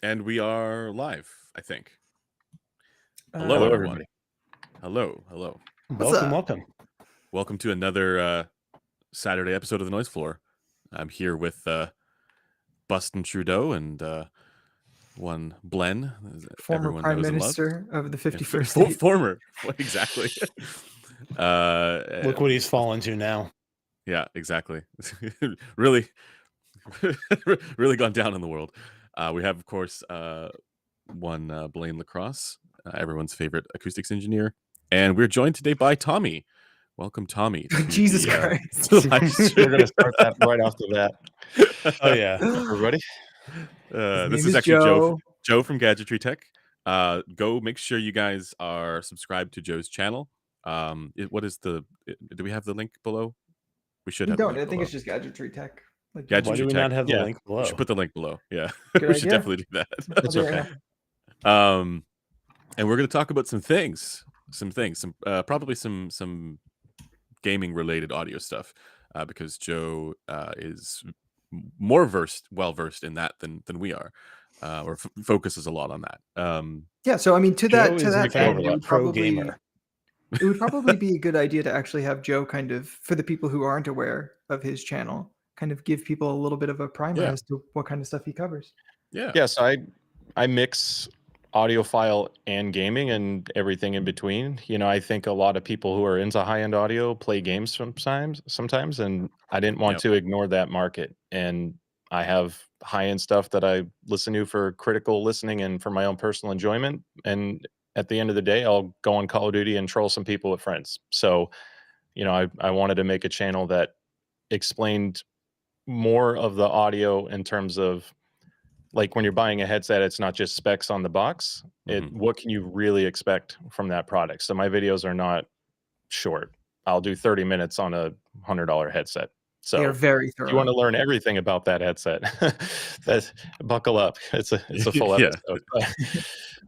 And we are live, I think. Hello, Hello, everyone. everybody. Hello. Welcome. Welcome to another Saturday episode of The Noise Floor. I'm here with Bustin Trudeau and one Blen. Former Everyone Prime knows and Minister of the loves. 51st state. Former, exactly. Look what he's fallen to now. Yeah, exactly. really gone down in the world. We have, of course, one Blaine Lacrosse, everyone's favorite acoustics engineer, and we're joined today by Tommy. Welcome, Tommy. To Jesus the, Christ! to the live stream. We're gonna start that right off the bat. Oh yeah, everybody. This name is is actually Joe from GadgetryTech. Go make sure you guys are subscribed to Joe's channel. What is do we have the link below? We should have. I think it's just GadgetryTech. Gadgetry Why do we Tech. not have the link below? We should put the link below. Yeah, Good we should idea. definitely do that. That's okay. And we're going to talk about some probably some gaming related audio stuff, because Joe is more well versed in that than we are, or focuses a lot on that. Yeah, so I mean, to that end, it would probably be a good idea to actually have Joe kind of, for the people who aren't aware of his channel, kind of give people a little bit of a primer as to what kind of stuff he covers. Yeah. So I mix audiophile and gaming and everything in between. You know, I think a lot of people who are into high-end audio play games sometimes, and I didn't want to ignore that market. And I have high-end stuff that I listen to for critical listening and for my own personal enjoyment. And at the end of the day, I'll go on Call of Duty and troll some people with friends. So, you know, I wanted to make a channel that explained more of the audio in terms of, like, when you're buying a headset, it's not just specs on the box. What can you really expect from that product? So my videos are not short. I'll do 30 minutes on a $100 headset. So they're very thorough. If you want to learn everything about that headset, buckle up. It's a full episode.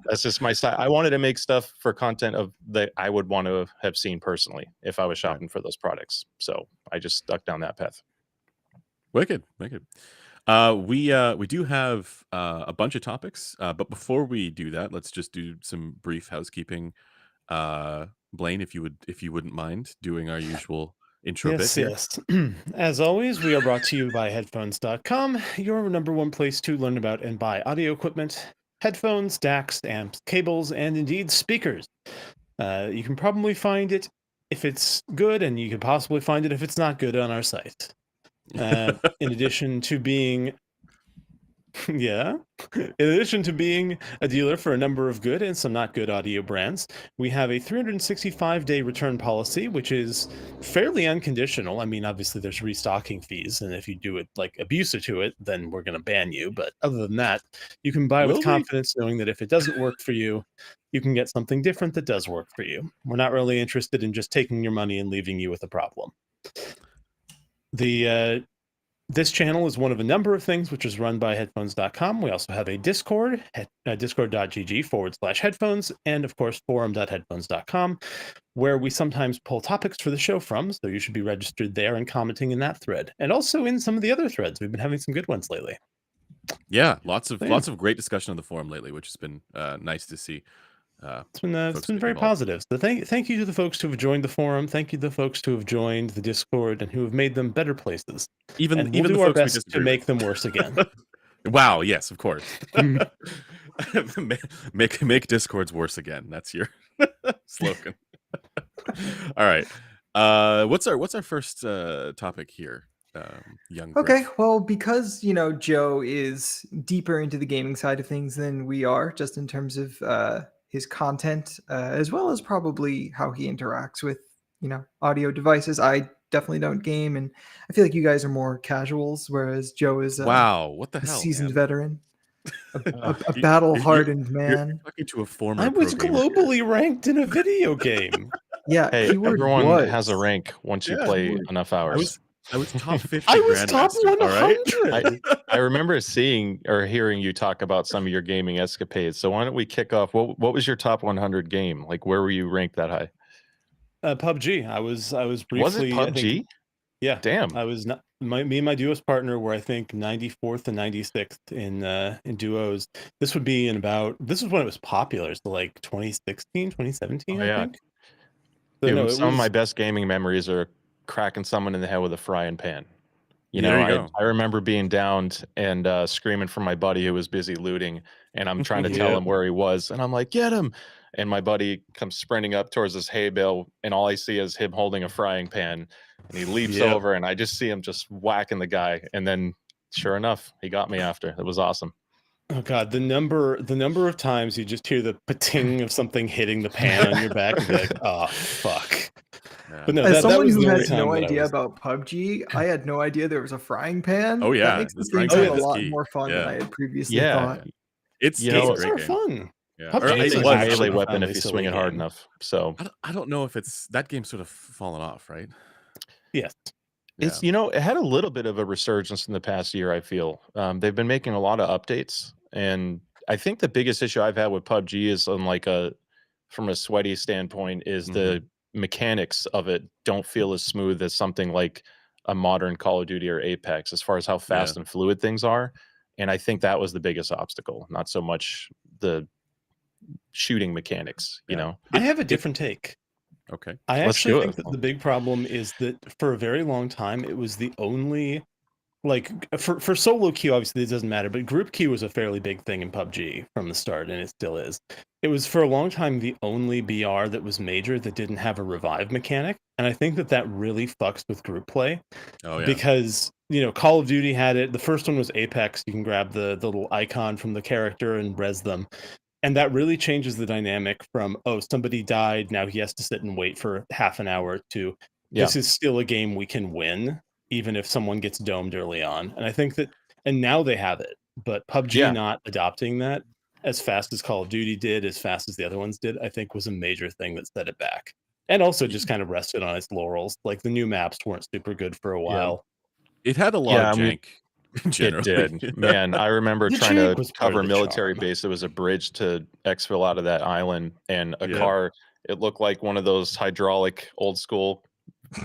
That's just my style. I wanted to make stuff for content that I would want to have seen personally if I was shopping for those products. So I just stuck down that path. Wicked. We do have a bunch of topics, but before we do that, let's just do some brief housekeeping. Blaine, if you wouldn't mind doing our usual intro bit here. Yes. As always, we are brought to you by Headphones.com, your number one place to learn about and buy audio equipment, headphones, DACs, amps, cables, and indeed speakers. You can probably find it if it's good, and you can possibly find it if it's not good on our site. In addition to being a dealer for a number of good and some not good audio brands, we have a 365-day return policy, which is fairly unconditional. I mean, obviously there's restocking fees, and if you do it like abusive to it, then we're going to ban you. But other than that, you can buy with confidence, knowing that if it doesn't work for you, you can get something different that does work for you. We're not really interested in just taking your money and leaving you with a problem. This channel is one of a number of things which is run by Headphones.com. We also have a Discord, discord.gg/headphones, and of course forum.headphones.com, where we sometimes pull topics for the show from, so you should be registered there and commenting in that thread. And also in some of the other threads. We've been having some good ones lately. Yeah, lots of great discussion on the forum lately, which has been nice to see. It's been very positive. So thank you to the folks who have joined the forum. Thank you to the folks who have joined the Discord and who have made them better places. Even we'll do the our folks best to make them worse again. Wow! Yes, of course. make Discords worse again. That's your slogan. All right. What's our first topic here? Young Griff? Okay, well, because Joe is deeper into the gaming side of things than we are, just in terms of his content, as well as probably how he interacts with audio devices. I definitely don't game, and I feel like you guys are more casuals, whereas Joe is what the hell, seasoned man? veteran, a battle-hardened man. You're talking to a former. I was globally ranked in a video game. Yeah, hey, everyone has a rank once you play enough hours. I was top 50. I was top 100. All right? I remember seeing or hearing you talk about some of your gaming escapades. So why don't we kick off? What was your top 100 game? Like, where were you ranked that high? PUBG. I was briefly. Was it PUBG? Yeah. Damn. I was me and my duos partner were, I think, 94th and 96th in duos. This would be this is when it was popular, so like 2016, 2017, Oh I yeah, think. So no, it some of my was best gaming memories are cracking someone in the head with a frying pan. You There know, you go. I remember being downed and screaming for my buddy who was busy looting, and I'm trying to tell Yep. him where he was, and I'm like, "Get him!" And my buddy comes sprinting up towards this hay bale, and all I see is him holding a frying pan, and he leaps Yep. over, and I just see him just whacking the guy, and then sure enough, he got me after. It was awesome. Oh god, the number of times you just hear the pating of something hitting the pan on your back and be like, oh fuck. Yeah. But no, As that someone was who the only has time no that I idea was. about PUBG, I had no idea there was a frying pan. Oh, yeah, That makes the the frying thing pan sound a is lot key. more fun than Yeah. I had previously Yeah. thought. It's You it's know, a Games great are game. fun. Yeah. PUBG Or is anything's a a actually melee a weapon if profoundly you silly swing it hard game. enough. So I don't know if that game's sort of fallen off, right? Yes. it's, Yeah. it had a little bit of a resurgence in the past year, I feel. They've been making a lot of updates, and I think the biggest issue I've had with PUBG is on from a sweaty standpoint is Mhm. the mechanics of it don't feel as smooth as something like a modern Call of Duty or Apex as far as how fast Yeah. and fluid things are. And I think that was the biggest obstacle, not so much the shooting mechanics, Yeah. I have a It different take. Okay. I Let's actually do think it. that the big problem is that for a very long time, it was the only, like, for solo queue, obviously it doesn't matter, but group queue was a fairly big thing in PUBG from the start, and it still is. It was for a long time the only BR that was major that didn't have a revive mechanic, and I think that really fucks with group play. Oh, yeah. Because Call of Duty had it. The first one was Apex. You can grab the little icon from the character and res them. And that really changes the dynamic from, oh, somebody died, now he has to sit and wait for half an hour, to Yeah. this is still a game we can win, even if someone gets domed early on. And I think that, and now they have it, but PUBG Yeah. not adopting that as fast as Call of Duty did, as fast as the other ones did, I think was a major thing that set it back. And also just kind of rested on its laurels. Like the new maps weren't super good for a while. It had a lot Yeah, of I mean, jank generally. It did. Man, I remember The trying jank to was part cover of the military charm. base. There was a bridge to exfil out of that island, and a Yeah. car, it looked like one of those hydraulic old school,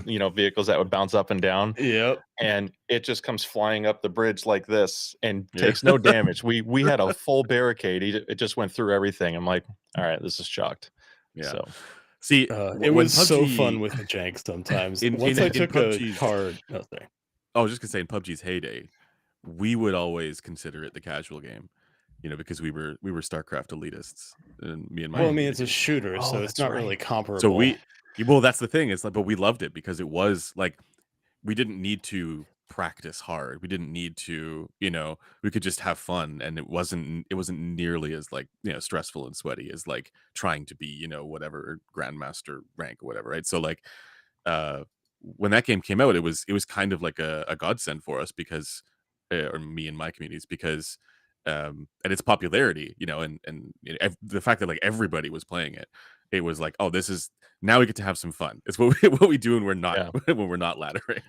vehicles that would bounce up and down. Yep. And it just comes flying up the bridge like this and Yeah. takes no damage. We had a full barricade. It just went through everything. I'm like, all right, this is shocked. Yeah. So See, It when was so PUBG fun with the jank sometimes. in Once in I in took a PUBG's card. Oh, sorry. I was just gonna say in PUBG's heyday, we would always consider it the casual game, because we were StarCraft elitists, and me and my Well, I mean, it's a community. shooter, so it's that's not right. really comparable. So well, that's the thing. It's like, but we loved it because it was like we didn't need to practice hard. We didn't need to, we could just have fun, and it wasn't nearly as like stressful and sweaty as like trying to be whatever grandmaster rank or whatever, right? So like when that game came out, it was kind of like a godsend for us because or me and my communities, because and its popularity, the fact that like everybody was playing it, it was like, oh, this is now we get to have some fun. It's what we do when we're not when we're not laddering.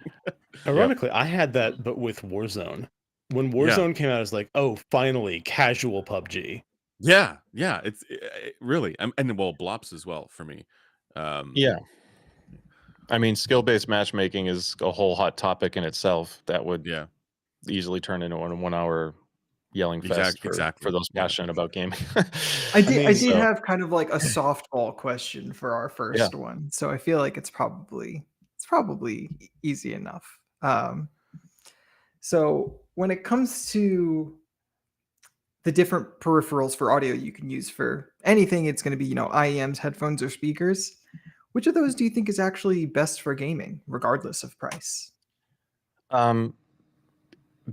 Ironically, I had that, but with Warzone. When Warzone came out, I was like, oh, finally, casual PUBG. Yeah, it's really, and well, Blops as well for me. Yeah. I mean, skill-based matchmaking is a whole hot topic in itself that would easily turn into a 1 hour yelling fest for those passionate about gaming. I did have kind of like a softball question for our first Yeah. one, so I feel like it's probably easy enough. So when it comes to the different peripherals for audio you can use for anything, it's going to be IEMs, headphones, or speakers. Which of those do you think is actually best for gaming, regardless of price?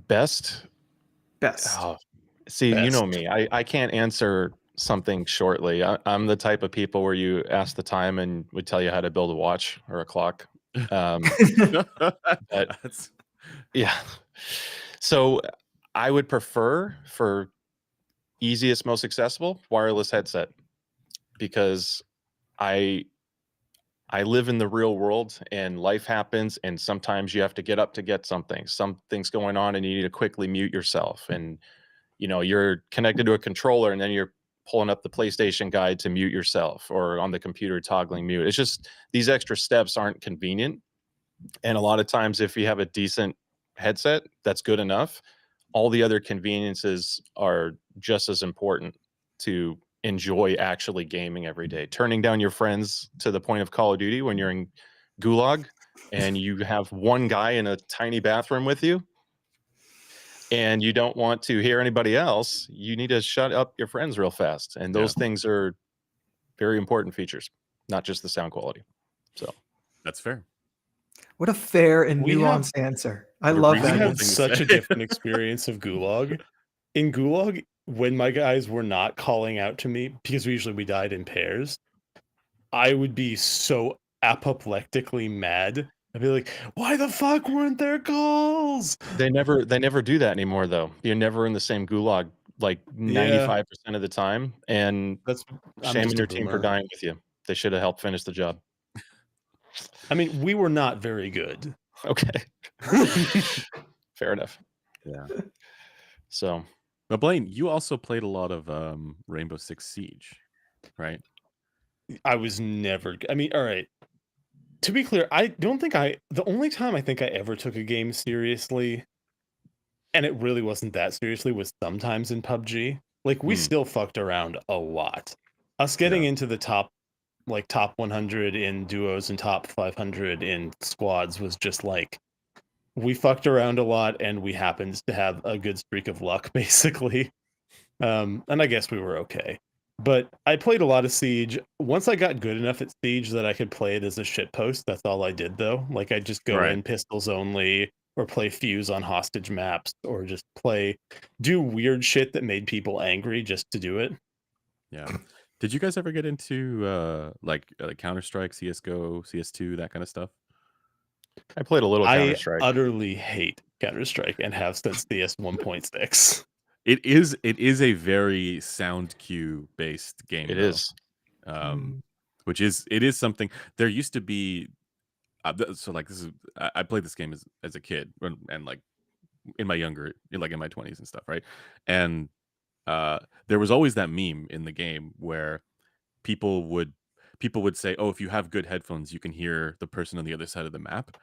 Best. Oh, see, Best. you know me. I can't answer something shortly. I'm the type of people where you ask the time and would tell you how to build a watch or a clock. But yeah. So I would prefer, for easiest, most accessible, wireless headset, because I live in the real world and life happens, and sometimes you have to get up to get something. Something's going on and you need to quickly mute yourself, and you're connected to a controller and then you're pulling up the PlayStation guide to mute yourself, or on the computer toggling mute. It's just these extra steps aren't convenient. And a lot of times, if you have a decent headset, that's good enough. All the other conveniences are just as important to enjoy actually gaming every day. Turning down your friends to the point of Call of Duty when you're in Gulag and you have one guy in a tiny bathroom with you and you don't want to hear anybody else, you need to shut up your friends real fast. And those things are very important features, not just the sound quality. So That's fair. What a fair and We have- nuanced answer. I What a love We that. reasonable had thing to such say. a different experience of Gulag. In Gulag, when my guys were not calling out to me, because we died in pairs, I would be so apoplectically mad. I'd be like, why the fuck weren't there calls? they never do that anymore, though. You're never in the same Gulag like 95% of the time. And That's I'm shame just on a your team for boomer. dying with you. They should have helped finish the job. I mean, we were not very good. Okay. Fair enough. Yeah. So But Blaine, you also played a lot of Rainbow Six Siege, right? I was never. I mean, all right. To be clear, I don't think the only time I think I ever took a game seriously, and it really wasn't that seriously, was sometimes in PUBG. Like, we still fucked around a lot. Us getting into the top 100 in duos and top 500 in squads was just like, we fucked around a lot, and we happened to have a good streak of luck, basically. And I guess we were okay. But I played a lot of Siege. Once I got good enough at Siege that I could play it as a shitpost, that's all I did, though. Like, I'd just go in pistols only, or play Fuse on hostage maps, or just do weird shit that made people angry just to do it. Yeah. Did you guys ever get into Counter-Strike, CSGO, CS2, that kind of stuff? I played a little Counter-Strike. I utterly hate Counter-Strike and have since CS 1.6. It is a very sound cue based game. It is. Which is something. There used to be so like this is I played this game as a kid and like in my younger, like in my 20s and stuff, right? And there was always that meme in the game where people would say, "Oh, if you have good headphones, you can hear the person on the other side of the map."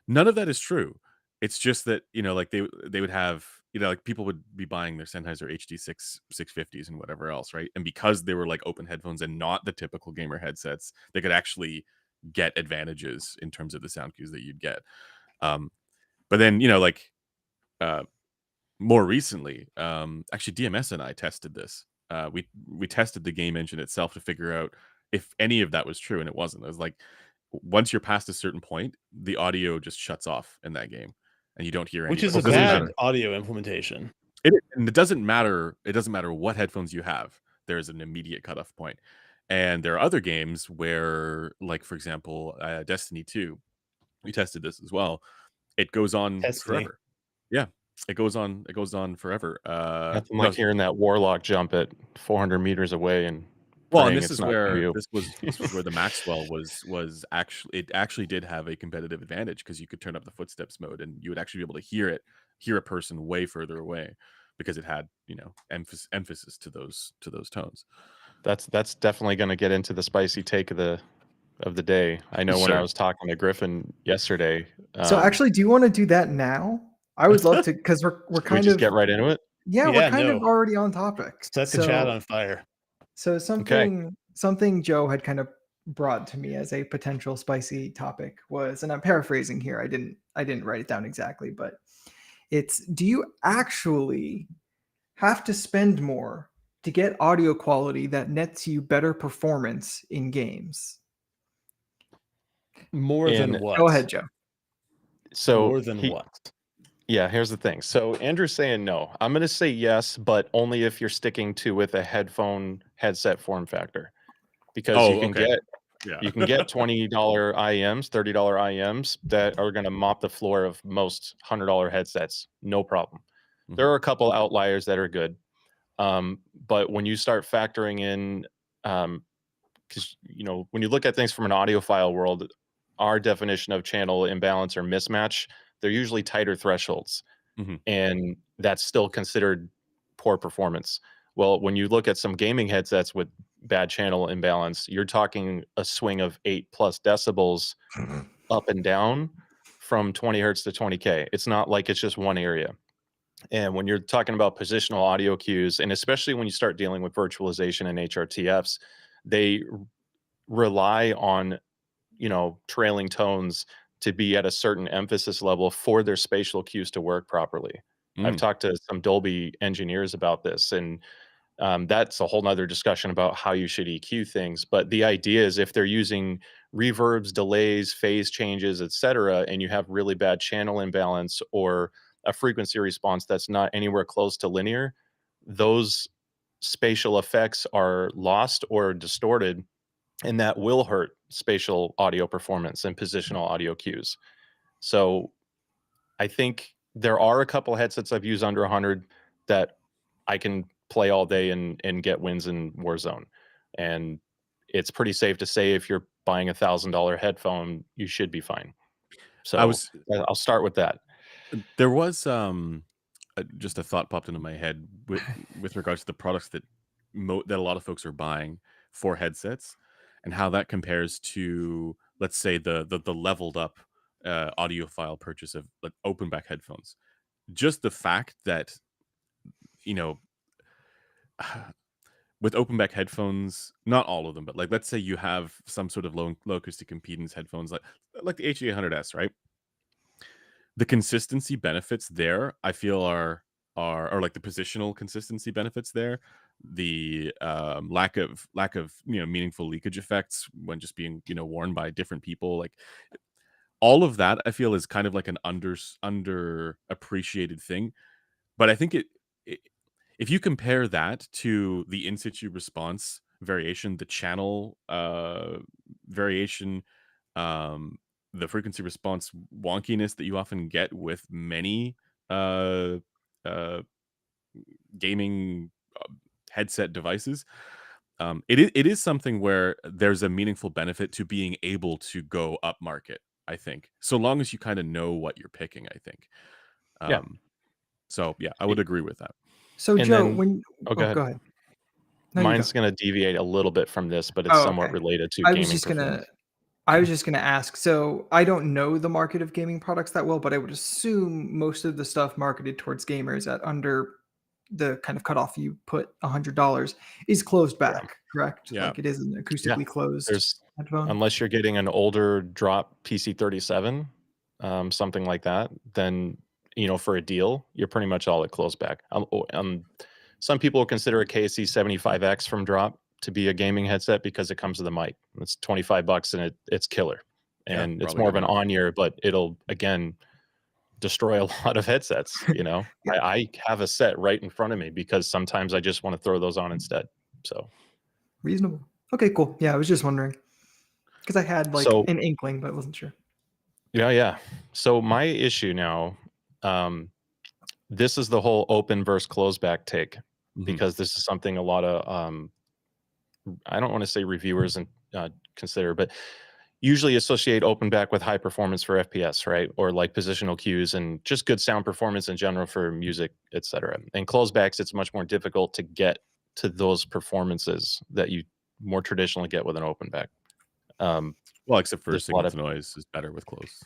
None of that is true. It's just that, like they would have, like people would be buying their Sennheiser HD6 650s and whatever else, right? And because they were like open headphones and not the typical gamer headsets, they could actually get advantages in terms of the sound cues that you'd get. But then, more recently, actually DMS and I tested this. We tested the game engine itself to figure out if any of that was true, and it wasn't. It was like, once you're past a certain point, the audio just shuts off in that game, and you don't hear any. Which is a bad audio implementation. And it doesn't matter. It doesn't matter what headphones you have. There's an immediate cutoff point. And there are other games where, like for example, Destiny 2. We tested this as well. It goes on forever. Yeah, it goes on. It goes on forever. Nothing like hearing that warlock jump at 400 meters away and. Well, and this is where this was where the Maxwell was actually did have a competitive advantage, because you could turn up the footsteps mode and you would actually be able to hear a person way further away, because it had emphasis to those tones. That's definitely going to get into the spicy take of the day. I know when I was talking to Griffin yesterday. So actually, do you want to do that now? I would love to, because we're kind of get right into it. Yeah, we're kind of already on topic. Set the chat on fire. So something Joe had kind of brought to me as a potential spicy topic was, and I'm paraphrasing here, I didn't write it down exactly, but it's, do you actually have to spend more to get audio quality that nets you better performance in games? More than what? Go ahead, Joe. So more than what? Yeah, here's the thing. So Andrew's saying no. I'm going to say yes, but only if you're sticking with a headset form factor, because you can get $20 IEMs, $30 IEMs that are going to mop the floor of most $100 headsets, no problem. Mm-hmm. There are a couple outliers that are good, but when you start factoring in, because when you look at things from an audiophile world, our definition of channel imbalance or mismatch, they're usually tighter thresholds, and that's still considered poor performance. Well, when you look at some gaming headsets with bad channel imbalance, you're talking a swing of 8+ decibels up and down from 20 hertz to 20K. It's not like it's just one area. And when you're talking about positional audio cues, and especially when you start dealing with virtualization and HRTFs, they rely on, trailing tones to be at a certain emphasis level for their spatial cues to work properly. I've talked to some Dolby engineers about this, and that's a whole nother discussion about how you should EQ things. But the idea is if they're using reverbs, delays, phase changes, etc., and you have really bad channel imbalance or a frequency response that's not anywhere close to linear, those spatial effects are lost or distorted, and that will hurt spatial audio performance and positional audio cues. So I think there are a couple headsets I've used under 100 that I can play all day and get wins in Warzone. And it's pretty safe to say if you're buying $1,000 headphone, you should be fine. I So was I'll start with that. there was just a thought popped into my head with regards to the products that that a lot of folks are buying for headsets, and how that compares to, let's say, the leveled up audiophile purchase of like open back headphones. Just the fact that, you know, with open back headphones, not all of them, but like let's say you have some sort of low acoustic impedance headphones like the HE800S, right? The consistency benefits there, I feel, are like the positional consistency benefits there. The lack of meaningful leakage effects when just being worn by different people, like all of that, I feel is kind of like an underappreciated thing. But I think it if you compare that to the in situ response variation, the channel variation, um, the frequency response wonkiness that you often get with many uh, uh, gaming headset devices, it is something where there's a meaningful benefit to being able to go up market, I think, so long as you kind of know what you're picking, I think. Yeah. So yeah, I would agree with that. So And Joe, then, go ahead. go ahead. No, you go. Mine's going to deviate a little bit from this, but it's Oh, somewhat okay. related to I was gaming just performance. gonna ask. So I don't know the market of gaming products that well, but I would assume most of the stuff marketed towards gamers at under the kind of cutoff you put $100 is closed back, correct? Yeah. Like it is an Yeah. acoustically closed There's, headphone. unless you're getting an older drop PC37, something like that, then for a deal, you're pretty much all at close back. Some people consider a KSC 75X from drop to be a gaming headset because it comes with a mic. It's $25 and it's killer. Yeah, And it's probably more of good an enough. on-ear, but it'll again destroy a lot of headsets. Yeah. I have a set right in front of me because sometimes I just want to throw those on instead. So Reasonable. Okay, cool. Yeah, I was just wondering because I had like So- an inkling, but wasn't sure. yeah. So my issue now, this is the whole open versus closed back take, because this is something a lot of I don't want to say reviewers and consider, but usually associate open back with high performance for FPS, right? Or like positional cues and just good sound performance in general for music, etc. And closed backs, it's much more difficult to get to those performances that you more traditionally get with an open back. Well, except for There's a signal lot to noise is better with close.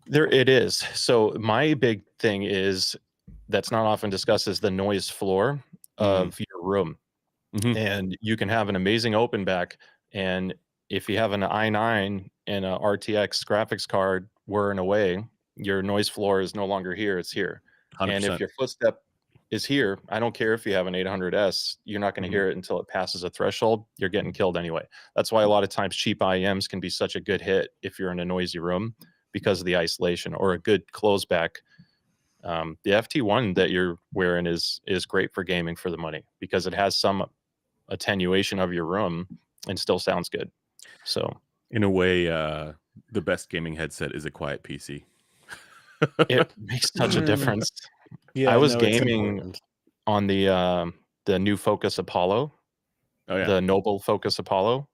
There it is. So my big thing is that's not often discussed is the noise floor of your room. And you can have an amazing open back, and if you have an i9 and a RTX graphics card whirring away, your noise floor is no longer here, it's here. 100%. And if your footstep is here, I don't care if you have an 800S, you're not going to hear it until it passes a threshold. You're getting killed anyway. That's why a lot of times cheap IEMs can be such a good hit if you're in a noisy room because of the isolation, or a good close back. The FT1 that you're wearing is great for gaming for the money because it has some attenuation of your room and still sounds good. So in a way, the best gaming headset is a quiet PC. it makes such a difference. Yeah, I was no, it's gaming important. on the new Focus Apollo, Oh yeah. the Noble Focus Apollo,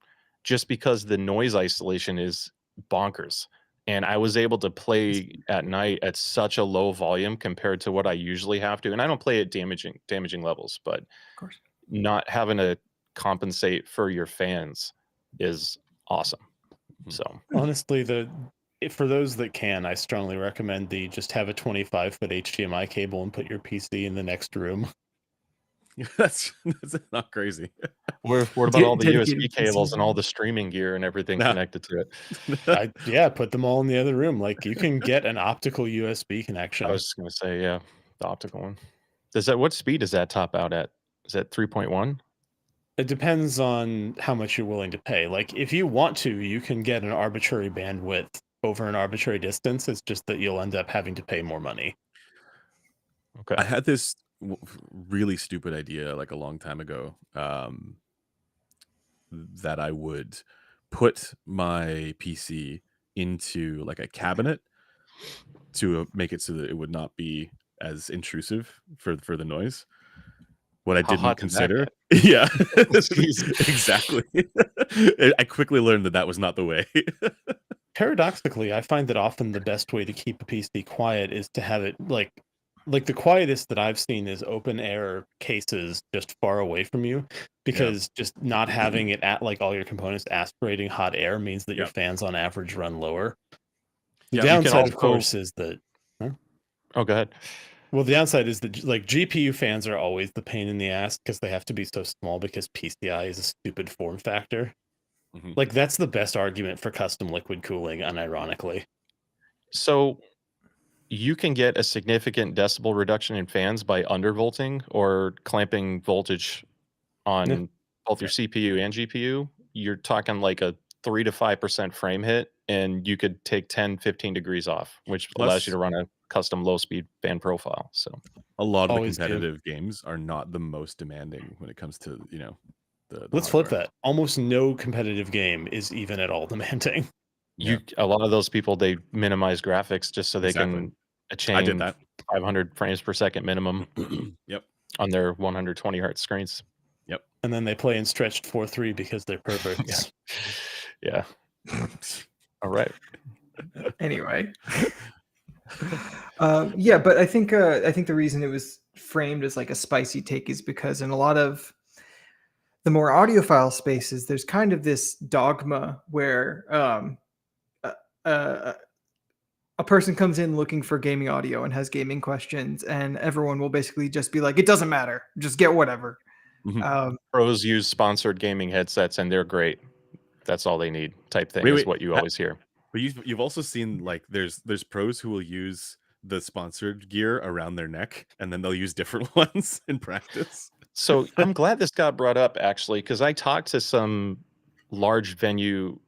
just because the noise isolation is bonkers. And I was able to play at night at such a low volume compared to what I usually have to. And I don't play at damaging levels, but Of course. not having to compensate for your fans is awesome. So Honestly, for those that can, I strongly recommend just have a 25-foot HDMI cable and put your PC in the next room. That's not crazy. What about all the Dedicated USB cables and all PC. the streaming gear and everything Nah. connected to it? Yeah, put them all in the other room. Like you can get an optical USB connection. I was just gonna say, yeah, the optical one. What speed does that top out at? Is that 3.1? It depends on how much you're willing to pay. Like if you want to, you can get an arbitrary bandwidth over an arbitrary distance. It's just that you'll end up having to pay more money. Okay. I had this really stupid idea like a long time ago, that I would put my PC into like a cabinet to make it so that it would not be as intrusive for the noise. What I How didn't hot did that consider, get? yeah, Jeez. exactly. I quickly learned that was not the way. Paradoxically, I find that often the best way to keep a PC quiet is to have it like the quietest that I've seen is open air cases just far away from you, because just not having it at like all your components aspirating hot air means that your Yep. fans on average run lower. The Yeah, you can downside, of also- course, is that Oh, go ahead. well, the downside is that like GPU fans are always the pain in the ass because they have to be so small because PCI is a stupid form factor. Mhm. Like that's the best argument for custom liquid cooling, unironically. So you can get a significant decibel reduction in fans by undervolting or clamping voltage on Yeah. both your CPU and GPU. You're talking like a 3 to 5% frame hit, and you could take 10, 15 degrees off, which allows you Plus- to run a custom low speed fan profile. So A lot of the Always do. competitive games are not the most demanding when it comes to the Let's flip hardware. that. Almost no competitive game is even at all demanding. a lot of those people, they minimize graphics just so they Exactly. can achieve I did that. 500 frames per second minimum Yep. on their 120 hertz screens. And then they play in stretched 4:3 because they're perverts. Yeah. All right. Anyway. Yeah, but I think the reason it was framed as like a spicy take is because in a lot of the more audiophile spaces, there's kind of this dogma where a person comes in looking for gaming audio and has gaming questions, and everyone will basically just be like, "It doesn't matter, just get whatever." Mhm. Pros use sponsored gaming headsets and they're great. That's all they need, type thing, is Wait. what you always hear. But you've also seen like there's pros who will use the sponsored gear around their neck, and then they'll use different ones in practice. So I'm glad this got brought up, actually, because I talked to some large venue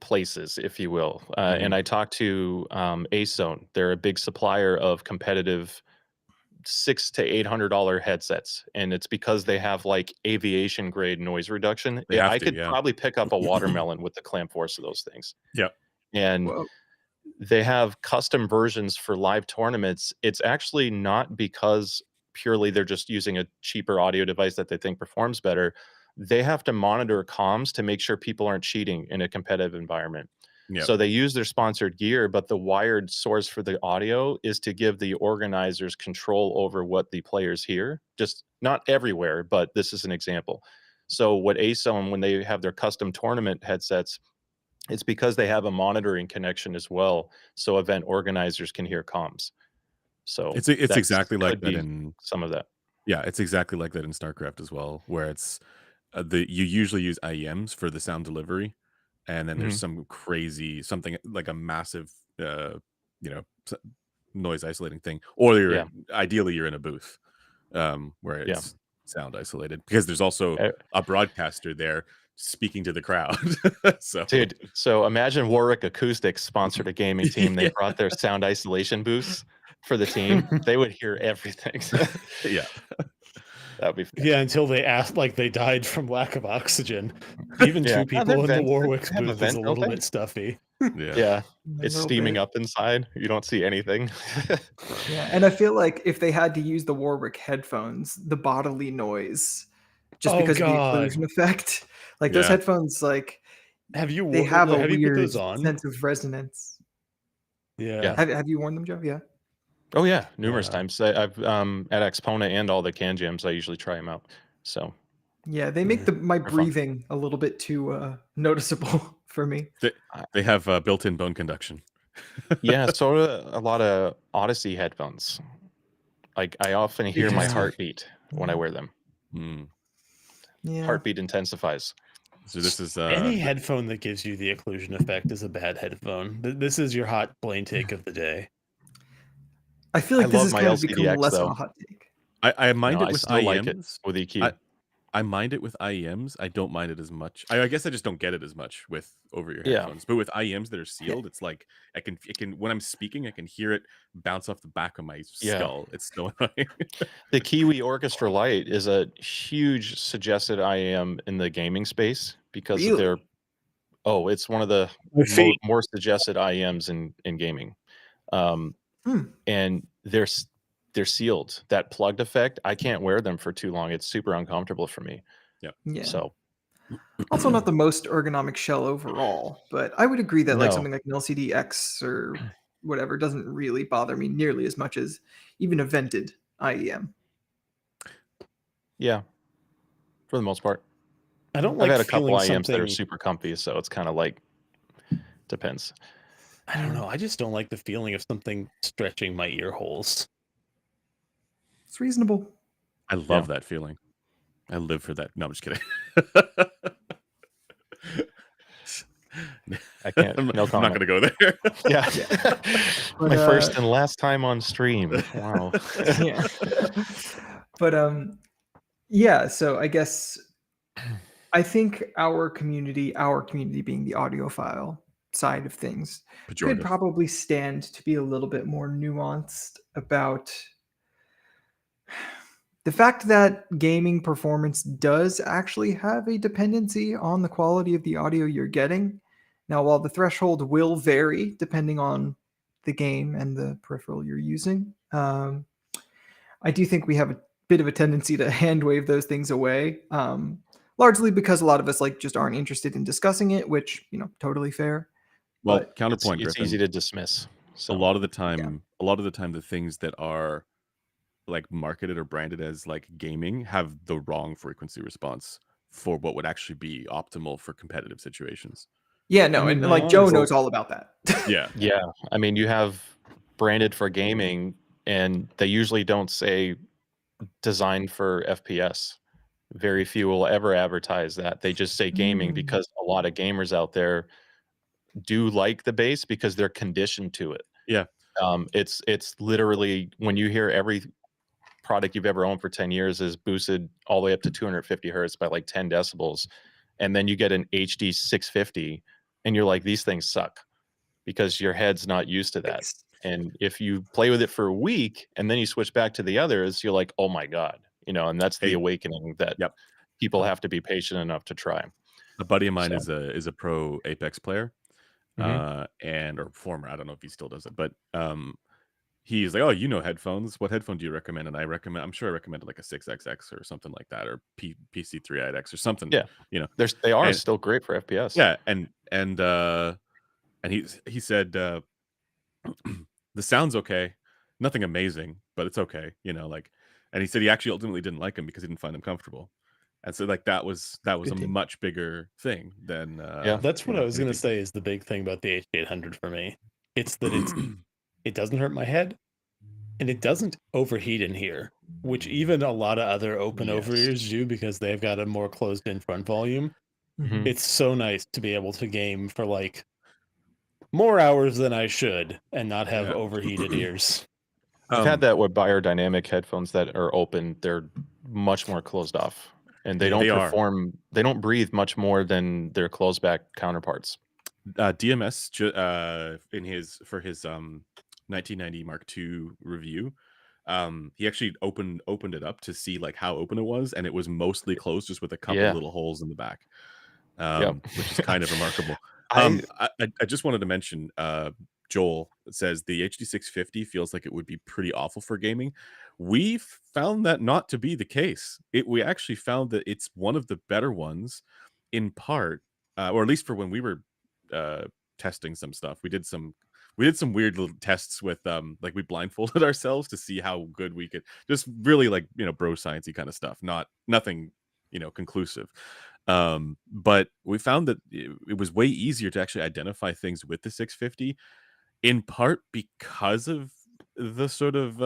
places, if you will, and I talked to ASON. They're a big supplier of competitive $600 to $800 headsets, and it's because they have like aviation grade noise reduction. They have I to, could yeah. probably pick up a watermelon with the clamp force of those things. Yep. And Whoa. they have custom versions for live tournaments. It's actually not because purely they're just using a cheaper audio device that they think performs better. They have to monitor comms to make sure people aren't cheating in a competitive environment. Yep. So they use their sponsored gear, but the wired source for the audio is to give the organizers control over what the players hear. Just not everywhere, but this is an example. So what ASON, when they have their custom tournament headsets, it's because they have a monitoring connection as well, so event organizers can hear comms. So It's that's exactly like could that be in some of that. yeah, it's exactly like that in StarCraft as well, where it's you usually use IEMs for the sound delivery, and then there's Mhm. some crazy something like a massive you know s- noise isolating thing, or Yeah. ideally you're in a booth where Yeah. it's sound isolated, because there's also Eh, a broadcaster there speaking to the crowd. So Dude, so imagine Warwick Acoustics sponsored a gaming team. They Yeah. brought their sound isolation booths for the team. They would hear everything. yeah, That'd be fun. Yeah, until they asked, like they died from lack of oxygen. Even Yeah. two people in the vents. Warwick's They have a booth is vent, a don't little they? bit stuffy. yeah. Yeah. A It's little steaming bit. up inside. You don't see anything. Yeah, and I feel like if they had to use the Warwick headphones, the bodily noise, just Oh, because of the God. occlusion effect, like those Yeah. headphones, like Have you they have a have you put weird those on? sense of resonance. Yeah. Have you worn them, Joe? Yeah. Oh yeah, numerous Yeah. times. I've at Exponent and all the can jams, I usually try them out. So Yeah, they make my They're fun. breathing a little bit too noticeable for me. They have built-in bone conduction. Yeah, so a lot of Odyssey headphones. Like I often hear my Interesting. heartbeat when I wear them. Mm. Yeah. Heartbeat intensifies. So this is Any headphone that gives you the occlusion effect is a bad headphone. This is your hot Blaine take of the day. I feel I like this love has my kind of become LCDX less of though. a hot take. I mind No, it I with still like it IEMs. with EQ. I mind it with IEMs. I don't mind it as much. I guess I just don't get it as much with over-ear Yeah. headphones. But with IEMs that are sealed, it's like it can when I'm speaking, I can hear it bounce off the back of my skull. It's so annoying. The Kiwi Orchestra Lite is a huge suggested IEM in the gaming space because of their Really? it's one of the more suggested IEMs in gaming. And they're sealed. That plugged effect, I can't wear them for too long. It's super uncomfortable for me. Yeah. So Also not the most ergonomic shell overall, but I would agree that like No. something like an LCD X or whatever doesn't really bother me nearly as much as even a vented IEM. yeah, for the most part. I don't I've like had a couple feeling IEMs that are something. super comfy, so it's kind of like depends. I don't know. I just don't like the feeling of something stretching my ear holes. It's reasonable. I love that feeling. I live for that. No, I'm just kidding. I can't. I'm No not comment. going to go there. Yeah. But, My first and last time on stream. Wow. yeah. But yeah, so I guess I think our community being the audiophile side of things, could Pejorative. probably stand to be a little bit more nuanced about the fact that gaming performance does actually have a dependency on the quality of the audio you're getting. Now, while the threshold will vary depending on the game and the peripheral you're using, I do think we have a bit of a tendency to hand wave those things away, largely because a lot of us like just aren't interested in discussing it, which, you know, totally fair. Well, But counterpoint, It's Griffin. easy to dismiss. So A lot of the time, the things that are like marketed or branded as like gaming have the wrong frequency response for what would actually be optimal for competitive situations. yeah, no, I mean, and like Joe knows all about that. Yeah. yeah. I mean, you have branded for gaming, and they usually don't say designed for FPS. Very few will ever advertise that. They just say gaming because a lot of gamers out there do like the bass because they're conditioned to it. Yeah. It's literally when you hear every product you've ever owned for 10 years is boosted all the way up to 250 hertz by like 10 decibels, and then you get an HD 650 and you're like, these things suck because your head's not used to that. And if you play with it for a week and then you switch back to the others, you're like, oh my god, you know. And that's the awakening that people have to be patient enough to try. A buddy of mine is a pro Apex player, Mhm. or former. I don't know if he still does it, but he's like, "Oh, you know headphones. What headphone do you recommend?" And I'm sure I recommended like a 6XX or something like that, or PC3IX or something. Yeah, you know, they are still great for FPS. Yeah, and he said the sound's okay, nothing amazing, but it's okay. You know, like, and he said he actually ultimately didn't like them because he didn't find them comfortable. And so like that was a much bigger thing than That's what I was gonna anything. say is the big thing about the H800 for me. It's that it doesn't hurt my head, and it doesn't overheat in here, which even a lot of other open over ears do because they've got a more closed in front volume. Mhm. It's so nice to be able to game for like more hours than I should and not have overheated ears. I've had that with biodynamic headphones that are open. They're much more closed off, and they Yeah, don't they are. perform. They don't breathe much more than their closed back counterparts. DMS in his 1990 Mark II review, he actually opened it up to see like how open it was, and it was mostly closed, just with a couple little holes in the back, which is kind of remarkable. I just wanted to mention, Joel says the HD 650 feels like it would be pretty awful for gaming. We found that not to be the case. We actually found that it's one of the better ones, in part, or at least for when we were testing some stuff. We did some weird little tests with like we blindfolded ourselves to see how good we could, just really like, you know, bro sciencey kind of stuff, nothing conclusive. But we found that it was way easier to actually identify things with the 650, in part because of the sort of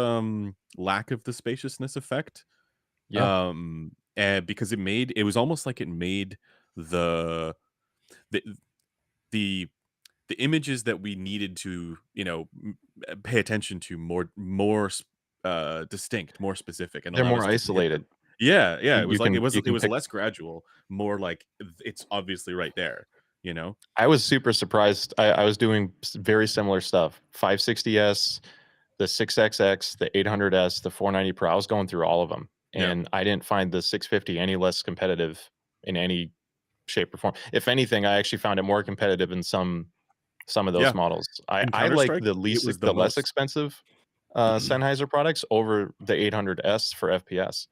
lack of the spaciousness effect. Yeah. And because it was almost like it made the the the the images that we needed to pay attention to more distinct, more specific, and They're allow more us to hit them. isolated. Yeah, it You was like can it was pick. less gradual, more like it's obviously right there, I was super surprised. I was doing very similar stuff. 560S, the 6XX, the 800S, the 490 Pro. I was going through all of them, Yeah. and I didn't find the 650 any less competitive in any shape or form. If anything, I actually found it more competitive in some of those Yeah. models. I In I like Counter-Strike, it was the the less most. expensive Sennheiser products over the 800S for FPS.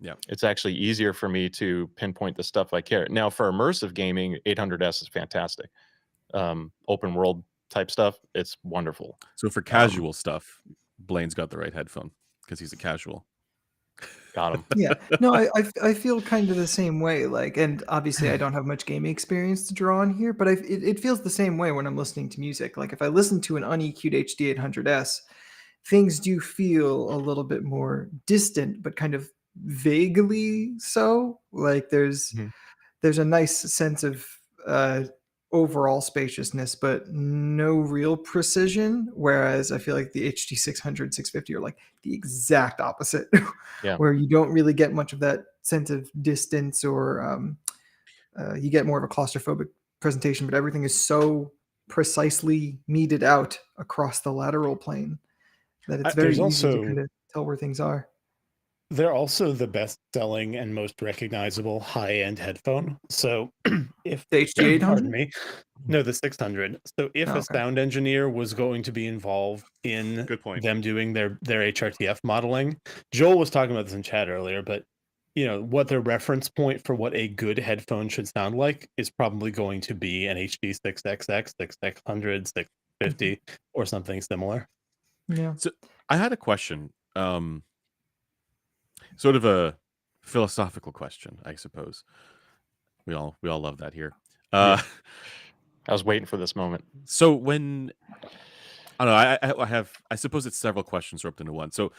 Yeah. It's actually easier for me to pinpoint the stuff I care. Now, for immersive gaming, 800S is fantastic. Open world type stuff, it's wonderful. So for Um, casual stuff, Blaine's got the right headphone because he's a casual. got him. Yeah. No, I feel kind of the same way. Like, and obviously I don't have much gaming experience to draw on here, but it feels the same way when I'm listening to music. Like if I listen to an uneq'd HD 800S, things do feel a little bit more distant, but kind of vaguely so. Like Mhm. there's a nice sense of uh, overall spaciousness, but no real precision. Whereas I feel like the HD 600, 650 are like the exact opposite, Yeah. where you don't really get much of that sense of distance, or you get more of a claustrophobic presentation, but everything is so precisely meted out across the lateral plane that it's very There's easy to also kind of tell where things are. They're also the best-selling and most recognizable high-end headphone. So if The HD pardon 800? me. No, the 600. So if Oh, a okay. sound engineer was going to be involved in Good point. them doing their HRTF modeling, Joel was talking about this in chat earlier, but what their reference point for what a good headphone should sound like is probably going to be an HD 6XX, 600, 650, or something similar. Yeah. So I had a question, sort of a philosophical question, I suppose. We all love that here. Yeah. I was waiting for this moment. So when I don't know, I suppose it's several questions roped into one. So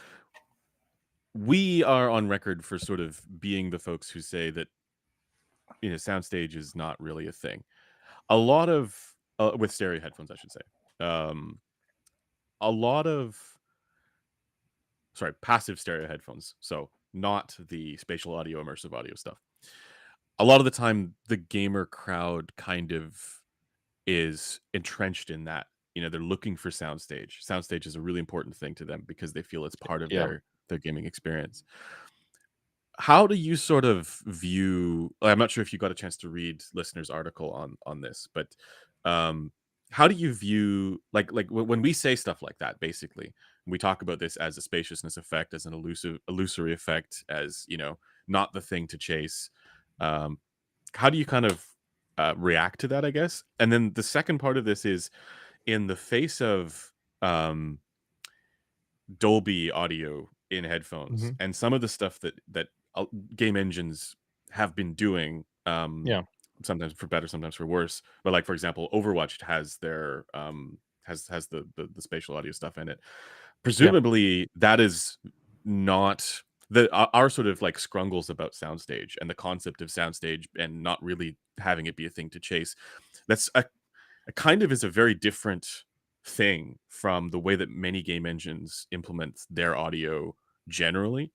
we are on record for sort of being the folks who say that soundstage is not really a thing. A lot of with stereo headphones, I should say. A lot of passive stereo headphones. So not the spatial audio, immersive audio stuff. A lot of the time, the gamer crowd kind of is entrenched in that. They're looking for soundstage. Soundstage is a really important thing to them because they feel it's part of Yeah. their gaming experience. How do you sort of view? I'm not sure if you got a chance to read listeners' article on this, but how do you view when we say stuff like that? Basically, we talk about this as a spaciousness effect, as an illusory effect, as not the thing to chase. How do you kind of react to that, I guess? And then the second part of this is in the face of Dolby audio in headphones Mhm. and some of the stuff that game engines have been doing, Yeah. sometimes for better, sometimes for worse. But like for example, Overwatch has their has the spatial audio stuff in it. Yeah. Presumably, that is not our sort of like scrungles about soundstage and the concept of soundstage and not really having it be a thing to chase. That's a kind of is a very different thing from the way that many game engines implement their audio generally.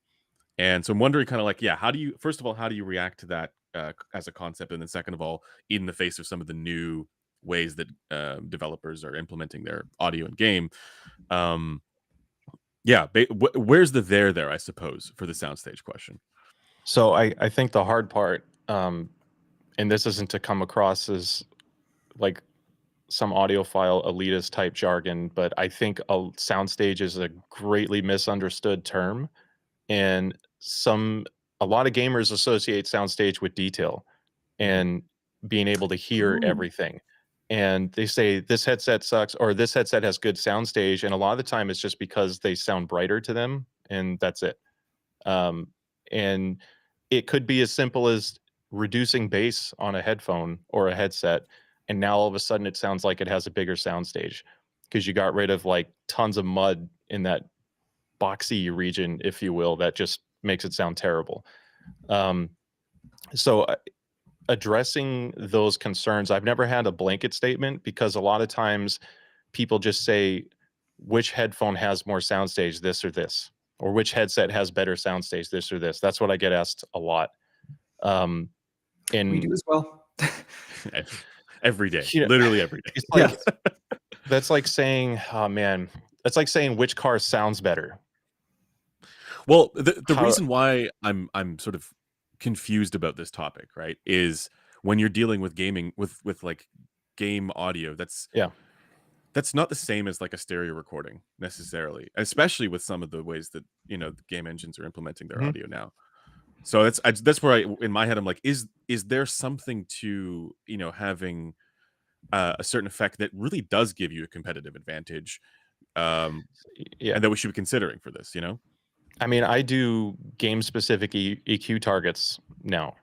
And so I'm wondering kind of like, yeah, how do you, first of all, how do you react to that as a concept? And then second of all, in the face of some of the new ways that developers are implementing their audio in game, um, yeah, where's the there, I suppose, for the soundstage question? So I think the hard part, and this isn't to come across as like some audiophile elitist type jargon, but I think a soundstage is a greatly misunderstood term, and a lot of gamers associate soundstage with detail and being able to hear Ooh. everything. And they say this headset sucks or this headset has good soundstage, and a lot of the time it's just because they sound brighter to them, and that's it. And it could be as simple as reducing bass on a headphone or a headset, and now all of a sudden it sounds like it has a bigger soundstage because you got rid of like tons of mud in that boxy region, if you will, that just makes it sound terrible. So addressing those concerns, I've never had a blanket statement because a lot of times people just say which headphone has more soundstage, this or this, or which headset has better soundstage, this or this. That's what I get asked a lot. We And do as well. Every day, you know, literally every day. it's like that's like saying, oh man, that's like saying which car sounds better. Well, the How- reason why I'm sort of confused about this topic, right, is when you're dealing with gaming with like game audio, that's not the same as like a stereo recording necessarily, especially with some of the ways that the game engines are implementing their Mhm. audio now. So that's where in my head I'm like, is there something to having a certain effect that really does give you a competitive advantage, and that we should be considering for this? I mean, I do game specific EQ targets now.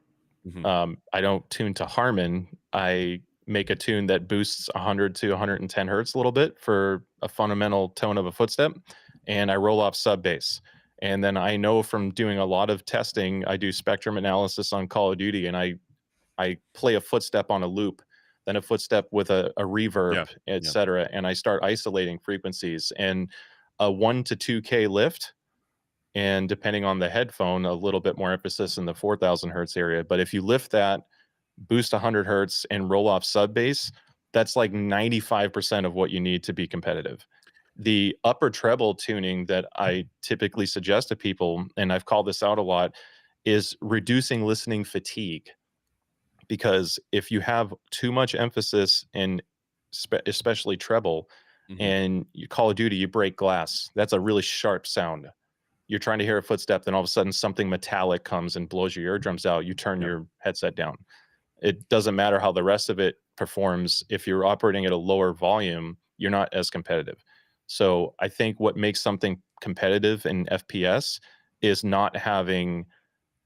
Mhm. I don't tune to Harman. I make a tune that boosts 100 to 110 hertz a little bit for a fundamental tone of a footstep, and I roll off sub bass. And then I know from doing a lot of testing, I do spectrum analysis on Call of Duty, and I play a footstep on a loop, then a footstep with a reverb, Yeah. etc. And I start isolating frequencies, and a 1 to 2K lift, and depending on the headphone, a little bit more emphasis in the 4,000 hertz area. But if you lift that, boost 100 hertz, and roll off sub bass, that's like 95% of what you need to be competitive. The upper treble tuning that I typically suggest to people, and I've called this out a lot, is reducing listening fatigue. Because if you have too much emphasis in especially treble, Mhm. and you Call of Duty, you break glass, that's a really sharp sound. You're trying to hear a footstep, then all of a sudden something metallic comes and blows your eardrums out. You turn Yep. your headset down. It doesn't matter how the rest of it performs. If you're operating at a lower volume, you're not as competitive. So I think what makes something competitive in FPS is not having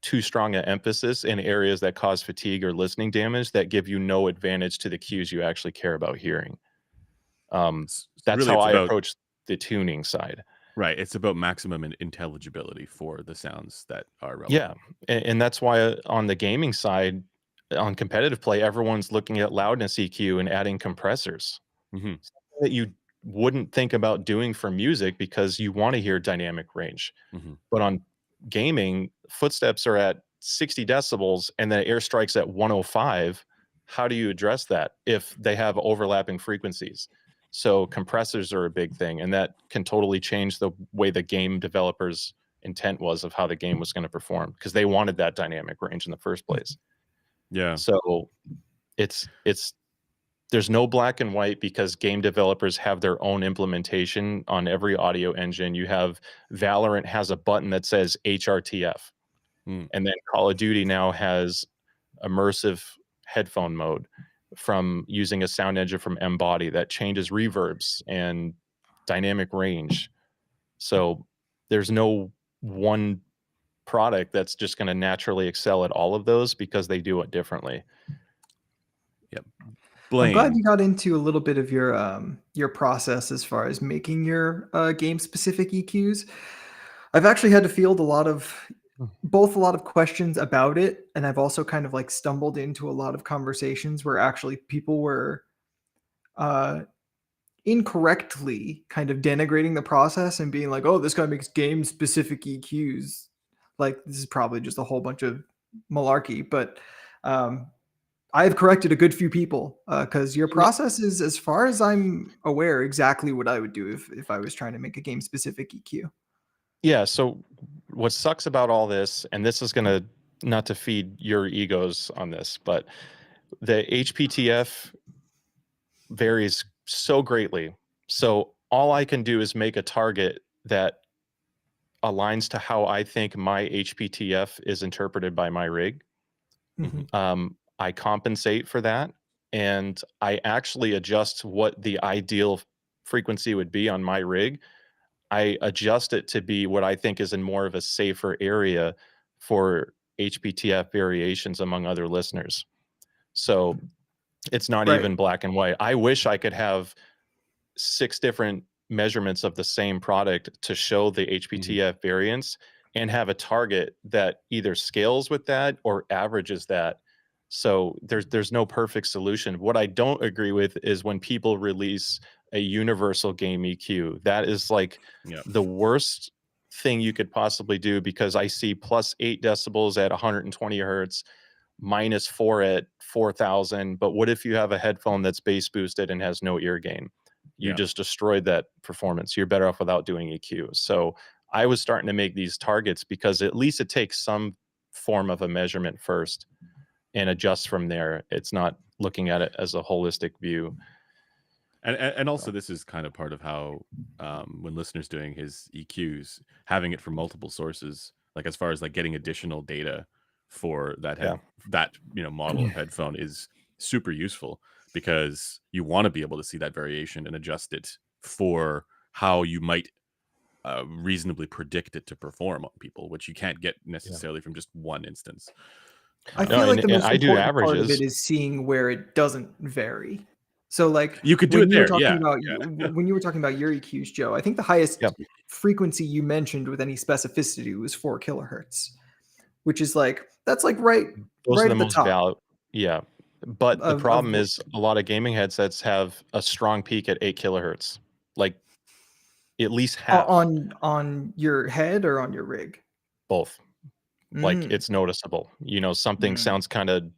too strong an emphasis in areas that cause fatigue or listening damage that give you no advantage to the cues you actually care about hearing. So That's really, how it's I about approach the tuning side. right. It's about maximum intelligibility for the sounds that are Yeah, relevant. and that's why on the gaming side, on competitive play, everyone's looking at loudness EQ and adding compressors. Mhm. Something that you wouldn't think about doing for music because you want to hear dynamic range. Mhm. But on gaming, footsteps are at 60 decibels and then airstrikes at 105. How do you address that if they have overlapping frequencies? So compressors are a big thing, and that can totally change the way the game developers' intent was of how the game was going to perform because they wanted that dynamic range in the first place. Yeah. So it's there's no black and white because game developers have their own implementation on every audio engine. You have Valorant has a button that says HRTF. Mm. And then Call of Duty now has immersive headphone mode from using a sound engine from Embody that changes reverbs and dynamic range. So there's no one product that's just going to naturally excel at all of those because they do it differently. Yep. I'm glad Blaine. you got into a little bit of your process as far as making your game specific EQs. I've actually had to field a lot of questions about it, and I've also kind of like stumbled into a lot of conversations where actually people were uh, incorrectly kind of denigrating the process and being like, "Oh, this guy makes game specific EQs." Like this is probably just a whole bunch of malarkey, but I've corrected a good few people because your process is, as far as I'm aware, exactly what I would do if I was trying to make a game specific EQ. Yeah. So what sucks about all this, and this is going to not to feed your egos on this, but the HPTF varies so greatly. So all I can do is make a target that aligns to how I think my HPTF is interpreted by my rig. Mhm. I compensate for that, and I actually adjust what the ideal frequency would be on my rig. I adjust it to be what I think is in more of a safer area for HPTF variations among other listeners. So it's not Right. even black and white. I wish I could have 6 different measurements of the same product to show the HPTF variance and have a target that either scales with that or averages that. So there's no perfect solution. What I don't agree with is when people release a universal game EQ. That is like Yeah. the worst thing you could possibly do, because I see plus 8 decibels at 120 hertz, minus 4 at 4,000. But what if you have a headphone that's bass boosted and has no ear gain? You Yeah. just destroyed that performance. You're better off without doing EQ. So I was starting to make these targets because at least it takes some form of a measurement first and adjust from there. It's not looking at it as a holistic view. And also, this is kind of part of how when listeners doing his EQs, having it from multiple sources, like as far as like getting additional data for that model of headphone is super useful, because you want to be able to see that variation and adjust it for how you might reasonably predict it to perform on people, which you can't get necessarily from just one instance. I No, feel like and- the and most I do important part of averages. it is seeing where it doesn't vary. So like You could do when it you were there, talking yeah. about when you were talking about your EQs, Joe, I think the highest Yep. frequency you mentioned with any specificity was 4 kilohertz, which is like that's like right Those are right the at the most top. Yeah. But the Of problem what- is a lot of gaming headsets have a strong peak at 8 kilohertz, like at least half. on your head or on your rig. Both. Like Mm. it's noticeable. Something sounds kind of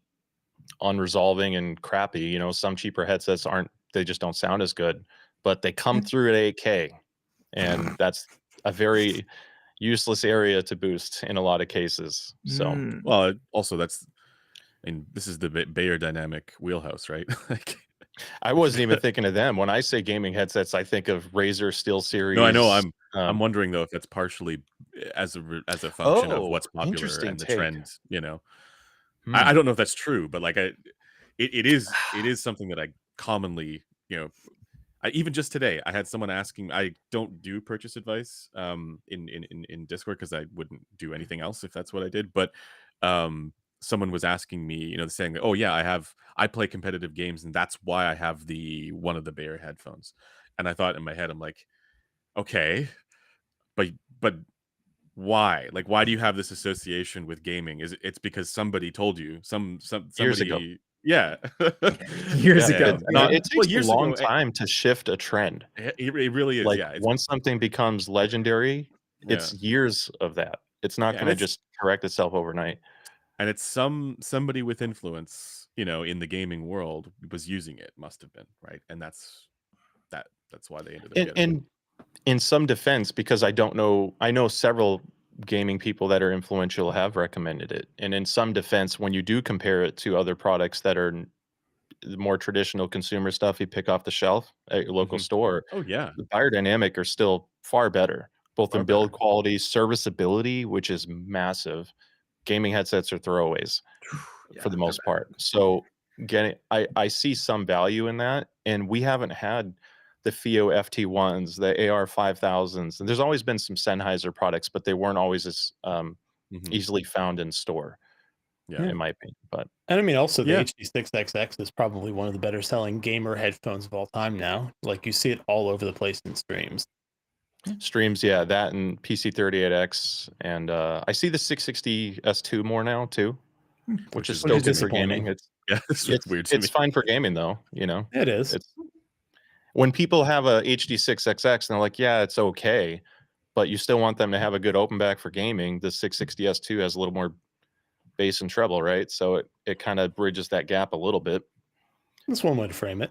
unresolving and crappy. Some cheaper headsets they just don't sound as good, but they come through at 8K, and that's a very useless area to boost in a lot of cases. So Mm. Well, also this is the Bayer dynamic wheelhouse, right? Like, I wasn't even thinking of them. When I say gaming headsets, I think of Razer Steel Series. no, I know. I'm wondering though if that's partially as a function of what's popular interesting and the take. trend. Hmm. I don't know if that's true, but like it is something that I commonly, even just today I had someone asking. I don't do purchase advice in Discord, because I wouldn't do anything else if that's what I did. But someone was asking me, saying, "Oh yeah, I play competitive games, and that's why I have one of the Bayer headphones." And I thought in my head, I'm like, okay, but why? Like, why do you have this association with gaming? It's because somebody told you Years ago. somebody. Yeah. Years Yeah, ago. it takes years a long ago, time to shift a trend. it really is. Like Yeah. once something becomes legendary, it's Yeah. years of that. It's not Yeah, going to just correct itself overnight. And it's somebody with influence, in the gaming world was using it, must have been, right? And that's why they ended up getting it. And in some defense, because I know several gaming people that are influential have recommended it. And in some defense, when you do compare it to other products that are the more traditional consumer stuff you pick off the shelf at your local store, Oh yeah. the Biodynamic are still far better, both Far in build better. quality, serviceability, which is massive. Gaming headsets are throwaways Yeah, for the they're most part. So I see some value in that, and we haven't had the FIO FT1s, the AR5000s, and there's always been some Sennheiser products, but they weren't always as easily found in store, Yeah. in my opinion. But And I mean, also the Yeah. HD6XX is probably one of the better selling gamer headphones of all time now. Like you see it all over the place in streams. streams, yeah, that and PC38X, and I see the 660 S2 more now too, which is still good for disappointing. gaming. Yeah, it's weird to me. It's fine for gaming though, It is. It's when people have a HD6XX and they're like, yeah, it's okay, but you still want them to have a good open back for gaming. The 660 S2 has a little more bass and treble, right? So it kind of bridges that gap a little bit. That's one way to frame it.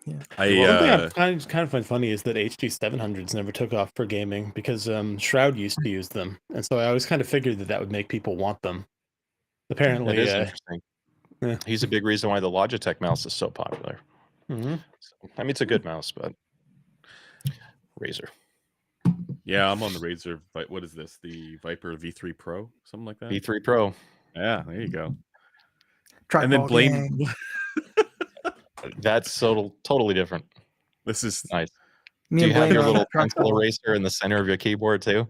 Yeah. One thing I kind of find funny is that HD700s never took off for gaming because Shroud used to use them, and so I always kind of figured that would make people want them. Apparently, That is interesting. Yeah. He's a big reason why the Logitech mouse is so popular. So, I mean, it's a good mouse, but Razer. Yeah, I'm on the Razer. What is this? The Viper V3 Pro, something like that. V3 Pro. Yeah, there you go. Trackball And then Blaine. gang. That's totally different. This is Nice. Me Do and you have Blaine your are on little that pencil trackball. eraser in the center of your keyboard too?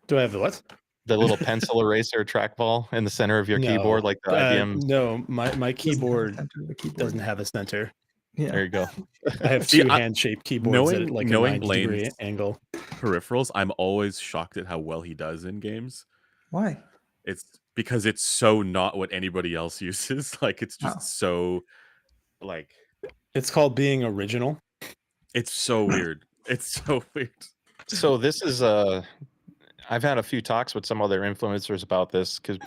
do I have the what? The little pencil eraser trackball in the center of your keyboard, like the IBM. No, my Doesn't have a keyboard center of the keyboard. doesn't have a center. Yeah. There you go. I have See, two hand-shaped keyboards at like a knowing 90-degree Blaine's angle. peripherals, I'm always shocked at how well he does in games. Why? It's because it's so not what anybody else uses. Like it's just so like It's called being original. it's so weird. It's so weird. So this is I've had a few talks with some other influencers about this, because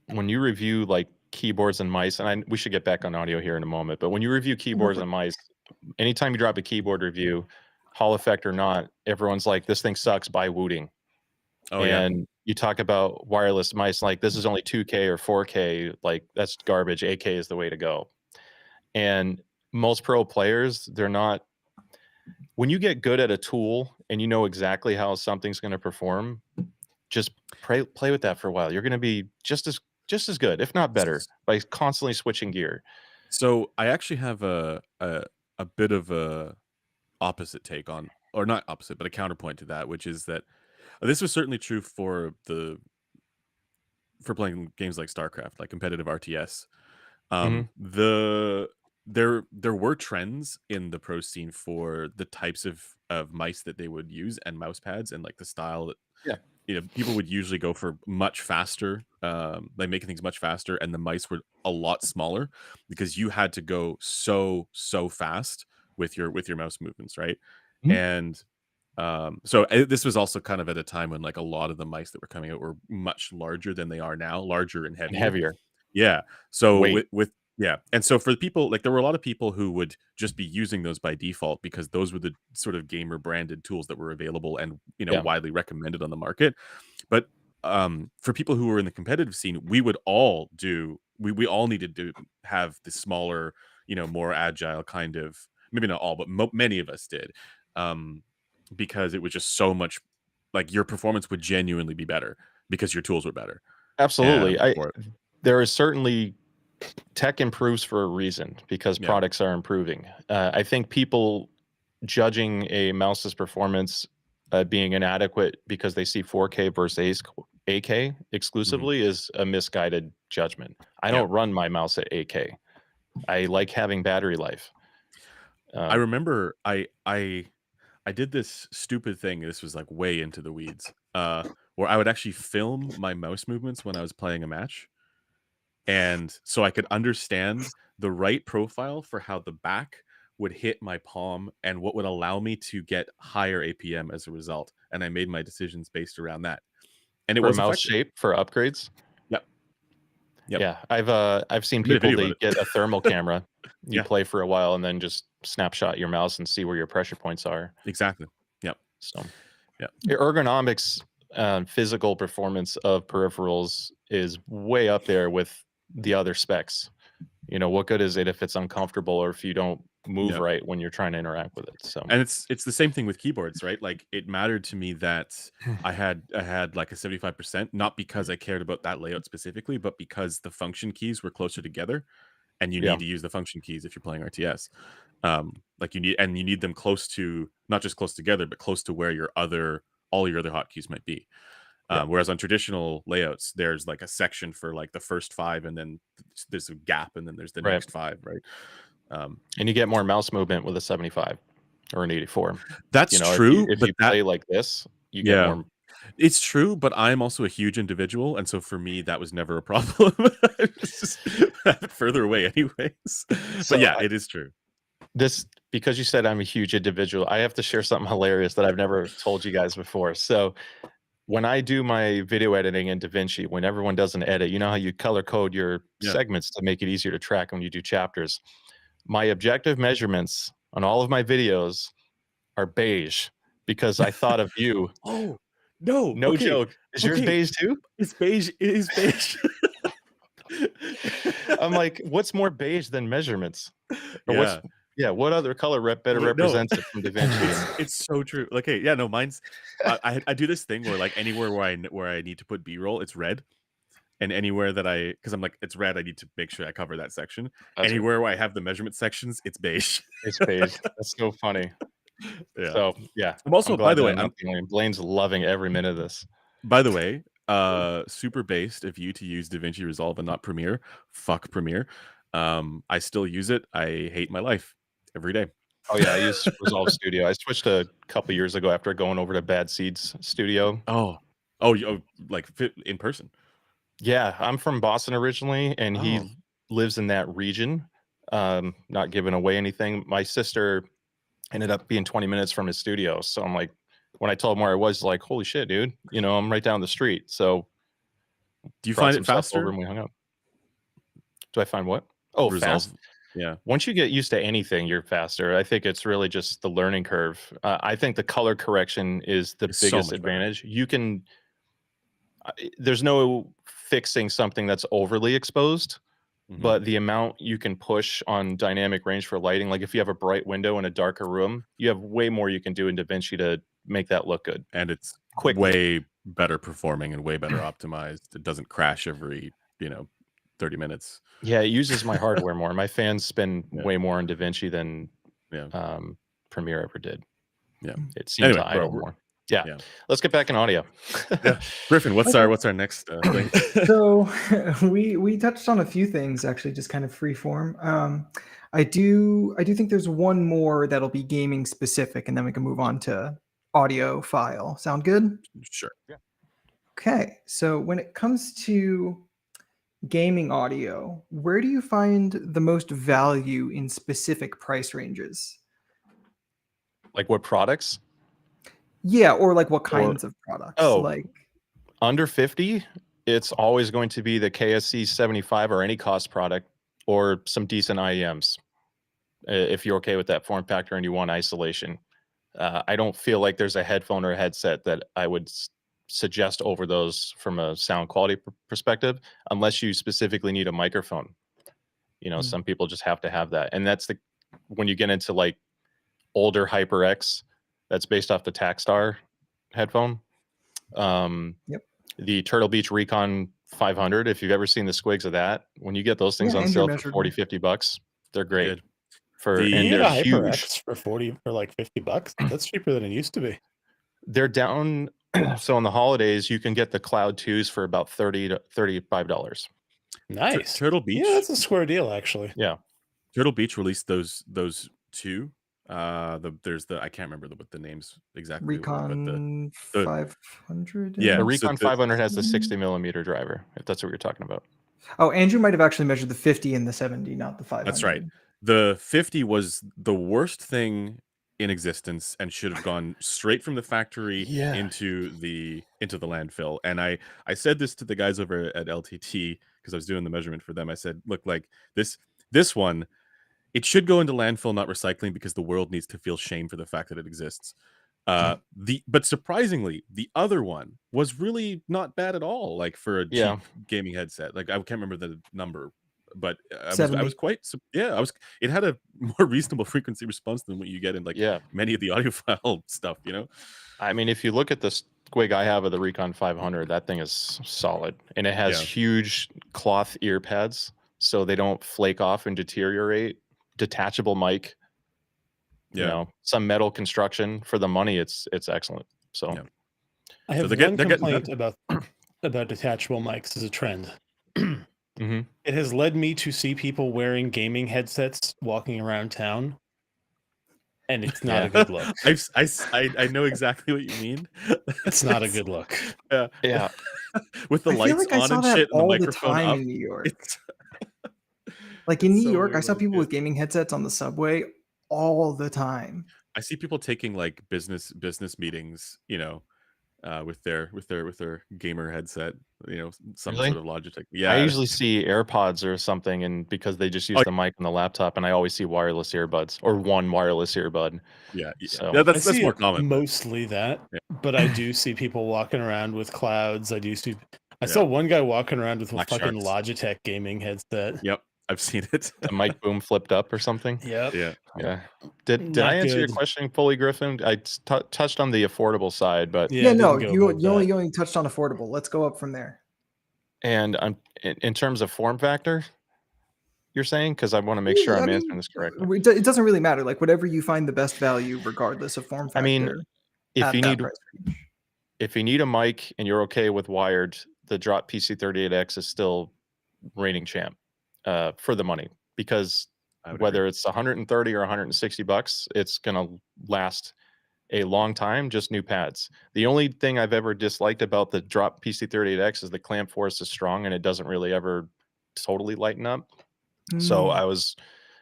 when you review like keyboards and mice, and we should get back on audio here in a moment, but when you review keyboards and mice, anytime you drop a keyboard review, Hall effect or not, everyone's like, this thing sucks, buy Wooting. Oh And you talk about wireless mice, like this is only 2K or 4K, like that's garbage. 8K is the way to go. And most pro players, they're not. When you get good at a tool and you know exactly how something's going to perform, just play with that for a while. You're going to be just as good, if not better, by constantly switching gear. So I actually have a bit of a opposite take on, or not opposite, but a counterpoint to that, which is that this was certainly true for playing games like StarCraft, like competitive RTS. There were trends in the pro scene for the types of mice that they would use and mouse pads, and like the style that people would usually go for much faster, like making things much faster, and the mice were a lot smaller because you had to go so fast with your mouse movements, right? And so this was also kind of at a time when like a lot of the mice that were coming out were much larger than they are now, larger and heavier. Yeah. So with and so for the people, like there were a lot of people who would just be using those by default because those were the sort of gamer branded tools that were available and widely recommended on the market. But for people who were in the competitive scene, we would all we all needed to have the smaller, more agile kind of, maybe not all, but many of us did, because it was just so much, like your performance would genuinely be better because your tools were better. Absolutely. There is certainly tech improves for a reason, because products are improving. I think people judging a mouse's performance being inadequate because they see 4K versus 8K exclusively is a misguided judgment. I don't run my mouse at 8K. I like having battery life. I remember I did this stupid thing. This was like way into the weeds, where I would actually film my mouse movements when I was playing a match. And so I could understand the right profile for how the back would hit my palm and what would allow me to get higher APM as a result. And I made my decisions based around that. And it was mouse effective. shape for upgrades. Yep. Yeah, I've seen people get a thermal camera. You play for a while and then just snapshot your mouse and see where your pressure points are. Exactly. Yep. So, the ergonomics, physical performance of peripherals is way up there with the other specs. What good is it if it's uncomfortable or if you don't move right when you're trying to interact with it? So, and it's the same thing with keyboards, right? Like it mattered to me that I had like a 75%, not because I cared about that layout specifically, but because the function keys were closer together, and you need to use the function keys if you're playing RTS. Like you need them close to, not just close together, but close to where all your other hotkeys might be. Whereas on traditional layouts, there's like a section for like the first 5, and then there's a gap, and then there's the next 5, right? And you get more mouse movement with a 75 or an 84. That's true. If you play like this, you get more. It's true, but I'm also a huge individual, and so for me, that was never a problem. Just further away, anyways. But it is true. Because you said I'm a huge individual, I have to share something hilarious that I've never told you guys before. So when I do my video editing in DaVinci, when everyone does an edit, you know how you color code your segments to make it easier to track when you do chapters. My objective measurements on all of my videos are beige because I thought of you. Oh, no joke. Is yours beige too? It's beige. It is beige. I'm like, what's more beige than measurements? What other color represents it from DaVinci? It's so true. Like, hey, mine's. I do this thing where like anywhere where I need to put B-roll, it's red, and anywhere that because I'm like it's red, I need to make sure I cover that section. Anywhere where I have the measurement sections, it's beige. It's beige. That's so funny. Yeah. So I'm also, by the way, Blaine's loving every minute of this. By the way, super based of you to use DaVinci Resolve and not Premiere. Fuck Premiere. I still use it. I hate my life every day. Oh yeah, I use Resolve Studio. I switched a couple years ago after going over to Bad Seeds Studio. Oh, like fit in person. Yeah, I'm from Boston originally, and Oh. he lives in that region. Not giving away anything. My sister ended up being 20 minutes from his studio, so I'm like, when I told him where I was, like, holy shit, dude, you know, I'm right down the street. So Do you brought find some it stuff over faster? and we hung out. Do I find what? Oh, Resolve. fast. Yeah. Once you get used to anything, you're faster. I think it's really just the learning curve. I think the color correction is the It's so biggest much better. advantage. You can, there's no fixing something that's overly exposed, Mhm. but the amount you can push on dynamic range for lighting, like if you have a bright window in a darker room, you have way more you can do in DaVinci to make that look good. And it's Quickly. way better performing and way better optimized. It doesn't crash every 30 minutes. Yeah, it uses my hardware more. My fans spend Yeah. way more on DaVinci than Yeah. Premiere ever did. Yeah. It seems Anyway, to idle bro, more. Yeah. yeah. Let's get back in audio. Yeah. Griffin, what's our next thing? So we touched on a few things actually, just kind of free form. I do think there's one more that'll be gaming specific, and then we can move on to audio file. Sound good? Sure. Yeah. Okay. So when it comes to gaming audio, where do you find the most value in specific price ranges? Like what products? Yeah, or like what kinds of products? Oh. Like Under 50, it's always going to be the KSC 75 or any cost product or some decent IEMs. If you're okay with that form factor and you want isolation. I don't feel like there's a headphone or a headset that I would suggest over those from a sound quality perspective, unless you specifically need a microphone. You know, some people just have to have that. And that's when you get into like older HyperX, that's based off the Takstar headphone. Yep. The Turtle Beach Recon 500, if you've ever seen the squigs of that, when you get those things on Andrew sale for measured 40, them. 50 bucks, they're great. Good. And You they're get a huge. HyperX for 40 or like 50 bucks. That's cheaper than it used to be. They're down. So on the holidays, you can get the Cloud 2s for about $30 to $35. Nice. Turtle Beach. Yeah, that's a square deal, actually. Yeah. Turtle Beach released those two. There's the I can't remember what the names exactly were, but Recon the 500. Yeah, The so Recon the- 500 has the 60 millimeter driver, if that's what you're talking about. Oh, Andrew might have actually measured the 50 and the 70, not the 500. That's right. The 50 was the worst thing in existence and should have gone straight from the factory Yeah. into the landfill. And I said this to the guys over at LTT because I was doing the measurement for them. I said, look, like this one, it should go into landfill, not recycling, because the world needs to feel shame for the fact that it exists. But surprisingly, the other one was really not bad at all. Like for a cheap gaming headset, like I can't remember the number, but I was quite it had a more reasonable frequency response than what you get in like many of the audiophile stuff. You know, I mean, if you look at the squig I have of the Recon 500, that thing is solid, and it has huge cloth ear pads, so they don't flake off and deteriorate. Detachable mic. You know, some metal construction for the money. It's excellent. So I have one complaint about detachable mics as a trend. It has led me to see people wearing gaming headsets walking around town, and it's not a good look. I know exactly what you mean. It's not a good look. Yeah. With the lights on and shit, and the microphone up. In New York. Like in New York, I saw people with gaming headsets on the subway all the time. I see people taking like business meetings, you know, with their gamer headset, you know, some sort of Logitech. Yeah, I usually see AirPods or something, and because they just use the mic on the laptop, and I always see wireless earbuds or one wireless earbud. Yeah, that's more common. Mostly that, but I do see people walking around with clouds. I saw one guy walking around with a fucking Logitech gaming headset. Yep. I've seen it. The mic boom flipped up or something. Yeah. Did I answer your question fully, Griffin? I touched on the affordable side, but you only touched on affordable. Let's go up from there. And in terms of form factor, you're saying, because I want to make sure I'm answering this correctly. It doesn't really matter. Like whatever you find the best value, regardless of form factor. I mean, if you need if you need a mic and you're okay with wired, the drop PC38X is still reigning champ for the money, because I would whether agree. it's 130 or 160 bucks, it's gonna last a long time. Just new pads. The only thing I've ever disliked about the drop PC38X is the clamp force is strong and it doesn't really ever totally lighten up. So Mm.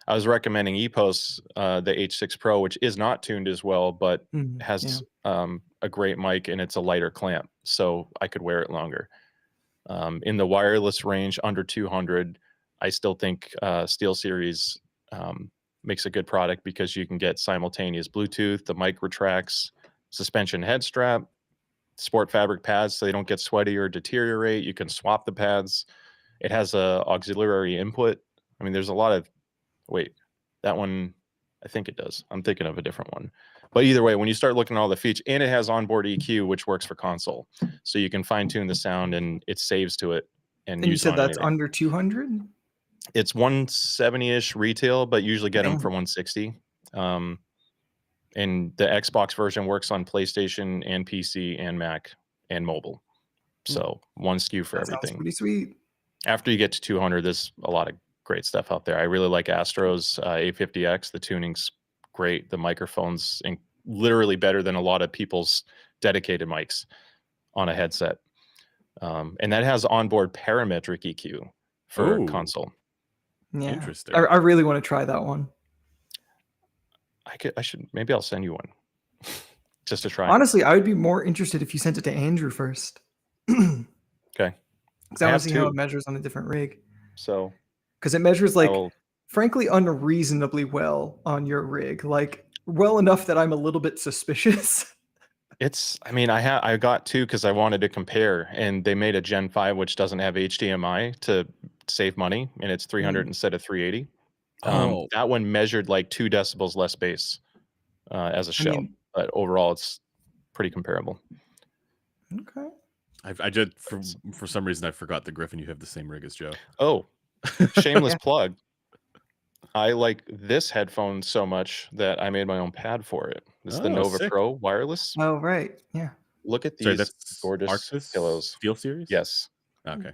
I was recommending EPOS, the H6 Pro, which is not tuned as well, but Yeah. has a great mic and it's a lighter clamp, so I could wear it longer. In the wireless range under 200, I still think SteelSeries makes a good product, because you can get simultaneous Bluetooth, the mic retracts, suspension head strap, sport fabric pads so they don't get sweaty or deteriorate. You can swap the pads. It has a auxiliary input. I mean, there's a lot of, wait, that one, I think it does. I'm thinking of a different one. But either way, when you start looking at all the features, and it has onboard EQ, which works for console. So you can fine tune the sound and it saves to it and And you use it said on that's anything. under 200? It's 170-ish retail, but usually get them Damn. for 160. And the Xbox version works on PlayStation and PC and Mac and mobile. So one SKU for That sounds everything. pretty sweet. After you get to 200, there's a lot of great stuff out there. I really like Astro's A50X. The tuning's great. The microphone's literally better than a lot of people's dedicated mics on a headset. And that has onboard parametric EQ for Ooh. console. Yeah. Interesting. I really want to try that one. I should, maybe I'll send you one just to try. Honestly, I would be more interested if you sent it to Andrew first. Okay. Because I want to see how it measures on a different rig. So, because it measures like, will, frankly, unreasonably well on your rig, like well enough that I'm a little bit suspicious. It's, I mean, I got two because I wanted to compare, and they made a Gen 5 which doesn't have HDMI to save money, and it's 300 instead of 380. Oh. That one measured like 2 decibels less bass as a shell, but overall it's pretty comparable. Okay. I did for some reason I forgot the Griffin. You have the same rig as Joe. Oh, shameless plug. I like this headphone so much that I made my own pad for it. It's the Nova sick. Pro wireless. Oh, right. Yeah. Look at these Sorry, that's gorgeous Arctis pillows. Steel Series? Yes. Okay.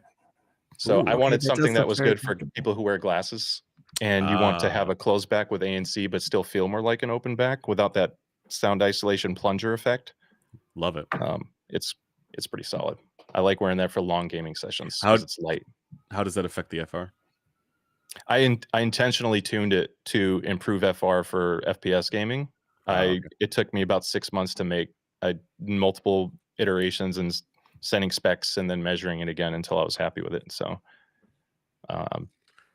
So Ooh, I wanted that something does that look was very good for comfortable. people who wear glasses, and you want to have a closed back with ANC but still feel more like an open back without that sound isolation plunger effect. Love it. It's pretty solid. I like wearing that for long gaming sessions because it's light. How does that affect the FR? I intentionally tuned it to improve FR for FPS gaming. Okay. It took me about 6 months to make multiple iterations and sending specs and then measuring it again until I was happy with it. So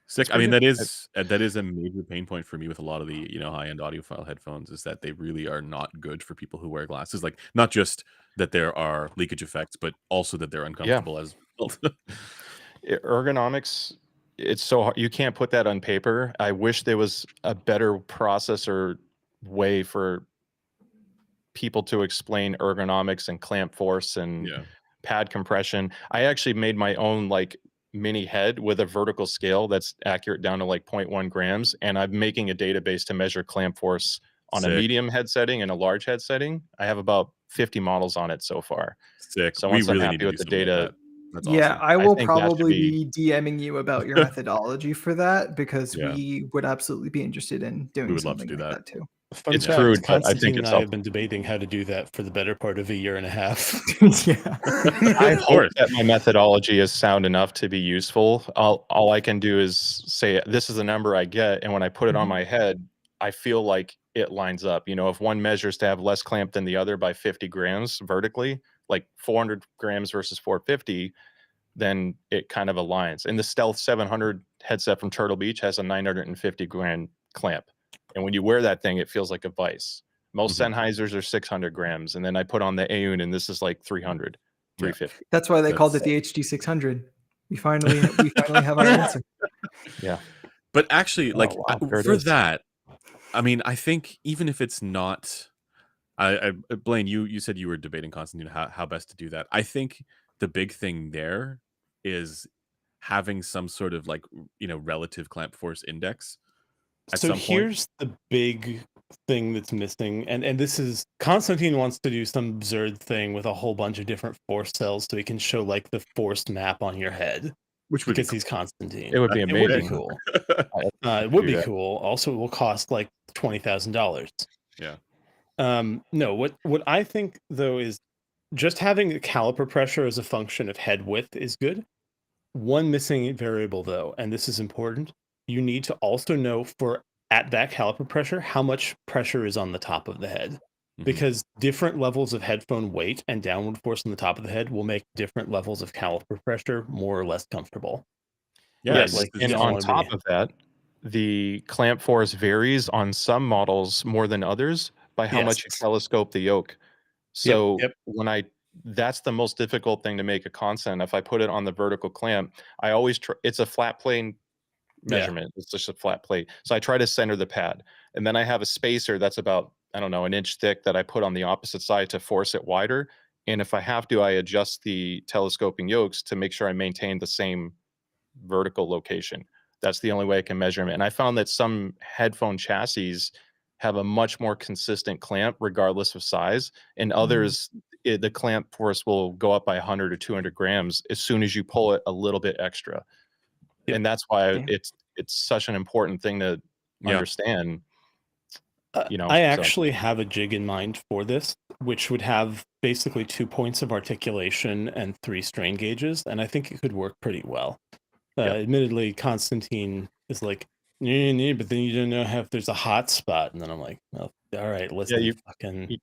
sick. I mean, that is a major pain point for me with a lot of the high-end audiophile headphones, is that they really are not good for people who wear glasses. Like, not just that there are leakage effects, but also that they're uncomfortable as well. Ergonomics, it's so hard. You can't put that on paper. I wish there was a better process or way for people to explain ergonomics and clamp force and pad compression. I actually made my own like mini head with a vertical scale that's accurate down to like 0.1 grams, and I'm making a database to measure clamp force on a medium head setting and a large head setting. I have about 50 models on it so far. Sick. So once I'm happy with the data, that's yeah, awesome. I will probably be DMing you about your methodology for that, because we would absolutely be interested in doing something like that too. It's crude, but I think Constantine and I have been debating how to do that for the better part of a year and a half. I hope that my methodology is sound enough to be useful. All I can do is say, this is the number I get, and when I put it on my head, I feel like it lines up. If one measures to have less clamp than the other by 50 grams vertically, like 400 grams versus 450, then it kind of aligns. And the Stealth 700 headset from Turtle Beach has a 950 gram clamp. And when you wear that thing, it feels like a vice. Most Sennheisers are 600 grams. And then I put on the Aoun, and this is like 300, 350. That's why they called it the HD 600. We finally have our answer. Yeah. But actually, for that, I mean, I think even if it's not, Blaine, you said you were debating Constantine how best to do that. I think the big thing there is having some sort of relative clamp force index. So here's the big thing that's missing, and this is Constantine wants to do some absurd thing with a whole bunch of different force cells so he can show like the force map on your head Which would be because he's Constantine. It would be It would be amazing. cool. I It would do be that. cool. Also, it will cost like $20,000. Yeah. No, what I think though is just having a caliper pressure as a function of head width is good. One missing variable though, and this is important, you need to also know for at that caliper pressure how much pressure is on the top of the head. Mhm. Because different levels of headphone weight and downward force on the top of the head will make different levels of caliper pressure more or less comfortable. Yeah. Yes, like, and you don't on wanna top be- of that, the clamp force varies on some models more than others by how much you Yes. telescope the yoke. So yep. that's the most difficult thing to make a constant. If I put it on the vertical clamp, I always it's a flat plane Yeah. measurement. It's just a flat plate. So I try to center the pad. And then I have a spacer that's about, I don't know, an inch thick that I put on the opposite side to force it wider. And if I have to, I adjust the telescoping yokes to make sure I maintain the same vertical location. That's the only way I can measure them. And I found that some headphone chassis have a much more consistent clamp regardless of size, and others the clamp force will go up by 100 or 200 grams as soon as you pull it a little bit extra. Yep. And that's why Okay. it's such an important thing to Yeah. understand. I actually have a jig in mind for this, which would have basically 2 points of articulation and 3 strain gauges, and I think it could work pretty well. Admittedly, Constantine is like, "Nee, but then you don't know if there's a hot spot," and then I'm like, "Well, all right, listen, fucking."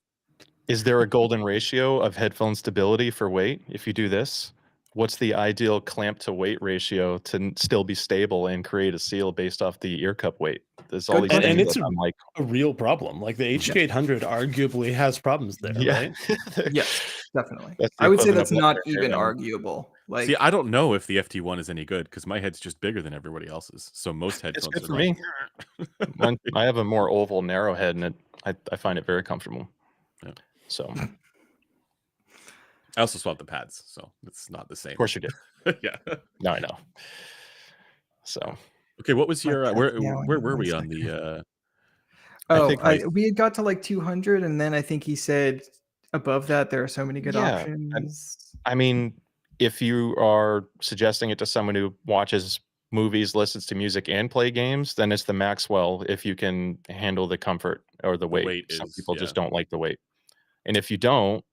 Is there a golden ratio of headphone stability for weight? If you do this, what's the ideal clamp to weight ratio to still be stable and create a seal based off the ear cup weight? There's all Good these question. And things it's that I'm like, a real problem. Like the HK800 arguably has problems there, right? Yes, definitely. That's the I would say equivalent that's of not left-hair even hairband. arguable. Like, See, I don't know if the FT1 is any good because my head's just bigger than everybody else's. So most It's headphones good are for like, me. I have a more oval, narrow head, and I find it very comfortable. Yeah. So, I also swapped the pads, so it's not the same. of course you did. Yeah. No, I know. So, Okay, what was your that's where now where were one we on second. the We had got to like 200, and then I think he said above that there are so many good Yeah, options. I mean, if you are suggesting it to someone who watches movies, listens to music, and play games, then it's the Maxwell if you can handle the comfort or the weight. weight Some is- people yeah. just don't like the weight. And if you don't,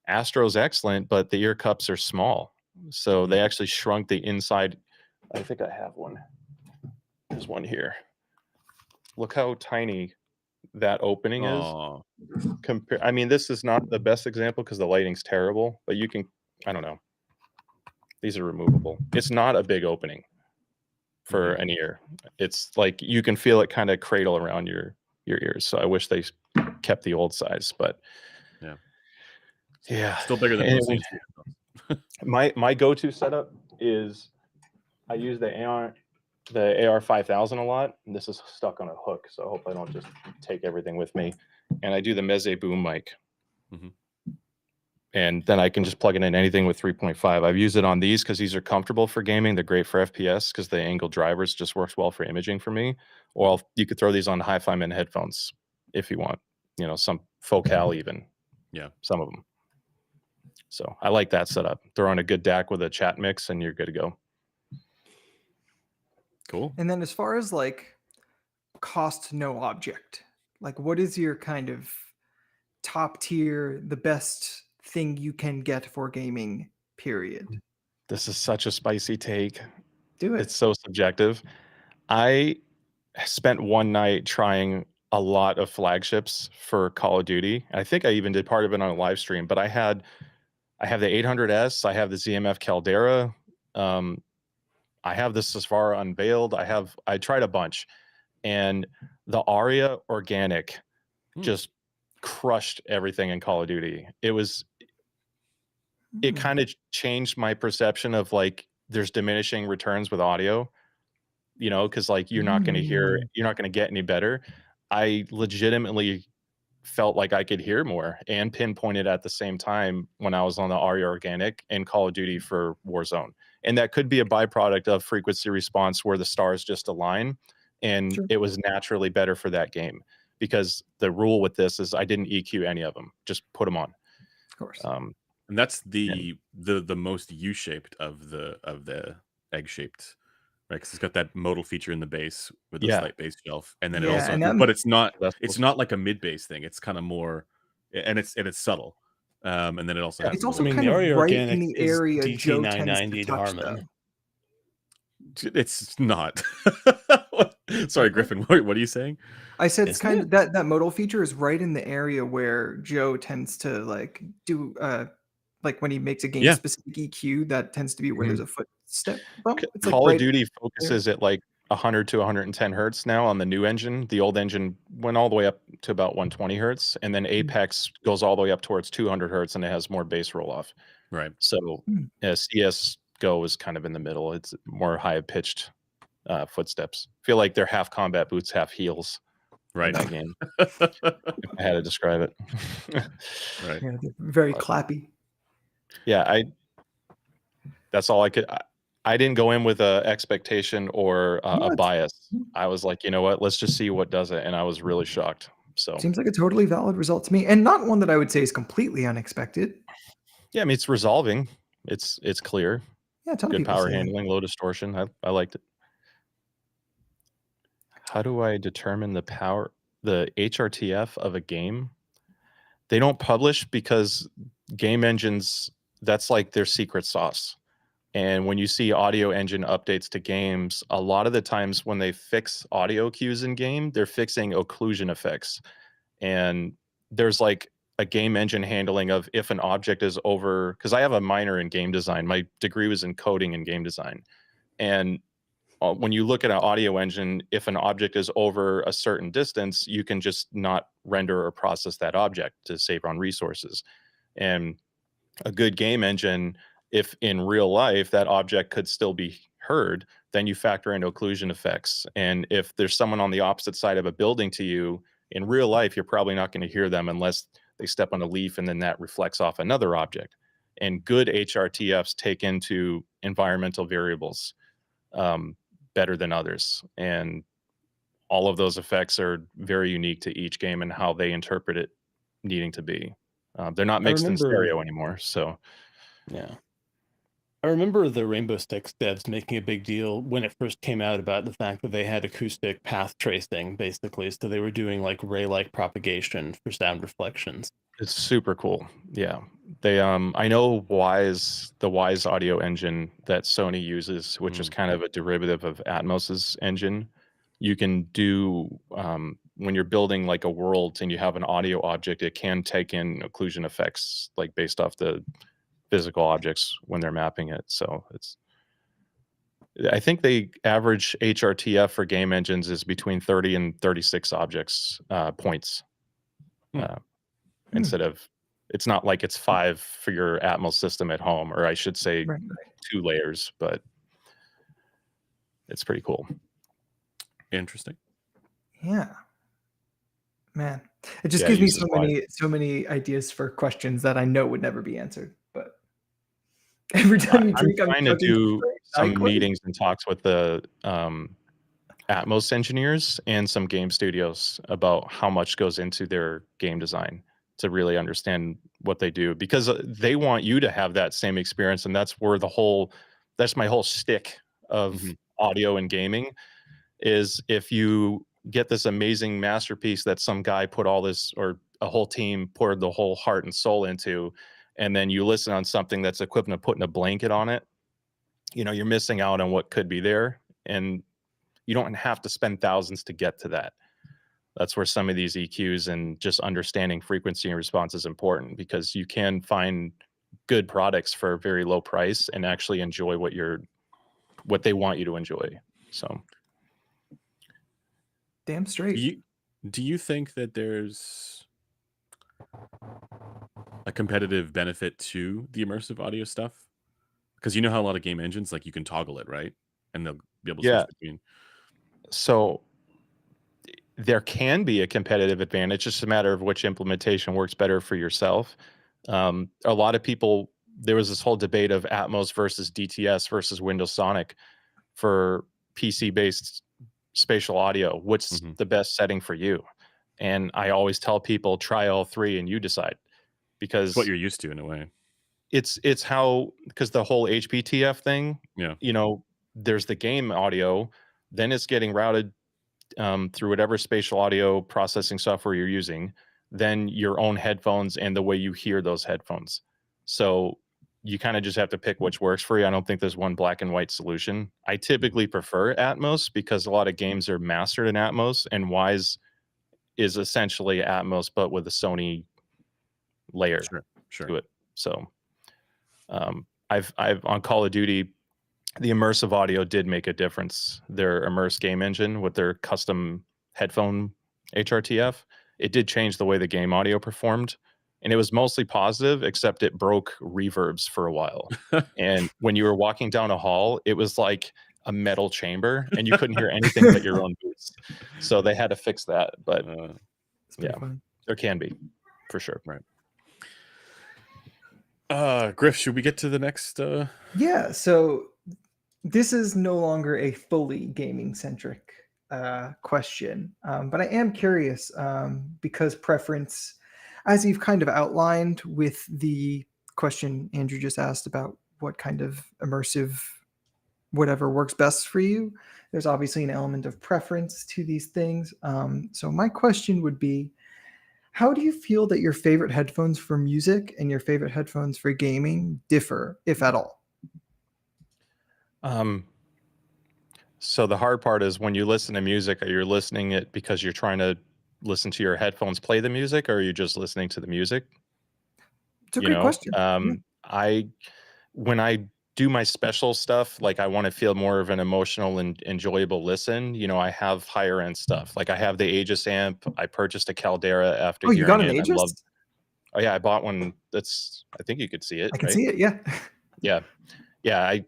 Astro's excellent, but the ear cups are small. So they actually shrunk the inside. I think I have one. There's one here. Look how tiny that opening is. Aw. I mean, this is not the best example because the lighting's terrible, but you can, I don't know. These are removable. It's not a big opening for an ear. It's like you can feel it kind of cradle around your ears. So I wish they kept the old size, but yeah, Still bigger than most USB headphones. my go-to setup is I use the AR 5000 a lot. And this is stuck on a hook, so I hope I don't just take everything with me. And I do the Meze boom mic. Mhm. And then I can just plug it in anything with 3.5. I've used it on these because these are comfortable for gaming. They're great for FPS because the angle drivers just works well for imaging for me. Or you could throw these on hi-fi min headphones if you want. You know, some Focal even. Yeah. Some of them. So I like that setup. Throw on a good DAC with a chat mix and you're good to go. Cool. And then as far as like cost no object, like what is your kind of top tier, the best thing you can get for gaming, period? This is such a spicy take. Do it. It's so subjective. I spent one night trying a lot of flagships for Call of Duty. I think I even did part of it on a live stream, but I have the 800S, I have the ZMF Caldera, I have the Safari Unveiled, I tried a bunch, and the Aria Organic just crushed everything in Call of Duty. It kind of changed my perception of like there's diminishing returns with audio, you know, because like you're not going to get any better. I legitimately felt like I could hear more and pinpoint it at the same time when I was on the Aria Organic and Call of Duty for Warzone. And that could be a byproduct of frequency response where the stars just align and it was naturally better for that game. because the rule with this is I didn't EQ any of them, just put them on. Of course. And that's the most U-shaped of the egg-shaped, right? Because it's got that modal feature in the bass with the slight bass shelf, and then it also, but it's not like a mid bass thing. It's kind of more, and it's subtle. And then it also has. It's also I mean, kind the of Audio right in Organic the is area Joe tends to DT990 to touch, Harman. though. It's not. Sorry, Griffin. What are you saying? I said it's Isn't kind it? of that modal feature is right in the area where Joe tends to like do like when he makes a game specific EQ, that tends to be where there's a footstep bump. It's like Call right of Duty focuses at like 100 to 110 hertz now on the new engine. The old engine went all the way up to about 120 hertz, and then Apex goes all the way up towards 200 hertz, and it has more bass roll off. Right. So CS:GO is kind of in the middle. It's more high pitched footsteps. Feel like they're half combat boots, half heels. Right. In that game. If I had to describe it. Right. Yeah, they're very clappy. Yeah, that's all I could. I didn't go in with a expectation or a bias. I was like, you know what? Let's just see what does it, and I was really shocked. So seems like a totally valid result to me, and not one that I would say is completely unexpected. Yeah, I mean it's resolving. It's clear. Yeah, a ton of good people power say that. handling, low distortion. I liked it. How do I determine the HRTF of a game? They don't publish because game engines, that's like their secret sauce. And when you see audio engine updates to games, a lot of the times when they fix audio cues in game, they're fixing occlusion effects. And there's like a game engine handling of if an object is over, because I have a minor in game design. My degree was in coding and game design. And when you look at an audio engine, if an object is over a certain distance, you can just not render or process that object to save on resources. And a good game engine, if in real life that object could still be heard, then you factor in occlusion effects. And if there's someone on the opposite side of a building to you, in real life, you're probably not going to hear them unless they step on a leaf and then that reflects off another object. And good HRTFs take into environmental variables better than others. And all of those effects are very unique to each game and how they interpret it needing to be. They're not mixed in stereo anymore. So, yeah. I remember the Rainbow Six devs making a big deal when it first came out about the fact that they had acoustic path tracing, basically. So they were doing like ray-like propagation for sound reflections. It's super cool. Yeah. They I know the Wise audio engine that Sony uses, which is kind of a derivative of Atmos's engine. You can do when you're building like a world and you have an audio object, it can take in occlusion effects like based off the physical objects when they're mapping it. So I think the average HRTF for game engines is between 30 and 36 objects points. Instead of, it's not like it's 5 for your Atmos system at home, or I should say 2 layers, but it's pretty cool. Interesting. Yeah. Man, it just gives me so many ideas for questions that I know would never be answered. But every time you drink, I'm trying to do some meetings and talks with the Atmos engineers and some game studios about how much goes into their game design to really understand what they do, because they want you to have that same experience. And that's where that's my whole shtick of audio and gaming is if you get this amazing masterpiece that some guy put all this, or a whole team poured the whole heart and soul into, and then you listen on something that's equivalent to putting a blanket on it, you're missing out on what could be there. And you don't have to spend thousands to get to that. That's where some of these EQs and just understanding frequency and response is important, because you can find good products for a very low price and actually enjoy what they want you to enjoy. So damn straight. Do you think that there's a competitive benefit to the immersive audio stuff? Because how a lot of game engines, like you can toggle it, right? And they'll be able to switch between. So there can be a competitive advantage, just a matter of which implementation works better for yourself. A lot of people, there was this whole debate of Atmos versus DTS versus Windows Sonic for PC-based spatial audio. What's the best setting for you? And I always tell people try all three and you decide, because It's what you're used to in a way. it's how, because the whole HPTF thing, Yeah. there's the game audio, then it's getting routed through whatever spatial audio processing software you're using, then your own headphones and the way you hear those headphones. So you kind of just have to pick which works for you. I don't think there's one black and white solution. I typically prefer Atmos because a lot of games are mastered in Atmos, and Wise is essentially Atmos but with a Sony layer Sure. to it. So I've on Call of Duty, the immersive audio did make a difference. Their immerse game engine with their custom headphone HRTF, it did change the way the game audio performed, and it was mostly positive, except it broke reverbs for a while. And when you were walking down a hall, it was like a metal chamber, and you couldn't hear anything but your own boots. So they had to fix that. But yeah, fun. there can be, for sure. Right. Griff, should we get to the next? Yeah. So this is no longer a fully gaming centric question, but I am curious because preference, as you've kind of outlined with the question Andrew just asked about what kind of immersive whatever works best for you, there's obviously an element of preference to these things. So my question would be, how do you feel that your favorite headphones for music and your favorite headphones for gaming differ, if at all? So the hard part is when you listen to music, are you listening it because you're trying to listen to your headphones play the music, or are you just listening to the music? It's a great question. When I do my special stuff, like I want to feel more of an emotional and enjoyable listen, I have higher end stuff. Like I have the Aegis amp. I purchased a Caldera after You got hearing an it. Aegis? Oh yeah, I bought one. I think you could see it. I can right? see it. Yeah. Yeah.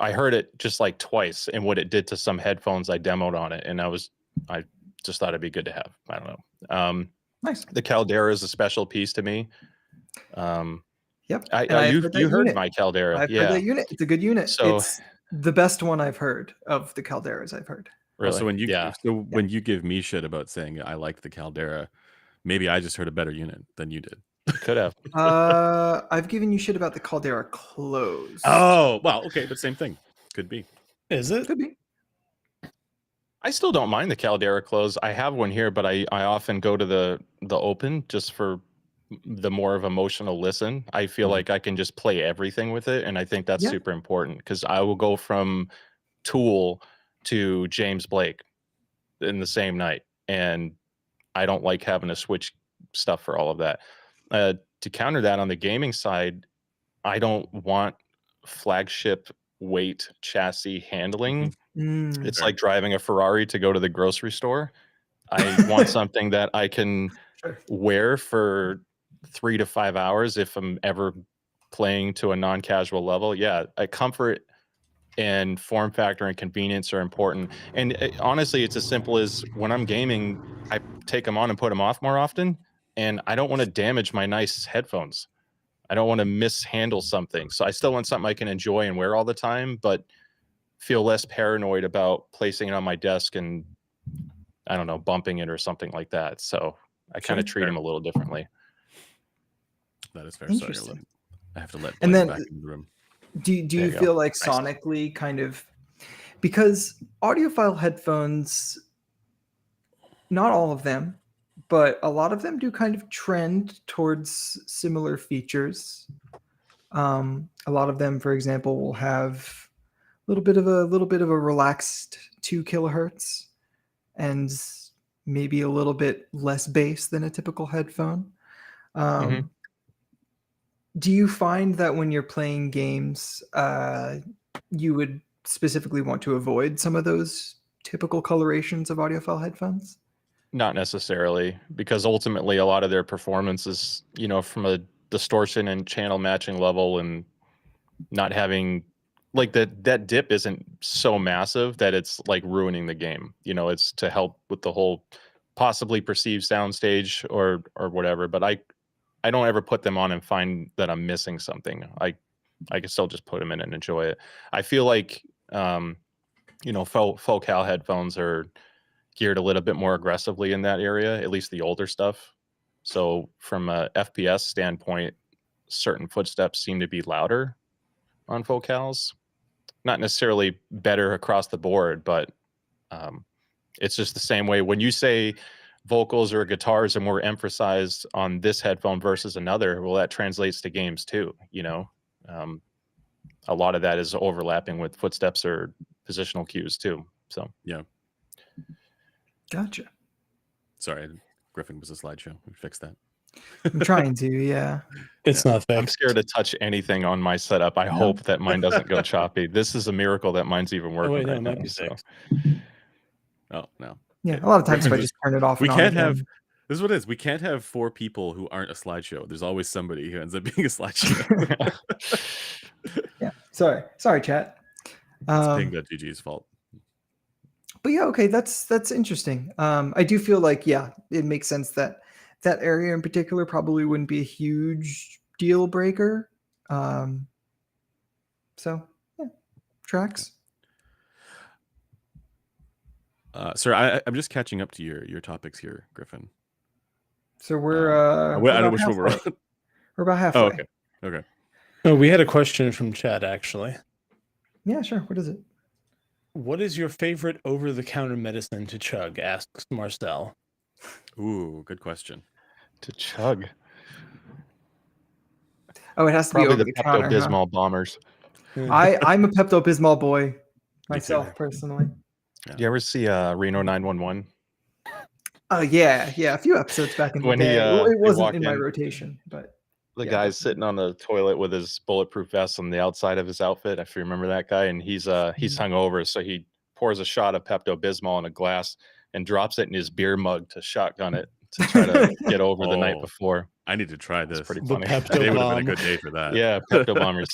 I heard it just like twice, and what it did to some headphones I demoed on it, and I just thought it'd be good to have. I don't know. Nice. The Caldera is a special piece to me. Yep. You heard my Caldera. I've heard that unit. It's a good unit. So it's the best one I've heard of the Calderas I've heard. Really? So when you give me shit about saying I like the Caldera, maybe I just heard a better unit than you did. Could have. I've given you shit about the Caldera closed. Oh, well, okay, but same thing. Could be. Is it? Could be. I still don't mind the Caldera close. I have one here, but I often go to the open just for the more of emotional listen. I feel like I can just play everything with it, and I think that's super important, because I will go from Tool to James Blake in the same night, and I don't like having to switch stuff for all of that. To counter that, on the gaming side, I don't want flagship weight chassis handling. It's like driving a Ferrari to go to the grocery store. I want something that I can wear for 3 to 5 hours if I'm ever playing to a non-casual level. Yeah, comfort and form factor and convenience are important. And honestly, it's as simple as when I'm gaming, I take them on and put them off more often, and I don't want to damage my nice headphones. I don't want to mishandle something. So I still want something I can enjoy and wear all the time, but feel less paranoid about placing it on my desk and, I don't know, bumping it or something like that. So I kind of treat them a little differently. That is fair. Sorry, I have to let and Blaine then back in the room. Do you feel like sonically kind of, because audiophile headphones, not all of them, but a lot of them do kind of trend towards similar features. A lot of them, for example, will have a little bit of a relaxed 2 kilohertz and maybe a little bit less bass than a typical headphone. Do you find that when you're playing games, you would specifically want to avoid some of those typical colorations of audiophile headphones? Not necessarily, because ultimately a lot of their performance is, from a distortion and channel matching level, and not having like that dip isn't so massive that it's like ruining the game. It's to help with the whole possibly perceived soundstage or whatever. But I don't ever put them on and find that I'm missing something. I can still just put them in and enjoy it. I feel like, faux cal headphones are, geared a little bit more aggressively in that area, at least the older stuff. So from a FPS standpoint, certain footsteps seem to be louder on vocals. Not necessarily better across the board, but it's just the same way. When you say vocals or guitars are more emphasized on this headphone versus another, well, that translates to games too, you know? A lot of that is overlapping with footsteps or positional cues too. So Yeah. Gotcha. Sorry, Griffin was a slideshow. We fixed that. I'm trying to, yeah. It's not fixed. I'm scared to touch anything on my setup. I hope that mine doesn't go choppy. This is a miracle that mine's even working wait, no, right it might now. be So. fixed. Oh no. Yeah, a lot of times if I just turn it off We and on can't have. again. This is what it is. We can't have 4 people who aren't a slideshow. There's always somebody who ends up being a slideshow. Yeah, sorry, chat. It's ping.gg's fault. But yeah, okay, that's interesting. I do feel like, yeah, it makes sense that that area in particular probably wouldn't be a huge deal breaker. So yeah, tracks. Sir, I'm just catching up to your topics here, Griffin. So we're I about know which one we're halfway. on. We're about halfway. Oh, okay. Okay. Oh, we had a question from chat actually. Yeah, sure. What is it? What is your favorite over-the-counter medicine to chug? Asks Marcel. Ooh, good question. To chug. Oh, it has to Probably be over the the counter. Huh? Pepto-Bismol bombers. I'm a Pepto-Bismol boy myself personally. Yeah. Do you ever see Reno 911? Oh yeah, a few episodes back in the When he, day. Well, it he wasn't walked in my in- rotation, but The yeah, guy's definitely. sitting on the toilet with his bulletproof vest on the outside of his outfit. If you remember that guy, and he's hungover, so he pours a shot of Pepto-Bismol in a glass and drops it in his beer mug to shotgun it to try to get over the night Oh. before. I need to try It's this. pretty The funny. Pepto Today would have been a bomb. good day for that. Yeah, Pepto bombers.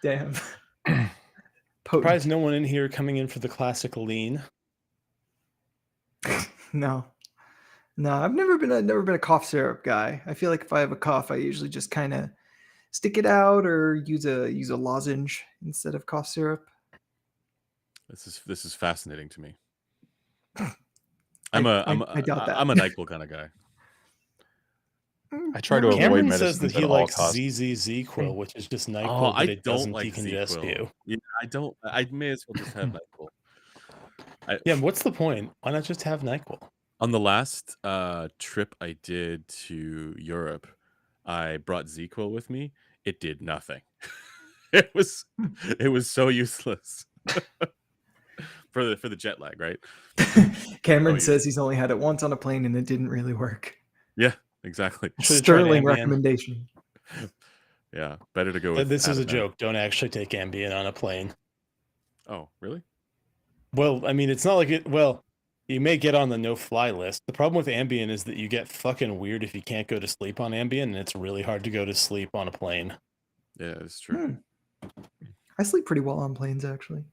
Damn. Surprised no one in here coming in for the classic lean. No, I've never been a cough syrup guy. I feel like if I have a cough, I usually just kind of stick it out or use a lozenge instead of cough syrup. This is fascinating to me. I I'm doubt that. I'm a NyQuil kind of guy. I try to avoid Cameron medicines says that at he all likes costs. ZZZ-Quil, which is just NyQuil, Oh, but I it don't doesn't like decongest ZQuil. you. Yeah, I don't. I may as well just have NyQuil. Yeah, what's the point? Why not just have NyQuil? On the last trip I did to Europe, I brought ZQuil with me. It did nothing. it was so useless for the jet lag, right? Cameron Oh, says he's only had it once on a plane and it didn't really work. Yeah, exactly. Should've tried Sterling Ambien. recommendation. Yeah, better to go with. This is a Ativan. joke. Don't actually take Ambien on a plane. Oh, really? Well, I mean, it's not like it. Well, you may get on the no-fly list. The problem with Ambien is that you get fucking weird if you can't go to sleep on Ambien, and it's really hard to go to sleep on a plane. Yeah, it's true. I sleep pretty well on planes, actually.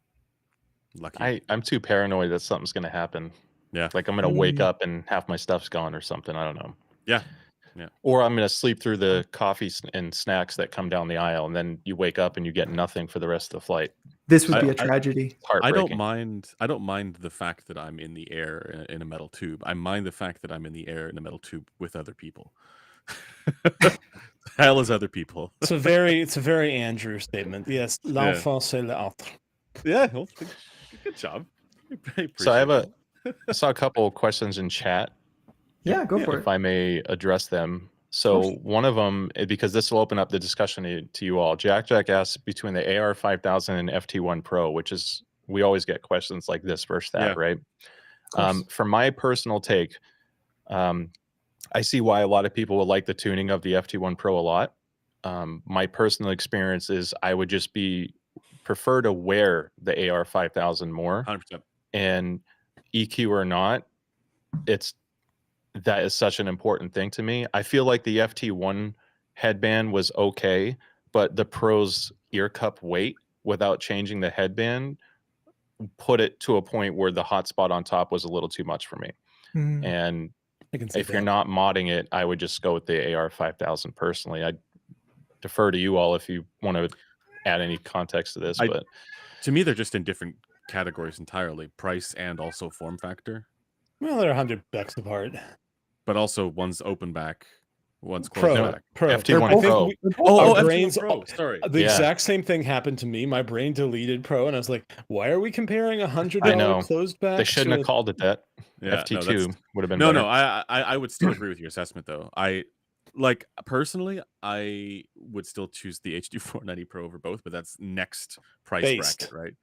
Lucky. I'm too paranoid that something's going to happen. Yeah. Like I'm going to wake up and half my stuff's gone or something. I don't know. Yeah. Or I'm going to sleep through the coffee and snacks that come down the aisle, and then you wake up and you get nothing for the rest of the flight. This would be a tragedy. It's heartbreaking. I don't mind the fact that I'm in the air in a metal tube. I mind the fact that I'm in the air in a metal tube with other people. Hell is other people. It's a very Andrew statement. Yes, l'enfant c'est l'autre. Yeah, well, good job. So I saw a couple of questions in chat. Yeah, go for it. If I may address them. So one of them, because this will open up the discussion to you all. Jack asks between the AR5000 and FT1 Pro, which is, we always get questions like this versus that, right? From my personal take, I see why a lot of people would like the tuning of the FT1 Pro a lot. My personal experience is I would just prefer to wear the AR5000 more. 100%. And EQ or not, that is such an important thing to me. I feel like the FT1 headband was okay, but the Pro's ear cup weight without changing the headband put it to a point where the hotspot on top was a little too much for me. And if you're not modding it, I would just go with the AR5000 personally. I defer to you all if you want to add any context to this. But to me, they're just in different categories entirely: price and also form factor. Well, they're $100 apart. But also one's open back, one's closed Pro, back. Pro. FT1 I think Pro. Oh, our FT1 brains. Pro. Sorry. The Yeah. exact same thing happened to me. My brain deleted Pro, and I was like, "Why are we comparing I $100 know. closed back?" They shouldn't have called it that. Yeah, no, that's FT2 would have been no, better. no. I would still agree with your assessment though. I like personally, I would still choose the HD 490 Pro over both, but that's next price Based. bracket, right?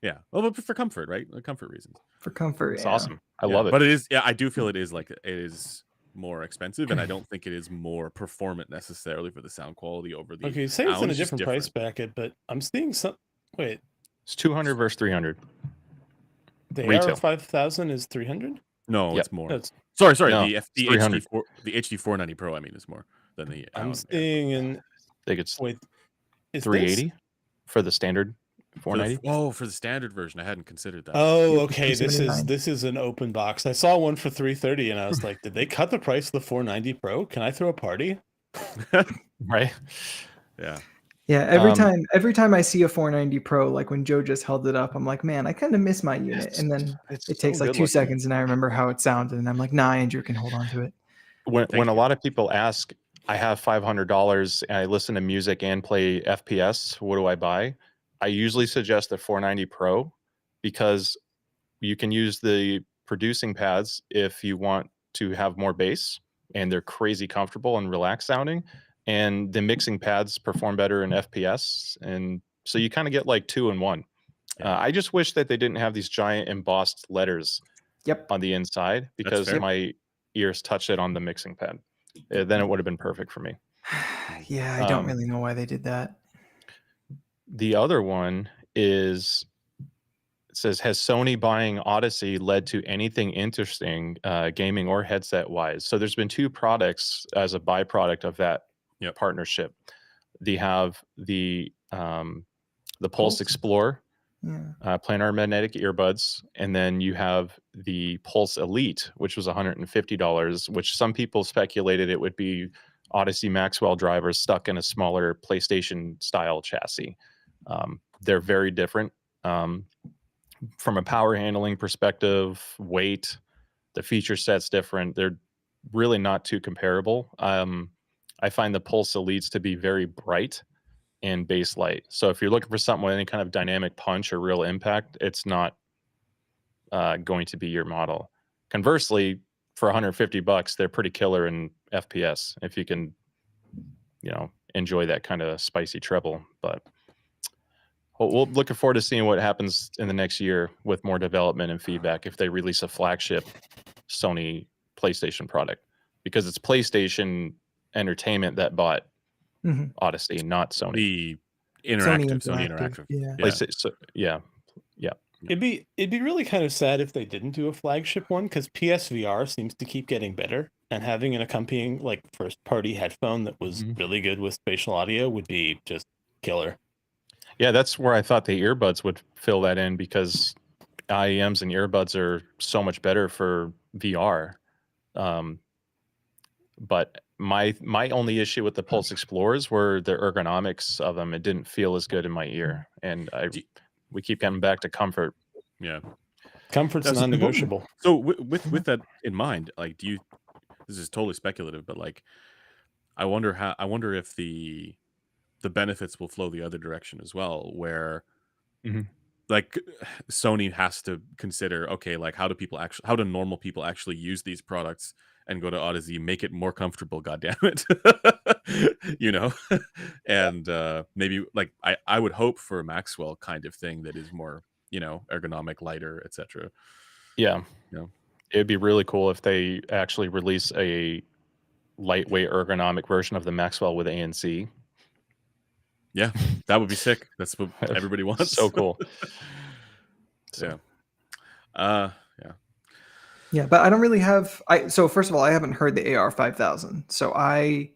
Yeah. Well, but for comfort, right? Comfort reasons. For comfort, It's yeah. awesome. I Yeah, love it. But it is. Yeah, I do feel it is like it is more expensive, and I don't think it is more performant necessarily for the sound quality over the. Okay, say it's sound. in a It's just different price bracket, but I'm seeing some. Wait, It's 200 versus 300. the Retail. AR5000 is 300. No, Yep. it's more. That's Sorry. No, The it's 300. the HD 490 Pro. I mean, is more than the. I'm seeing in. I think it's Wait, is this? 380 for the standard For the, 490. for the standard version, I hadn't considered that. Oh, Yeah, okay. This 279. is an open box. I saw one for 330, and I was like, did they cut the price of the 490 Pro? Can I throw a party? Right? Yeah. Yeah, every time I see a 490 Pro, like when Joe just held it up, I'm like, man, I kind of miss my unit. And then It's it takes so like good 2 looking. seconds, and I remember how it sounded, and I'm like, nah, Andrew can hold on to it. When a lot of people ask, I have $500 and I listen to music and play FPS, what do I buy? I usually suggest the 490 Pro because you can use the producing pads if you want to have more bass, and they're crazy comfortable and relaxed sounding. And the mixing pads perform better in FPS. And so you kind of get like 2 in 1. Yeah. I just wish that they didn't have these giant embossed letters Yep. on the inside because fair. my ears touched it on the mixing pad. Then it would have been perfect for me. Yeah, I don't really know why they did that. The other one is, it says, has Sony buying Odyssey led to anything interesting, gaming or headset wise? So there's been 2 products as a byproduct of that partnership. They have the Pulse Explorer, planar magnetic earbuds, and then you have the Pulse Elite, which was $150, which some people speculated it would be Odyssey Maxwell drivers stuck in a smaller PlayStation style chassis. They're very different. From a power handling perspective, weight, the feature set's different. They're really not too comparable. I find the Pulse Elites to be very bright and bass light. So if you're looking for something with any kind of dynamic punch or real impact, it's not going to be your model. Conversely, for $150, they're pretty killer in FPS if you can, enjoy that kind of spicy treble. But we're looking forward to seeing what happens in the next year with more development and feedback if they release a flagship Sony PlayStation product, because it's PlayStation Entertainment that bought Odyssey, not Sony. The interactive, Sony Interactive. Yeah. Yeah. It'd be really kind of sad if they didn't do a flagship one, because PSVR seems to keep getting better, and having an accompanying like first party headphone that was really good with spatial audio would be just killer. Yeah, that's where I thought the earbuds would fill that in, because IEMs and earbuds are so much better for VR. But my only issue with the Pulse Explorers were the ergonomics of them. It didn't feel as good in my ear, and we keep coming back to comfort. Yeah, comfort's non-negotiable. So with that in mind, like, this is totally speculative, but like, I wonder if the benefits will flow the other direction as well, where like Sony has to consider, okay, like how do normal people actually use these products and go to Odyssey, make it more comfortable, goddammit. And maybe like I would hope for a Maxwell kind of thing that is more, ergonomic, lighter, etc. Yeah. It'd be really cool if they actually release a lightweight ergonomic version of the Maxwell with ANC. Yeah, that would be sick. That's what everybody wants. So cool. Yeah, but I don't really have. So first of all, I haven't heard the AR5000, so I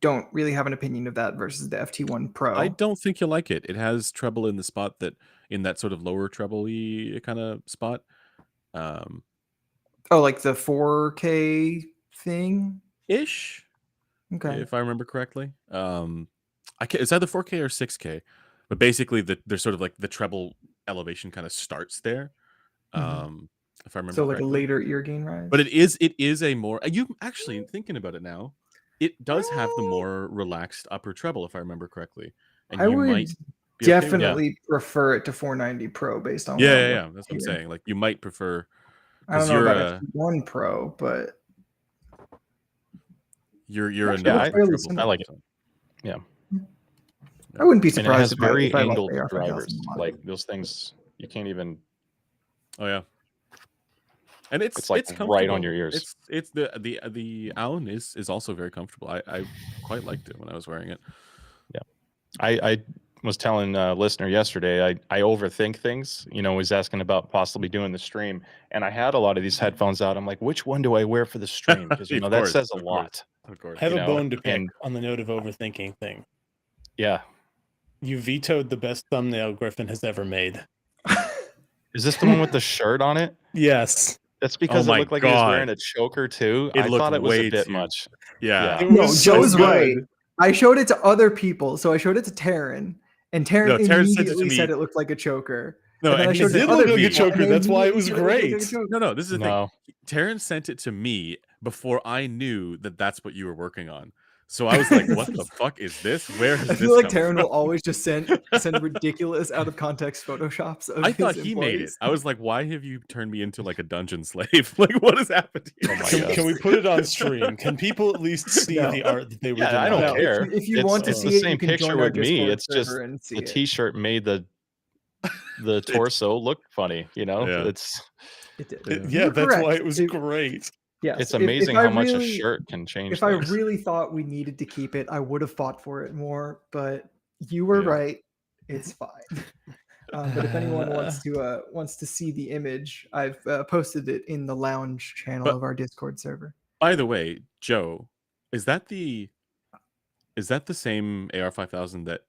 don't really have an opinion of that versus the FT1 Pro. I don't think you'll like it. It has treble in the spot in that sort of lower treble-y kind of spot. Oh, like the 4K thing ish. Okay, if I remember correctly. It's either 4K or 6K, but basically there's sort of like the treble elevation kind of starts there. If I remember So like a correctly. later ear gain rise. But it is a more, you actually thinking about it now, it does have the more relaxed upper treble, if I remember correctly, and I you would might be okay with that. definitely prefer it to 490 Pro based on what Yeah, I'm yeah, yeah. looking That's what I'm here. saying. Like you might prefer, I don't because know you're about F1 Pro, but you're a Actually, no it's upper fairly treble. similar. I like it. so. Yeah. I wouldn't be And it surprised has if I very like the angled AR 5000 drivers. a lot. Like those things, you can't even. Oh yeah. And It's like comfortable. right on your ears. It's the Allen is also very comfortable. I quite liked it when I was wearing it. Yeah, I was telling a listener yesterday, I overthink things. You know, was asking about possibly doing the stream, and I had a lot of these headphones out. I'm like, which one do I wear for the stream? Because you know that says a lot. Of course. I have You a know, bone to pick and- on the note of overthinking thing. Yeah, You vetoed the best thumbnail Griffin has ever made. is this the one with the shirt on it? Yes. That's because Oh it my looked like he was wearing God. a choker too. It I looked thought it was way a bit too- much. Yeah. It No, was so Joe's good. right. I showed it to other people. So I showed it to Taryn, and Taryn No, Taryn sent it to immediately me. said it looked like a choker. No, and then and I he showed it did to look other like a people, choker, and they that's why it was immediately said looked like a great. choker. No, this is the No, thing. Taryn sent it to me before I knew that that's what you were working on. So I was like, "What the fuck is this? Where has I this feel like come Taryn from?" will always just send ridiculous out of context photoshops of I thought his he made it. employees. I was like, "Why have you turned me into like a dungeon slave? Like, what has happened here?" Oh my Can, God. can we put it on stream? Can people at least see No. the art that they were Yeah, I don't No, denied? care. If you It's- want to it's see the it, same you can picture join our with me. Discord It's just server and see the it. T-shirt made the torso look funny. You know, Yeah. it's It did. Yeah. You Yeah, were that's why correct. it was great. Yes, it's if amazing I how much a really- shirt can change If I things. really thought we needed to keep it, I would have fought for it more. But you were Yeah. right. It's fine. But if anyone wants to see the image, I've posted it in the lounge channel But- of our Discord server. By the way, Joe, is that the same AR-5000 that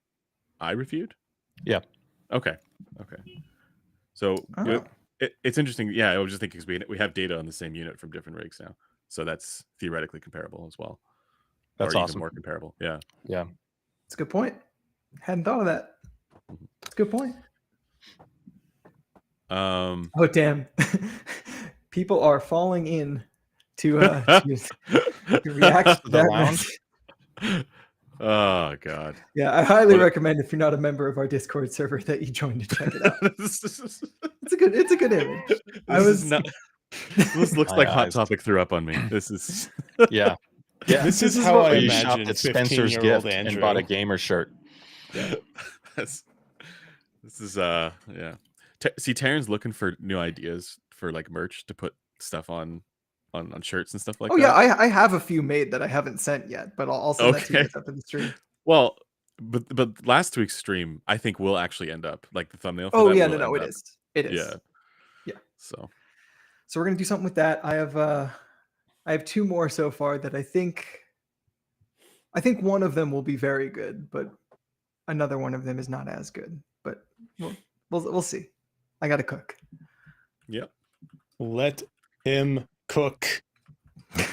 I reviewed? Yeah. Okay. So Oh. it's interesting. Yeah, I was just thinking because we have data on the same unit from different rigs now, so that's theoretically comparable as well. That's or even awesome. more comparable. Yeah. Yeah. It's a good point. Hadn't thought of that. It's a good point. Oh damn! People are falling in to react to The that lounge? message. Oh God. Yeah, I highly What- recommend if you're not a member of our Discord server that you join to check it out. It's a good image. This looks My like Hot eyes. Topic threw up on me. This is Yeah. Yeah. This is is how what I Or you imagine shopped at Spencer's 15-year-old Gift Andrew. and bought a gamer shirt. this is yeah. See, Taryn's looking for new ideas for like merch to put stuff on shirts and stuff like Oh that. yeah, I have a few made that I haven't sent yet, but I'll send that to you Okay. guys after the stream. Well, but last week's stream, I think will actually end up like the thumbnail. For Oh that yeah, will no, end it up. is. It is. Yeah. Yeah. So So we're gonna do something with that. I have two more so far that I think one of them will be very good, but another one of them is not as good. But we'll see. I gotta cook. yep. Let him cook. All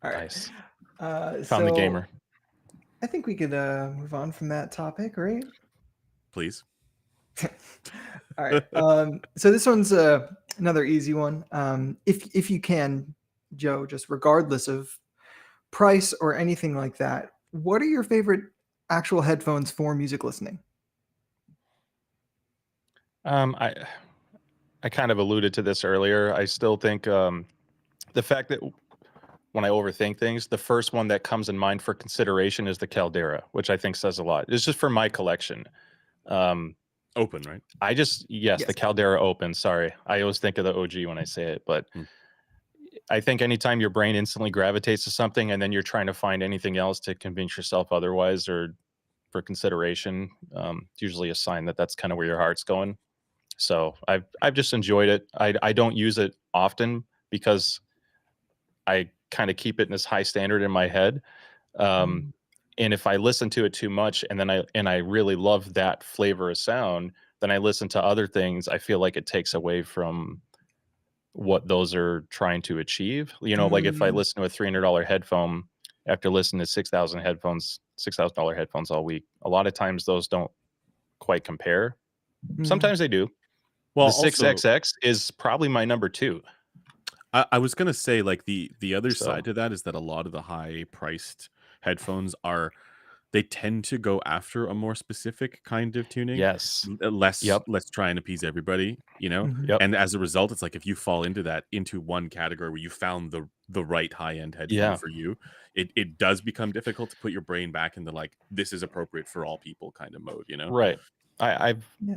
right. Nice. So Found the gamer. I think we could move on from that topic, right? Please. All right. So this one's another easy one. If you can, Joe, just regardless of price or anything like that, what are your favorite actual headphones for music listening? I kind of alluded to this earlier. I still think the fact that when I overthink things, the first one that comes in mind for consideration is the Caldera, which I think says a lot. It's just for my collection. Open, right? Yes, Yes. the Caldera Open. Sorry, I always think of the OG when I say it, but I think anytime your brain instantly gravitates to something and then you're trying to find anything else to convince yourself otherwise or for consideration, it's usually a sign that that's kind of where your heart's going. So I've just enjoyed it. I don't use it often because I kind of keep it in this high standard in my head. And if I listen to it too much and then I really love that flavor of sound, then I listen to other things, I feel like it takes away from what those are trying to achieve. You know, like if I listen to a $300 headphone after listening to $6,000 headphones all week, a lot of times those don't quite compare. Sometimes they do. Well, The also, 6XX is probably my number 2. I was gonna say, like, the other So- side to that is that a lot of the high priced headphones they tend to go after a more specific kind of tuning. Yes. Less Yep. let's try and appease everybody, you know. Mhm. Yep. And as a result, it's like if you fall into one category where you found the right high end headphone Yeah. for you, it does become difficult to put your brain back into like this is appropriate for all people kind of mode, you know. Right. I've Yeah.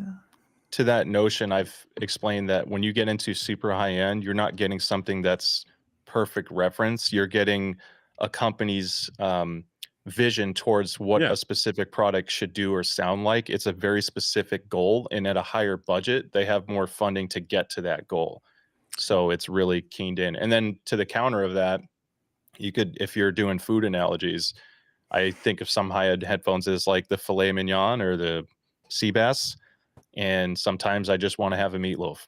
to that notion, I've explained that when you get into super high end, you're not getting something that's perfect reference. You're getting a company's vision towards what Yeah. a specific product should do or sound like. It's a very specific goal, and at a higher budget, they have more funding to get to that goal. So it's really keened in. And then to the counter of that, you could, if you're doing food analogies, I think of some high-end headphones as like the filet mignon or the sea bass. And sometimes I just want to have a meatloaf.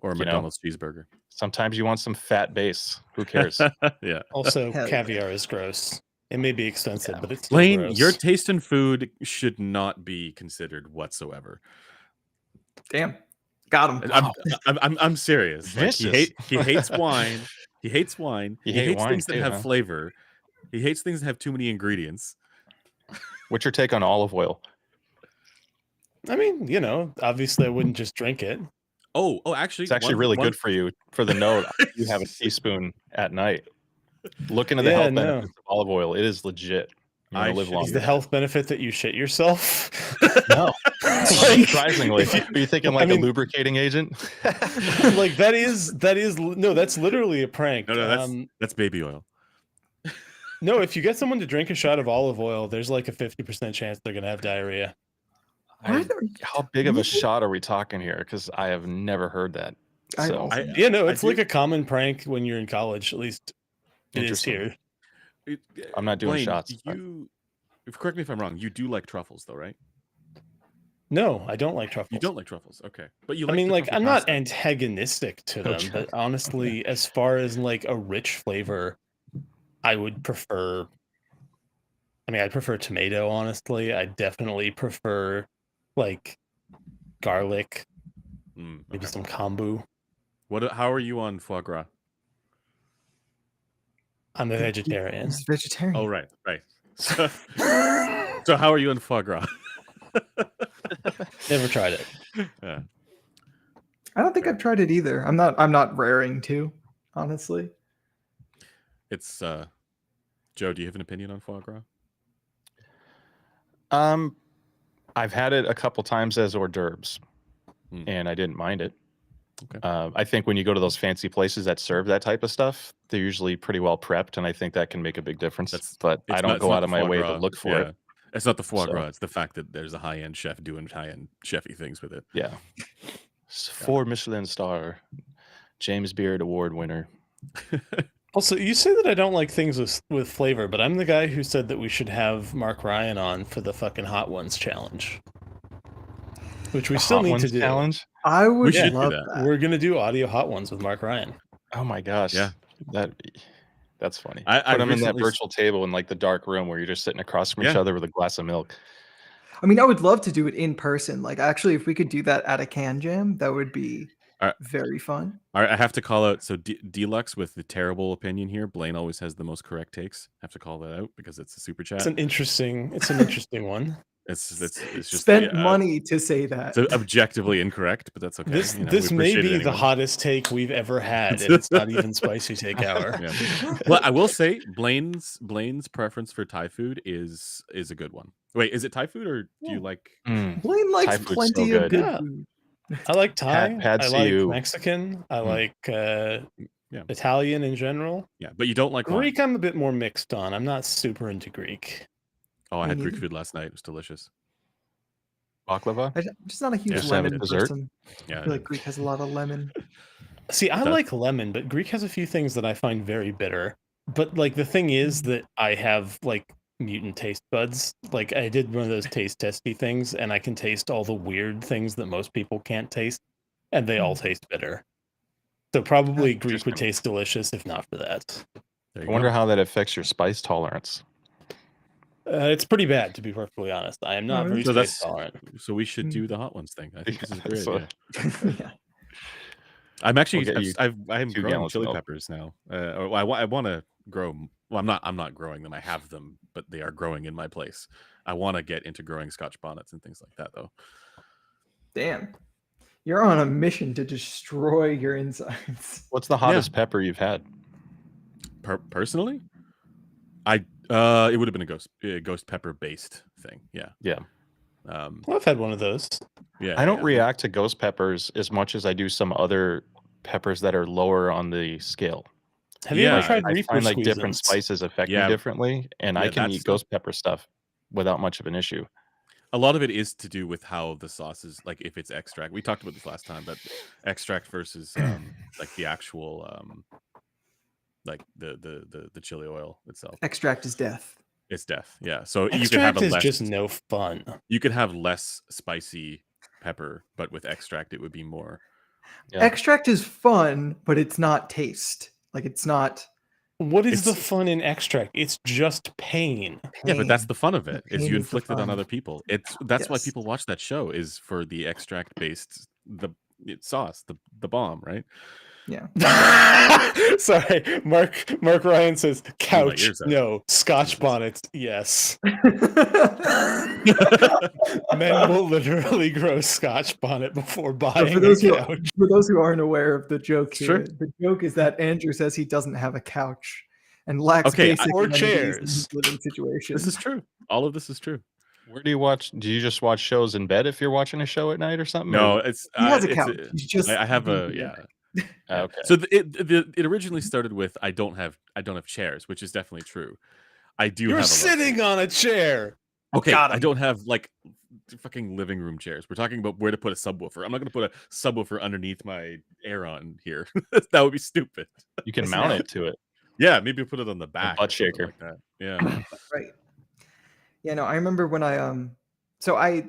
Or a You know? McDonald's cheeseburger. Sometimes you want some fat base. Who cares? Yeah. Also, Hell yeah. caviar is gross. It may be expensive, Yeah. but it's still Blaine, gross. your taste in food should not be considered whatsoever. Damn. Got him. I'm serious. Like Vicious. he hates wine. He hates wine. You He hate hates wine things that too, have huh? flavor. He hates things that have too many ingredients. What's your take on olive oil? I mean, you know, obviously I wouldn't just drink it. Oh, actually, It's actually really good for you. For the note, you have a teaspoon at night. Look into the Yeah, health no. benefits of olive oil. It is legit. You're I gonna live should- Is longer. the health benefit that you shit yourself? No. Like, Surprisingly. if you- Are you thinking I like mean- a lubricating agent? like no, that's literally a prank. No, that's baby oil. No, if you get someone to drink a shot of olive oil, there's like a 50% chance they're gonna have diarrhea. How big of a shot are we talking here? Because I have never heard that. I So also- Yeah, no, I it's do- like a common prank when you're in college. At least it is Interesting. here. I'm not doing Blaine, shots. Correct me if I'm wrong. You do like truffles, though, right? No, I don't like truffles. You don't like truffles, okay? But you I like. mean, the like, truffle I'm not pasta. antagonistic to them, Okay. but honestly, as far as like a rich flavor, I would prefer. I mean, I prefer tomato. Honestly, I definitely prefer like garlic, maybe Okay. some kombu. How are you on foie gras? I'm a vegetarian. He's vegetarian. Oh, right. So how are you on foie gras? Never tried it. Yeah. I don't think I've tried it either. I'm not raring to, honestly. It's Joe. Do you have an opinion on foie gras? I've had it a couple times as hors d'oeuvres, and I didn't mind it. Okay. I think when you go to those fancy places that serve that type of stuff, they're usually pretty well prepped, and I think that can make a big difference. But I don't go out of my way to look for it. It's not the foie So- gras. It's the fact that there's a high-end chef doing high-end chefy things with it. Yeah. 4 Michelin star, James Beard Award winner. Also, you say that I don't like things with flavor, but I'm the guy who said that we should have Mark Ryan on for the fucking Hot Ones challenge, which we still Hot need Ones to do. challenge. I would should do love that. that. We're gonna do audio Hot Ones with Mark Ryan. Oh my gosh. Yeah. That's funny. I Put them in that recently- virtual table in like the dark room where you're just sitting across from each Yeah. other with a glass of milk. I mean, I would love to do it in person. Like, actually, if we could do that at a can jam, that would be Alright. very fun. All right, I have to call out. So Deluxe with the terrible opinion here. Blaine always has the most correct takes. I have to call that out because it's a super chat. It's an interesting one. It's just Spent money to say that. It's objectively incorrect, but that's okay. This you know, this we may appreciate be it the anyway. hottest take we've ever had, and it's not even spicy take hour. Yeah. Well, I will say Blaine's preference for Thai food is a good one. Wait, is it Thai food or do you like? Mm. Blaine likes Thai food's so plenty of good. good Yeah. food. I like Thai. Pad I like see-ew. Mexican. I like Yeah. Italian in general. Yeah, but you don't like wine. Greek, I'm a bit more mixed on. I'm not super into Greek. Oh, I Me had Greek neither. food last night. It was delicious. Baklava? I'm just not a huge Just have a lemon dessert? person. Yeah, I feel like Greek has a lot of lemon. See, I Does. like lemon, but Greek has a few things that I find very bitter. But like the thing is that I have like mutant taste buds. Like I did one of those taste testy things, and I can taste all the weird things that most people can't taste, and they all taste bitter. So probably Greek would Interesting. taste delicious if not for that. there I you wonder go. how that affects your spice tolerance. It's pretty bad, to be perfectly honest. I am not Oh, very So spice that's tolerant. so we should Mm. do the hot ones thing. I think this is a great So idea. yeah. I'm we'll actually get you I'm 2 growing gallons of chili milk. peppers now. Or I want to grow. Well, I'm not growing them. I have them, but they are growing in my place. I want to get into growing Scotch bonnets and things like that, though. Damn. You're on a mission to destroy your insides. What's the hottest pepper you've had? Personally, it would have been a ghost pepper based thing. Yeah. Yeah. Um. Well, I've had one of those. Yeah. I don't yeah. react to ghost peppers as much as I do some other peppers that are lower on the scale. Have you ever Yeah, tried I Reaper find like different squeezins? spices affect me Yeah. differently, and I Yeah, can that eat stuff. ghost pepper stuff without much of an issue. A lot of it is to do with how the sauce is, like if it's extract. We talked about this last time, but extract versus like the actual like the chili oil itself. Extract is death. It's death. Yeah. So you could Extract have a is less just no fun. you could have less spicy pepper, but with extract it would be more. Yeah. Extract is fun, but it's not taste. Like it's not What is the It's- fun in extract? It's just pain. Yeah, but that's pain. the fun of it. The Is pain you is the inflict it on fun. other people. That's why Yes. people watch that show, is for the extract based sauce, the bomb, right? Yeah. Sorry, Mark Ryan says couch. ears out. No, Scotch Jesus. bonnets. Yes, men will literally grow Scotch bonnet before So buying for those a who couch. for those who aren't aware of the joke It's here, true. the joke is that Andrew says he doesn't have a couch and lacks Okay, basic or amenities in chairs. his living situation. This is true. All of this is true. Where do you watch? Do you just watch shows in bed if you're watching a show at night or something? No, or- it's He has a it's couch. He's just I have a being yeah. weird. Yeah. Okay. So it originally started with I don't have chairs, which is definitely true. I do You're have a sitting on a chair. Okay, Got I him. don't have like fucking living room chairs. We're talking about where to put a subwoofer. I'm not going to put a subwoofer underneath my Aeron here. That would be stupid. You can It's mount not. it to it. Yeah, maybe put it on the back. butt or something shaker. like that. Yeah. Right. Yeah, no, I remember when I so I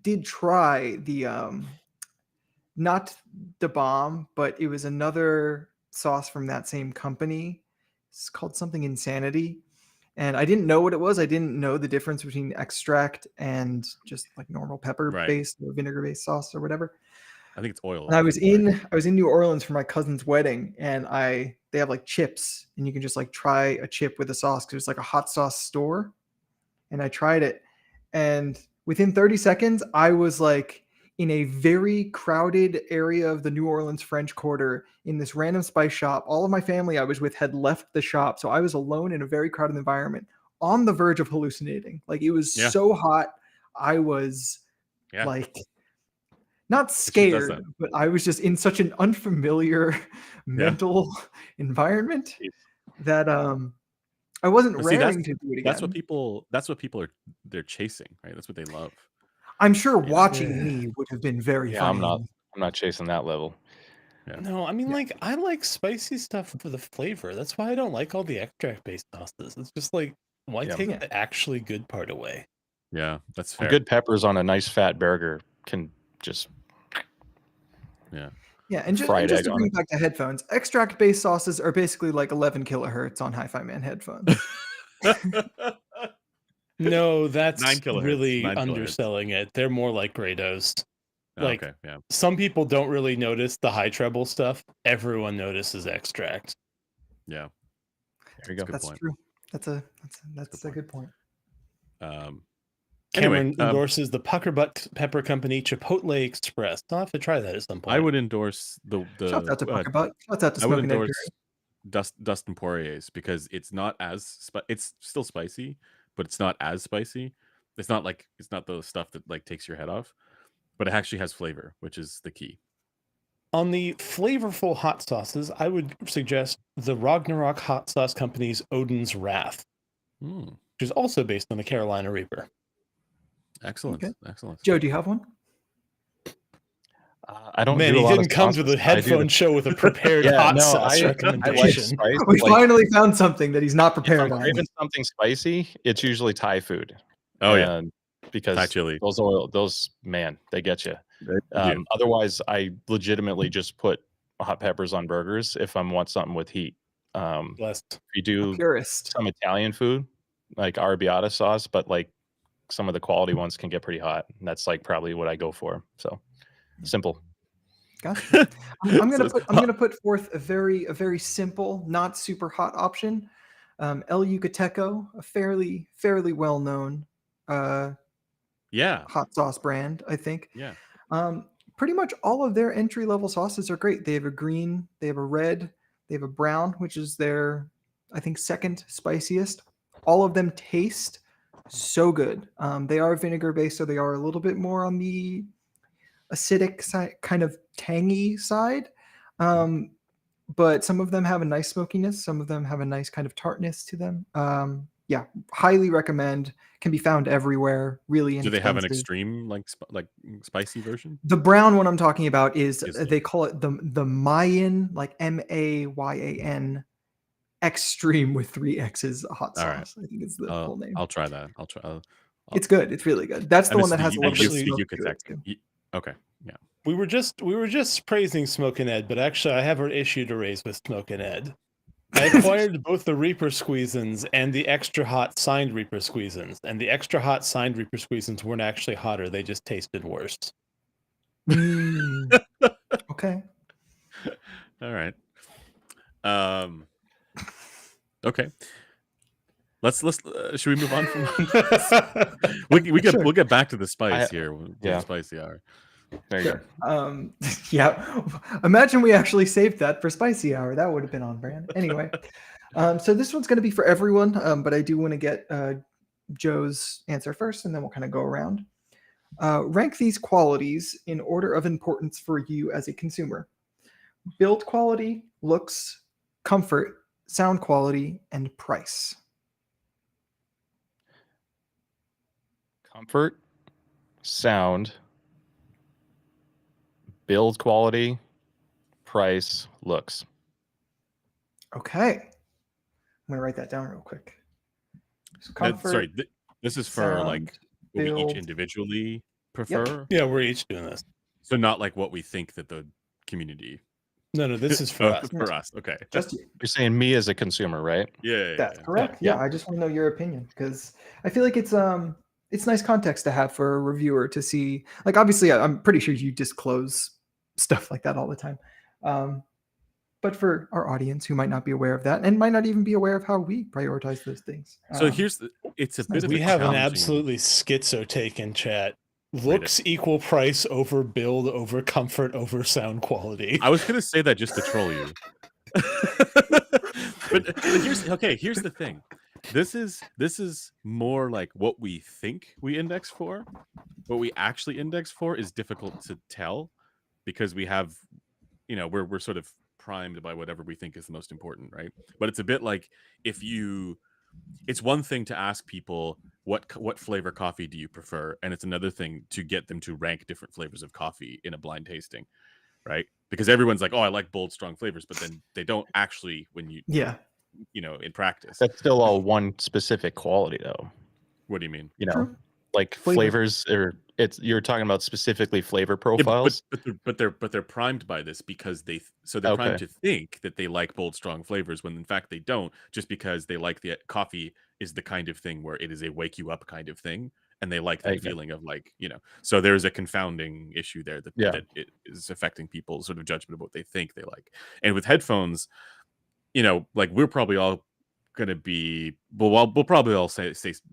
did try the not the bomb, but it was another sauce from that same company. It's called something Insanity. And I didn't know what it was. I didn't know the difference between extract and just like normal pepper Right. based or vinegar based sauce or whatever. I think it's oil. And I was in New Orleans for my cousin's wedding, and they have like chips, and you can just like try a chip with a sauce because it's like a hot sauce store. And I tried it, and within 30 seconds, I was like in a very crowded area of the New Orleans French Quarter in this random spice shop. All of my family I was with had left the shop, so I was alone in a very crowded environment, on the verge of hallucinating. Like it was Yeah. so hot, I was Yeah. like not does scared, that. but I was just in such an unfamiliar mental environment that I wasn't But see, raring to do it again. That's what people they're chasing, right? That's what they love. I'm sure Yeah. watching me would have been very Yeah, funny. I'm not chasing that level. Yeah. No, I mean, Yeah. like, I like spicy stuff for the flavor. That's why I don't like all the extract-based sauces. It's just like, why Yeah. take Yeah. the actually good part away? Yeah, that's fair. Good peppers on a nice fat burger can just Yeah, and just fried egg to on bring it. it back to headphones, extract-based sauces are basically like 11 kilohertz on Hi-Fi Man headphones. No, that's 9 kilohertz, really 9 kilohertz. underselling it. They're more like Grados. Oh, Like, okay, yeah. some people don't really notice the high treble stuff. Everyone notices extract. Yeah. There you go. Good That's point. true. That's a point. good point. Cameron Anyway, endorses the Pucker Butt Pepper Company Chipotle Express. I'll have to try that at some point. I would endorse the Shouts out to Pucker Butt. Shouts out to I would Smoking Egg endorse Dustin Poirier's, because it's not as it's still spicy, but it's not as spicy. It's not the stuff that like takes your head off, but it actually has flavor, which is the key. On the flavorful hot sauces, I would suggest the Ragnarok Hot Sauce Company's Odin's Wrath, Mm, which is also based on the Carolina Reaper. excellent, Okay. excellent. Joe, do you have one? I don't. Man, do a he lot didn't of come to the sauces. I do headphone show with a prepared Yeah, hot no, sauce I like recommendation. spice. We like, finally found something that he's not if I'm prepared on. craving something spicy, it's usually Thai food. Oh yeah, And because Thai chili. those man, they get you. They do. Otherwise, I legitimately just put hot peppers on burgers if I want something with heat. Blessed. If you do Purist. some Italian food, like arrabbiata sauce, but like some of the quality ones can get pretty hot. And that's like probably what I go for. So simple. Gotcha. I'm So gonna put forth a very simple, not super hot option. El Yucateco, a fairly well known yeah, hot sauce brand, I think. yeah. Pretty much all of their entry level sauces are great. They have a green, they have a red, they have a brown, which is their, I think, second spiciest. All of them taste so good. They are vinegar based, so they are a little bit more on the acidic side, kind of tangy side. But some of them have a nice smokiness. Some of them have a nice kind of tartness to them. Yeah, highly recommend. Can be found everywhere. Really Do they have an inexpensive. extreme like spicy version? The brown one I'm talking about is Is they call it the Mayan, like Mayan extreme with 3 X's hot All right. sauce. I think it's the full name. I'll try that. I'll try. It's good. It's really good. That's the and one this that is has a little bit of actually- smoke to it Yucatec. too. Okay, yeah. We were just praising Smokin' Ed, but actually I have an issue to raise with Smokin' Ed. I acquired both the Reaper Squeezins and the extra hot signed Reaper Squeezins, and the extra hot signed Reaper Squeezins weren't actually hotter; they just tasted worse. Okay. All right. Okay. Let's should we move on from we'll get back to the spice here. Yeah. The spicy hour. There you go. Yeah. Imagine we actually saved that for spicy hour. That would have been on brand. Anyway, so this one's going to be for everyone, but I do want to get Joe's answer first, and then we'll kind of go around. Rank these qualities in order of importance for you as a consumer: build quality, looks, comfort, sound quality, and price. Comfort, sound, build quality, price, looks. Okay. I'm going to write that down real quick. So comfort, Sorry, this is for like sound, what we build. each individually prefer. Yeah, we're each doing this. So not like what we think that the community No, this is for us. for us. Okay. Just you. You're saying me as a consumer, right? Yeah. That's correct. Yeah, I just want to know your opinion because I feel like it's nice context to have for a reviewer to see. Like, obviously, I'm pretty sure you disclose stuff like that all the time, but for our audience who might not be aware of that and might not even be aware of how we prioritize those things. So it's a bit of We a have an challenging- absolutely schizo take in chat. Looks equal price over build over comfort over sound quality. I was gonna say that just to troll you. but here's the thing. This is more like what we think we index for. What we actually index for is difficult to tell because we have, we're sort of primed by whatever we think is the most important, right? But it's a bit like it's one thing to ask people what flavor coffee do you prefer, and it's another thing to get them to rank different flavors of coffee in a blind tasting, right? Because everyone's like, oh, I like bold, strong flavors, but then they don't actually when you in practice. That's still all one specific quality, though. What do you mean? True. Like flavors, or you're talking about specifically flavor profiles. Yeah, but they're primed by this because they're primed to think that they like bold, strong flavors when in fact they don't, just because they like the coffee is the kind of thing where it is a wake you up kind of thing, and they like that feeling of like, so there's a confounding issue there that it is affecting people's sort of judgment of what they think they like. And with headphones, like we're probably all gonna be we'll probably all say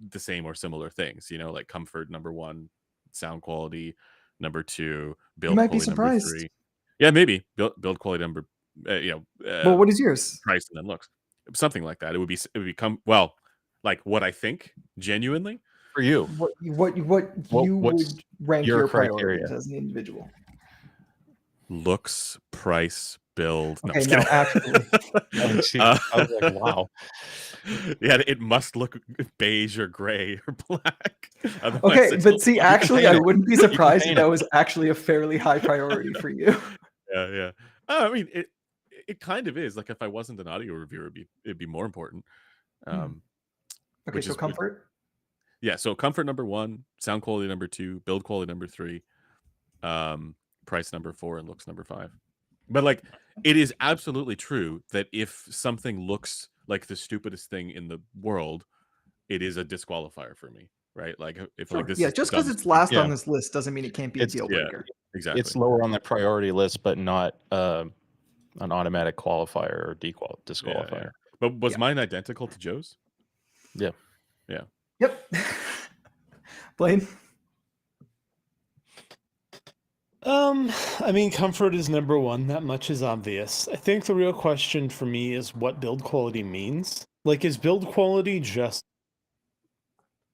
the same or similar things, like comfort number 1, sound quality number 2, build quality number 3. Yeah, maybe build quality number well, what is yours? Price and then looks, something like that. It would become like what I think genuinely For you, what you would rank your your criteria priorities as an individual. looks, price, build. Okay, no, actually. I was like, wow. Yeah, it must look beige or gray or black. Okay, but see, actually, I wouldn't be surprised if that was actually a fairly high priority for you. Yeah. I mean, it kind of is. Like if I wasn't an audio reviewer, it'd be more important. Okay, so comfort. Yeah, so comfort number 1, sound quality number 2, build quality number 3, price number 4, and looks number 5. But like, it is absolutely true that if something looks like the stupidest thing in the world, it is a disqualifier for me, right? Like if Sure. like this Yeah, is just dumb. because it's last Yeah. on this list doesn't mean it can't be a It's- deal Yeah, breaker. exactly. It's lower on the priority list, but not an automatic qualifier or disqualifier. Yeah. But was Yeah. mine identical to Joe's? Yeah. Yeah. Yep. Blaine? I mean, comfort is number one. That much is obvious. I think the real question for me is what build quality means. Like, is build quality just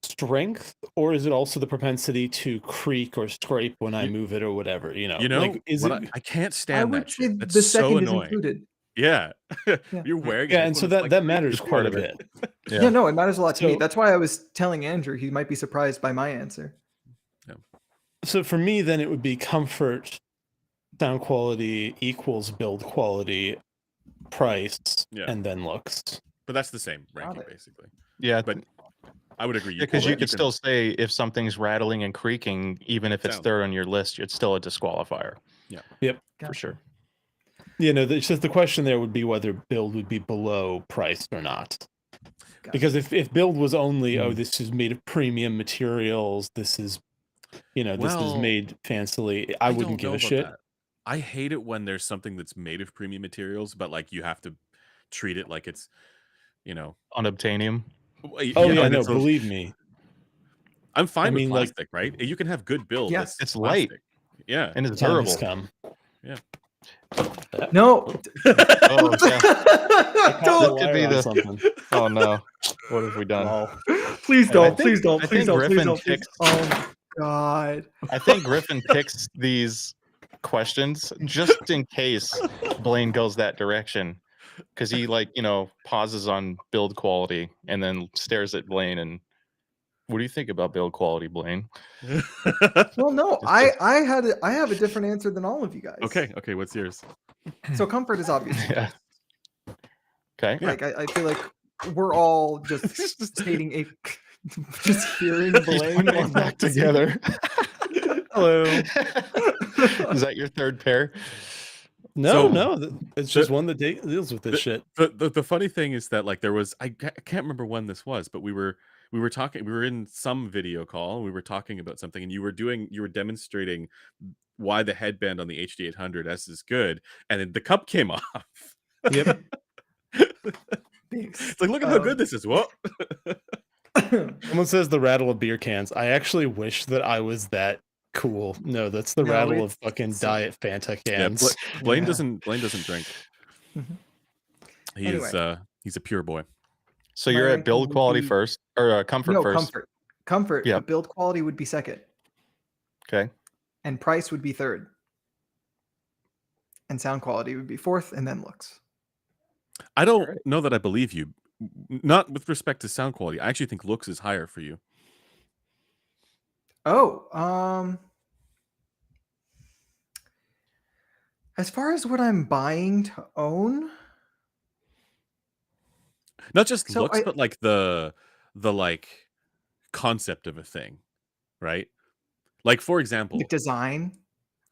strength, or is it also the propensity to creak or scrape when I move it or whatever? You know, like, is what it? I can't I stand would that say shit. That's the so second is annoying. included. Yeah. Yeah. You're wearing Yeah, a and so headphone, it's that like matters creaking quite a part of bit. it. Yeah, no, it matters a lot to me. So- That's why I was telling Andrew he might be surprised by my answer. So for me, then it would be comfort, sound quality equals build quality, price, Yeah. and then looks. But that's the same Got ranking, it. basically. Yeah, But I would agree. because can- you could can- still say if something's rattling and creaking, even if it's Sound. third on your list, it's still a disqualifier. Yep. For sure. You know, it's just the question there would be whether build would be below price or not. Gotcha. Because if build was only, oh, Mm. this is made of premium materials, this is, you know, this is Well, made fancily, I wouldn't don't give know a about shit. that. I hate it when there's something that's made of premium materials, but like you have to treat it like it's, you know. Unobtainium. Oh yeah, and no, it's believe me. I'm fine I with mean, like- plastic, right? You can have good build. Yeah. That's It's light. plastic. Yeah. And it's The time has durable. come. Yeah. No. Oh, yeah. Don't. could be Wire on the- something. Oh no. What have we done? Lol. Please I don't. think- Please don't. I Please think don't. Please Griffin don't. Please. picks- Oh my god. I think Griffin picks these questions just in case Blaine goes that direction. Because he pauses on build quality and then stares at Blaine and what do you think about build quality, Blaine? Well, no, It's I have a different answer than all of you guys. Okay. What's yours? So comfort is obvious. Yeah. Okay. Yeah. Like I feel like we're all just stating a just hearing Blaine Putting it back together. Hello. Is that your third pair? No, So- it's just one that deals with this shit. The funny thing is that like there was I can't remember when this was, but we were talking, we were in some video call, we were talking about something, and you were demonstrating why the headband on the HD800S is good, and then the cup came off. Yep. Thanks. It's like, look at how good this is. What? Someone says the rattle of beer cans. I actually wish that I was that cool. No, that's the No, rattle of it's- fucking it's- Diet Fanta Yeah, cans. Blaine Yeah. doesn't drink. Mhm. He Anyway. is he's a pure boy. So My you're ranking at build would quality be- first or comfort No, first. comfort. Yeah. But build quality would be second, Okay. and price would be third, and sound quality would be fourth, and then looks. I don't Alright. know that I believe you. Not with respect to sound quality. I actually think looks is higher for you. Oh, as far as what I'm buying to own, Not just So looks, I- but like the like concept of a thing, right? Like for example, like design.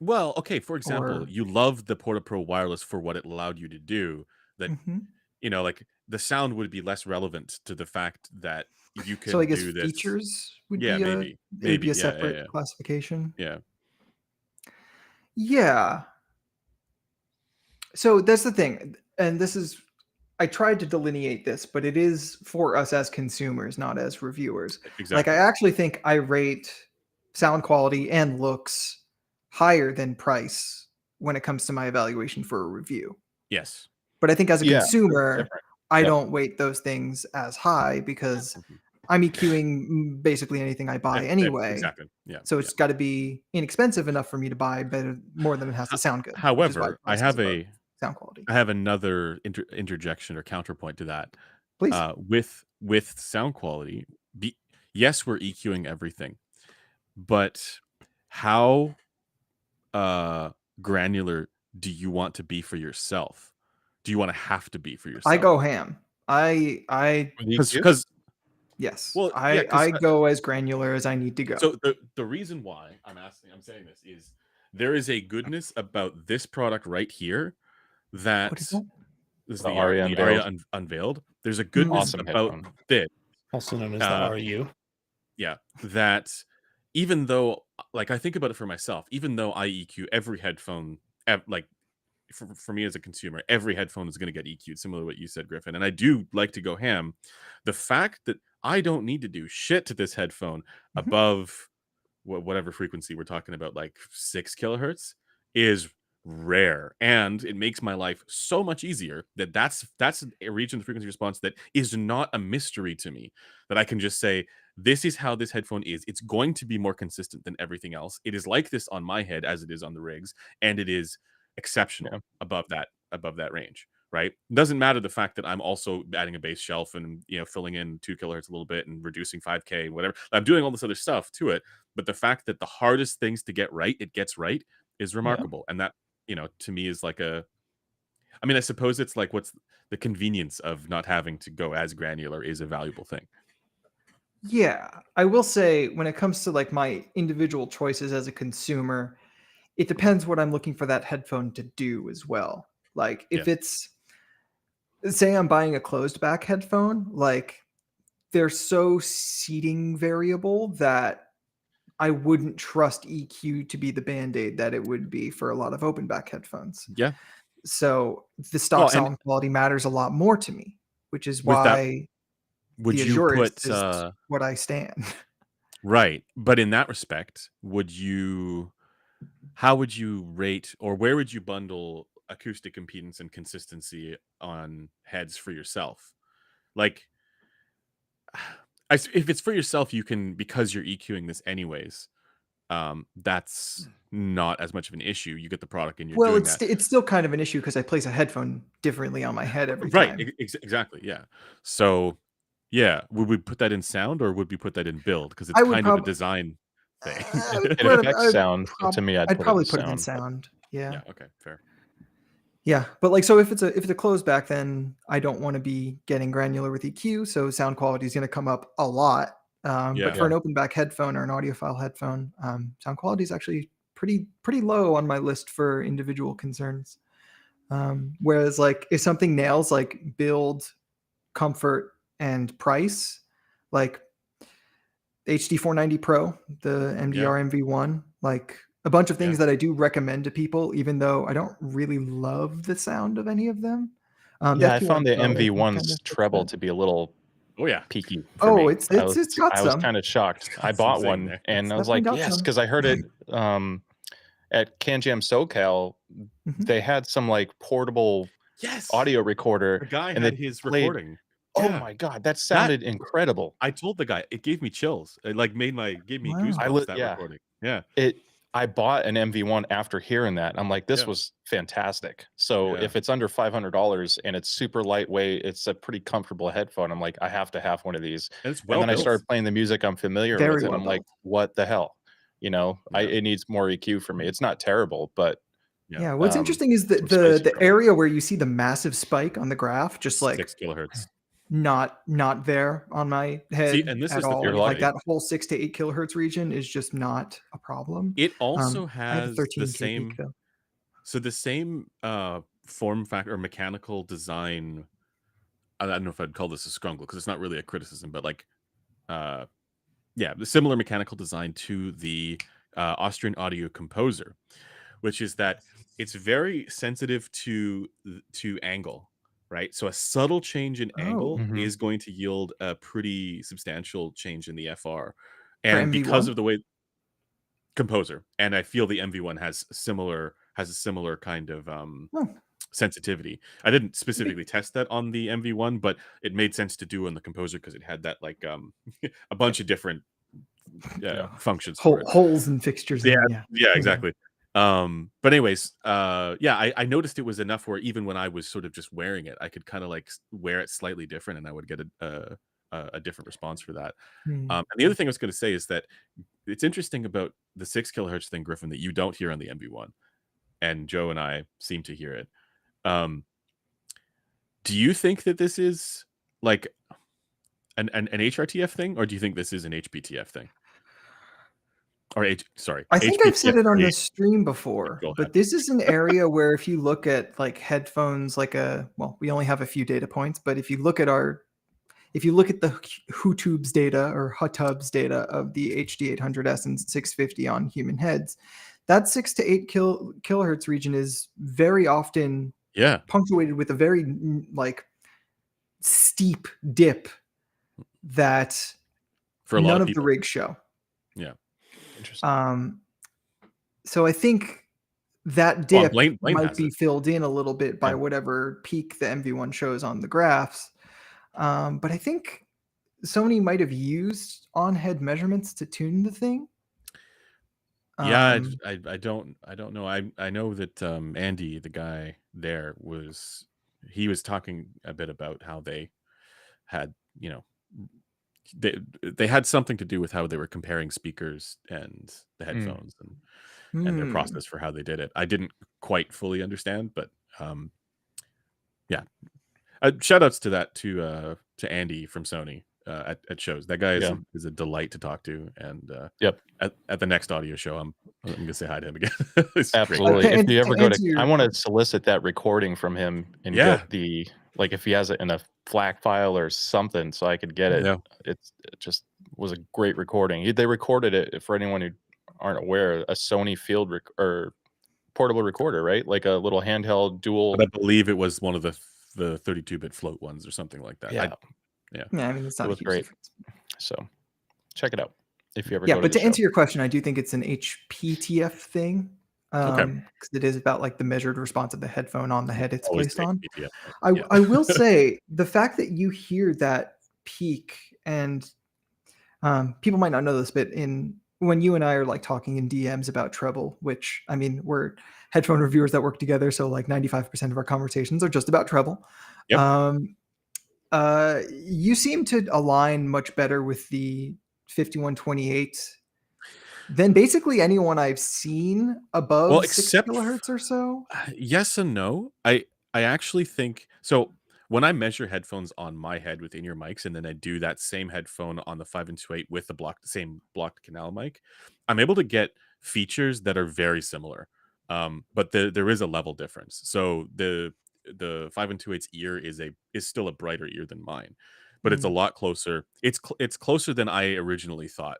well, okay, for example, Or- you love the Porta Pro wireless for what it allowed you to do. That Mhm. like the sound would be less relevant to the fact that you can So I guess do this. features would Yeah, be maybe. it would Maybe. be a Yeah, separate yeah. classification. Yeah. Yeah. So that's the thing, and this is I tried to delineate this, but it is for us as consumers, not as reviewers. Exactly. Like I actually think I rate sound quality and looks higher than price when it comes to my evaluation for a review. Yes. But I think as a Yeah, consumer, different. I Yep. don't weight those things as high because Mhm. I'm EQing basically anything I buy Yeah, anyway. Exactly. Yeah. So it's got to be inexpensive enough for me to buy better more than it has to sound good. which is why However, I price have is above sound quality. I have another interjection or counterpoint to that. Please. With sound quality, yes, we're EQing everything, but how granular do you want to be for yourself? Do you want to have to be for yourself? I go ham. I With EQ? because yes. Well, yeah, 'cause I go as granular as I need to go. so the reason why I'm saying this is there is a goodness about this product right here that What is that? this is The the Aria Aria unveiled. There's a goodness Awesome about headphone. this Also known as the Uh, RU. yeah, that even though, like, I think about it for myself, even though I EQ every headphone, like for me as a consumer, every headphone is going to get EQ'd, similar to what you said, Griffin. And I do like to go ham. The fact that I don't need to do shit to this headphone Mhm. above whatever frequency we're talking about, like 6 kilohertz, is rare, and it makes my life so much easier that that's a region of frequency response that is not a mystery to me, that I can just say this is how this headphone is. It's going to be more consistent than everything else. It is like this on my head as it is on the rigs, and it is exceptional Yeah. above that range, right? Doesn't matter the fact that I'm also adding a bass shelf and filling in 2 kilohertz a little bit and reducing 5K, whatever. I'm doing all this other stuff to it, but the fact that the hardest things to get right, it gets right, is remarkable. And that, to me is like I suppose it's like what's the convenience of not having to go as granular is a valuable thing. Yeah, I will say when it comes to like my individual choices as a consumer, it depends what I'm looking for that headphone to do as well. Like if it's, say I'm buying a closed back headphone, like they're so seating variable that I wouldn't trust EQ to be the band-aid that it would be for a lot of open back headphones. Yeah. So the stock Well, and sound quality matters a lot more to me, which is with that, why would the you Azure put is what I stand. right, but in that respect, how would you rate, or where would you bundle acoustic impedance and consistency on heads for yourself? Like, if it's for yourself, you can, because you're EQing this anyways. That's not as much of an issue. You get the product and you're Well, doing it's that. it's still kind of an issue because I place a headphone differently on my head every Right. time. Exactly. Yeah. So, yeah, would we put that in sound or would we put that in build? Because it's I would kind of a probably design thing. I would It put it, affects sound, so to me, I'd I'd put it in probably put it in sound. sound. Yeah. Yeah. Okay. Fair. Yeah, but like so if it's a closed back, then I don't want to be getting granular with EQ, so sound quality is going to come up a lot. But for Yeah. an open back headphone or an audiophile headphone, sound quality is actually pretty low on my list for individual concerns. Whereas like if something nails like build, comfort, and price, like HD 490 Pro, the MDR MV1, like a bunch of things that I do recommend to people, even though I don't really love the sound of any of them. Yeah, I FP1 found the Pro, I think, kind MV1's of fits treble that. to be a little Oh yeah. peaky for Oh, me. it's got I was some. kind of shocked. I Got some bought zing one there. and I was Definitely like, got yes, some. because I heard it at CanJam SoCal. Mhm. They had some like portable Yes. audio recorder. The guy and had they his played- recording. Oh Yeah. my god, that sounded incredible. I told the guy, it gave me chills. It like gave me Wow. goosebumps, that recording. Yeah. I bought an MV1 after hearing that. I'm like, this was fantastic. So Yeah. if it's under $500 and it's super lightweight, it's a pretty comfortable headphone. I'm like, I have to have one of these. And it's And well then I built. started playing the music I'm familiar Very with, and well I'm like, built. what the hell? It needs more EQ for me. It's not terrible, but Yeah, what's Um, interesting is that some space the trouble. area where you see the massive spike on the graph, just like 6 kilohertz. not there on my head and this at is the all. funny Like thing. that whole 6 to 8 kilohertz region is just not a problem. It also I have a has 13K the peak same though. So the same form factor or mechanical design. I don't know if I'd call this a scrungle because it's not really a criticism, but like, the similar mechanical design to the Austrian Audio Composer, which is that it's very sensitive to angle, right? So a subtle change in angle Mhm. is going to yield a pretty substantial change in the FR, For and because MV1? of the way Composer, and I feel the MV1 has a similar kind of Oh. sensitivity. I didn't specifically test that on the MV1, but it made sense to do on the Composer because it had that like a bunch of different functions for it. Holes and fixtures. Yeah, And, yeah, exactly. But anyways, I noticed it was enough where even when I was sort of just wearing it, I could kind of like wear it slightly different, and I would get a different response for that. And the other thing I was going to say is that it's interesting about the 6 kilohertz thing, Griffin, that you don't hear on the MV1, and Joe and I seem to hear it. Do you think that this is like an HRTF thing, or do you think this is an HBTF thing? Or I think I've said it on HBTF. the stream before, Go ahead. but this is an area where if you look at like headphones, we only have a few data points, but if you look at if you look at the HUTubes data or HUTubs data of the HD800S and 650 on human heads, that 6 to 8 kilohertz region is very often Yeah, punctuated with a very like steep dip that for a lot none of of the people. rigs show. Yeah. Interesting. So I think that Well, dip Blaine might has be it. filled in a little bit by Yeah. whatever peak the MV1 shows on the graphs. But I think Sony might have used on-head measurements to tune the thing. Yeah, Um, I don't know. I know that Andy, the guy there, he was talking a bit about how they had, you know, they had something to do with how they were comparing speakers and the headphones and their hmm. process for how they did it. I didn't quite fully understand, but yeah. Shout outs to that to Andy from Sony at shows. That guy Yeah. is a delight to talk to, and Yep. at the next audio show, I'm gonna say hi to him again. It's a great guy. Absolutely. If you ever go to, answer your I want to solicit that recording from him and Yeah. get the, like, if he has it in a FLAC file or something, so I could get it. Yeah. It just was a great recording. They recorded it, for anyone who aren't aware, a Sony field or portable recorder, right? Like a little handheld dual. But I believe it was one of the 32-bit float ones or something like that. Yeah, Yeah, I mean, it's it not a was huge great. difference. So check it out if you ever Yeah, go to but the to show. answer your question, I do think it's an HPTF thing. Okay. Because it is about like the measured response of the headphone on the head it's Always placed take on. PTF. Yeah. I will say the fact that you hear that peak, and people might not know this, but when you and I are like talking in DMs about treble, which I mean, we're headphone reviewers that work together, so like 95% of our conversations are just about treble. Yep. You seem to align much better with the 5128 than basically anyone I've seen Well, above 6 except kilohertz or so. yes and no. I actually think so. When I measure headphones on my head with in-ear mics, and then I do that same headphone on the 5 and 2/8 with the same blocked canal mic, I'm able to get features that are very similar. But there is a level difference. So the 5 and 2/8 ear is still a brighter ear than mine, but it's a lot closer. It's closer than I originally thought.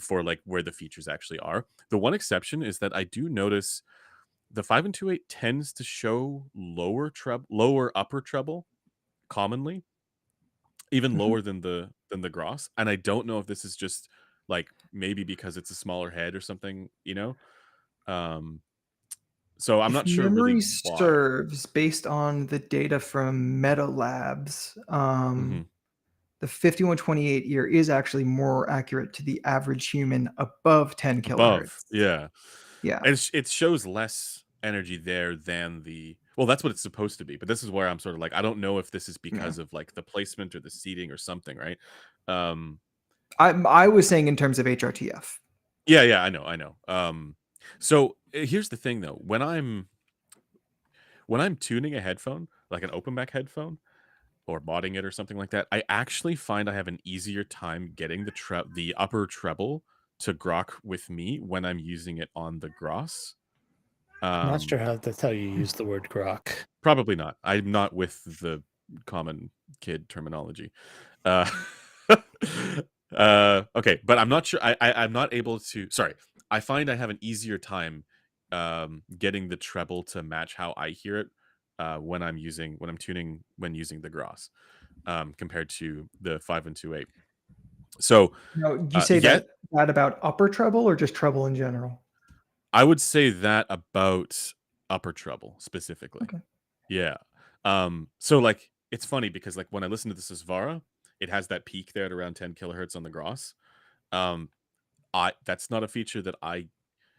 For like where the features actually are. The one exception is that I do notice the 5 and 2/8 tends to show lower upper treble commonly, even Mhm. lower than the Gross. And I don't know if this is just like maybe because it's a smaller head or something, you know. Um, so I'm If not sure really memory why. serves, based on the data from Meta Labs, Hmm. the 5128 ear is actually more accurate to the average human above 10 Above, kilohertz. yeah, Yeah. and it shows less energy there than the well. That's what it's supposed to be, but this is where I'm sort of like I don't know if this is Yeah. because of like the placement or the seating or something, right? Um, I was saying in terms of HRTF. Yeah, I know. So here's the thing though. When I'm tuning a headphone, like an open back headphone, or modding it or something like that, I actually find I have an easier time getting the upper treble to grok with me when I'm using it on the Gross. I'm not sure Um, how that's how you use the word grok. Probably not. I'm not with the common kid terminology. Uh, okay, but I'm not sure. I'm not able to. Sorry, I find I have an easier time getting the treble to match how I hear it when I'm tuning when using the Gross compared to the 5 and 2/8. So Now, you say yeah, that about upper treble or just treble in general? I would say that about upper treble specifically. Okay. Yeah. So like it's funny because like when I listen to the Susvara, it has that peak there at around 10 kilohertz on the Gross. Um, I that's not a feature that I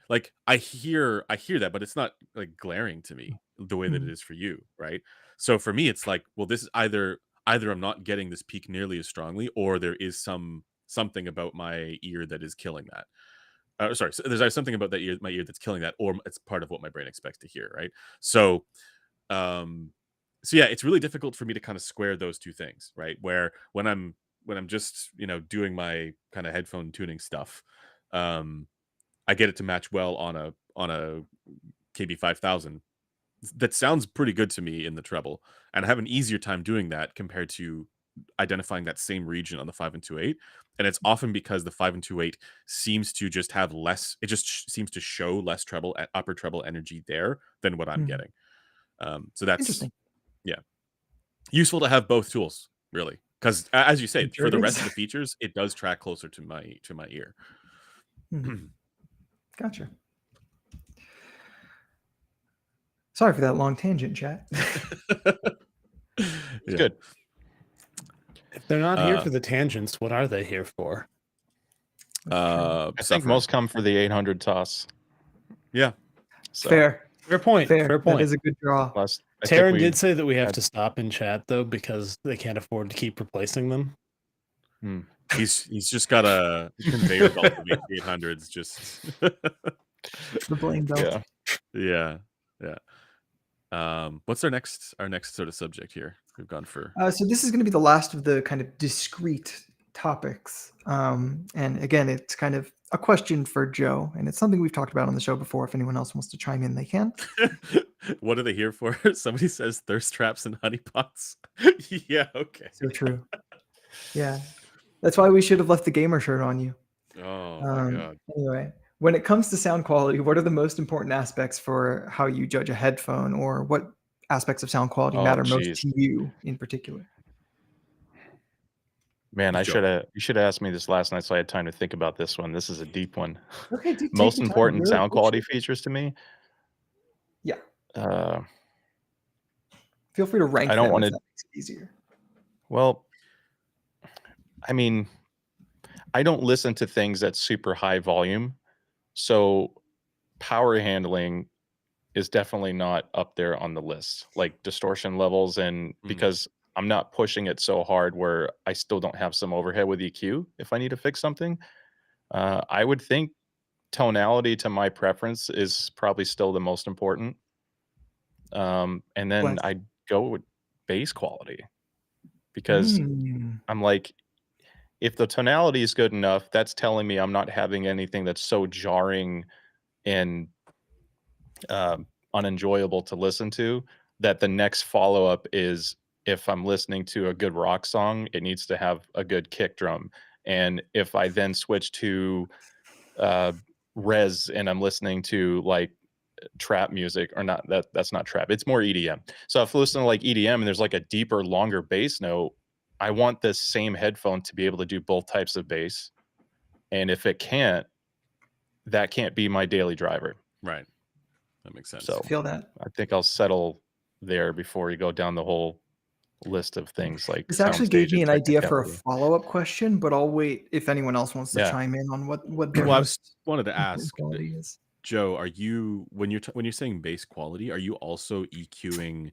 like. I hear that, but it's not like glaring to me the way that it Hmm. is for you, right? So for me, it's like, well, this is either I'm not getting this peak nearly as strongly, or there is something about my ear that is killing that. Sorry, so there's something about my ear that's killing that, or it's part of what my brain expects to hear, right? So um so yeah, it's really difficult for me to kind of square those two things, right? Where when I'm just doing my kind of headphone tuning stuff, um I get it to match well on a KB 5000 that sounds pretty good to me in the treble, and I have an easier time doing that compared to identifying that same region on the 5.28, and it's often because the 5.28 seems to just have less. It just seems to show less treble, upper treble energy there than what I'm Mhm. getting. So that's Interesting. useful to have both tools, really, because as you say, It for sure the rest is. of the features, it does track closer to my ear. Mhm. Gotcha. Sorry for that long tangent, chat. It's Yeah. good. If they're not here Uh, for the tangents, what are they here for? That's true. I think suffering. most come for the 800 toss. Yeah. So Fair. Fair point. Fair. Fair That point. is a good draw. last, I think Taryn we did say that we have had- to stop in chat though because they can't afford to keep replacing them. He's just got a conveyor belt of 800s. Just The blame belt. Yeah. yeah. What's our next sort of subject here? We've gone for So this is going to be the last of the kind of discrete topics. And again, it's kind of a question for Joe, and it's something we've talked about on the show before. If anyone else wants to chime in, they can. what are they here for? Somebody says thirst traps and honeypots. Yeah, okay. So true. Yeah. That's why we should have left the gamer shirt on you. Oh my god. Anyway, when it comes to sound quality, what are the most important aspects for how you judge a headphone, or what aspects of sound quality Oh, matter most geez. to you in particular? Man, Joe. you should have asked me this last night so I had time to think about this one. This is a deep one. Okay, dude, take Most your time. important Really sound quality appreciate it. features to me. Yeah. Uh, Feel free to rank I don't them want if to. that makes it easier. Well, I mean, I don't listen to things at super high volume, so power handling is definitely not up there on the list. Like distortion levels, and because I'm not pushing it so hard where I still don't have some overhead with EQ if I need to fix something. I would think tonality to my preference is probably still the most important. And then Bless. I'd go with bass quality because I'm like, if the tonality is good enough, that's telling me I'm not having anything that's so jarring and unenjoyable to listen to that the next follow-up is, if I'm listening to a good rock song, it needs to have a good kick drum. And if I then switch to res and I'm listening to like trap music, or not, that's not trap, it's more EDM. So if I listen to like EDM and there's like a deeper, longer bass note, I want this same headphone to be able to do both types of bass. And if it can't, that can't be my daily driver. Right. That makes sense. So Feel that. I think I'll settle there before you go down the whole list of things like This actually gave soundstage me and an idea for a technicality. follow-up question, but I'll wait if anyone else wants to Yeah. chime in on what their Well, I most wanted to important ask, quality is. Joe, are you when you're saying bass quality, are you also EQing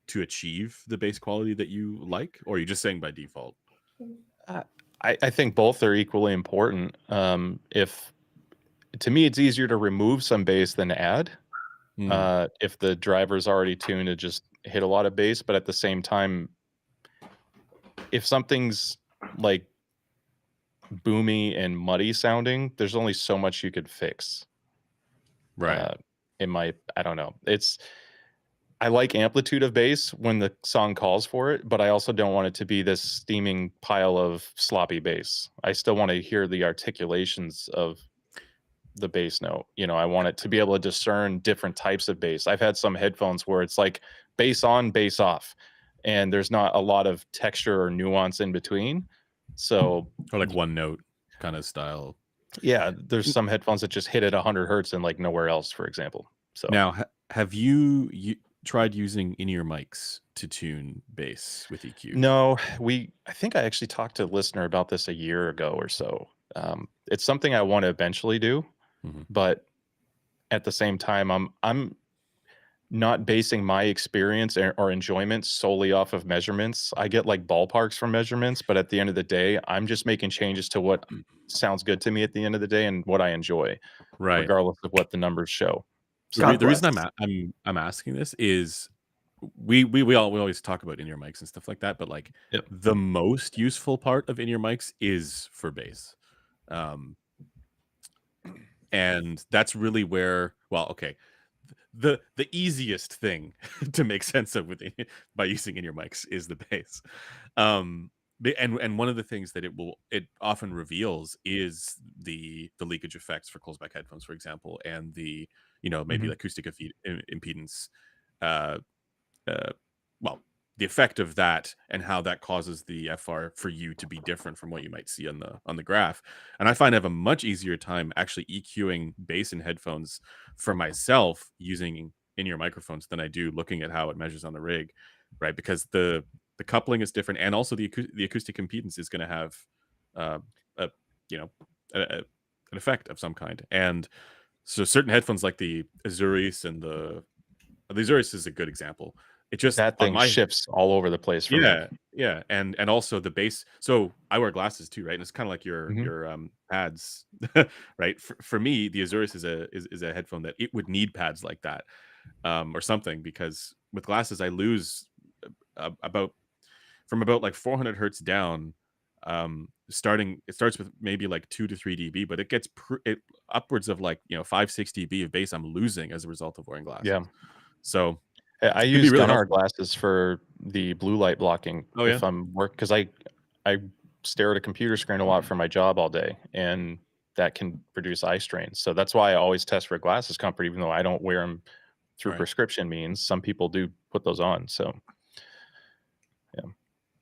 to achieve the bass quality that you like, or are you just saying by default? I think both are equally important. If to me, it's easier to remove some bass than add. If the driver's already tuned to just hit a lot of bass, but at the same time, if something's like boomy and muddy sounding, there's only so much you could fix. Right. I don't know. I like amplitude of bass when the song calls for it, but I also don't want it to be this steaming pile of sloppy bass. I still want to hear the articulations of the bass note. You know, I want it to be able to discern different types of bass. I've had some headphones where it's like bass on, bass off, and there's not a lot of texture or nuance in between. So, Or like one note kind of style. yeah, there's some headphones that just hit at 100 hertz and like nowhere else, for example. So Now, have you tried using in-ear mics to tune bass with EQ? no, I think I actually talked to a listener about this a year ago or so. It's something I want to eventually do, but at the same time, I'm not basing my experience or enjoyment solely off of measurements. I get like ballparks from measurements, but at the end of the day, I'm just making changes to what sounds good to me at the end of the day and what I enjoy, Right. regardless of what the numbers show. God The reason bless. I'm asking this is we always talk about in-ear mics and stuff like that, but like Yep. the most useful part of in-ear mics is for bass. And that's really where, well, okay, the easiest thing to make sense of by using in-ear mics is the bass. And one of the things that it often reveals is the leakage effects for closed back headphones, for example, and the maybe Mhm. acoustic impedance. Uh, uh, well, the effect of that and how that causes the FR for you to be different from what you might see on the graph. And I find I have a much easier time actually EQing bass in headphones for myself using in-ear microphones than I do looking at how it measures on the rig, right? Because the coupling is different, and also the acoustic impedance is going to have uh, a you know an effect of some kind. And so certain headphones like the Azuris and the Azuris is a good example. It just That on thing my shifts all over the place for me. yeah, and also the bass. So I wear glasses too, right? And it's kind of like Mhm. your pads, right? For me, the Azuris is a headphone that it would need pads like that, or something, because with glasses I lose about from about like 400 hertz down. It starts with maybe like 2 to 3 dB, but it gets it upwards of like 5-6 dB of bass I'm losing as a result of wearing glasses. Yeah. So I it can be use really Gunnar helpful. glasses for the blue light blocking Oh yeah. if I'm because I stare at a computer screen a lot for my job all day, and that can produce eye strain. So that's why I always test for glasses comfort, even though I don't wear them through All right. prescription means. Some people do put those on. So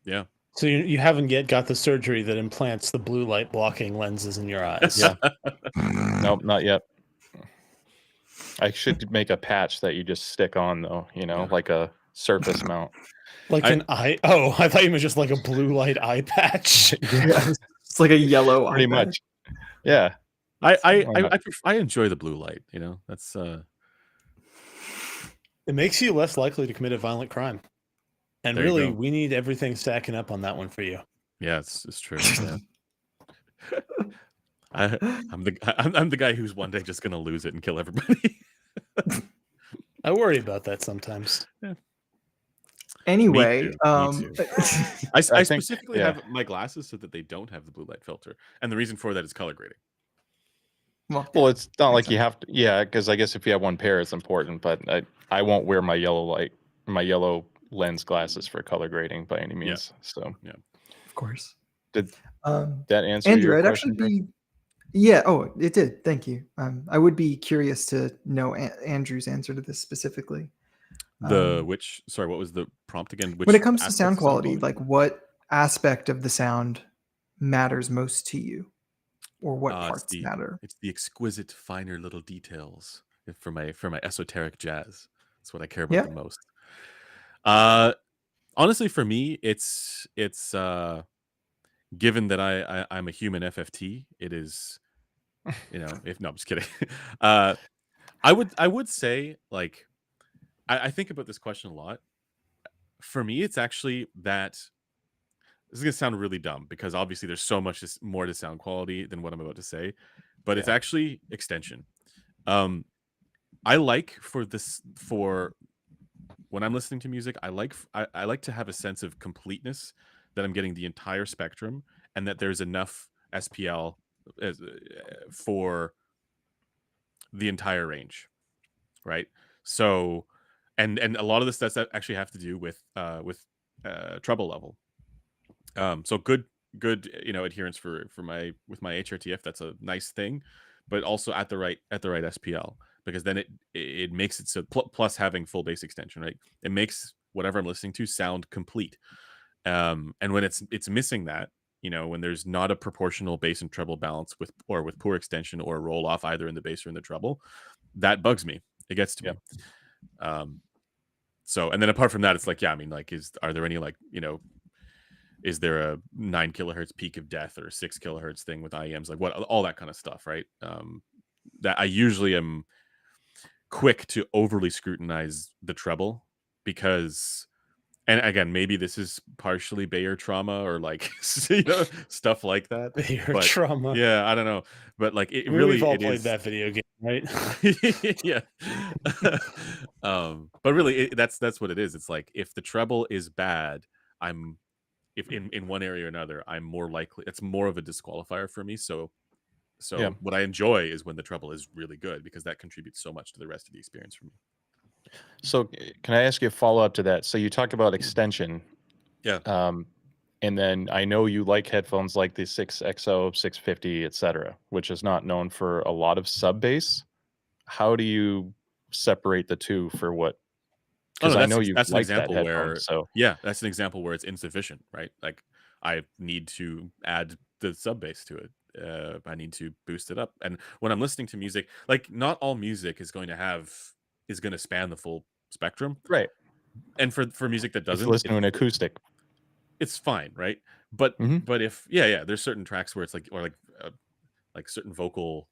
Yeah. So you haven't yet got the surgery that implants the blue light blocking lenses in your eyes. yeah, nope, not yet. I should make a patch that you just stick on though, Yeah. like a surface mount. Like I- an eye. Oh, I thought you meant just like a blue light eye patch. Yeah, it's like a yellow eye Pretty patch. much. Yeah. Why not? I enjoy the blue light. That's It makes you less likely to commit a violent crime. And There you really, go. we need everything stacking up on that one for you. yeah, it's true. Yeah. I'm the guy who's one day just gonna lose it and kill everybody. I worry about that sometimes. Anyway, Me too. I I think specifically have my glasses so that they don't have the blue light filter, and the reason for that is color grading. Well, it's not makes like you have to. Yeah, because I guess if you have one pair, it's important. But I won't wear my yellow lens glasses for color grading by any means. So of course. Did Um, that answer Andrew, your I'd question? actually be. Yeah. Oh, it did. Thank you. I would be curious to know Andrew's answer to this specifically. Sorry, what was the prompt again? When it Which comes to aspects sound of quality, like what aspect of the sound matters most to you, or what parts matter? It's the exquisite, finer little details for my esoteric jazz. That's what I care about Yeah. the most. Honestly, for me, it's given that I'm a human FFT, it is, if no, I'm just kidding. I would say, like, I think about this question a lot. For me, it's actually that this is gonna sound really dumb because obviously there's so much more to sound quality than what I'm about to say, but it's actually extension. I like for when I'm listening to music, I like to have a sense of completeness, that I'm getting the entire spectrum and that there's enough SPL for the entire range, right? So, and a lot of this does actually have to do with treble level. So good adherence for my with my HRTF. That's a nice thing, but also at the right SPL, because then it makes it so plus having full bass extension, right? It makes whatever I'm listening to sound complete. And when it's missing that, when there's not a proportional bass and treble balance with poor extension or roll off either in the bass or in the treble, that bugs me. It gets to me. So, and then apart from that, it's like, yeah, I mean, like, are there any, like, is there a 9 kilohertz peak of death or a 6 kilohertz thing with IEMs, like all that kind of stuff, right? That I usually am quick to overly scrutinize the treble, because, and again, maybe this is partially Bayer trauma or like stuff like that. Bayer But trauma. yeah, I don't know, but like We've all played that video game, right? yeah. But really, that's what it is. It's like, if the treble is bad, if in one area or another, I'm more likely, it's more of a disqualifier for me. So what I enjoy is when the treble is really good, because that contributes so much to the rest of the experience for me. So can I ask you a follow up to that? So you talk about extension. Yeah. And then I know you like headphones like the 6XO, 650, etc., which is not known for a lot of sub bass. How do you separate the two for what? Oh Because no, I know you that's an like that example headphone. where So yeah, that's an example where it's insufficient, right? Like I need to add the sub bass to it. I need to boost it up. And when I'm listening to music, like not all music is going to span the full spectrum. right, And for music that if you doesn't, listen to an acoustic, it's fine, right? But Mhm. if yeah, there's certain tracks where it's like certain vocal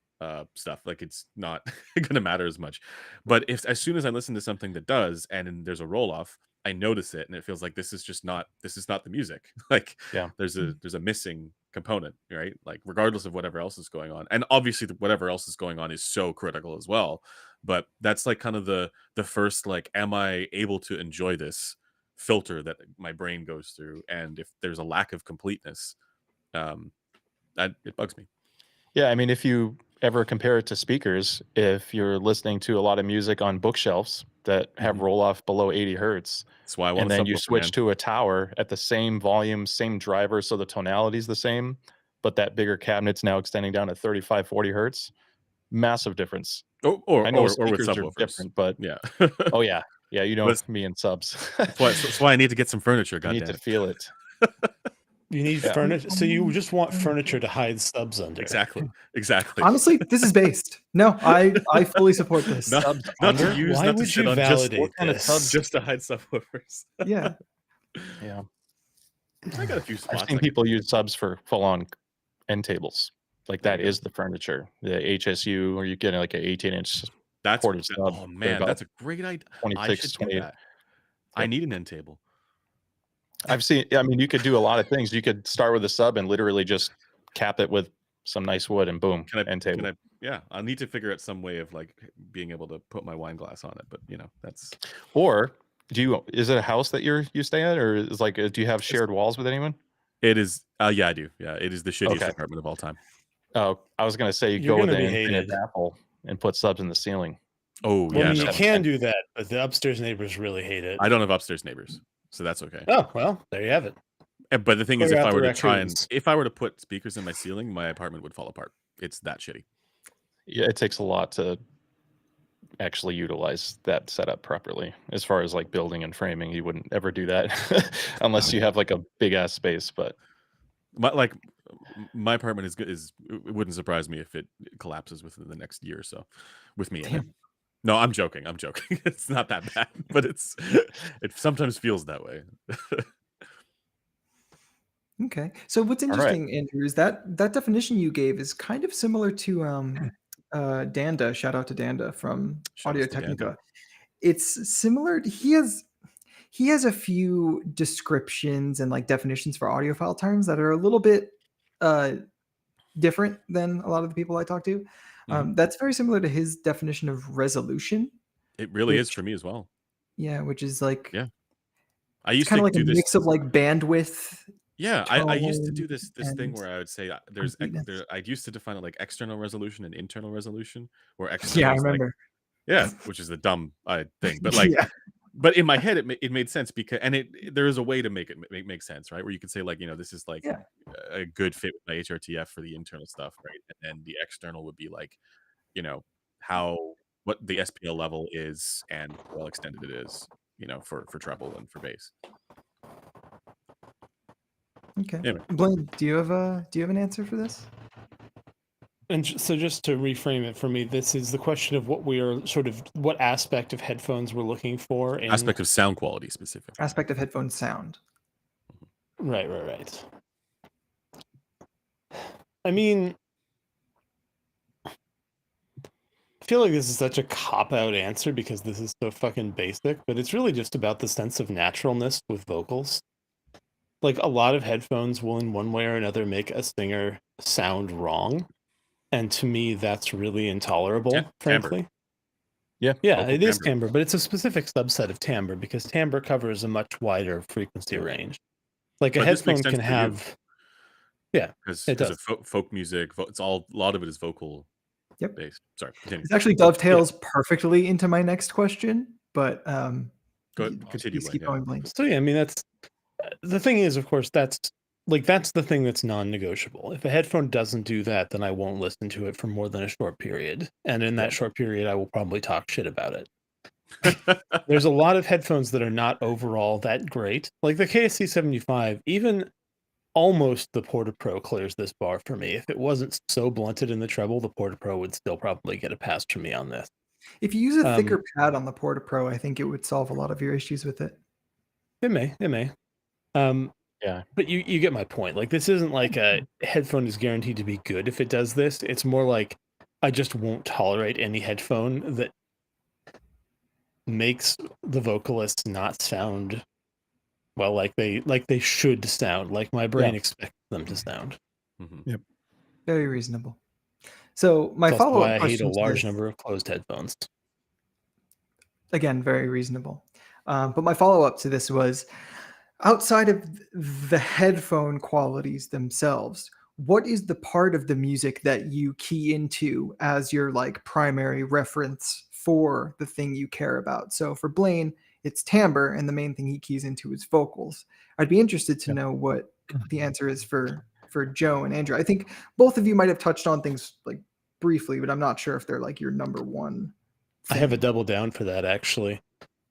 stuff, like it's not gonna matter as much. But if as soon as I listen to something that does, and then there's a roll off, I notice it, and it feels like this is not the music. Like Yeah. there's a missing component, right? Like regardless of whatever else is going on, and obviously whatever else is going on is so critical as well. But that's like kind of the first, like, am I able to enjoy this filter that my brain goes through? And if there's a lack of completeness, um that it bugs me. Yeah, I mean, if you ever compare it to speakers, if you're listening to a lot of music on bookshelves that have Mhm. roll off below 80 hertz, That's why I want and a then you subwoofer, switch man. to a tower at the same volume, same driver, so the tonality is the same, but that bigger cabinet's now extending down to 35, 40 hertz, massive difference. Oh, I know or with speakers are subwoofers. different, but Yeah. oh yeah, yeah, you know But me and subs. that's why I need to get some furniture, You need to goddammit. feel it. You need Yeah. furniture, so you just want furniture to hide subs under. Exactly. Exactly. Honestly, this is based. No, I fully support this. Not Subs not to under? use, Why not to would sit you on, just validate kind of this? subs? just to hide subwoofers. Yeah. Yeah. I got a few I've spots seen I could people use subs for full-on end tables. Like There you that go. is the furniture. The HSU, or you get like an 18-inch That's ported sub. oh They're man, about that's a great idea. I 26, should do 28. that. I Yep. need an end table. I've seen, I mean, you could do a lot of things. You could start with a sub and literally just cap it with some nice wood and boom, end table. Yeah, I'll need to figure out some way of like being able to put my wine glass on it, but that's Or is it a house that you stay at, or is like, do you have shared walls with anyone? it is yeah, I do. Yeah, it is the shittiest Okay. apartment of all time. Oh, I was gonna say you You're go with gonna an be infinite hated. baffle and put subs in the ceiling. Oh Well, yeah, I mean, no. you can do that, but the upstairs neighbors really hate it. I don't have upstairs neighbors, so that's okay. Oh, well, there you have it. But the thing is, Clear if out I the were to raccoons. if I were to put speakers in my ceiling, my apartment would fall apart. It's that shitty. Yeah, it takes a lot to actually utilize that setup properly. As far as like building and framing, you wouldn't ever do that unless you have like a big ass space. But My apartment is good. It wouldn't surprise me if it collapses within the next year or so, with me in it. Damn. No, I'm joking. I'm joking. It's not that bad, but it sometimes feels that way. Okay. So what's all right, interesting, Andrew, is that definition you gave is kind of similar to Danda. Shout out to Danda from Shout Audio outs to Danda. Technica. It's similar. He has a few descriptions and like definitions for audiophile terms that are a little bit different than a lot of the people I talk to. Mhm. That's very similar to his definition of resolution, It really is which for me as well. yeah, which is like Yeah. I it's used kind to of like a do this. mix of like bandwidth, Yeah, I used to tone, do this thing and where I would say completeness. I used to define it like external resolution and internal resolution, where Yeah, external I is like, remember. yeah, which is the dumb thing, but like, Yeah. but in my head it made sense, because there is a way to make it make sense, right? Where you could say like, this is like Yeah. a good fit with my HRTF for the internal stuff, right? And then the external would be like, what the SPL level is and how well extended it is, for treble and for bass. Okay. Anyway. Blaine, do you have an answer for this? And so just to reframe it for me, this is the question of what aspect of headphones we're looking for. Aspect of sound quality specifically. Aspect of headphone sound. Right. I mean, I feel like this is such a cop-out answer because this is so fucking basic, but it's really just about the sense of naturalness with vocals. Like, a lot of headphones will in one way or another make a singer sound wrong. And to me, that's really intolerable, timbre. frankly. Yeah, it is timbre. timbre, but it's a specific subset of timbre because timbre covers a much wider frequency range. Like a But this makes headphone sense can for you. have, yeah, because it does. of folk music, it's a lot of it is vocal Yep. based. Sorry, continue. This actually dovetails perfectly into my next question, but Continue, please keep Blaine, going, Blaine. So yeah, I mean, that's the thing is, of course, that's like that's the thing that's non-negotiable. If a headphone doesn't do that, then I won't listen to it for more than a short period. And in that short period, I will probably talk shit about it. There's a lot of headphones that are not overall that great. Like the KSC-75, even almost the Porta Pro clears this bar for me. If it wasn't so blunted in the treble, the Porta Pro would still probably get a pass from me on this. If you use a thicker pad on the Porta Pro, I think it would solve a lot of your issues with it. It may. Yeah. But you get my point. Like, this isn't like a headphone is guaranteed to be good if it does this. It's more like I just won't tolerate any headphone that makes the vocalists not sound well like they should sound, like my brain expects them to sound. Yep. Very reasonable. So my That's follow-up why I hate question a to large this, number of closed headphones. again, very reasonable. But my follow-up to this was, outside of the headphone qualities themselves, what is the part of the music that you key into as your like primary reference for the thing you care about? So for Blaine, it's timbre, and the main thing he keys into is vocals. I'd be interested to know what the answer is for Joe and Andrew. I think both of you might have touched on things like briefly, but I'm not sure if they're like your number one thing. I have a double down for that, actually.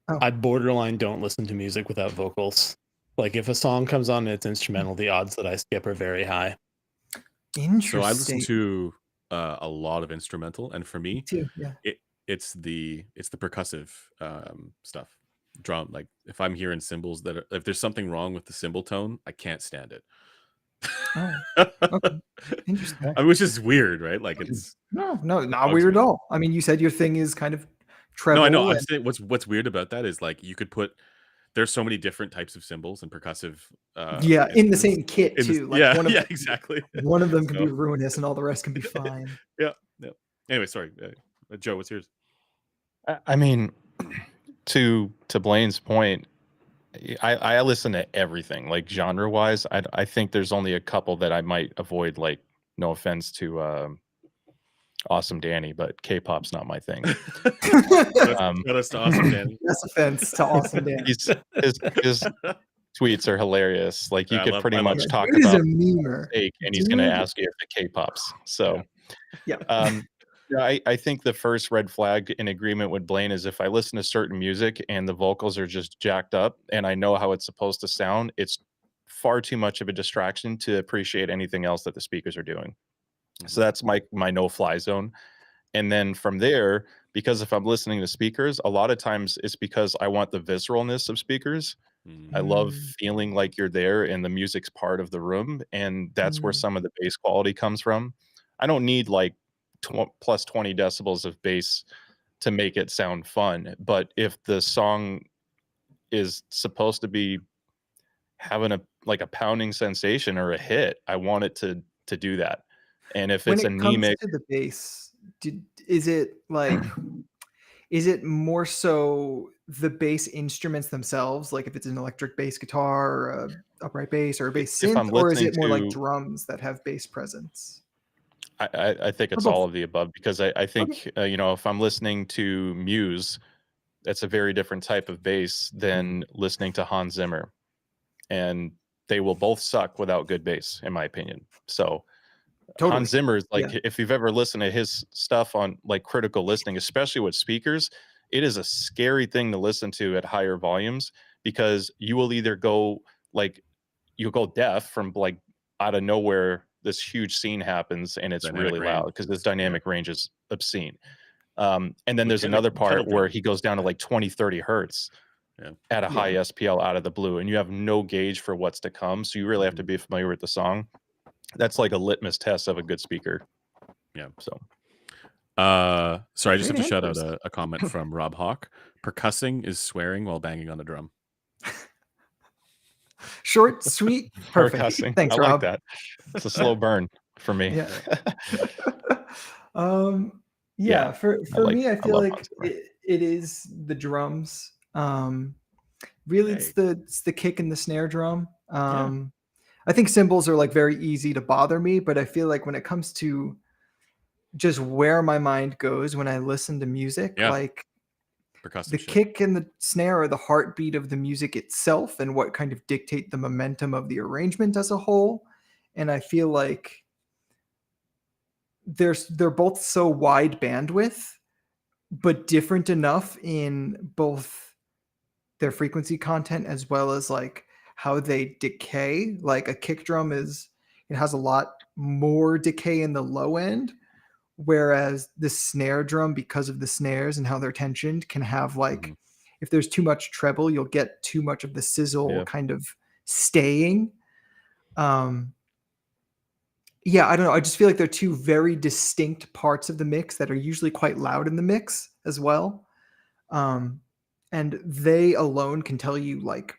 Oh. I borderline don't listen to music without vocals. Like, if a song comes on and it's instrumental, the odds that I skip are very high. Interesting. So I listen to a lot of instrumental, and for me, too. Yeah. it's the percussive stuff, drum. Like if I'm hearing cymbals if there's something wrong with the cymbal tone, I can't stand it. Oh, okay. Interesting. I mean, which is weird, right? Like it's No, not bugs weird me. at all. I mean, you said your thing is kind of treble. No, I know. I'm and- saying what's weird about that is like you could put there's so many different types of cymbals and percussive yeah, in the instruments same kit in this- too. Like yeah, one of yeah, them, exactly. one of them can be So- ruinous, and all the rest can be fine. Yeah. Anyway, sorry, Joe, what's yours? I mean, to Blaine's point, I listen to everything, like genre wise. I think there's only a couple that I might avoid. Like, no offense to Awesome Danny, but K-pop's not my thing. Shout outs to Awesome Danny. That's offense to Awesome Dan. His tweets are hilarious. Like, you Yeah, I could love- pretty I love much it. talk Dude is a about memer. steak, and he's going to Dude. ask you if the K-pop's. So, Yeah. yeah, I think the first red flag in agreement with Blaine is if I listen to certain music and the vocals are just jacked up and I know how it's supposed to sound, it's far too much of a distraction to appreciate anything else that the speakers are doing. So that's my no-fly zone. And then from there, because if I'm listening to speakers, a lot of times it's because I want the visceralness of speakers. I love feeling like you're there and the music's part of the room. And that's where some of the bass quality comes from. I don't need like plus 20 decibels of bass to make it sound fun. But if the song is supposed to be having a pounding sensation or a hit, I want it to do that. And if When it's it comes anemic, to the bass, is it like, is it more so the bass instruments themselves, like if it's an electric bass guitar or a upright bass or a bass If I'm synth, or is listening it more like to- drums that have bass presence? I think it's both. all of the above, because I think if I'm listening to Muse, that's a very different type of bass than listening to Hans Zimmer, and they will both suck without good bass, in my opinion. So Totally. Hans Zimmer is like, Yeah. if you've ever listened to his stuff on like critical listening, especially with speakers, it is a scary thing to listen to at higher volumes, because you will either go like, you'll go deaf from like out of nowhere. This huge scene happens and it's Dynamic really range. loud because this dynamic range is obscene. And then there's Pedal- another pedal part where drop. he goes down to like 20, 30 hertz at a high SPL out of the blue, and you have no gauge for what's to come. So you really have to be familiar with the song. That's like a litmus test of a good speaker. Yeah. So Sorry, I just have Great to shout out answers. a comment from Rob Hawk. Percussing is swearing while banging on a drum. Short, sweet, perfect. percussing. Thanks, I Rob. like that. It's a slow burn for me. Yeah. Yeah, For like- me, I I feel love like Hans Zimmer. it is the drums. Really, Okay. it's the kick and the snare drum. I think cymbals are like very easy to bother me, but I feel like when it comes to just where my mind goes when I listen to music, Yeah. like percussive the shit. kick and the snare are the heartbeat of the music itself and what kind of dictate the momentum of the arrangement as a whole. And I feel like they're both so wide bandwidth, but different enough in both their frequency content as well as like how they decay. Like a kick drum it has a lot more decay in the low end, whereas the snare drum, because of the snares and how they're tensioned, can have like if there's too much treble, you'll get too much of the sizzle kind of staying. Yeah, I don't know. I just feel like they're two very distinct parts of the mix that are usually quite loud in the mix as well. And they alone can tell you like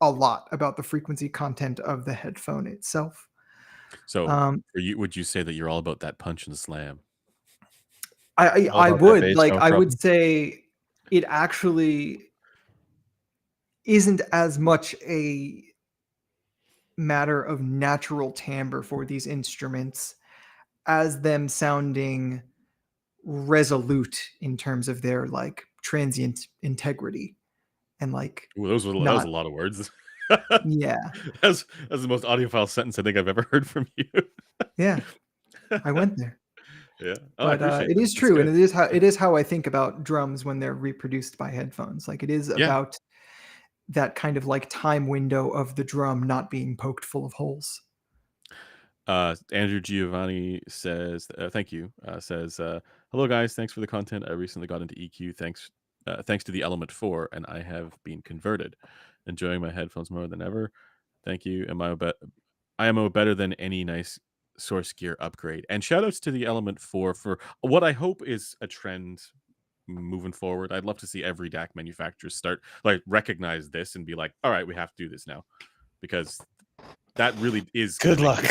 a lot about the frequency content of the headphone itself. So, would you say that you're all about that punch and slam? I would like I would say it actually isn't as much a matter of natural timbre for these instruments as them sounding resolute in terms of their like transient integrity and like Ooh, that was a lot of words. Yeah, that's the most audiophile sentence I think I've ever heard from you. Yeah, I went there. Yeah, but it is true, and it is how I think about drums when they're reproduced by headphones. Like it is about that kind of like time window of the drum not being poked full of holes. Andrew Giovanni says, thank you. Says, hello guys, thanks for the content. I recently got into EQ thanks to the Element 4, and I have been converted. Enjoying my headphones more than ever. Thank you. IMO better than any nice source gear upgrade. And shout outs to the Element 4 for what I hope is a trend moving forward. I'd love to see every DAC manufacturer start like recognize this and be like, all right, we have to do this now, because that really is good luck.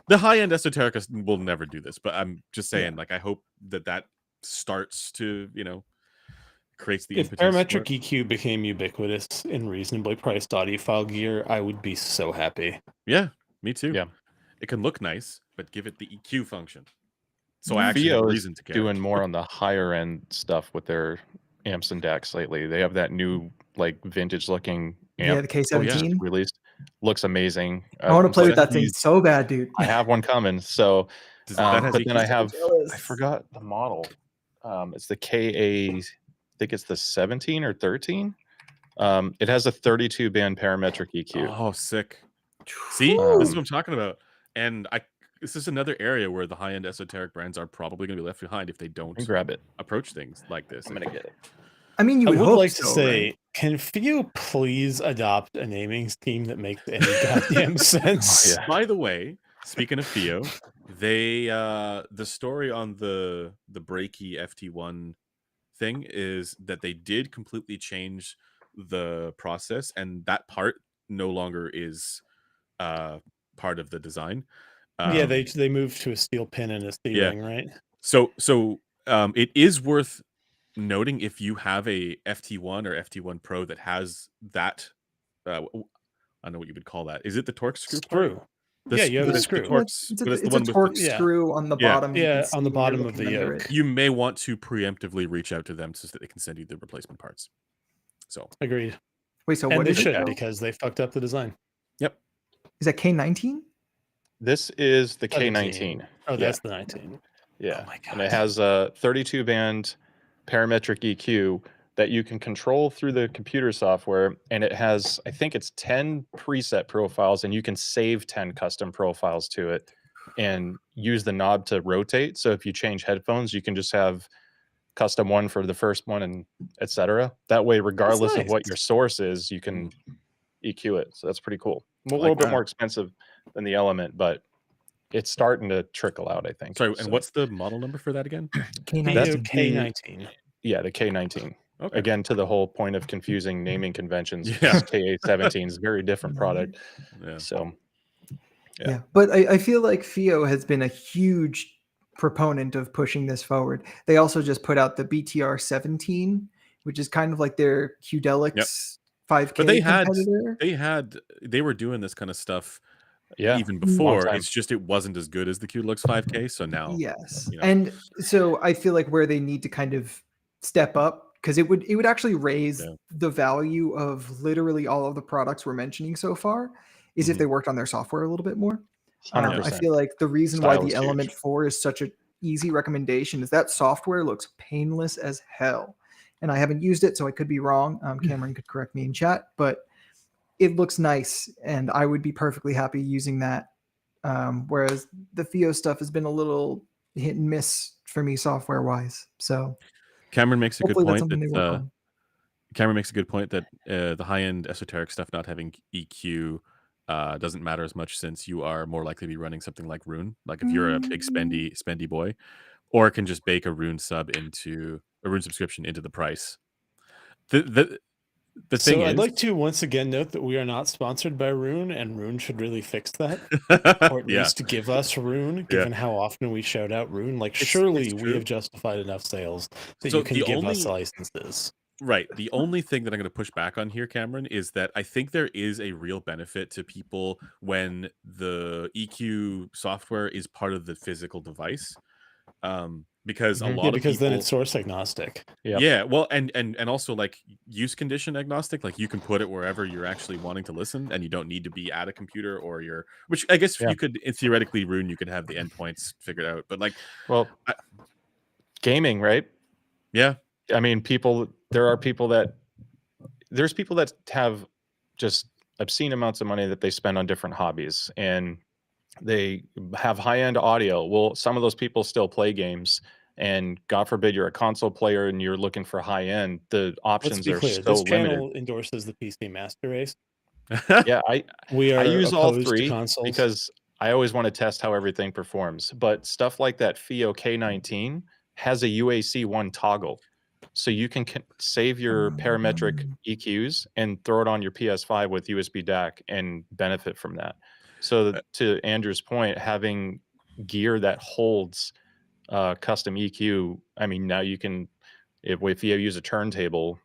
The high-end esotericists will never do this, but I'm just saying, like, I hope that starts to, creates the if impetus. Parametric EQ became ubiquitous in reasonably priced audiophile gear, I would be so happy. Yeah, me too. Yeah, it can look nice, but give it the EQ function. So I actually have a reason to care. Doing more on the higher end stuff with their amps and DACs lately. They have that new like vintage looking amp. Yeah, the K17 released. Looks amazing. I want to play with that thing so bad, dude. I have one coming. So, but then I I forgot the model. It's the KA, I think it's the 17 or 13. It has a 32 band parametric EQ. Oh, sick. See, this is what I'm talking about. And this is another area where the high-end esoteric brands are probably going to be left behind if they don't grab it. Approach things like this. I'm going to get it. I mean, you would like so, to say, right? can FIO please adopt a naming scheme that makes any goddamn sense? By the way, speaking of FIO, they the story on the Breaky FT1 thing is that they did completely change the process, and that part no longer is part of the design. Yeah, they moved to a steel pin and a C-ring, right? So it is worth noting if you have a FT1 or FT1 Pro that has that, I don't know what you would call that. Is it the torque screw? Yeah, you have a screw. It's a torque screw on the bottom. Yeah, on the bottom of the yoke. You may want to preemptively reach out to them so that they can send you the replacement parts. So agreed. Wait, so and what they is should it because they fucked up the design. Yep. Is that K19? This is the K19. Oh, that's the 19. Yeah. Oh my God. And it has a 32 band parametric EQ that you can control through the computer software, and it has, I think it's 10 preset profiles, and you can save 10 custom profiles to it and use the knob to rotate. So if you change headphones, you can just have custom one for the first one, and etc. That way, regardless of what your source is, you can EQ it. So that's pretty cool. A little bit more expensive than the Element, but it's starting to trickle out, I think. Sorry, and what's the model number for that again? K19. Yeah, the K19. Okay. Again, to the whole point of confusing naming conventions, Yeah. KA17 is a very different product. Yeah. So, yeah. But I feel like FIO has been a huge proponent of pushing this forward. They also just put out the BTR 17, which is kind of like their Qdelix 5K but they were doing this kind of stuff even before. It's just it wasn't as good as the Qdelix 5K. So now, yes. And so I feel like where they need to kind of step up because it would actually raise Yeah. the value of literally all of the products we're mentioning so far, is if Mhm. they worked on their software a little bit more. Hundred I percent. feel like the reason why Style the is huge. Element 4 is such a easy recommendation is that software looks painless as hell. And I haven't used it, so I could be wrong. Cameron could correct me in chat, but it looks nice, and I would be perfectly happy using that. Whereas the Theo stuff has been a little hit and miss for me software wise. So Cameron makes a good hopefully that's point something they work that on. the high-end esoteric stuff not having EQ doesn't matter as much since you are more likely to be running something like Rune. Like if you're a big spendy boy, or it can just bake a Rune subscription into the price. The thing So I'd is, like to once again note that we are not sponsored by Rune, and Rune should really fix that, or at yeah, least give us Rune, yeah, given how often we shout out Rune. Like, it's surely we true. have justified enough sales that So you can give us licenses. the only thing that I'm going to push back on here, Cameron, is that I think there is a real benefit to people when the EQ software is part of the physical device, because a Mhm. Yeah, lot of because then people, it's source agnostic. Yep. yeah, well, and also like use condition agnostic, like you can put it wherever you're actually wanting to listen, and you don't need to be at a computer or which I guess Yeah. you could theoretically Rune, you could have the endpoints figured out, but like, Well, I, gaming, right? yeah, I mean, there's people that have just obscene amounts of money that they spend on different hobbies, and they have high-end audio. Well, some of those people still play games, and God forbid you're a console player and you're looking for high-end, the Let's options be are clear, so this limited. channel endorses the PC Master Race. Yeah, We I are use all opposed to three consoles. because I always want to test how everything performs. But stuff like that FIO K19 has a UAC1 toggle. So you can save your parametric EQs and throw it on your PS5 with USB DAC and benefit from that. So to Andrew's point, having gear that holds custom EQ, I mean, now you can, if you use a turntable,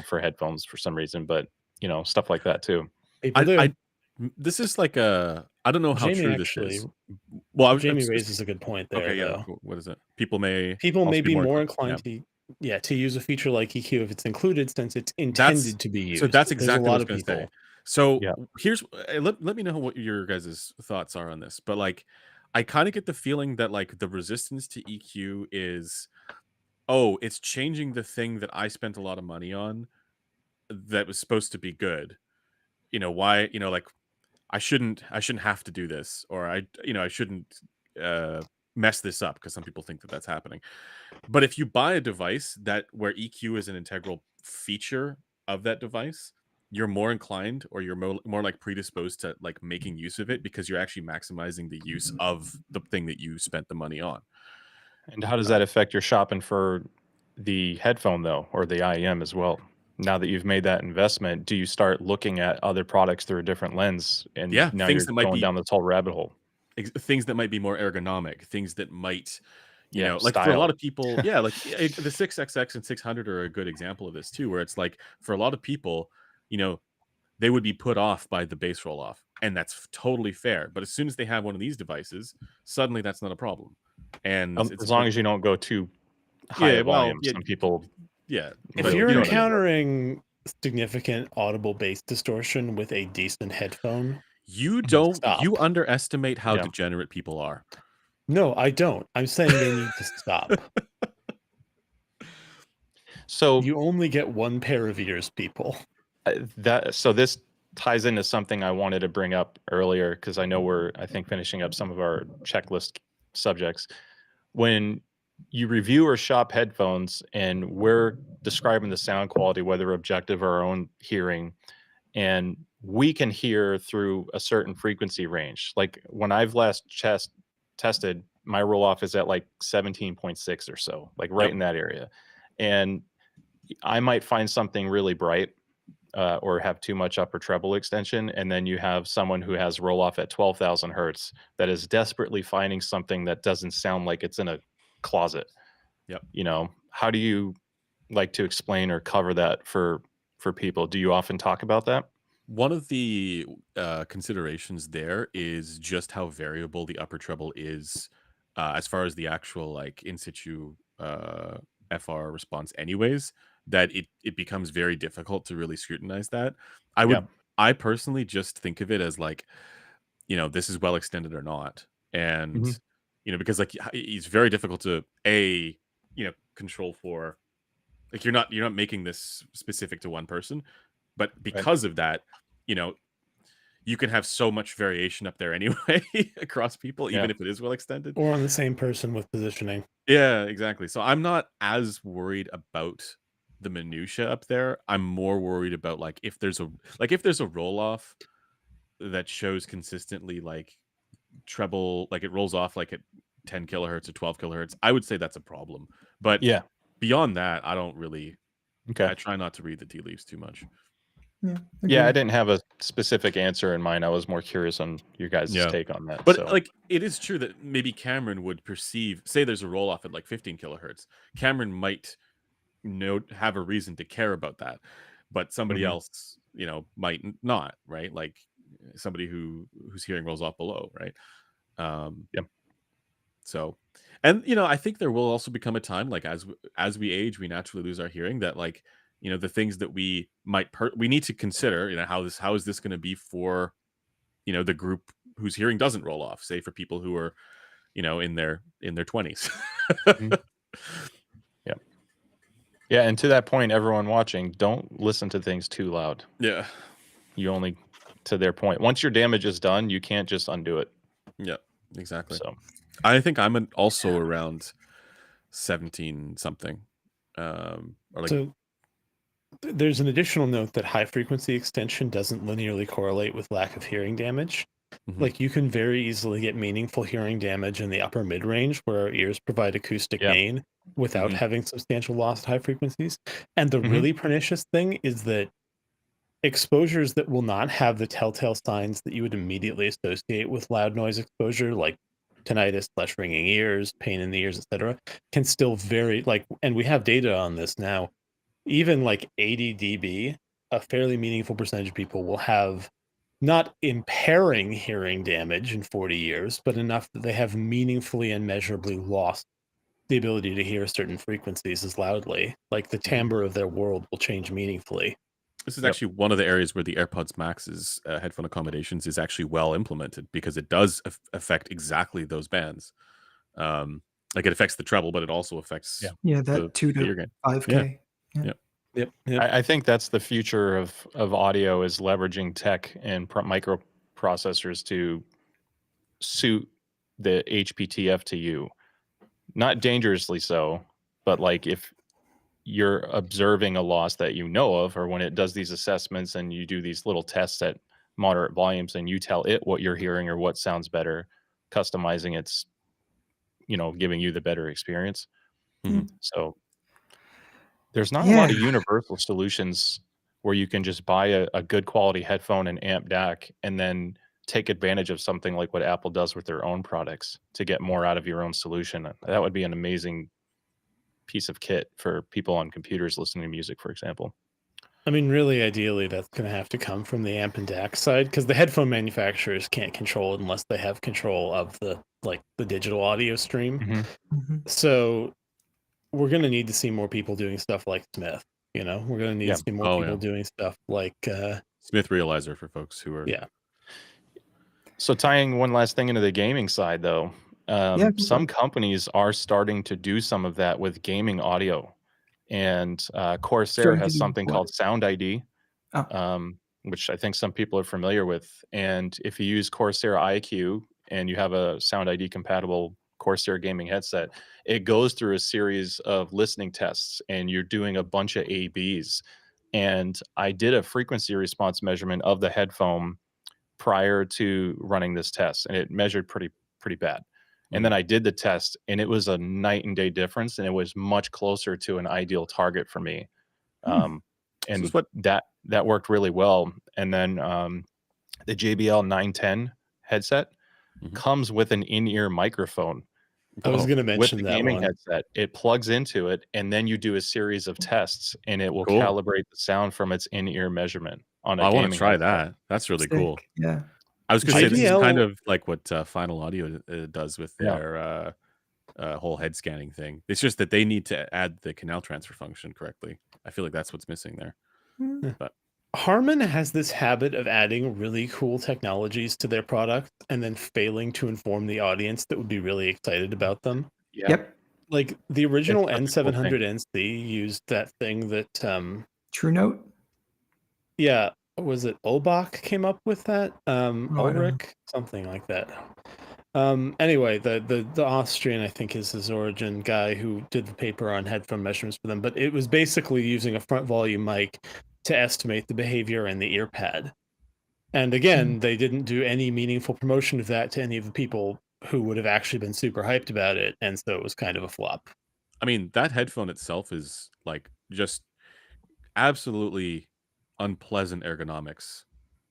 for headphones for some reason, but stuff like that too. People do. This is like I don't know how Jamie true this actually, is. Well, Jamie raises a good point there, okay, yeah. though. What is it? People may be more yeah. inclined to use a feature like EQ if it's included, since it's That's intended to be used. so that's There's a exactly what I lot was of gonna say. people. So Yeah. here's let me know what your guys' thoughts are on this. But like, I kind of get the feeling that like the resistance to EQ is, oh, it's changing the thing that I spent a lot of money on that was supposed to be good. Why? Like I shouldn't have to do this, or I shouldn't mess this up, because some people think that that's happening. But if you buy a device where EQ is an integral feature of that device, you're more inclined, or you're more like predisposed to like making use of it, because you're actually maximizing the use of the thing that you spent the money on. And how does that affect your shopping for the headphone, though, or the IEM as well? Now that you've made that investment, do you start looking at other products through a different lens, and Yeah, now things you're that might going be down this whole rabbit hole? things that might be more ergonomic, things that might, Yeah, like for a lot style. of people, yeah, like the 6XX and 600 are a good example of this too, where it's like for a lot of people, they would be put off by the bass roll off, and that's totally fair. But as soon as they have one of these devices, suddenly that's not a problem. And As long as you don't go too high yeah, a well, volume. yeah, Some people, yeah, If but really you're you know push what I mean. it. encountering significant audible bass distortion with a decent headphone, You stop. underestimate how Yeah. degenerate people are. No, I don't. I'm saying they need to stop. So You only get one pair of ears, people. this ties into something I wanted to bring up earlier, because I know we're, I think, finishing up some of our checklist subjects. When you review or shop headphones, and we're describing the sound quality, whether objective or our own hearing, and we can hear through a certain frequency range. Like when I've last tested, my roll off is at like 17.6 or so, like right Yep. in that area. And I might find something really bright, or have too much upper treble extension, and then you have someone who has roll off at 12,000 hertz that is desperately finding something that doesn't sound like it's in a closet. Yep. How do you like to explain or cover that for people? Do you often talk about that? One of the considerations there is just how variable the upper treble is, as far as the actual like in situ FR response anyways, that it becomes very difficult to really scrutinize that. Yeah. I personally just think of it as like, this is well extended or not. And, Mhm. because like it's very difficult to control for, like you're not making this specific to one person, but Right. because of that, you know, you can have so much variation up there anyway across people, Yeah. even if it is well extended. Or on the same person with positioning. Yeah, exactly. So I'm not as worried about the minutia up there. I'm more worried about like if there's a roll off that shows consistently like treble, like it rolls off like at 10 kilohertz or 12 kilohertz. I would say that's a problem. But Yeah. beyond that, I don't really. Okay. I try not to read the tea leaves too much. Yeah. Yeah, I agreed. didn't have a specific answer in mind. I was more curious on your guys' Yeah. take on that. But So like it is true that maybe Cameron would perceive, say there's a roll off at like 15 kilohertz. Cameron might have a reason to care about that, but somebody Mhm. else, might not, right? Like somebody whose hearing rolls off below, right? Um, Yep. so, and I think there will also become a time, like as we age, we naturally lose our hearing. That like the things that we might we need to consider. How is this going to be for the group whose hearing doesn't roll off? Say for people who are in their 20s. Mhm. Yeah. Yeah, and to that point, everyone watching, don't listen to things too loud. Yeah. You only to their point. Once your damage is done, you can't just undo it. Yeah. Exactly. So I think I'm also around 17 something. Or like, So there's an additional note that high frequency extension doesn't linearly correlate with lack of hearing damage. mhm, Like you can very easily get meaningful hearing damage in the upper mid range where our ears provide acoustic yeah. gain without mhm, having substantial loss at high frequencies. And the Mhm. really pernicious thing is that exposures that will not have the telltale signs that you would immediately associate with loud noise exposure, like tinnitus / ringing ears, pain in the ears, etc., can still vary. Like, and we have data on this now. Even like 80 dB, a fairly meaningful percentage of people will have not impairing hearing damage in 40 years, but enough that they have meaningfully and measurably lost the ability to hear certain frequencies as loudly. Like the mhm. timbre of their world will change meaningfully. This is Yep. actually one of the areas where the AirPods Max's headphone accommodations is actually well implemented, because it does affect exactly those bands. Like it affects the treble, but it also affects Yeah, the that 2 the ear to gain. 5K. Yeah. Yeah. Yep. I think that's the future of audio, is leveraging tech and microprocessors to suit the HPTF to you. Not dangerously so, but like if you're observing a loss that you know of, or when it does these assessments and you do these little tests at moderate volumes and you tell it what you're hearing or what sounds better, customizing it's, giving you the better experience. Mhm. So there's not a Yeah. lot of universal solutions where you can just buy a good quality headphone and amp DAC and then take advantage of something like what Apple does with their own products to get more out of your own solution. That would be an amazing piece of kit for people on computers listening to music, for example. I mean, really, ideally, that's going to have to come from the amp and DAC side, because the headphone manufacturers can't control it unless they have control of the digital audio stream. Mhm. Mhm. So we're going to need to see more people doing stuff like Smith. We're going to need Yeah. to see more Oh, people yeah. doing stuff like Smith Realizer for folks who are. yeah. So tying one last thing into the gaming side, though, Yeah, go for some it. companies are starting to do some of that with gaming audio, and Corsair Starting to has do something what? called Sound ID, Oh. which I think some people are familiar with. And if you use Corsair IQ and you have a Sound ID compatible Corsair gaming headset, it goes through a series of listening tests, and you're doing a bunch of ABs. And I did a frequency response measurement of the headphone prior to running this test, and it measured pretty bad. And then I did the test, and it was a night and day difference, and it was much closer to an ideal target for me. Hmm. This And is what. that worked really well. And then the JBL 910 headset Mhm. comes with an in-ear microphone. I was Whoa. going to With mention the that gaming one. headset, it plugs into it, and then you do a series of tests, and it will Cool. calibrate the sound from its in-ear measurement on a I want to gaming try headset. that. That's really cool. Sick. Yeah. I was going to say this is kind JBL of like what Final Audio does with Yeah. their whole head scanning thing. It's just that they need to add the canal transfer function correctly. I feel like that's what's missing there. But Harman has this habit of adding really cool technologies to their product and then failing to inform the audience that would be really excited about them. Yeah. Yep. Like the original It's such a cool thing. N700NC used that thing that True Note. yeah, was it Olbach came up with that? I don't know. Ulrich, something like that. Anyway, the Austrian, I think, is his origin guy who did the paper on headphone measurements for them, but it was basically using a front volume mic to estimate the behavior in the ear pad. And again, they didn't do any meaningful promotion of that to any of the people who would have actually been super hyped about it, and so it was kind of a flop. I mean, that headphone itself is like just absolutely unpleasant ergonomics.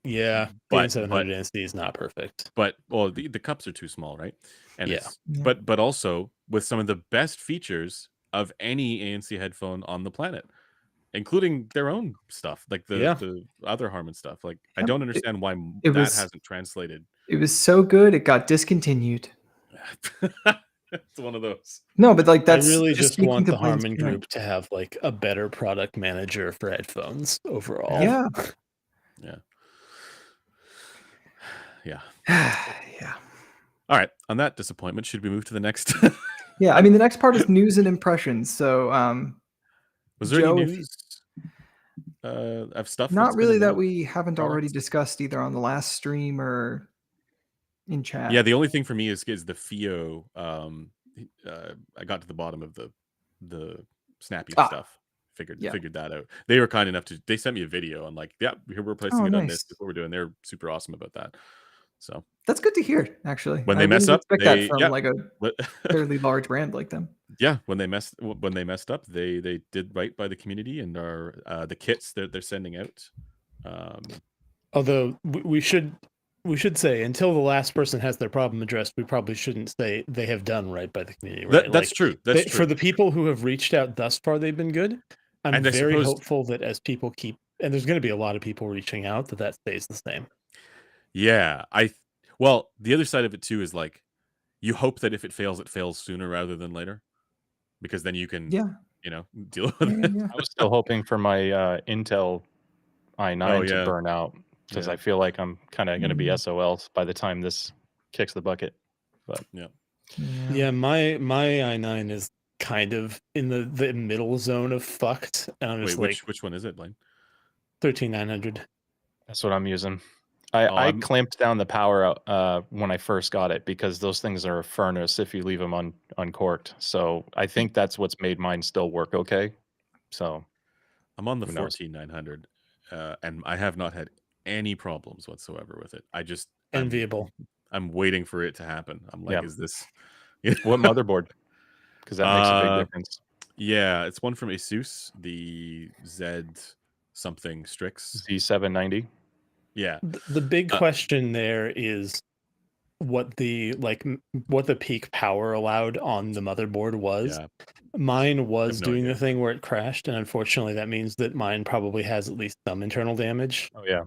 Yeah, the But N700NC is not perfect. well, the cups are too small, right? And Yeah. it's but also with some of the best features of any ANC headphone on the planet, including their own stuff, like the other Harman stuff. Like I Yep. don't understand why it that was- hasn't translated. It was so good it got discontinued. It's one of those. No, but like that's I really just speaking want to the Blaine's Harman point. group to have like a better product manager for headphones overall. Yeah. Yeah. Yeah. All right. On that disappointment, should we move to the next? Yeah. I mean, the next part is news and impressions. So, Was there Joe, any if you- news of stuff? not that's been really that announced? we haven't already products? discussed either on the last stream or in chat. Yeah, the only thing for me is the FIO. I got to the bottom of the snappy stuff. Figured that out. They were kind enough to. They sent me a video on like, yeah, we're replacing it on this. Nice. That's what we're doing. They're super awesome about that. So That's good to hear, actually. when I they mess wouldn't up, expect that from like a But- fairly large brand like them. yeah, when they messed up, they did right by the community and are the kits that they're sending out. Although we should say until the last person has their problem addressed, we probably shouldn't say they have done right by the community. Right? That's true. That's true. For the people who have reached out thus far, they've been good. I'm And I very suppose- hopeful that as people keep, and there's going to be a lot of people reaching out, that stays the same. Yeah, well, the other side of it too is like you hope that if it fails sooner rather than later, because then you can deal with it. Yeah. I was still hoping for my Intel i9 to burn out because I feel like I'm kind of going to be SOL by the time this kicks the bucket. But Yeah, my i9 is kind of in the middle zone of fucked. And Wait, like which one is it, Blaine? 13900. that's what I'm using. I clamped down the power when I first got it because those things are a furnace if you leave them uncorked. So I think that's what's made mine still work okay. So I'm on the 14900, and I have not had any problems whatsoever with it. I just Enviable. I'm waiting for it to happen. I'm like, is this what motherboard? Because that makes a big difference. Yeah, it's one from ASUS, the Z something Strix Z790. Yeah. The big question there is what the peak power allowed on the motherboard was. Yeah. Mine was doing idea. the thing where it crashed, and unfortunately that means that mine probably has at least some internal damage. Oh yeah.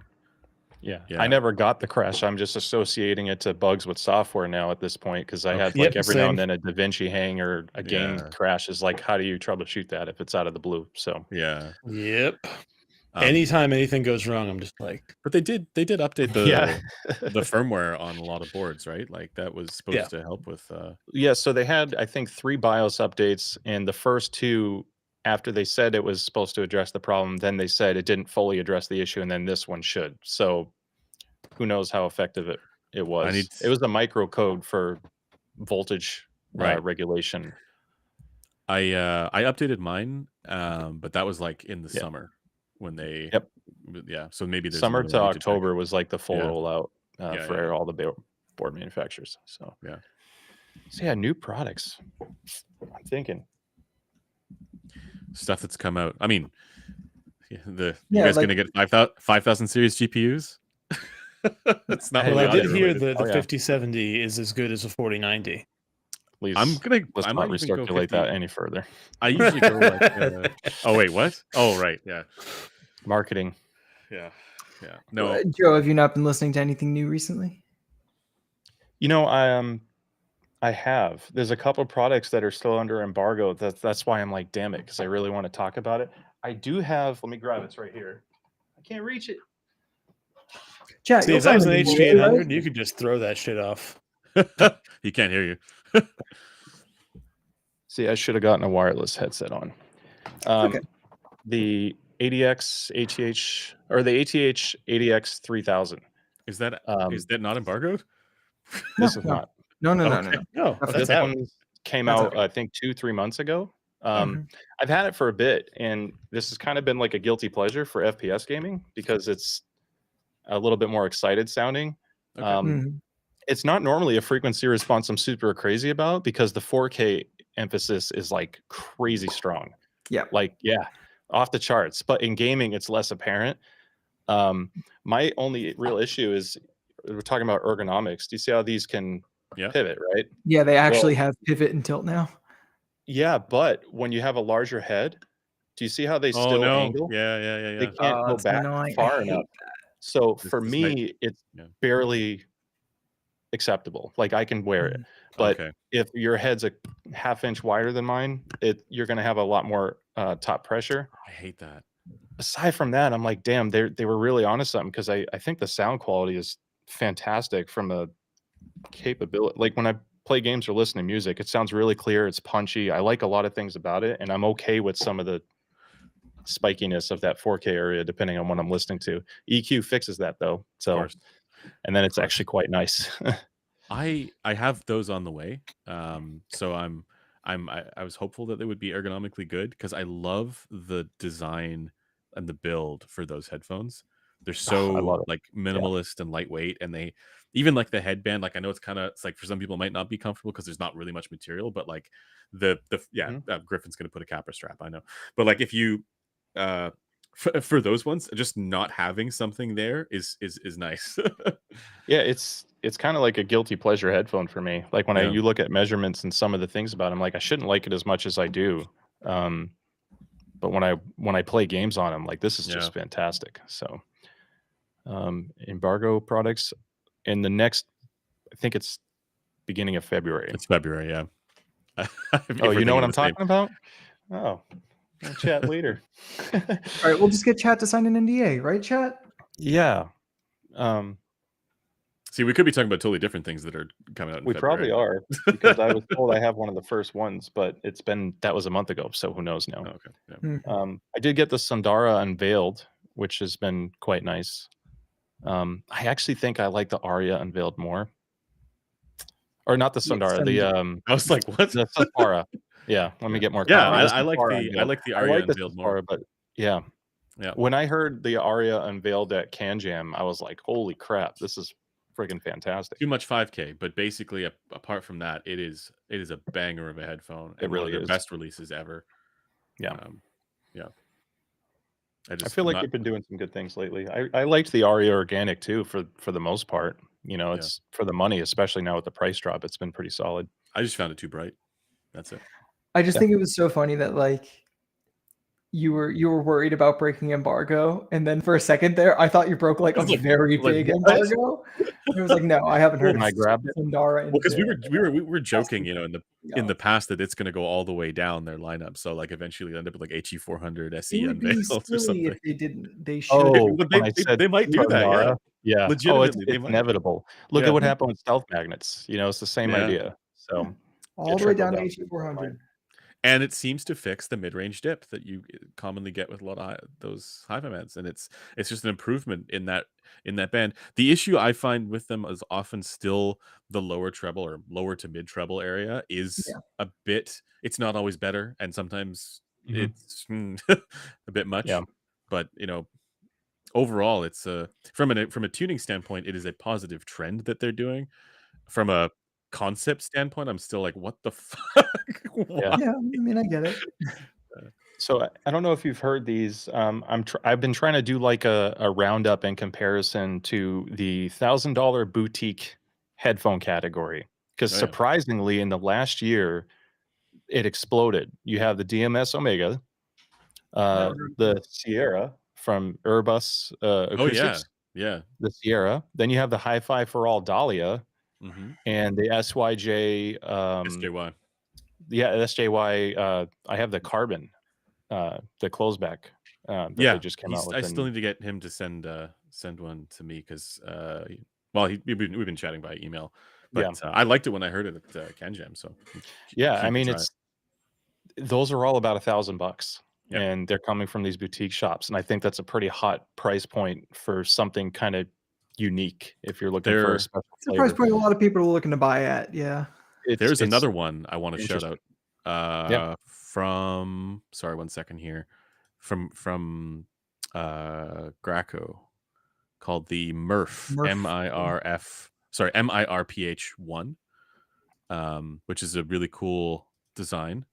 I never got the crash. I'm just associating it to bugs with software now at this point because I had like every now and then a DaVinci hang or a game crash is like, how do you troubleshoot that if it's out of the blue? So Yep. Anytime anything goes wrong, I'm just like. But they did update the firmware on a lot of boards, right? Like that was supposed to help with. Yeah, so they had I think 3 BIOS updates, and the first 2 after they said it was supposed to address the problem, then they said it didn't fully address the issue, and then this one should. So who knows how effective it was? It was a microcode for voltage regulation. I updated mine, but that was like in the summer when they. So maybe there's summer to October check. was like the full rollout for all the board manufacturers. So new products. I'm thinking stuff that's come out. I mean, you guys gonna get 5,000 series GPUs? That's not. Well, I did hear that the 5070 is as good as a 4090. Please, let's I not recirculate that any further. I usually go like. Oh wait, what? Oh right, yeah. Marketing. Yeah. No, Joe, have you not been listening to anything new recently? You know, I I have. There's a couple products that are still under embargo. That's why I'm like, damn it, because I really want to talk about it. I do have. Let me grab it. It's right here. I can't reach it. Chat, See, you'll if that sign was an an NDA, HG800, right? you could just throw that shit off. He can't hear you. See, I should have gotten a wireless headset on. Okay. The ADX ATH or the ATH ADX 3000. Is that Um, not embargoed? No, This is no. not. No. Okay. No, That's This that's out. one came That's out, okay. I think, 2-3 months ago. Mhm. I've had it for a bit, and this has kind of been like a guilty pleasure for FPS gaming because it's a little bit more excited sounding. Okay. Mhm. It's not normally a frequency response I'm super crazy about because the 4K emphasis is like crazy strong. Yeah. Like, yeah, off the charts. But in gaming, it's less apparent. My only real issue is we're talking about ergonomics. Do you see how these can Yeah. pivot, right? Yeah, they actually Well, have pivot and tilt now. yeah, but when you have a larger head, do you see how they Oh still no. angle? Yeah. They can't go It's back annoying. I far hate enough. So This for might. me, it's Yeah. barely acceptable. Like I can wear it. Mhm. But Okay. if your head's a half-inch wider than mine, you're gonna have a lot more top pressure. I hate that. Aside from that, I'm like, damn, they were really onto something because I think the sound quality is fantastic from a capability. Like when I play games or listen to music, it sounds really clear. It's punchy. I like a lot of things about it, and I'm okay with some of the spikiness of that 4K area depending on what I'm listening to. EQ fixes that though, Of so course. and then it's course. actually quite nice. I have those on the way. So I was hopeful that they would be ergonomically good because I love the design and the build for those headphones. They're I so love it. like Yeah. minimalist and lightweight, and they even like the headband. Like I know it's like for some people it might not be comfortable because there's not really much material, but like the Mhm. Griffin's gonna put a capper strap. I know, but like if you uh for those ones, just not having something there is nice. Yeah, it's kind of like a guilty pleasure headphone for me. Like when Yeah. you look at measurements and some of the things about them, like I shouldn't like it as much as I do. But when I play games on them, like this is Yeah. just fantastic. So embargo products in the next, I think it's beginning of February. It's February, yeah. Oh, you know what We're I'm the same. talking about? Oh, we'll chat later. All right, we'll just get chat to sign an NDA, right, chat? Yeah. See, we could be talking about totally different things that are coming out in We February. probably are because I was told I have one of the first ones, but that was a month ago, so who knows now. Oh, okay. Yeah. Mhm. I did get the Sundara unveiled, which has been quite nice. I actually think I like the Aria unveiled more. Or not the Yeah, Sundara, I was like, what? the Safara. Yeah, let me Yeah. get more Yeah, confident. I The like Safara the unveiled. I Aria like the unveiled more. Safara, but yeah. Yeah. When I heard the Aria unveiled at Can Jam, I was like, holy crap, this is friggin' fantastic. Too much 5K, but basically apart from that, it is a banger of a headphone It and one really of their is. best releases ever. Yeah. Yeah. I feel like they've been doing some good things lately. I liked the Aria Organic too for the most part. You know, Yeah. it's for the money, especially now with the price drop, it's been pretty solid. I just found it too bright. That's it. I just Yeah. think it was so funny that like you were worried about breaking embargo, and then for a second there, I thought you broke like I a was like, very what? big embargo. And I was like, no, I haven't heard And of I grabbed it. Sundara. Well, because we unveiled. were joking, you know, in the No. past that it's going to go all the way down their lineup. So like eventually they end up with like HE400 It SE would be unveiled or silly if something. they didn't. They should. Oh, But when I said they might do that, yeah. Sundara, yeah. Oh, Legitimately, they it's might. inevitable. Look Yeah. at what happened with stealth magnets. You know, it's the same Yeah. idea. So All it the way trickled down to down. HE400. And it seems to fix the mid-range dip that you commonly get with a lot of those hi-fi meds, and it's just an improvement in that band. The issue I find with them is often still the lower treble or lower to mid treble area is Yeah. a bit. It's not always better, and sometimes Mhm. it's a bit much. Yeah. But you know, overall, it's from a tuning standpoint, it is a positive trend that they're doing. From a concept standpoint, I'm still like, what the fuck? Yeah. Yeah, I mean, I get it. So I don't know if you've heard these. I've been trying to do like a roundup in comparison to the $1,000 boutique headphone category because Oh, yeah. surprisingly, in the last year, it exploded. You have the DMS Omega, the Sierra from Airbus Oh, yeah. Acoustics, Yeah. the Sierra. Then you have the Hi-Fi for All Dahlia, and the SYJ. SJY. Yeah, SJY. I have the carbon, the closeback that Yeah, they just came out with. I still need to get him to send one to me because well, we've been chatting by email, Yeah. but I liked it when I heard it at Can Jam. So Yeah, I keen to mean, try it. those are all about $1,000, Yep. and they're coming from these boutique shops, and I think that's a pretty hot price point for something kind of unique if you're looking for a special It's a price flavor. point a lot of people are looking to buy at. Yeah. There's another one I want to shout interesting. out from, sorry, 1 second here, from Graco, called the Murph, MIRF, sorry, MIRPH1, which is a really cool design.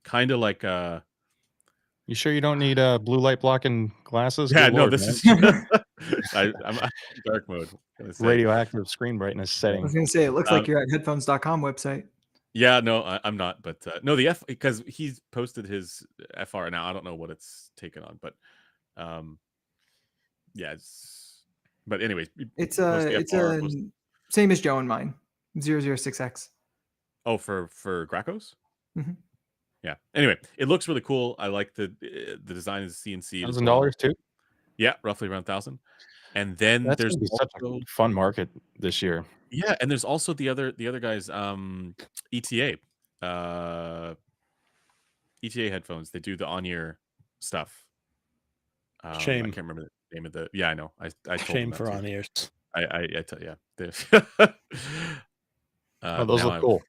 Kind of like You sure you don't need blue light blocking glasses? yeah, Good no, Lord, this man. is I'm in dark mode. Gonna say. Radioactive screen brightness I setting. was going to say, it looks like you're at headphones.com website. Yeah, no, I'm not, but no, the F, because he's posted his FR now. I don't know what it's taken on, but yeah, but anyways, It's the FR a was, same as Joe and mine, 006X. oh, for Gracos. Mhm. Yeah. Anyway, it looks really cool. I like the design is CNC as well. $1,000 too. Yeah, roughly around 1,000. And then That's there's gonna be such a also, fun market this year. yeah, and there's also the other guys, ETA, ETA headphones. They do the on-ear stuff. I Shame. can't remember the name of the. Yeah, I know. I told Shame him that for too. on ears. I tell you. Oh, those Now look cool.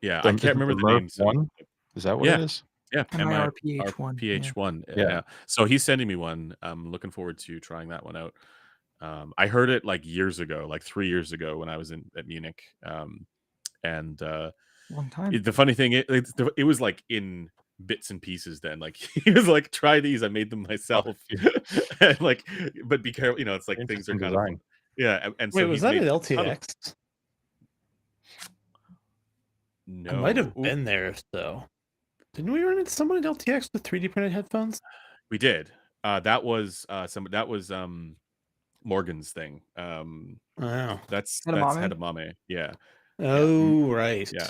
yeah, I can't remember the name. So One. Is that what yeah, it is? yeah, MIRPH1. MIRPH1. Yeah. Yeah. So he's sending me one. I'm looking forward to trying that one out. I heard it like years ago, like 3 years ago when I was at Munich. And Long time. the funny thing, it was like in bits and pieces then. Like he was like, try these. I made them myself. And like, but be careful, it's like things are Interesting kind of, design. yeah. And Wait, so was he's that made at a ton of- LTX? No. I might have Ooh, been there, though. Didn't we run into someone at LTX with 3D printed headphones? we did. That was Morgan's thing. Wow. That's Edamame? Hedamame. Yeah. Oh, right. Yeah.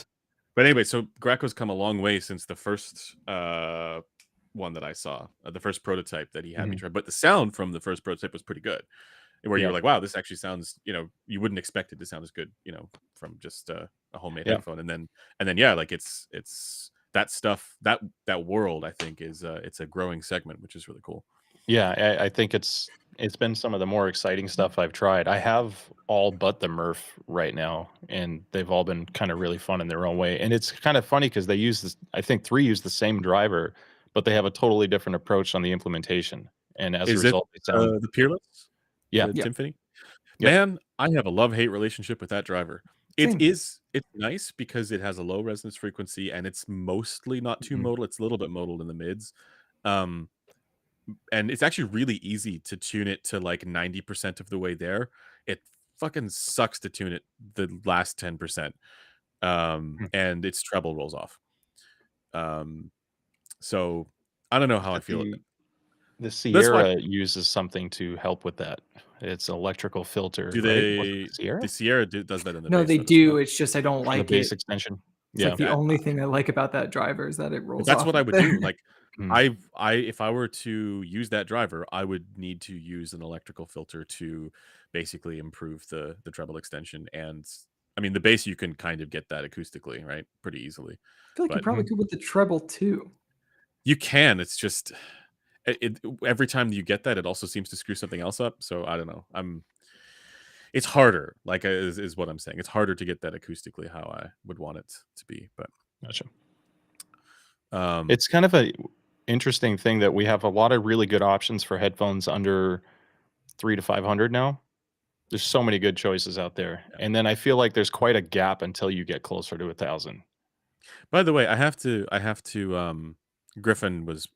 But anyway, so Graco's come a long way since the first one that I saw, the first prototype that he had me try. But the sound from the first prototype was pretty good, where you were like, wow, this actually sounds, you wouldn't expect it to sound as good, from just a homemade headphone. And then yeah, like it's that stuff, that world, I think is it's a growing segment, which is really cool. Yeah, I think it's been some of the more exciting stuff I've tried. I have all but the Murph right now, and they've all been kind of really fun in their own way. And it's kind of funny because they use this. I think 3 use the same driver, but they have a totally different approach on the implementation. And as a result, they sound the Peerless? Yeah. The Timpani? Yep. Man, I have a love-hate relationship with that driver. Same. It's nice because it has a low resonance frequency and it's mostly not too modal. It's a little bit modal in the mids. And it's actually really easy to tune it to like 90% of the way there. It fucking sucks to tune it the last 10%. And its treble rolls off. So I don't know how I feel. The That's why- Sierra uses something to help with that. It's an electrical filter. Do right? Was it they? the Sierra? The Sierra does that in the No, bass they though, as do. well. It's just I don't The like bass it. extension. It's Yeah. like the only thing I like about that driver is that it rolls That's off what I up would there. do. Like if I were to use that driver, I would need to use an electrical filter to basically improve the treble extension. And I mean, the bass, you can kind of get that acoustically, right? Pretty easily. I feel like you But- probably could with the treble too. You can. It's just every time you get that, it also seems to screw something else up. So I don't know. It's harder. Like is what I'm saying. It's harder to get that acoustically how I would want it to be. But Gotcha. um, It's kind of a interesting thing that we have a lot of really good options for headphones under $300 to $500 now. There's so many good choices out there, and then I feel like there's quite a gap until you get closer to 1,000. by the way, I have to. Griffin was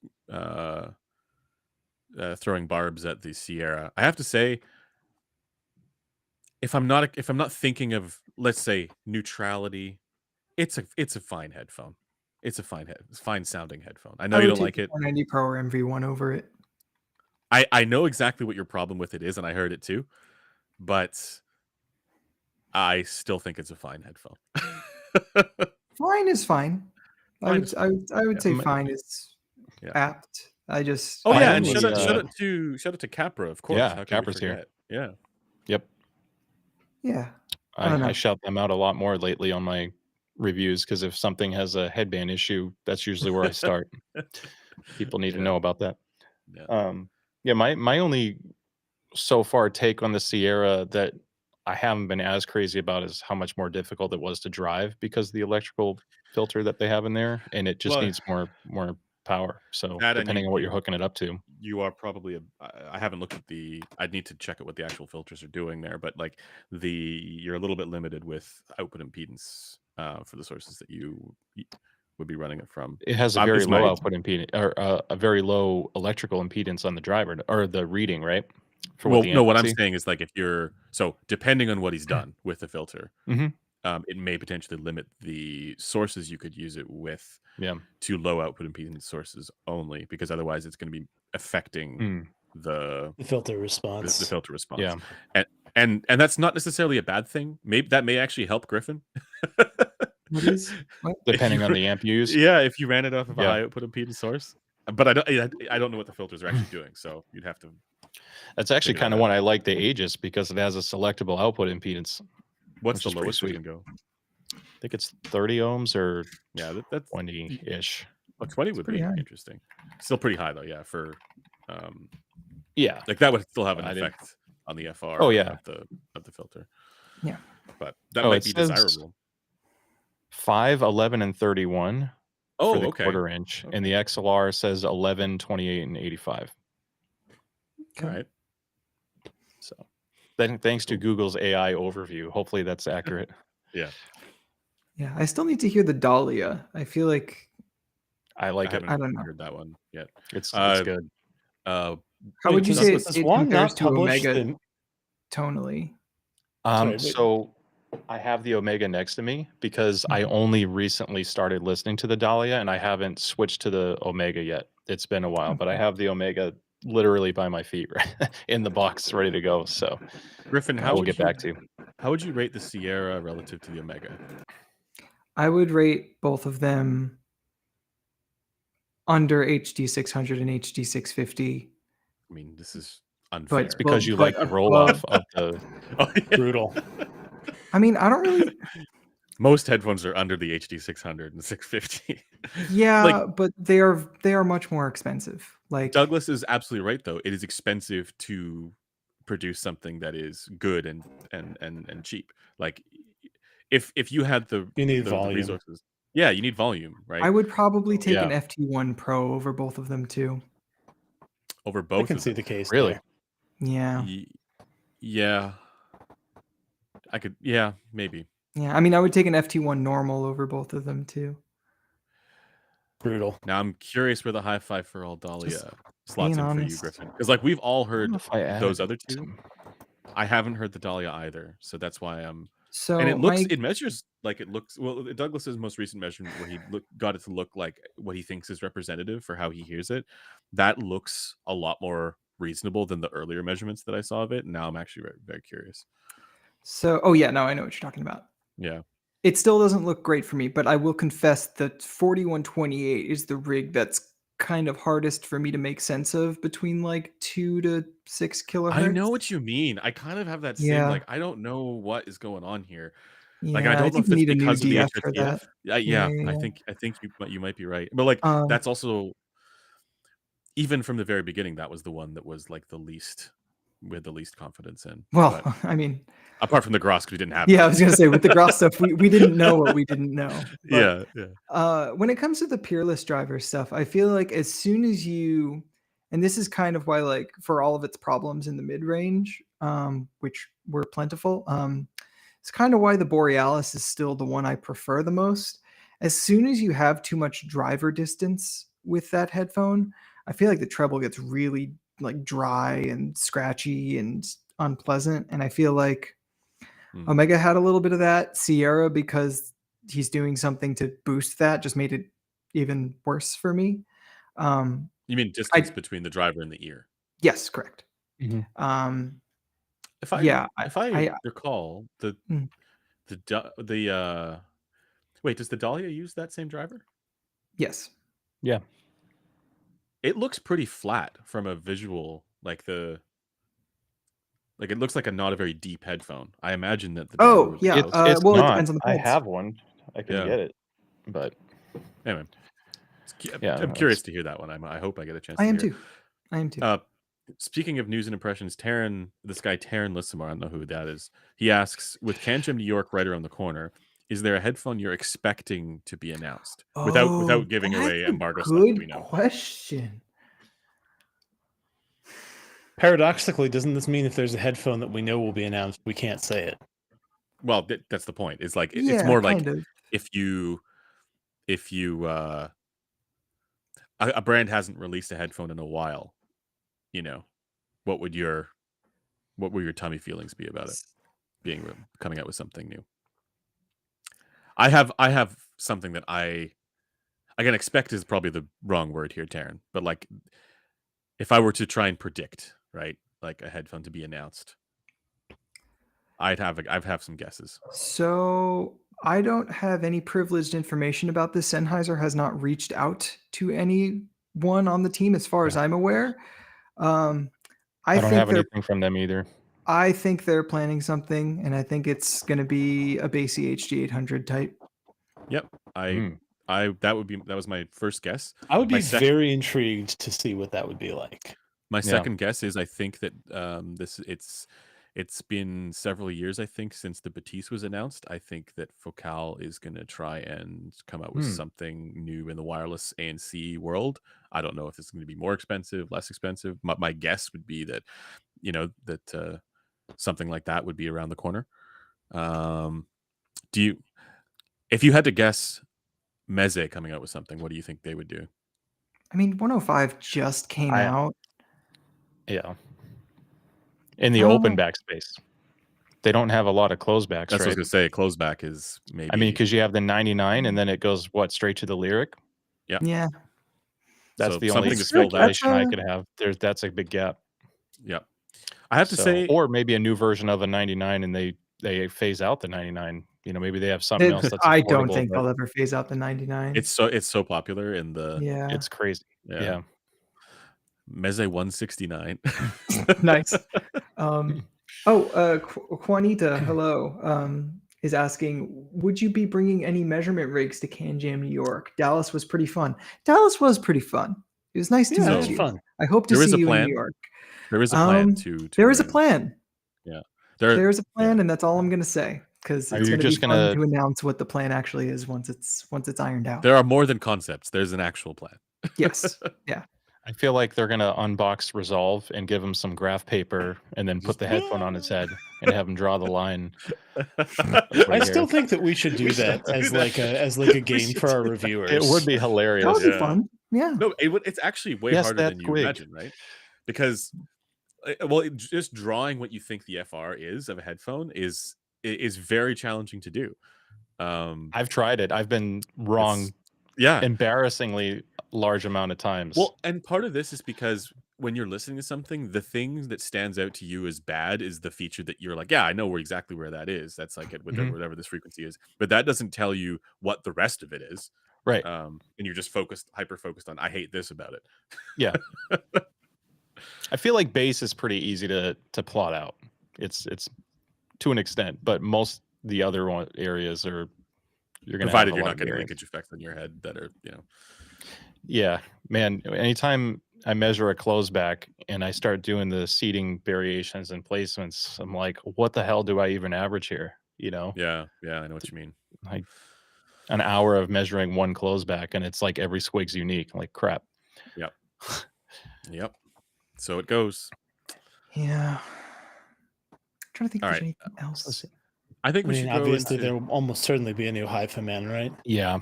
throwing barbs at the Sierra. I have to say, if I'm not thinking of, let's say, neutrality, it's a fine headphone. It's a fine sounding headphone. I know you don't like it. 490 Pro or MV1 over it. I know exactly what your problem with it is, and I heard it too. But I still think it's a fine headphone. Fine is fine. Fine is fine. I would Yeah. say fine is Yeah. apt. I just Oh My yeah, and only, shout out to Capra, of course. yeah, How could we Capra's here. forget? Yeah. Yep. yeah. I don't know. I shout them out a lot more lately on my reviews because if something has a headband issue, that's usually where I start. People need to Yeah. know about that. Yeah. Yeah, my only so far take on the Sierra that I haven't been as crazy about is how much more difficult it was to drive because of the electrical filter that they have in there, and it just Well, needs more power. So that and depending on what you're hooking it up to. you are probably I haven't looked at I'd need to check out what the actual filters are doing there, but like you're a little bit limited with output impedance for the sources that you would be running it from. It has a very It's low my output impedance or a very low electrical impedance on the driver or the reading, right? For well, the no, what I'm amp saying is like if you're depending on what he's done with the filter, Mhm. it may potentially limit the sources you could use it with Yeah. to low output impedance sources only, because otherwise it's going to be affecting the filter response. the filter response. Yeah. And that's not necessarily a bad thing. Maybe that may actually help Griffin. What is what? Depending on the amp you use. Yeah, if you ran it off of a Yeah. high output impedance source. But I don't know what the filters are actually doing, so you'd have to. That's actually figure that kind of out. what I like the Aegis because it has a selectable output impedance. What's which the is pretty lowest we sweet. can go? I think it's 30 ohms or Yeah, that's 20-ish. well, 20 would pretty be high. interesting. Still pretty high though, yeah. For Yeah. like that would still have an I didn't- effect on the FR Oh, yeah. of the filter. Yeah. But that Oh, might it be says desirable. 5, 11, and 31 Oh, for the okay. quarter inch. And the XLR says 11, 28, and 85. All right. So then thanks to Google's AI overview, hopefully that's accurate. Yeah. Yeah, I still need to hear the Dahlia. I feel like I like it. haven't I don't know. heard that one yet. It's good. How would you does- say does it Juan compares not to publish Omega the- tonally? Sorry, wait. So I have the Omega next to me because I only recently started listening to the Dahlia and I haven't switched to the Omega yet. It's been a while, but I have the Omega literally by my feet right in the box ready to go. So Griffin, I will get back to. How would you rate the Sierra relative to the Omega? I would rate both of them under HD 600 and HD 650. I mean, this is unfair. It's because you but like the roll off of the Oh, yeah. brutal. I mean, I don't really. Most headphones are under the HD 600 and 650. Yeah, but they are much more expensive. Like Douglas is absolutely right, though. It is expensive to produce something that is good and cheap. Like if you had the volume. resources, yeah, you need volume, right? I would probably take an Yeah. FT1 Pro over both of them too. Over both. I can of see them. the case. Really? there. Yeah. Yeah. I could. Yeah, maybe. Yeah, I mean, I would take an FT1 normal over both of them too. Brutal. Now I'm curious where the Hi-Fi for All Dahlia slots being in for you, honest. Griffin, because like we've all I don't heard know if I added those other it. two. I haven't heard the Dahlia either, so that's why I'm. So And it measures like it looks. Well, Douglas's most recent measurement where he got it to look like what he thinks is representative for how he hears it, that looks a lot more reasonable than the earlier measurements that I saw of it. And now I'm actually very, very curious. oh yeah, no, I know what you're talking about. Yeah. It still doesn't look great for me, but I will confess that 4128 is the rig that's kind of hardest for me to make sense of between like 2 to 6 kilohertz. I know what you mean. I kind of have that same Yeah. like I don't know what is going on here. Yeah, Like I don't know think if you it's need a new because of the DF for that. HRTF. Yeah. I think you might be right. But like Um, that's also even from the very beginning, that was the one that was like the least with the least confidence in. Well, But I mean, apart from the Gross, because we didn't have yeah, I that. was gonna say with the Gross stuff, we didn't know what we didn't know. But, yeah. when it comes to the peerless driver stuff, I feel like as soon as you, and this is kind of why, like, for all of its problems in the mid range, which were plentiful, it's kind of why the Borealis is still the one I prefer the most. As soon as you have too much driver distance with that headphone, I feel like the treble gets really like dry and scratchy and unpleasant. And I feel like Omega had a little bit of that. Sierra, because he's doing something to boost that, just made it even worse for me. You mean distance between the driver and the ear? Yes, correct. Mhm. If I I recall, Wait, does the Dahlia use that same driver? Yes. Yeah. It looks pretty flat from a visual, like it looks like a not a very deep headphone. I imagine that the driver Oh, would be yeah. closer. It's Well, it not. depends on the I pads. have one. I can Yeah. get it, but Anyway, yeah, I'm curious to hear that one. I hope I get a chance I to am hear it. too. I am too. Speaking of news and impressions, this guy Taryn Lissamar, I don't know who that is. He asks, with CanJam New York right around the corner, is there a headphone you're expecting to be announced without giving away that's a embargo stuff that we good know? question. Paradoxically, doesn't this mean if there's a headphone that we know will be announced, we can't say it? Well, that's the point. It's like it's Yeah, more like kind of. if you a brand hasn't released a headphone in a while, what were your tummy feelings be about it coming out with something new? I have something that again, expect is probably the wrong word here, Taryn, but like if I were to try and predict, right, like a headphone to be announced, I'd have some guesses. So I don't have any privileged information about this. Sennheiser has not reached out to anyone on the team, as far as I'm aware. I I don't think have anything from them either. I think they're planning something, and I think it's going to be a Basie HD800 type. Yep, that was my first guess. I would be My very intrigued to see what that would be like. My Yeah. second guess is I think that it's been several years, I think, since the Batiste was announced. I think that Focal is going to try and come out with something new in the wireless ANC world. I don't know if it's going to be more expensive, less expensive. My guess would be that something like that would be around the corner. If you had to guess Meze coming out with something, what do you think they would do? I mean, 105 just came out. Yeah. In the I don't open know. back space. They don't have a lot of closed backs, That's what I was right? going to say. Closed back is maybe. I mean, because you have the 99 and then it goes straight to the Lyric. Yeah. That's So the only something to fill that. speculation I could have. That's a big gap. Yeah. I have to say, or maybe a new version of a 99 and they phase out the 99. Maybe they have something else that's I don't affordable, think but they'll ever phase out the 99. it's so popular in the Yeah. it's crazy. Yeah. Meze 169. Nice. Juanita, hello, is asking, would you be bringing any measurement rigs to CanJam New York? Dallas was pretty fun. Dallas was pretty fun. It was nice to Yeah, it meet was you. fun. I hope to There is see a you in plan. New York. There is a plan to There is a bring- plan. Yeah. There's a plan, and that's all I'm going to say, because Are it's you going to be just fun gonna- to announce what the plan actually is once it's ironed out. There are more than concepts. There's an actual plan. Yes. Yeah. I feel like they're going to unbox Resolve and give him some graph paper and then put the headphone on his head and have him draw the line. I still think that we should do that as like a game for our reviewers. It would be hilarious. That would be Yeah. fun. Yeah. No, it's actually way Yes, harder that than you twig. imagine, right? Because, just drawing what you think the FR is of a headphone is very challenging to do. I've tried it. I've been wrong. Yeah. Embarrassingly large amount of times. Well, and part of this is because when you're listening to something, the thing that stands out to you as bad is the feature that you're like, yeah, I know exactly where that is. That's like whatever this frequency is. But that doesn't tell you what the rest of it is. Right. And you're just hyper focused on, I hate this about it. Yeah. I feel like bass is pretty easy to plot out. It's to an extent, but most the other areas are you're going to Provided you're not getting linkage effects on your head that are, Yeah, man. Anytime I measure a close back and I start doing the seating variations and placements, I'm like, what the hell do I even average here? Yeah, I know what you mean. Like an hour of measuring one close back and it's like every squig's unique. Like crap. Yep. So it goes. Yeah. I'm trying to think if All there's right. anything else. I think we should go obviously into... there will almost certainly be a new Hi-Fi Man, right? Yeah.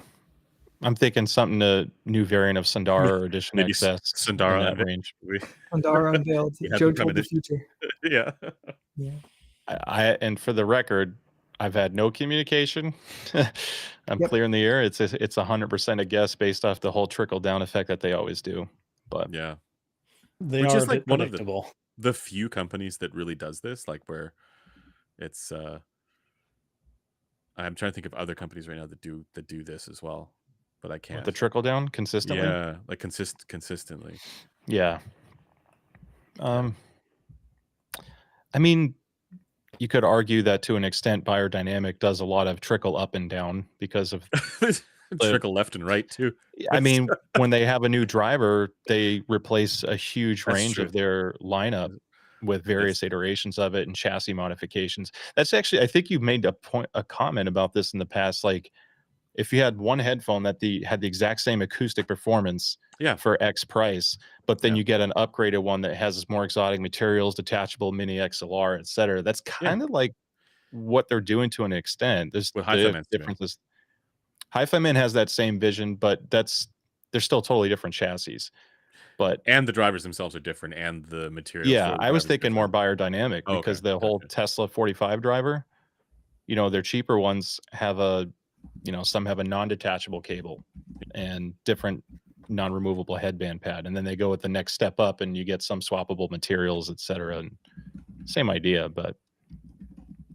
I'm thinking something a new variant of Sundara or Edition Maybe XS Sundara in that unveiled. range. Sundara unveiled. We had Joe them come told the in future. Yeah. Yeah. And for the record, I've had no communication. I'm clear in the air. It's 100% a guess based off the whole trickle down effect that they always do. But Yeah. They Which are is a like bit one of predictable. the few companies that really does this, like where it's I'm trying to think of other companies right now that do this as well, but I With can't. the trickle down consistently. Yeah, like consistently. Yeah. I mean, you could argue that to an extent, Biodynamic does a lot of trickle up and down because of. Trickle left and right too. I mean, when they have a new driver, they replace a huge That's range true. of their lineup with various iterations of it and chassis modifications. That's actually, I think you've made a comment about this in the past. Like, if you had one headphone that had the exact same acoustic performance Yeah. for X price, but then Yeah. you get an upgraded one that has more exotic materials, detachable mini XLR, etc. That's kind of like what they're doing to an extent. There's With Hi-Fi Man today. differences. Hi-Fi Man has that same vision, but they're still totally different chassis. And the drivers themselves are different, and the materials. Yeah, I was thinking more biodynamic because the whole Tesla 45 driver, their cheaper ones have some have a non-detachable cable and different non-removable headband pad, and then they go with the next step up, and you get some swappable materials, etc. And same idea, but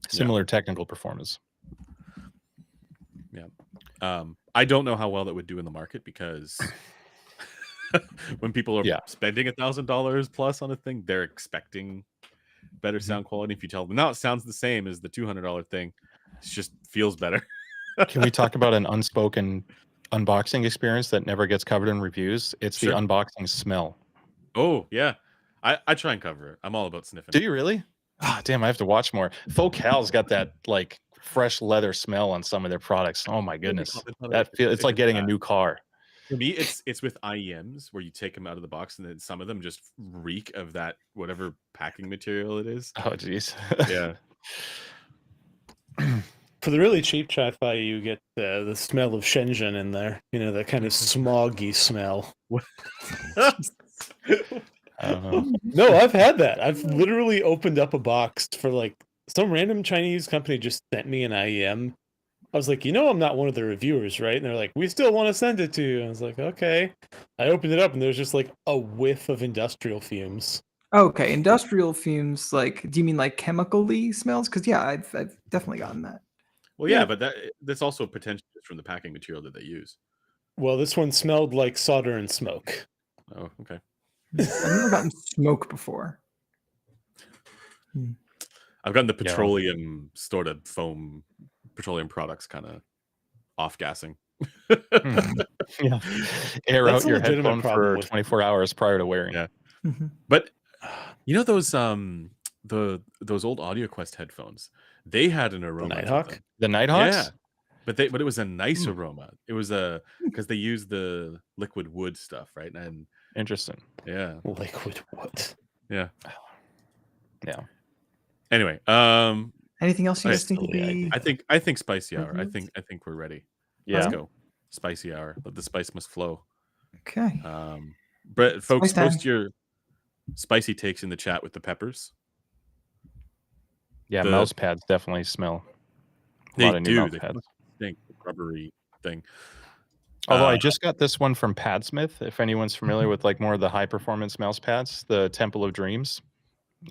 similar technical performance. Yeah. I don't know how well that would do in the market because when people are spending $1,000 plus on a thing, they're expecting better sound quality. If you tell them, no, it sounds the same as the $200 thing, it just feels better. Can we talk about an unspoken unboxing experience that never gets covered in reviews? It's the unboxing smell. Oh, yeah. I try and cover it. I'm all about sniffing. Do you really? Ah, damn, I have to watch more. Focal's got that like fresh leather smell on some of their products. Oh my goodness. It's like getting a new car. For me, it's with IEMs where you take them out of the box and then some of them just reek of that whatever packing material it is. Oh geez. Yeah. For the really cheap Chi-Fi, you get the smell of Shenzhen in there. That kind of smoggy smell. No, I've had that. I've literally opened up a box for like some random Chinese company just sent me an IEM. I was like, I'm not one of the reviewers, right? And they're like, we still want to send it to you. I was like, okay. I opened it up and there's just like a whiff of industrial fumes. Okay, industrial fumes. Like, do you mean like chemically smells? Because I've definitely gotten that. Well, yeah, but that's also potentially from the packing material that they use. Well, this one smelled like solder and smoke. Oh, okay. I've never gotten smoke before. I've gotten the petroleum sort of foam, petroleum products kind of off-gassing. Yeah. Air out your headphone for 24 hours prior to wearing. Yeah. But those those old AudioQuest headphones, they had an aroma. Nighthawk? The Nighthawks? Yeah. But it was a nice aroma. It was because they used the liquid wood stuff, right? And interesting. Yeah. Liquid wood. Yeah. Yeah. Anyway, anything else you guys think would be? I think spicy hour. I think we're ready. Yeah. Let's go. Spicy hour. But the spice must flow. Okay. But folks, post your spicy takes in the chat with the peppers. Yeah, mouse pads definitely smell. A lot of new mouse pads. Think rubbery thing. Although I just got this one from Padsmith, if anyone's familiar with like more of the high performance mouse pads, the Temple of Dreams,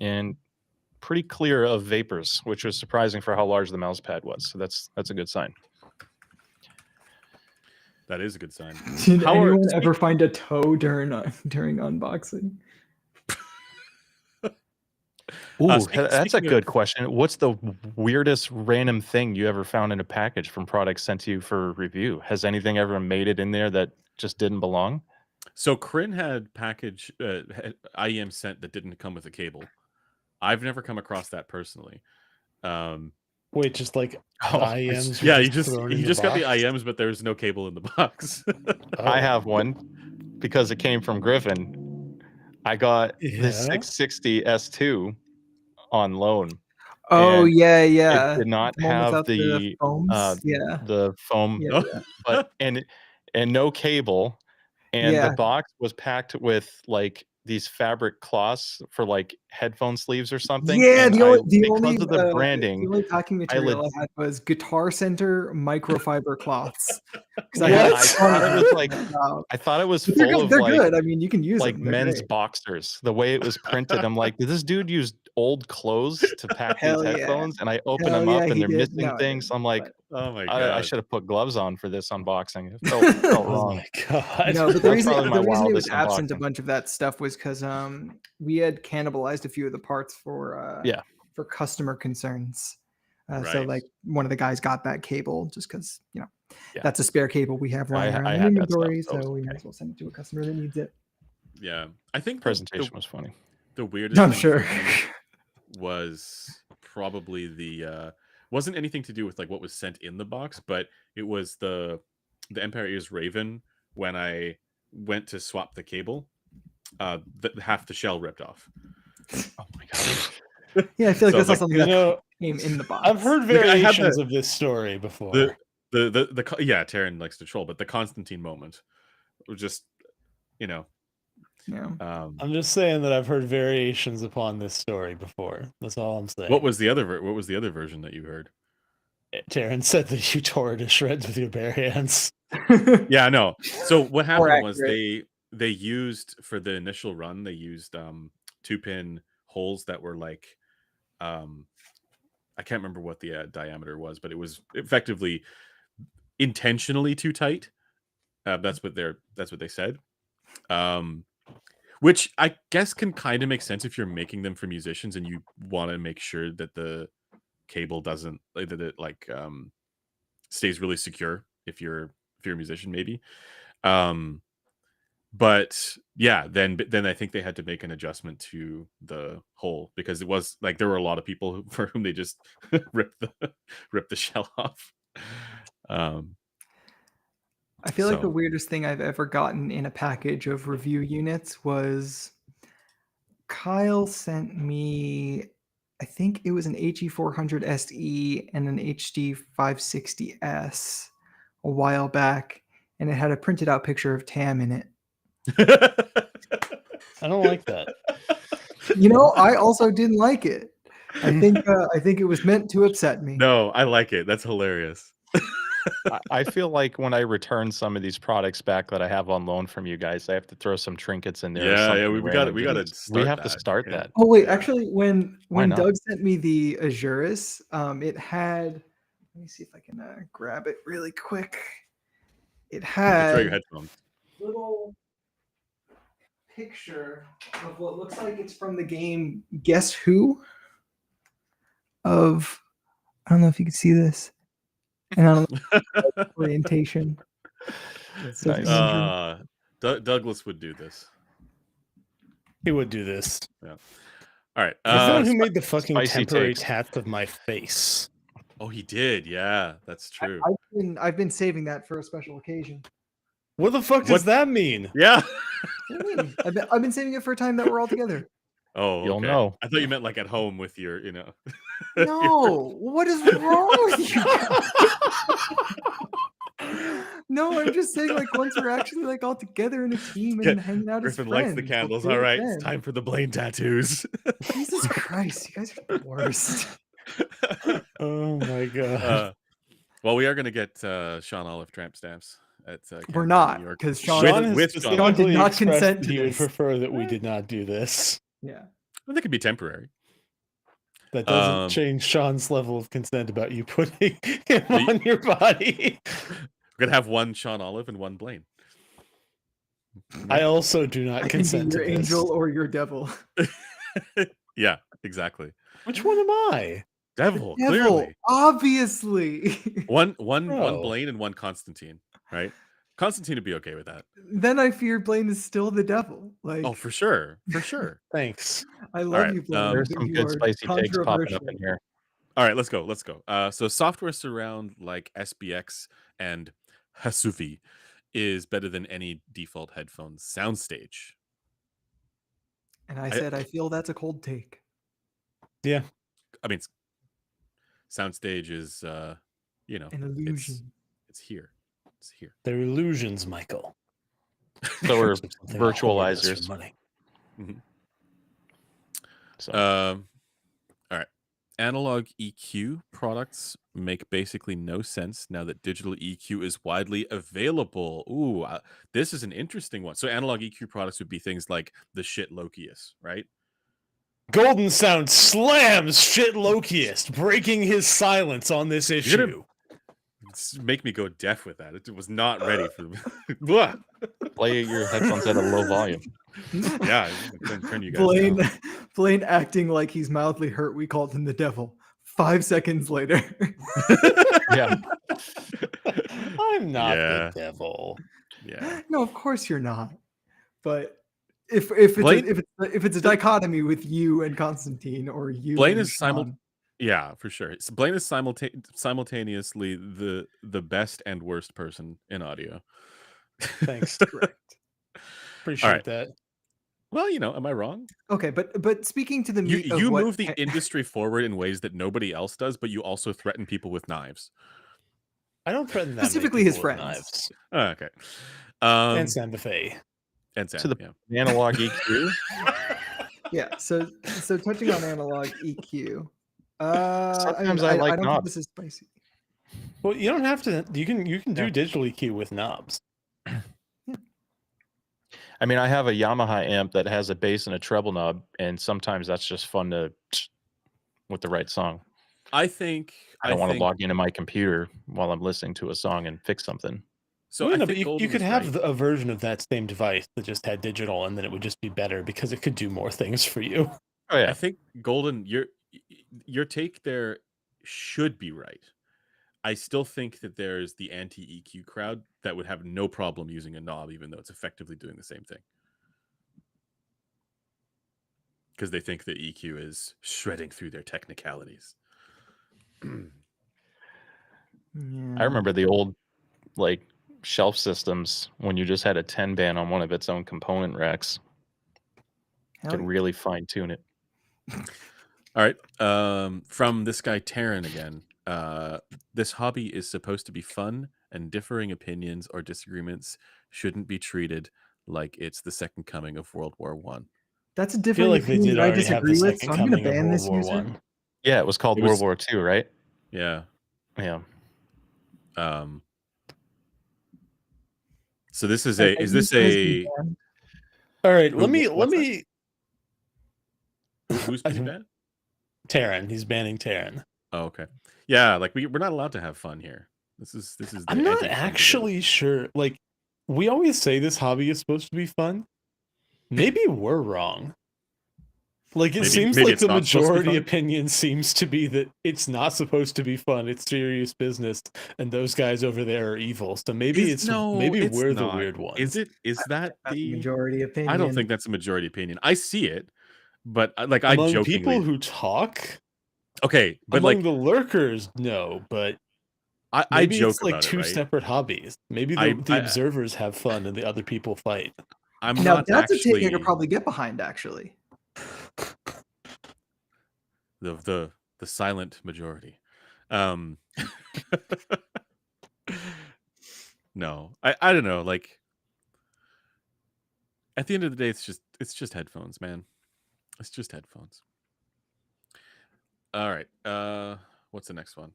and pretty clear of vapors, which was surprising for how large the mouse pad was. So that's a good sign. That is a good sign. Did anyone ever find a toe during unboxing? Ooh, that's a good question. What's the weirdest random thing you ever found in a package from products sent to you for review? Has anything ever made it in there that just didn't belong? So Kryn had package IEM sent that didn't come with a cable. I've never come across that personally. Wait, just like IEMs? Yeah, he just got the IEMs, but there's no cable in the box. I have one because it came from Griffin. I got the 660 S2 on loan. Oh yeah. It did not have the foam, but and no cable, and the box was packed with like these fabric cloths for like headphone sleeves or something. Yeah, And the because of the branding, only packing material I had was Guitar Center microfiber cloths. I thought it was like I thought it was But full of they're like good. I mean, you can use like them. They're men's great. boxers. The way it was printed, I'm like, did this dude use old clothes to pack Hell these yeah. headphones? And I open Hell them up yeah, and he they're did. missing No, I things. didn't, I'm like, but- Oh my I god. should have put gloves on for this unboxing. It felt Oh wrong. my god. No, but That was probably my the reason it was wildest absent a unboxing. bunch of that stuff was because we had cannibalized a few of the parts for customer concerns. So Right. like one of the guys got that cable just because Yeah. that's a spare cable we have lying around I in had that stuff, inventory, so it was so we might okay. as well send it to a customer that needs it. Yeah. I think Presentation was funny. the weirdest I'm one sure. for me was probably the wasn't anything to do with like what was sent in the box, but it was the Empire Ears Raven when I went to swap the cable, half the shell ripped off. Oh my god. Yeah, I feel like So that's not like, something that came in the box. I've heard Like, I had variations of this story before. yeah, Taryn likes to troll, but the Constantine moment was just, Yeah. I'm just saying that I've heard variations upon this story before. That's all I'm saying. what was the other version that you heard? Taryn said that you tore it to shreds with your bare hands. Yeah, I know. So what happened was accurate. they used, for the initial run, they used 2-pin holes that were like I can't remember what the diameter was, but it was effectively intentionally too tight. That's what they said. Which I guess can kind of make sense if you're making them for musicians and you want to make sure that the cable doesn't that it like stays really secure if you're a musician, maybe. But yeah, then I think they had to make an adjustment to the hole because it was like there were a lot of people for whom they just ripped the shell off. I feel like the So- weirdest thing I've ever gotten in a package of review units was Kyle sent me, I think it was an HE400 SE and an HD 560S a while back, and it had a printed out picture of Tam in it. I don't like that. You know, I also didn't like it. I think it was meant to upset me. No, I like it. That's hilarious. I feel like when I return some of these products back that I have on loan from you guys, I have to throw some trinkets in there. or Yeah, something we random. got to We have to that. start Yeah. that. Oh wait, Yeah. actually, when not? Doug sent me the Azuris, it had. Let me see if I can grab it really quick. It Throw your had headphones. little picture of what looks like it's from the game Guess Who? Of I don't know if you can see this. And I don't know orientation. So Nice. Andrew. Douglas would do this. He would do this. All right. He's the one who made the fucking spicy temporary takes. tats of my face. Oh, he did. Yeah, that's true. I've been saving that for a special occasion. What the fuck does that mean? Yeah. What do you mean? I've been saving it for a time that we're all together. Oh, You'll okay. know. I thought you meant like at home with your, No, what is wrong with you? No, I'm just saying, like, once we're actually like all together in a team and hanging out as Griffin friends. lights the candles. we'll do All it right, then. it's time for the Blaine tattoos. Jesus Christ, you guys are the worst. Oh my god. Well, we are going to get Sean Olive tramp stamps at We're Canada, not, New York. because Sean, Sean has with specifically Sean did not expressed consent that to he would this. prefer that we did not do this. Yeah. I think it could be temporary. That doesn't change Sean's level of consent about you putting him on your body. We're going to have one Sean Olive and one Blaine. I also do not I can be consent your to this. angel or your devil. Yeah, exactly. Which one am I? Devil, Devil, clearly. obviously. One Bro. Blaine and one Constantine, right? Constantine would be okay with that. Then I fear Blaine is still the devil. Like, Oh, for sure. For sure. Thanks. I love right, you, Blaine. There's but some you good are spicy takes popping up in controversial. here. All right, let's go. So software surround like SBX and Hasufi is better than any default headphones. Soundstage. And I said, I feel that's a cold take. Yeah. I mean, Soundstage is, An illusion. It's here. It's here. They're illusions, Michael. So we're Something I'll hold this virtualizers. for money. So All right. Analog EQ products make basically no sense now that digital EQ is widely available. Ooh, this is an interesting one. So analog EQ products would be things like the shit Lokius, right? Golden Sound slams shit Lokiest, breaking his silence on this You're gonna issue. make me go deaf with that. It was not ready for Blah. play your headphones at a low volume. Yeah, turn you guys down. Blaine acting like he's mildly hurt. We called him the devil. 5 seconds later. Yeah. I'm not Yeah. the devil. Yeah. No, of course you're not. But if it's a dichotomy with you and Constantine, or you Blaine and is Sean, Yeah, for sure. Blaine is simultaneously the best and worst person in audio. Thanks. correct. Appreciate right. that. Well, am I wrong? Okay, but speaking to the meat You of what move the industry forward in ways that nobody else does, but you also threaten people with knives. I don't threaten that Specifically many his people with friends. knives. Oh, okay. And Santa Fe. And Sam, To the yeah. analog EQ. Yeah, so touching on analog EQ. Sometimes I like don't think knobs. this is spicy. Well, you don't have to. You can do Yeah. digital EQ with knobs. I mean, I have a Yamaha amp that has a bass and a treble knob, and sometimes that's just fun to with the right song. I think I don't want to log into my computer while I'm listening to a song and fix something. So Well, I no, think but you Golden could is have right. a version of that same device that just had digital, and then it would just be better because it could do more things for you. Oh yeah. I think Golden, your take there should be right. I still think that there's the anti-EQ crowd that would have no problem using a knob, even though it's effectively doing the same thing. Because they think that EQ is shredding through their technicalities. I remember the old like shelf systems when you just had a 10 band on one of its own component racks. You could really fine tune it. All right. From this guy Taryn again. This hobby is supposed to be fun, and differing opinions or disagreements shouldn't be treated like it's the second coming of World War One. That's a I feel different like they opinion did that I already have the disagree with, second so I'm going to coming of ban World this War user. One. Yeah, it was called World War II, right? Yeah. Yeah. So this is Like, is this a All right, let what's me. who's being banned? Taryn, he's banning Taryn. Oh, okay. Yeah, like we're not allowed to have fun here. This is I'm not actually sure. Like, we always say this hobby is supposed to be fun. Maybe we're wrong. Like, it seems maybe like it's the not supposed to be majority fun. opinion seems to be that it's not supposed to be fun. It's serious business, and those guys over there are evil. So maybe it's we're not. the weird ones. Is it? Is that the majority opinion? I don't think that's a majority opinion. I see it, but like I among jokingly people who talk. Okay, but among like the lurkers, no, but I maybe joke it's like about two it, right? separate hobbies. Maybe the observers have fun and the other people fight. I'm now not that's actually a take I could probably get behind, actually. The silent majority. No, I don't know. Like at the end of the day, it's just headphones, man. It's just headphones. All right. What's the next one?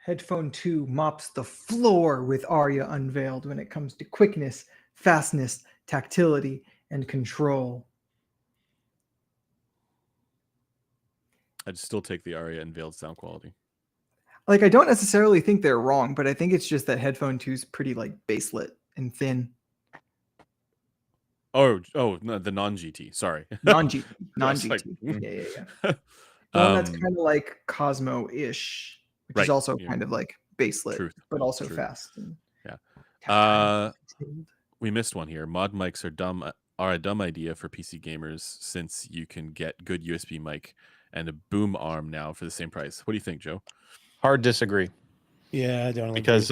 Headphone 2 mops the floor with Aria unveiled when it comes to quickness, fastness, tactility, and control. I'd still take the Aria unveiled sound quality. Like, I don't necessarily think they're wrong, but I think it's just that Headphone 2 is pretty like baselit and thin. Oh, no, the non-GT. Sorry, non-GT. Like, Yeah. The one that's kind of like Cosmo-ish, which is also kind of like baselit, but also fast. And we missed one here. Mod mics are a dumb idea for PC gamers since you can get good USB mic and a boom arm now for the same price. What do you think, Joe? Hard disagree. Yeah, I don't because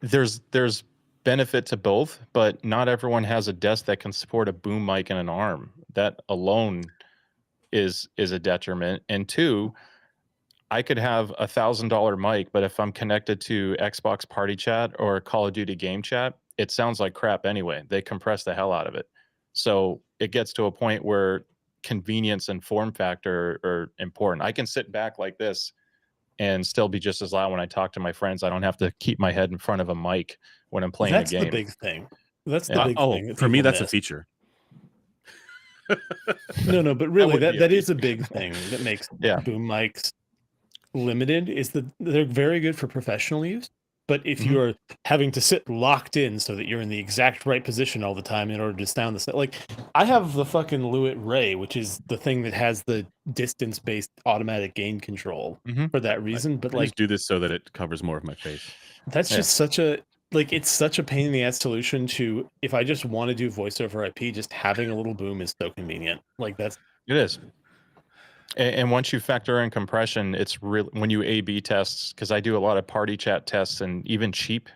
there's benefit to both, but not everyone has a desk that can support a boom mic and an arm. That alone is a detriment. And two, I could have $1,000 mic, but if I'm connected to Xbox Party Chat or Call of Duty Game Chat, it sounds like crap anyway. They compress the hell out of it. So it gets to a point where convenience and form factor are important. I can sit back like this and still be just as loud when I talk to my friends. I don't have to keep my head in front of a mic when I'm playing That's a game. the big thing. That's Yeah. the big thing. That For me, people that's a miss. feature. No, but really, would be a that is a feature. big thing that makes Yeah. boom mics limited. Is that they're very good for professional use, but if Mhm. you're having to sit locked in so that you're in the exact right position all the time in order to sound the like, I have the fucking Lewitt Ray, which is the thing that has the distance-based automatic gain control Mhm. for that reason. But I like, just do this so that it covers more of my face. that's Yeah. just such a like, it's such a pain in the ass solution to, if I just want to do voice over IP, just having a little boom is so convenient. Like that's It is. And once you factor in compression, it's really, when you A/B tests, because I do a lot of party chat tests and even cheap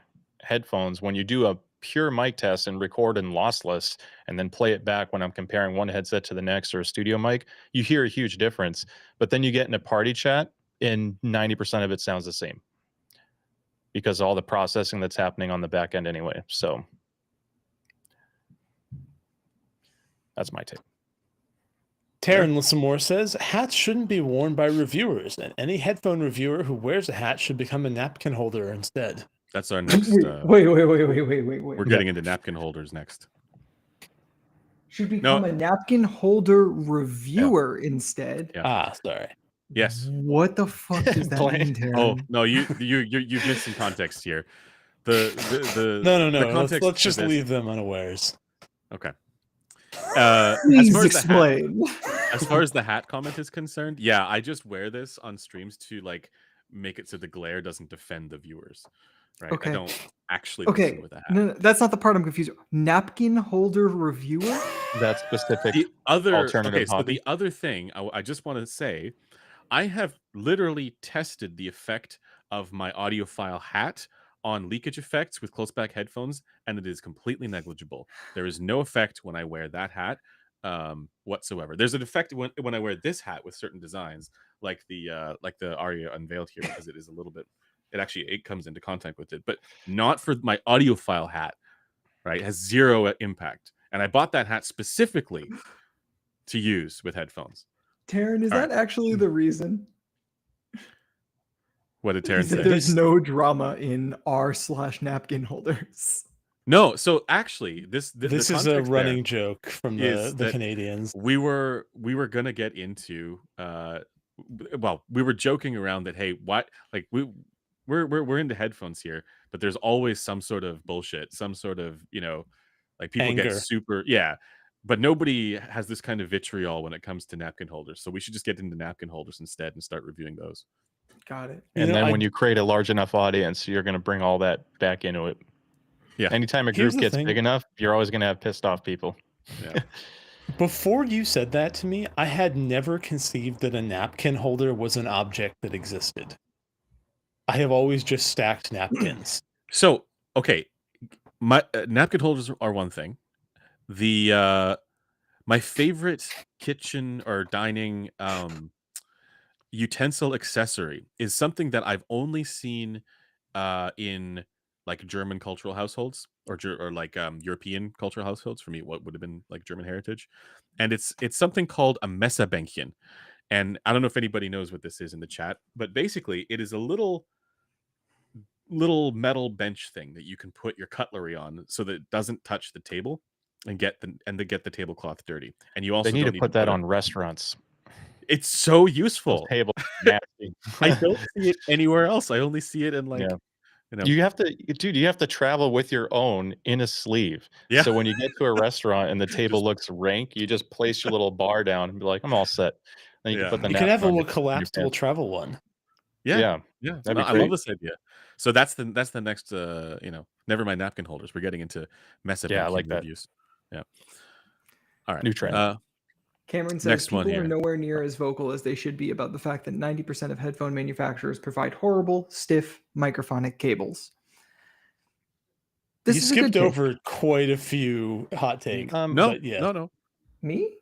headphones, when you do a pure mic test and record in lossless and then play it back when I'm comparing one headset to the next or a studio mic, you hear a huge difference. But then you get in a party chat and 90% of it sounds the same because all the processing that's happening on the back end anyway. So that's my take. Taryn Lissamore says, hats shouldn't be worn by reviewers, and any headphone reviewer who wears a hat should become a napkin holder instead. That's our next. Wait. We're getting into napkin holders next. Should become a napkin holder reviewer instead. Yeah. Ah, sorry. Yes. What the fuck does that mean, Taryn? Oh no, you've missed some context here. The No. The context Let's just for this- leave them unawares. Okay. Please explain. As far as the hat comment is concerned, yeah, I just wear this on streams to like make it so the glare doesn't defend the viewers. Right. Okay. I don't actually listen with a hat. No, that's not the part I'm confused. Napkin holder reviewer? That specific The other alternative so hobby. the other thing I just want to say, I have literally tested the effect of my audiophile hat on leakage effects with close back headphones, and it is completely negligible. There is no effect when I wear that hat whatsoever. There's an effect when I wear this hat with certain designs, like the Aria unveiled here, because it is a little bit. It comes into contact with it, but not for my audiophile hat. Right, it has zero impact, and I bought that hat specifically to use with headphones. Taryn, is that actually the reason? What did Taryn say? There's no drama in r/napkin holders. No, so actually, this is a running joke from the Canadians. We were gonna get into we were joking around that, hey, what, like we're into headphones here, but there's always some sort of bullshit, some sort of, like people Anger. get super, but nobody has this kind of vitriol when it comes to napkin holders. So we should just get into napkin holders instead and start reviewing those. Got it. And then when you create a large enough audience, you're going to bring all that back into it. Yeah. Anytime a group gets big enough, you're always going to have pissed off people. Yeah. Before you said that to me, I had never conceived that a napkin holder was an object that existed. I have always just stacked napkins. So, okay, my napkin holders are one thing. The my favorite kitchen or dining utensil accessory is something that I've only seen in like German cultural households or like European cultural households. For me, what would have been like German heritage, and it's something called a Messerbänkchen. And I don't know if anybody knows what this is in the chat, but basically it is a little metal bench thing that you can put your cutlery on so that it doesn't touch the table and get the tablecloth dirty. And you also They need don't to put that on restaurants. It's so useful. Table nasty. I don't see it anywhere else. I only see it in like you have to travel with your own in a sleeve. Yeah. So when you get to a restaurant and the table looks rank, you just place your little bar down and be like, I'm all set. Then you can put the you can have a little collapsible travel one. Yeah. That'd be I love this idea. So that's the next never mind napkin holders. We're getting into I like reviews. Yeah. All right. New trend. Cameron says next one people are here. nowhere near as vocal as they should be about the fact that 90% of headphone manufacturers provide horrible, stiff microphonic cables. You skipped over quite a few hot takes. No. Me?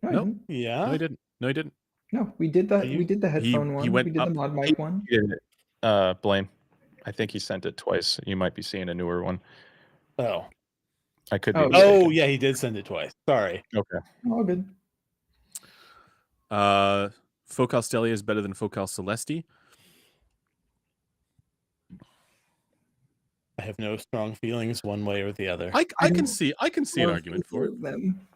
No. Yeah. No, he didn't. No, we did that. We did the headphone one. We did the mod mic one. Blaine. I think he sent it twice. You might be seeing a newer one. Oh. I could be. Oh, yeah, he did send it twice. Sorry. Okay. All good. Focal Stellia is better than Focal Celesti. I have no strong feelings one way or the other. I can see an Love argument either for it. of them.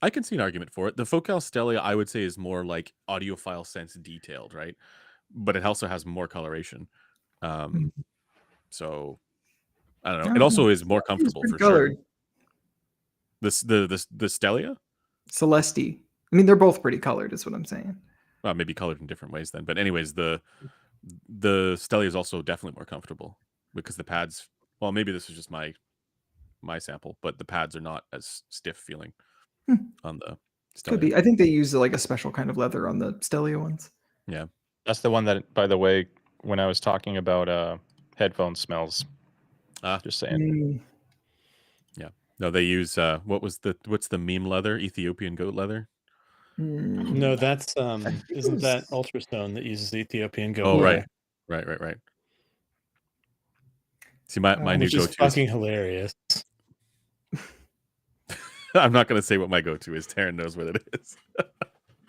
I can see an argument for it. The Focal Stellia, I would say, is more like audiophile sense detailed, right? But it also has more coloration. So I don't know. It also is more comfortable for sure. The Stellia? Celesti. I mean, they're both pretty colored, is what I'm saying. Well, maybe colored in different ways then. But anyways, the Stellia is also definitely more comfortable because the pads. Well, maybe this is just my sample, but the pads are not as stiff feeling on the Stellia. Could be. I think they use like a special kind of leather on the Stellia ones. Yeah, That's the one that, by the way, when I was talking about headphone smells. Just saying. Yeah. No, they use what's the meme leather? Ethiopian goat leather? No, that's isn't that Ultrastone that uses Ethiopian goat leather? Right. Right. See, my new which is go-to fucking hilarious. I'm not going to say what my go-to is. Taryn knows what it is.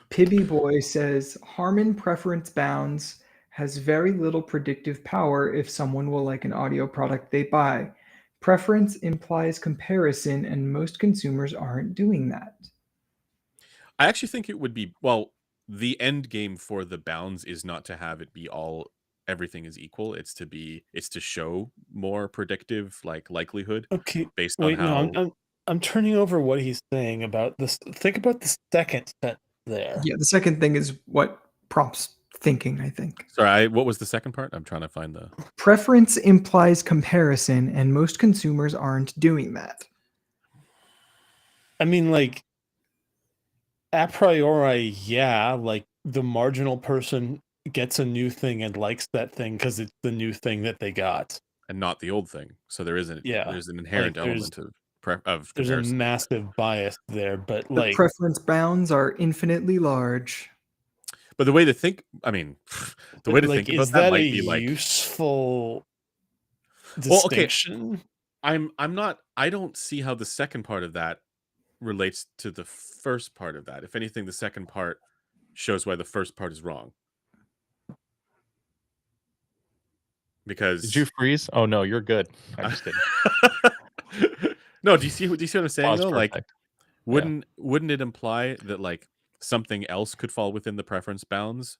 Pibby Boy says Harman preference bounds has very little predictive power if someone will like an audio product they buy. Preference implies comparison, and most consumers aren't doing that. I actually think it would be, well, the end game for the bounds is not to have it be all everything is equal. It's to show more predictive likelihood. Okay, based wait, on how. no, I'm turning over what he's saying about this. Think about the second set there. Yeah, the second thing is what prompts thinking, I think. Sorry, what was the second part? I'm trying to find the. Preference implies comparison, and most consumers aren't doing that. I mean, like, a priori, yeah, like the marginal person gets a new thing and likes that thing because it's the new thing that they got, and not the old thing. So there's an inherent element of comparison. There's a massive bias there, but the preference bounds are infinitely large. But the way to think, I mean, the way to think about that might be like useful distinction. Okay. I don't see how the second part of that relates to the first part of that. If anything, the second part shows why the first part is wrong. Because did you freeze? Oh no, you're good. I'm just kidding. No, do you see what I'm saying though? Perfect. Like, wouldn't it imply that like something else could fall within the preference bounds?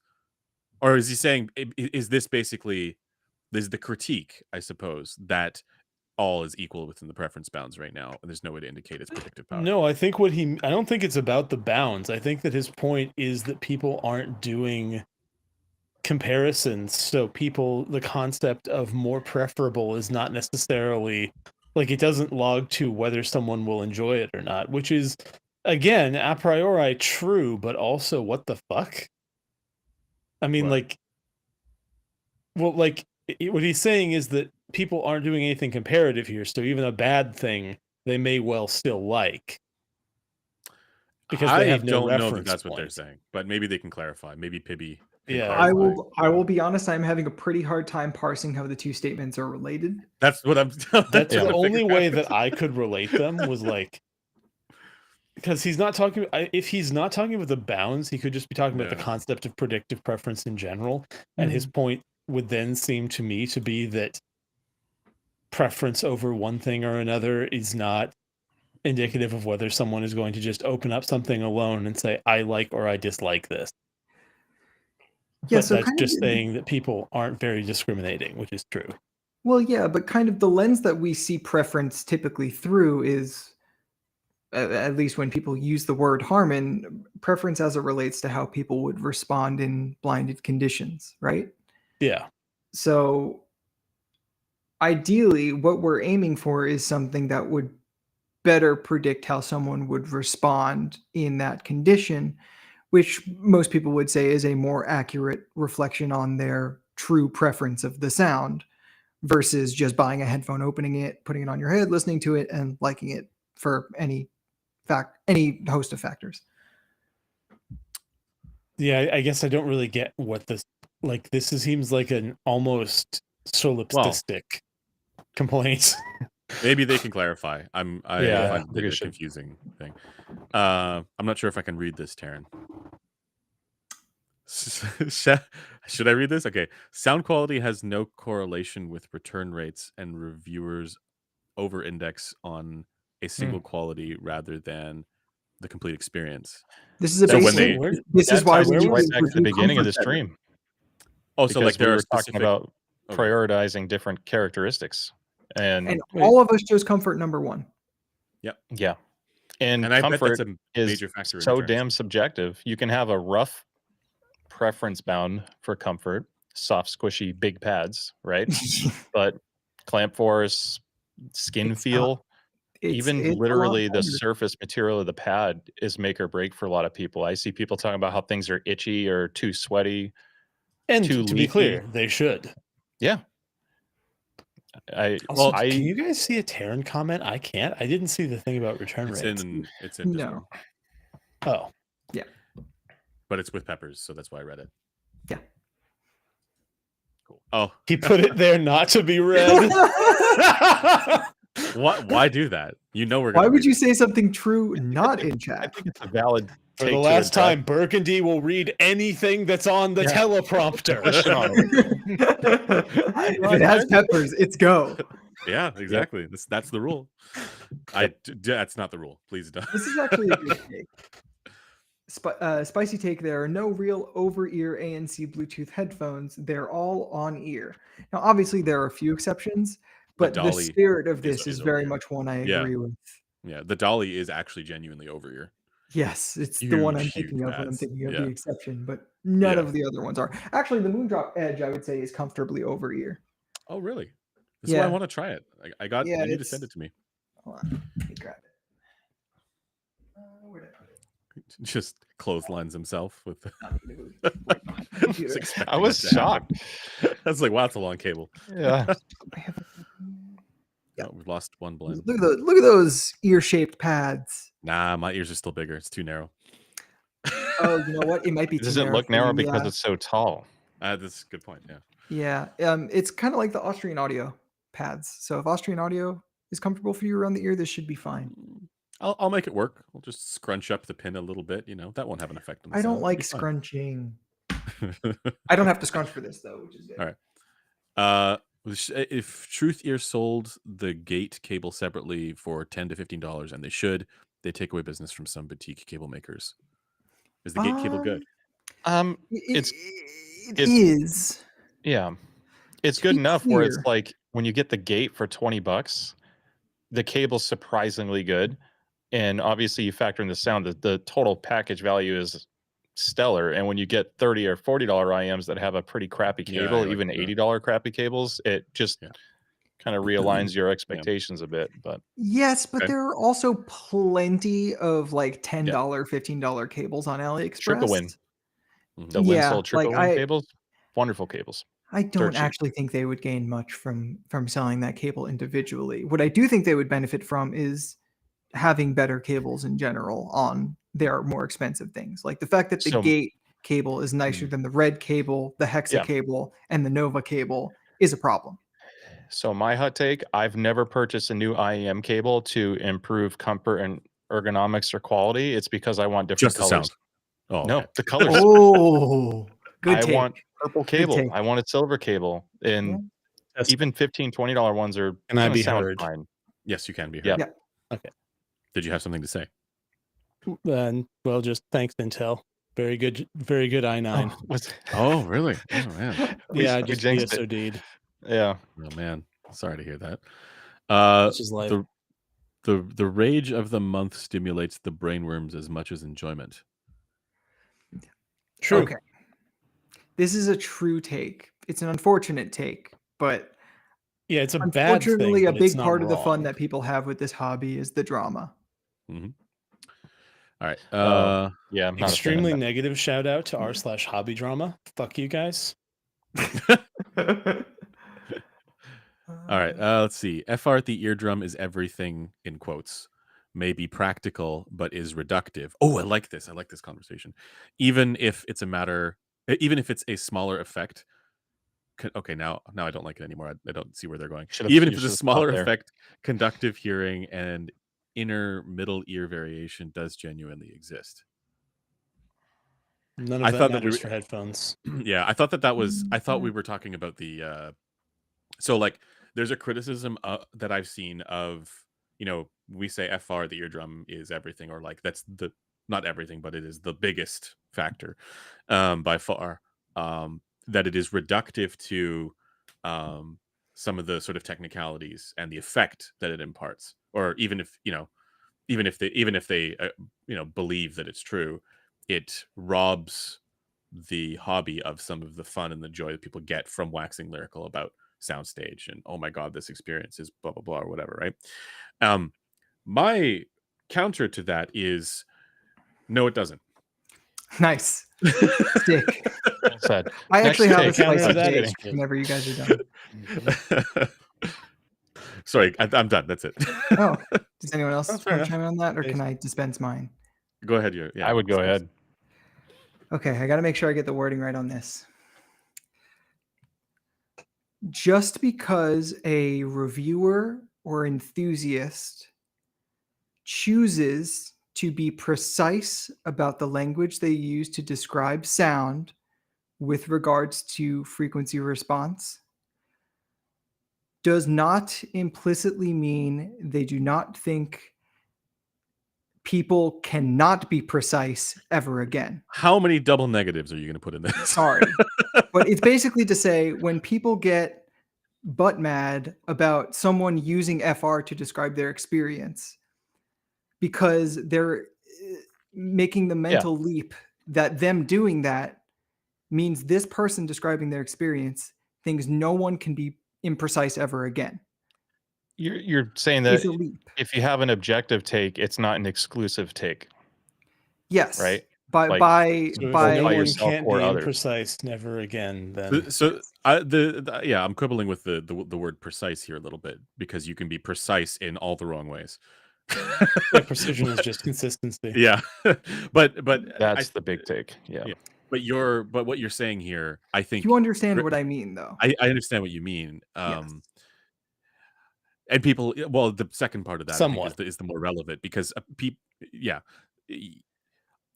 Or is he saying, is this basically, there's the critique, I suppose, that all is equal within the preference bounds right now, and there's no way to indicate its predictive power? No, I don't think it's about the bounds. I think that his point is that people aren't doing comparisons. So the concept of more preferable is not necessarily, like, it doesn't log to whether someone will enjoy it or not, which is, again, a priori true, but also what the fuck? I mean, what he's saying is that people aren't doing anything comparative here, so even a bad thing they may well still like. Because they have no reference know that that's what they're saying, but maybe they can clarify. Maybe Pibby can clarify. I will be honest, I'm having a pretty hard time parsing how the two statements are related. That's what I'm That's the only way that I could relate them was like, because he's not talking, if he's not talking about the bounds, he could just be talking about the concept of predictive preference in general. And his point would then seem to me to be that preference over one thing or another is not indicative of whether someone is going to just open up something alone and say, I like or I dislike this. Yeah, but so that's just saying that people aren't very discriminating, which is true. Well, yeah, but kind of the lens that we see preference typically through is, at least when people use the word Harman, preference as it relates to how people would respond in blinded conditions, right? Yeah. So ideally, what we're aiming for is something that would better predict how someone would respond in that condition, which most people would say is a more accurate reflection on their true preference of the sound versus just buying a headphone, opening it, putting it on your head, listening to it, and liking it for any host of factors. Yeah, I guess I don't really get what this, like, this seems like an almost solipsistic complaint. Maybe they can clarify. I find it a confusing thing. I'm not sure if I can read this, Taryn. Should I read this? Okay. Sound quality has no correlation with return rates, and reviewers over-index on a single quality rather than the complete experience. This is a So when basic. they, Where- This is That why ties we us use right back to the review beginning of the comfort better. stream oh, so like because there we are were talking specific. about Okay. prioritizing different characteristics, and And Wait. all of us chose comfort number one. yeah, and And I bet comfort that's a is major factor in so returns. damn subjective. You can have a rough preference bound for comfort, soft, squishy, big pads, right? But clamp force, skin It's feel, It's even a lot literally the harder. surface material of the pad is make or break for a lot of people. I see people talking about how things are itchy or too sweaty. And Too to be leaky. clear, they should. Yeah. Also, Well, can you guys see a Terran comment? I can't. I didn't see the thing about return it's rates. in Discord, Oh, but it's with peppers, so that's why I read it. Yeah. Cool. Oh, he put it there not to be read. why do that? You know we're Why gonna would read you it. say something true not in I chat? think it's a valid For take the to last address. time, Burgundy will read anything that's on the Yeah. teleprompter. Question on it. If it has peppers, it's go. Yeah, exactly. That's the rule. That's not the rule. Please don't. This is actually a good take. Spicy take. There are no real over-ear ANC Bluetooth headphones. They're all on ear. Now, obviously, there are a few exceptions, but the Dolly spirit of is this is over very ear. much one I Yeah. agree with. Yeah, the Dolly is actually genuinely over ear. Yes, it's the one I'm Huge thinking of when I'm pads. thinking of Yeah. the exception, but none Yeah. of the other ones are. Actually, the Moondrop Edge, I would say, is comfortably over ear. Oh, really? This is why I Yeah. want to try it. I got. Yeah, You need to send it to me. Hold on, let me grab it. Where did I put it? Just clotheslines himself with. Not me to move right behind the computer. Just expecting I was that to happen. shocked. That's like, wow, that's a long cable. Yeah. I have it. Yeah. Oh, we've lost one blend. Look at those ear-shaped pads. Nah, my ears are still bigger. It's too narrow. Oh, you know what? It might be too Does it look for narrow you, because yeah. it's so tall? That's a good point. Yeah. Yeah. It's kind of like the Austrian Audio pads. So if Austrian Audio is comfortable for you around the ear, this should be fine. I'll make it work. I'll just scrunch up the pin a little bit. That won't have an effect on the I don't sound. like scrunching. I don't have to scrunch for this though, which is good. All right. If Truth Ear sold the gate cable separately for $10 to $15, and they take away business from some boutique cable makers. Is the gate cable good? It's It is. yeah. It's To good be enough where it's clear- like when you get the gate for $20, the cable's surprisingly good. And obviously you factor in the sound, the total package value is stellar. And when you get $30 or $40 IMs that have a pretty crappy Yeah, cable, like even the- $80 crappy cables, it just kind of realigns your expectations a bit. But Yes, but Okay. there are also plenty of like $10, $15 cables on AliExpress. Trickle Win. Mhm. The Yeah, Winsol Trickle like Win cables, wonderful cables. I don't cheap. actually think they would gain much from selling that cable individually. What I do think they would benefit from is having better cables in general on their more expensive things. Like the fact that the So- gate cable is nicer than the red cable, the hexa Yeah. cable, and the Nova cable is a problem. So my hot take, I've never purchased a new IEM cable to improve comfort and ergonomics or quality. It's because I want different Just the colors. sound. Oh, No, okay. the colors. Oh, good I take. want purple cable. take. I want a silver cable. And That's- even $15, $20 ones are Can I gonna be sound heard? fine. Yes, you can be Yeah. heard. Yeah. Okay. Did you have something to say? Then, well, just thanks, Intel. Very good i9. Oh, was- Oh, really? Oh, man. Yeah, I we just jinxed it. VSOD'd. Yeah. Oh, man. Sorry to hear that. That's just life. The rage of the month stimulates the brainworms as much as enjoyment. True. Okay. This is a true take. It's an unfortunate take, but Yeah, it's a bad thing. unfortunately, a but it's big not part of the fun wrong. that people have with this hobby is the drama. All right. Yeah. I'm not a fan of Extremely that. negative shout out to r/hobby drama. Fuck you guys. All right. Let's see. FR at the eardrum is everything in quotes. May be practical, but is reductive. Oh, I like this. I like this conversation. Even if it's a smaller effect. Okay, now I don't like it anymore. I don't see where they're going. Should've- Even you if it's a should've smaller stopped there. effect, conductive hearing and inner middle ear variation does genuinely exist. None I of that thought that we matters were, for headphones. yeah, I thought that was. I thought we were talking about the. So like, there's a criticism that I've seen of, we say FR, the eardrum is everything, or like that's the not everything, but it is the biggest factor, by far. That it is reductive to some of the sort of technicalities and the effect that it imparts, or even if they believe that it's true, it robs the hobby of some of the fun and the joy that people get from waxing lyrical about Soundstage and, oh my god, this experience is blah blah blah or whatever, right? My counter to that is no, it doesn't. Nice. Stick. Well said. I Next actually have a take. Counter spicy to that take is good. whenever you guys are done. Sorry, I'm done. That's it. Oh, does anyone else That's want fair to enough. chime in on that, or Please. can I dispense mine? Go ahead. Yeah, I would go ahead. Okay, I got to make sure I get the wording right on this. Just because a reviewer or enthusiast chooses to be precise about the language they use to describe sound with regards to frequency response does not implicitly mean they do not think people cannot be precise ever again. How many double negatives are you going to put in this? Sorry. But it's basically to say when people get butt mad about someone using FR to describe their experience because they're making the mental leap that them doing that means this person describing their experience thinks no one can be imprecise ever again. You're saying that It's a leap. if you have an objective take, it's not an exclusive take, Yes. right? By Like, by So if by no by one yourself can't or be others. imprecise never again, then So yeah, I'm quibbling with the word precise here a little bit, because you can be precise in all the wrong ways. yeah, precision is just consistency. Yeah, but That's the big take. Yeah. but what you're saying here, I think you understand what I mean, though. I understand what you mean. Yes. And people, well, the second part of that I think Somewhat. is the more relevant, because yeah, People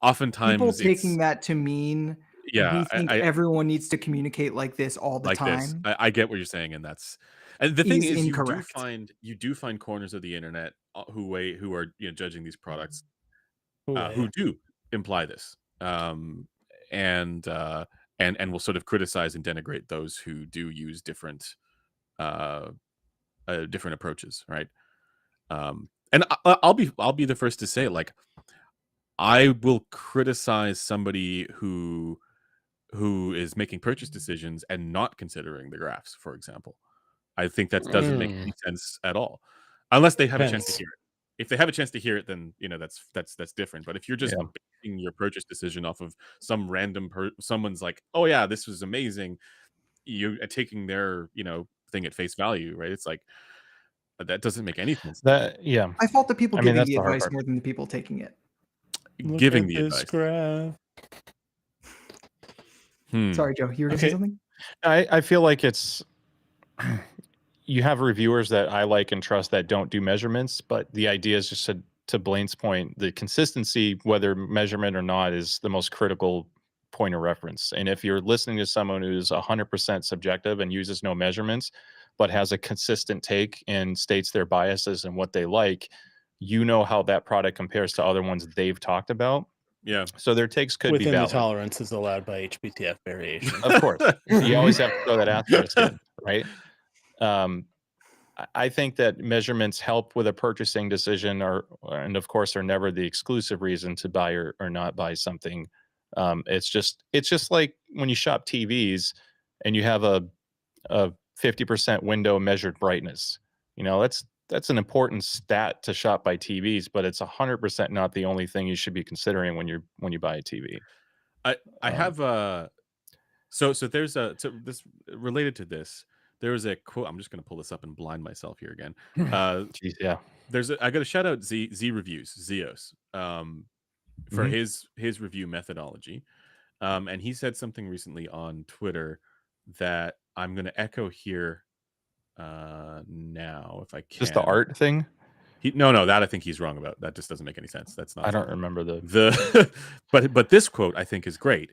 oftentimes taking it's that to mean yeah, we think I everyone needs to communicate like this all the like this. time I get what you're saying, and the thing is is, incorrect. you do find corners of the internet who are judging these products Ooh, who do imply this, and will sort of criticize and denigrate those who do use different different approaches, right? And I'll be the first to say, like, I will criticize somebody who is making purchase decisions and not considering the graphs, for example. I think that doesn't make any sense at all, unless they have a chance to Depends. hear it. If they have a chance to hear it, then that's different. But if you're just Yeah. basing your purchase decision off of some random someone's like, oh yeah, this was amazing, you taking their thing at face value, right? It's like that doesn't make any sense. Yeah. I fault the people I mean, giving that's the the hard advice part. more than the people taking it. Look Giving at the this advice. graph. Sorry, Joe, you were gonna say Okay. something? I feel like it's you have reviewers that I like and trust that don't do measurements, but the idea is just to Blaine's point, the consistency, whether measurement or not, is the most critical point of reference. And if you're listening to someone who's 100% subjective and uses no measurements, but has a consistent take and states their biases and what they like, you know how that product compares to other ones they've talked about. Yeah. So their takes could Within be the valid. tolerances allowed by HBTF variation. Of course. You always have to throw that asterisk in, right? I think that measurements help with a purchasing decision, and of course are never the exclusive reason to buy or not buy something. It's just like when you shop TVs and you have a 50% window measured brightness. That's an important stat to shop by TVs, but it's 100% not the only thing you should be considering when you buy a TV. I have so there's this related to this. There was a quote. I'm just going to pull this up and blind myself here again. Jeez, yeah. I got to shout out Z Reviews, Zeos, for Mhm. his review methodology. And he said something recently on Twitter that I'm going to echo here now, if I can. Just the art thing. No, that I think he's wrong about. That just doesn't make any sense. That's not I don't remember the. the but this quote I think is great.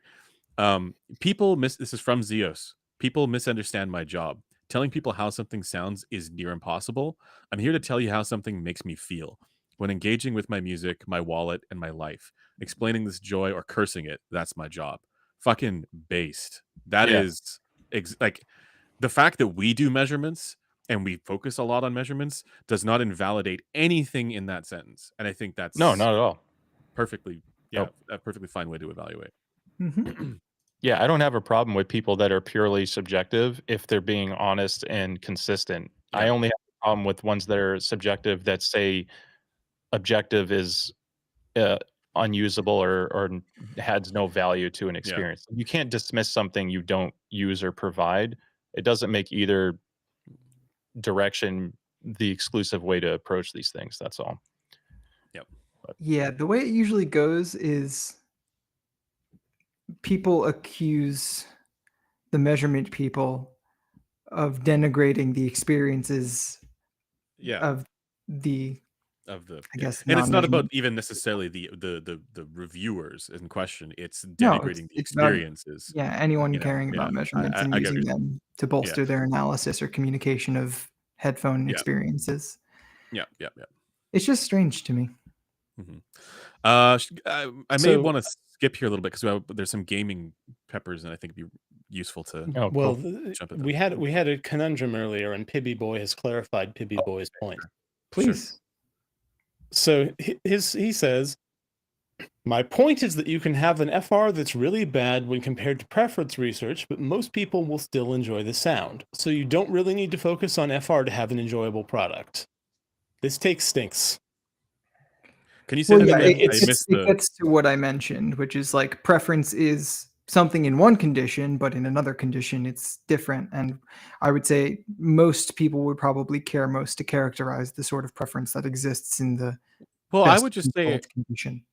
This is from Zeos. People misunderstand my job. Telling people how something sounds is near impossible. I'm here to tell you how something makes me feel. When engaging with my music, my wallet, and my life, explaining this joy or cursing it, that's my job. Fucking based. That Yeah. is like the fact that we do measurements and we focus a lot on measurements does not invalidate anything in that sentence. And I think that's No, not at all. perfectly, Nope. a perfectly fine way to evaluate. Yeah, I don't have a problem with people that are purely subjective if they're being honest and consistent. I Yeah. only have a problem with ones that are subjective that say objective is unusable or has no value to an experience. You can't dismiss something you don't use or provide. It doesn't make either direction the exclusive way to approach these things. That's all. Yep. Yeah, the way it usually goes is people accuse the measurement people of denigrating the experiences Yeah. of the, Of the I guess, and it's not about non-measurement. even necessarily the reviewers in question. It's No, denigrating the it's about experiences. anyone caring Yeah. about measurements and I get using what you're them to bolster their analysis or communication of headphone Yeah. experiences. Yeah. It's just strange to me. I may So- want to skip here a little bit because there's some gaming peppers, and I think it'd be useful to. Oh, Well, cool. Jump at we had a conundrum earlier, and Pibby Boy has clarified Pibby Boy's point. Please. So he says, my point is that you can have an FR that's really bad when compared to preference research, but most people will still enjoy the sound. So you don't really need to focus on FR to have an enjoyable product. This take stinks. Can you say Well, that yeah, again? it I missed the. gets to what I mentioned, which is like preference is something in one condition, but in another condition, it's different. And I would say most people would probably care most to characterize the sort of preference that exists in the Well, I best would just say controlled condition.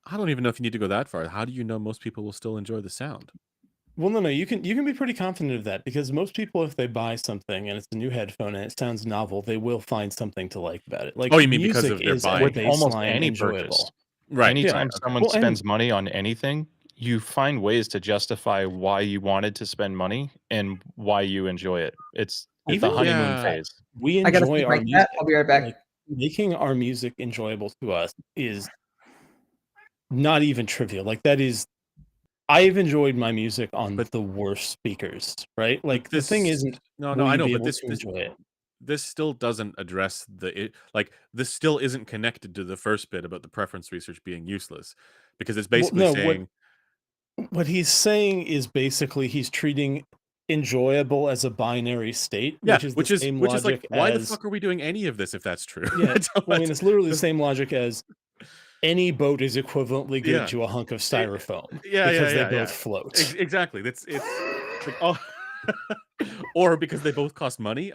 I don't even know if you need to go that far. How do you know most people will still enjoy the sound? Well, no, you can be pretty confident of that because most people, if they buy something and it's a new headphone and it sounds novel, they will find something to like about it. Like, Oh, you mean because music of their is at buying With almost baseline any enjoyable. purchase. Right. Anytime okay. someone Well, and- spends money on anything, you find ways to justify why you wanted to spend money and why you enjoy it. It's Even the honeymoon Yeah. phase. We I gotta enjoy feed our my music. cat. I'll be right back. Like, making our music enjoyable to us is not even trivial. Like, that is, I've enjoyed my music on the worst speakers, right? Like, the thing isn't, No, will I you know, be but able to enjoy it? this still doesn't address this still isn't connected to the first bit about the preference research being useless, because it's basically no, saying What he's saying is basically he's treating enjoyable as a binary state, which is the same logic like, why the as fuck are we doing any of this if that's true? yeah. Well, I mean, it's literally the this- same logic as any boat is equivalently good Yeah. to a hunk of styrofoam yeah, because yeah, they both yeah. float. Exactly. It's like, oh, or because they both cost money.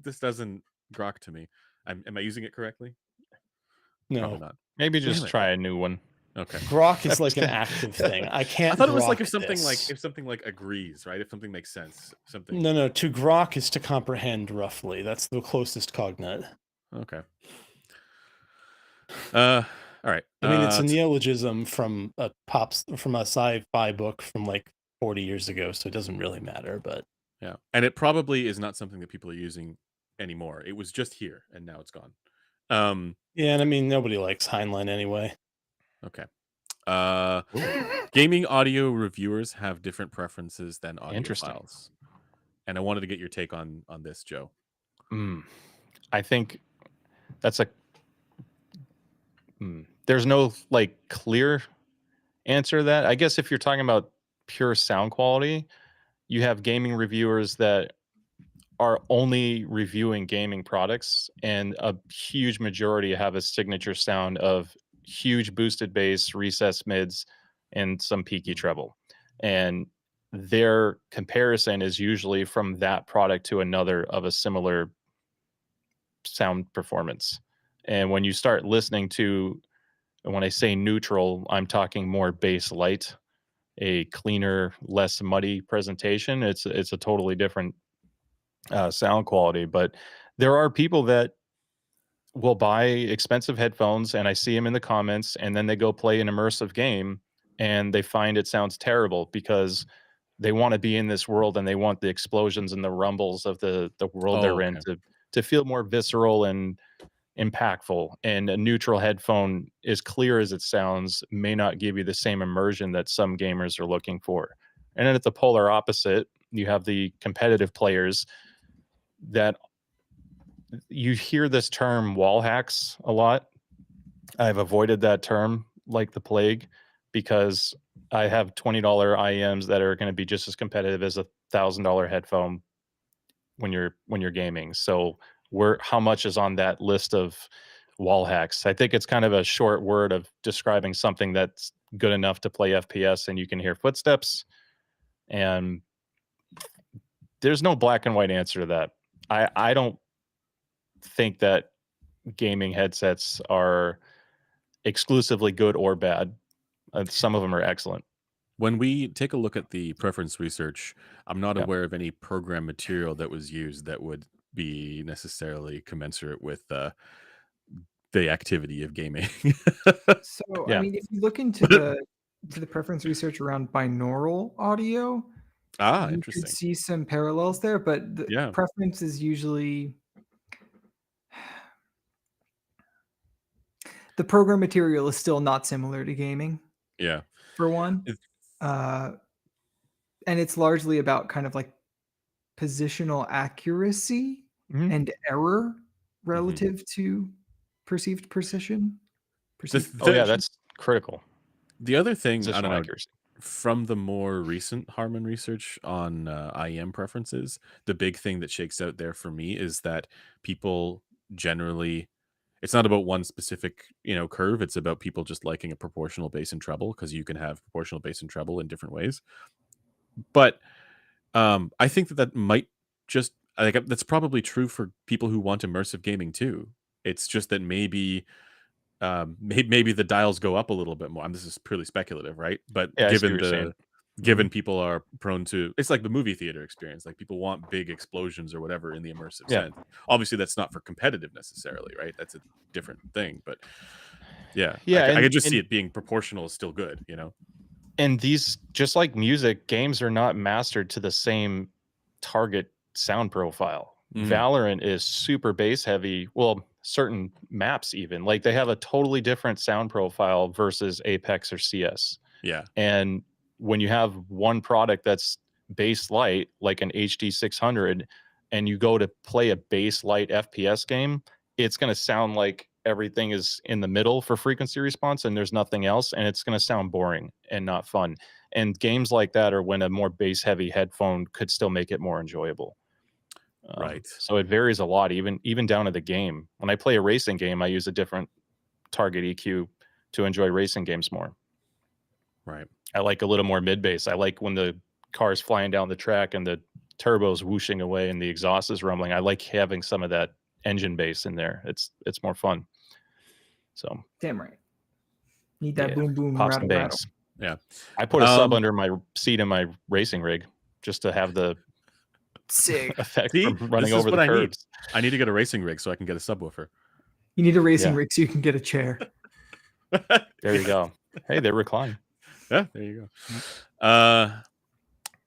This doesn't grok to me. Am I using it correctly? Probably No, not. Maybe just Damn it. try a new one. Okay. grok is like an active thing. I can't. I thought it was like grok if something this. like agrees, right? If something makes sense, something. No. To grok is to comprehend roughly. That's the closest cognate. Okay. All right. I mean, it's a neologism from a sci-fi book from like 40 years ago, so it doesn't really matter. But yeah, and it probably is not something that people are using anymore. It was just here, and now it's gone. yeah, and I mean, nobody likes Heinlein anyway. Okay. Gaming audio reviewers have different preferences than audiophiles, and I wanted to get your take on this, Joe. I think that's there's no like clear answer to that. I guess if you're talking about pure sound quality, you have gaming reviewers that are only reviewing gaming products, and a huge majority have a signature sound of huge boosted bass, recessed mids, and some peaky treble. And their comparison is usually from that product to another of a similar sound performance. And when you start listening to, when I say neutral, I'm talking more bass light, a cleaner, less muddy presentation. It's a totally different sound quality. But there are people that will buy expensive headphones, and I see them in the comments, and then they go play an immersive game and they find it sounds terrible because they want to be in this world and they want the explosions and the rumbles of the world Oh, they're in okay. to feel more visceral and impactful. And a neutral headphone, as clear as it sounds, may not give you the same immersion that some gamers are looking for. And then at the polar opposite, you have the competitive players that you hear this term wall hacks a lot. I've avoided that term like the plague because I have $20 IEMs that are going to be just as competitive as $1,000 headphone when you're gaming. So how much is on that list of wall hacks? I think it's kind of a short word of describing something that's good enough to play FPS and you can hear footsteps. And there's no black and white answer to that. I don't think that gaming headsets are exclusively good or bad. Some of them are excellent. When we take a look at the preference research, I'm not Yeah. aware of any program material that was used that would be necessarily commensurate with the activity of gaming. So, I Yeah. mean, if you look into the preference research around binaural audio, you could Interesting. see some parallels there, but the Yeah. preference is usually the program material is still not similar to gaming, Yeah. for one. It's- And it's largely about kind of like positional accuracy Mhm. and error relative to perceived precision. Perceived Oh yeah, precision. that's critical. The other thing, I don't Positional know, accuracy. from the more recent Harman research on IEM preferences, the big thing that shakes out there for me is that people generally, it's not about one specific, curve. It's about people just liking a proportional bass and treble because you can have proportional bass and treble in different ways. But I think that might just like that's probably true for people who want immersive gaming too. It's just that maybe the dials go up a little bit more. This is purely speculative, right? But Yeah, I see what you're saying. given people are prone to, it's like the movie theater experience. Like people want big explosions or whatever in the immersive Yeah. sense. Obviously, that's not for competitive necessarily, right? That's a different thing. But yeah, Yeah, I could just see it being proportional is still good, and these, just like music, games are not mastered to the same target sound profile. Valorant is super bass heavy. Well, certain maps even, like they have a totally different sound profile versus Apex or CS. Yeah. And when you have one product that's bass light, like an HD 600, and you go to play a bass light FPS game, it's going to sound like everything is in the middle for frequency response and there's nothing else. And it's going to sound boring and not fun. And games like that are when a more bass heavy headphone could still make it more enjoyable. Right. So it varies a lot, even down to the game. When I play a racing game, I use a different target EQ to enjoy racing games more. Right. I like a little more mid bass. I like when the car's flying down the track and the turbo's whooshing away and the exhaust is rumbling. I like having some of that engine bass in there. It's more fun. So Damn right. Need that boom boom pops rattle and rattle. bangs. Yeah. I put a sub under my seat in my racing rig just to have the Sick. effect See, from running this is over what the I need. curves. I need to get a racing rig so I can get a subwoofer. You need a racing Yeah. rig so you can get a chair. There you go. Hey, they recline. Yeah, there you go.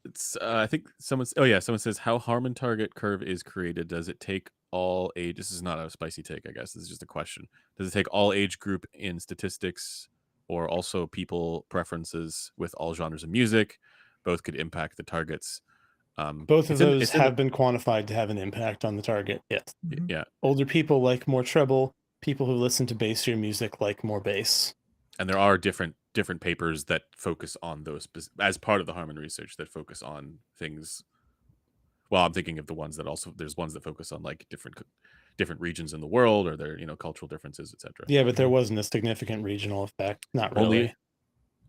It's I think someone says how Harman target curve is created. Does it take all age? This is not a spicy take, I guess. This is just a question. Does it take all age group in statistics, or also people preferences with all genres of music? Both could impact the targets. Both of those it's in have been quantified to have an impact on the target. Yes. Yeah, Older people like more treble. People who listen to bassier music like more bass. and there are different papers that focus on those as part of the Harman research that focus on things. Well, I'm thinking of the ones that also there's ones that focus on like different regions in the world or their cultural differences, etc. Yeah, but there wasn't a significant regional effect. Not really. Only,